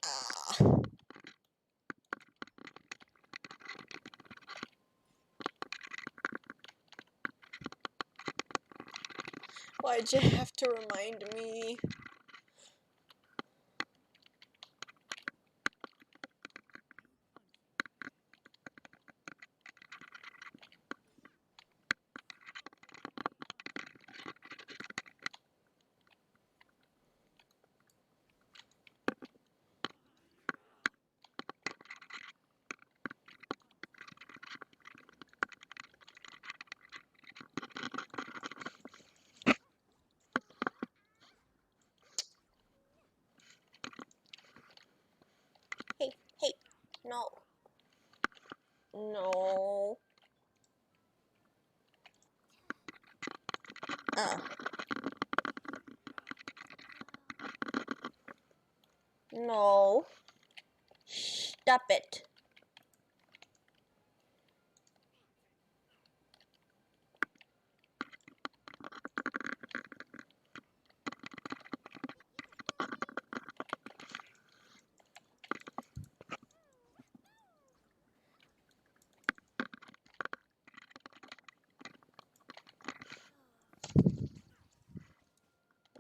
Ah. Why'd you have to remind me? Hey, hey, no. No. No. Stop it.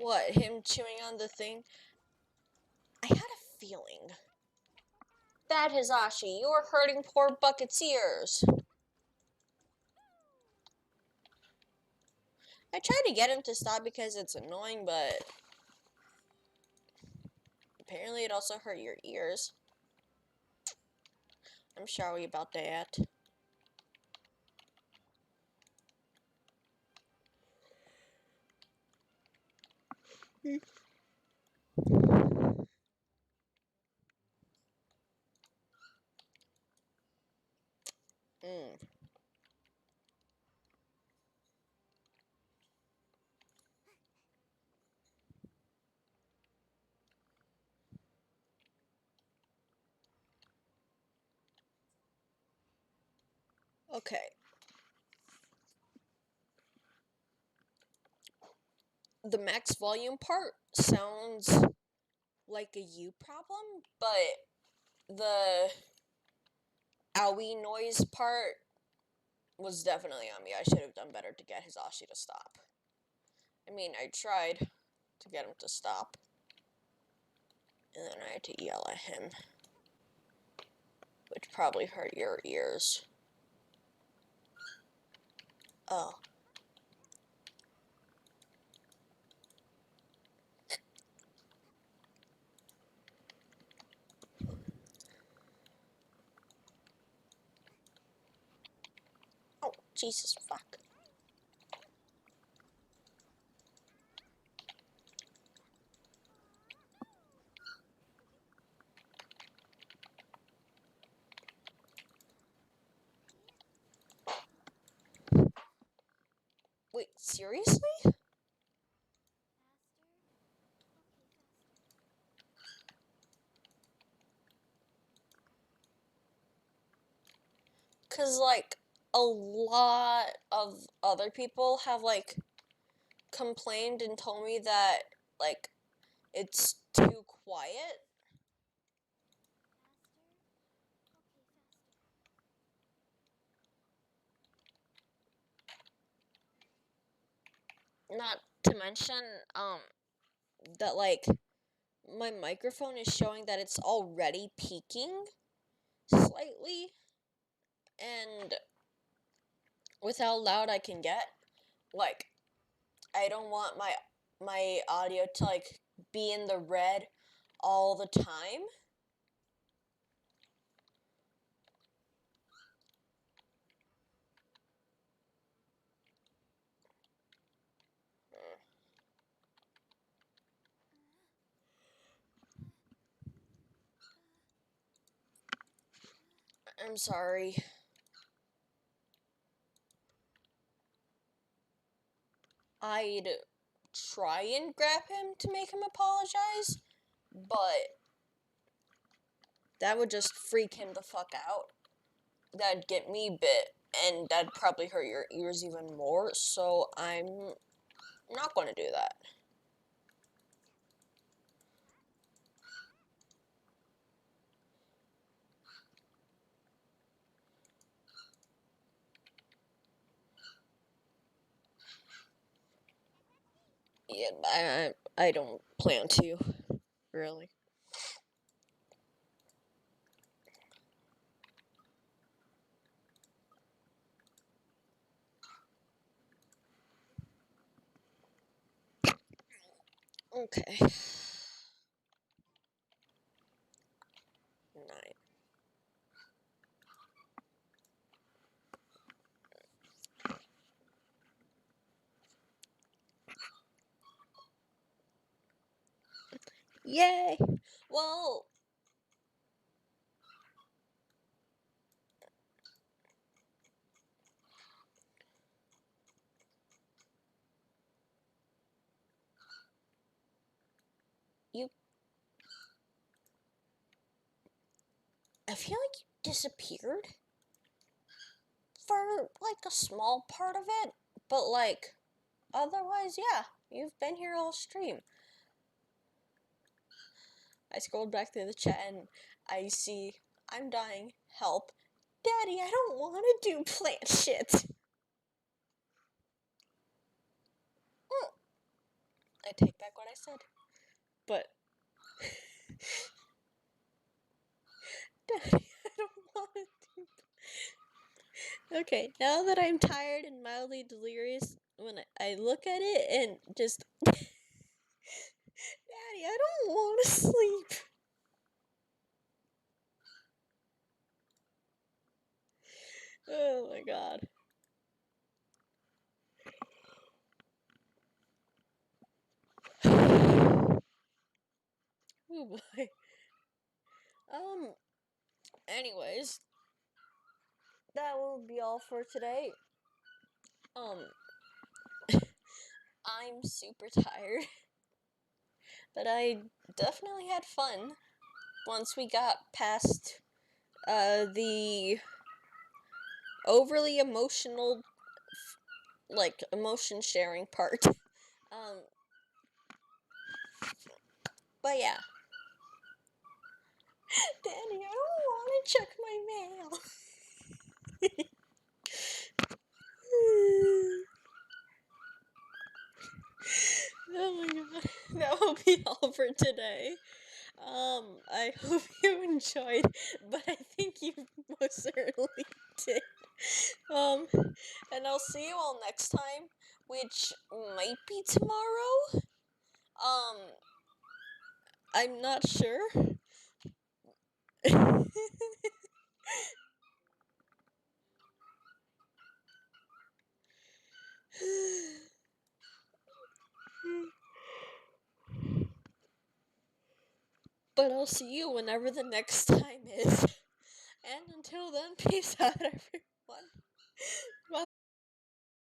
What, him chewing on the thing? I had a feeling. Bad Hisashi, you are hurting poor Bucket's ears. I tried to get him to stop because it's annoying, but apparently it also hurt your ears. I'm sorry about that. Okay. The max volume part sounds like a you problem, but the owie noise part was definitely on me. I should have done better to get Hisashi to stop. I mean, I tried to get him to stop, and then I had to yell at him, which probably hurt your ears. Oh. Oh, Jesus, fuck. Wait, seriously? Cause, like, a lot of other people have, like, complained and told me that, like, it's too quiet. Not to mention, that, like, my microphone is showing that it's already peaking slightly, and with how loud I can get, like, I don't want my audio to, like, be in the red all the time. I'm sorry. I'd try and grab him to make him apologize, but that would just freak him the fuck out. That'd get me bit, and that'd probably hurt your ears even more, so I'm not going to do that. Yeah, I don't plan to, really. Okay. 9. Yay! Well, I feel like you disappeared for, like, a small part of it, but, like, otherwise, yeah, you've been here all stream. I scrolled back through the chat and I see, I'm dying, help. Daddy, I don't want to do plant shit. I take back what I said. But Daddy, I don't want to do that. Okay, now that I'm tired and mildly delirious, when I look at it and just Daddy, I don't want to sleep. Oh my god. Oh boy. Anyways, that will be all for today. I'm super tired, but I definitely had fun once we got past the overly emotional, like, emotion sharing part. But yeah. Danny, I don't want to check my mail. Oh my god. That will be all for today. I hope you enjoyed, but I think you most certainly did. And I'll see you all next time, which might be tomorrow. I'm not sure. But I'll see you whenever the next time is. And until then, peace out, everyone.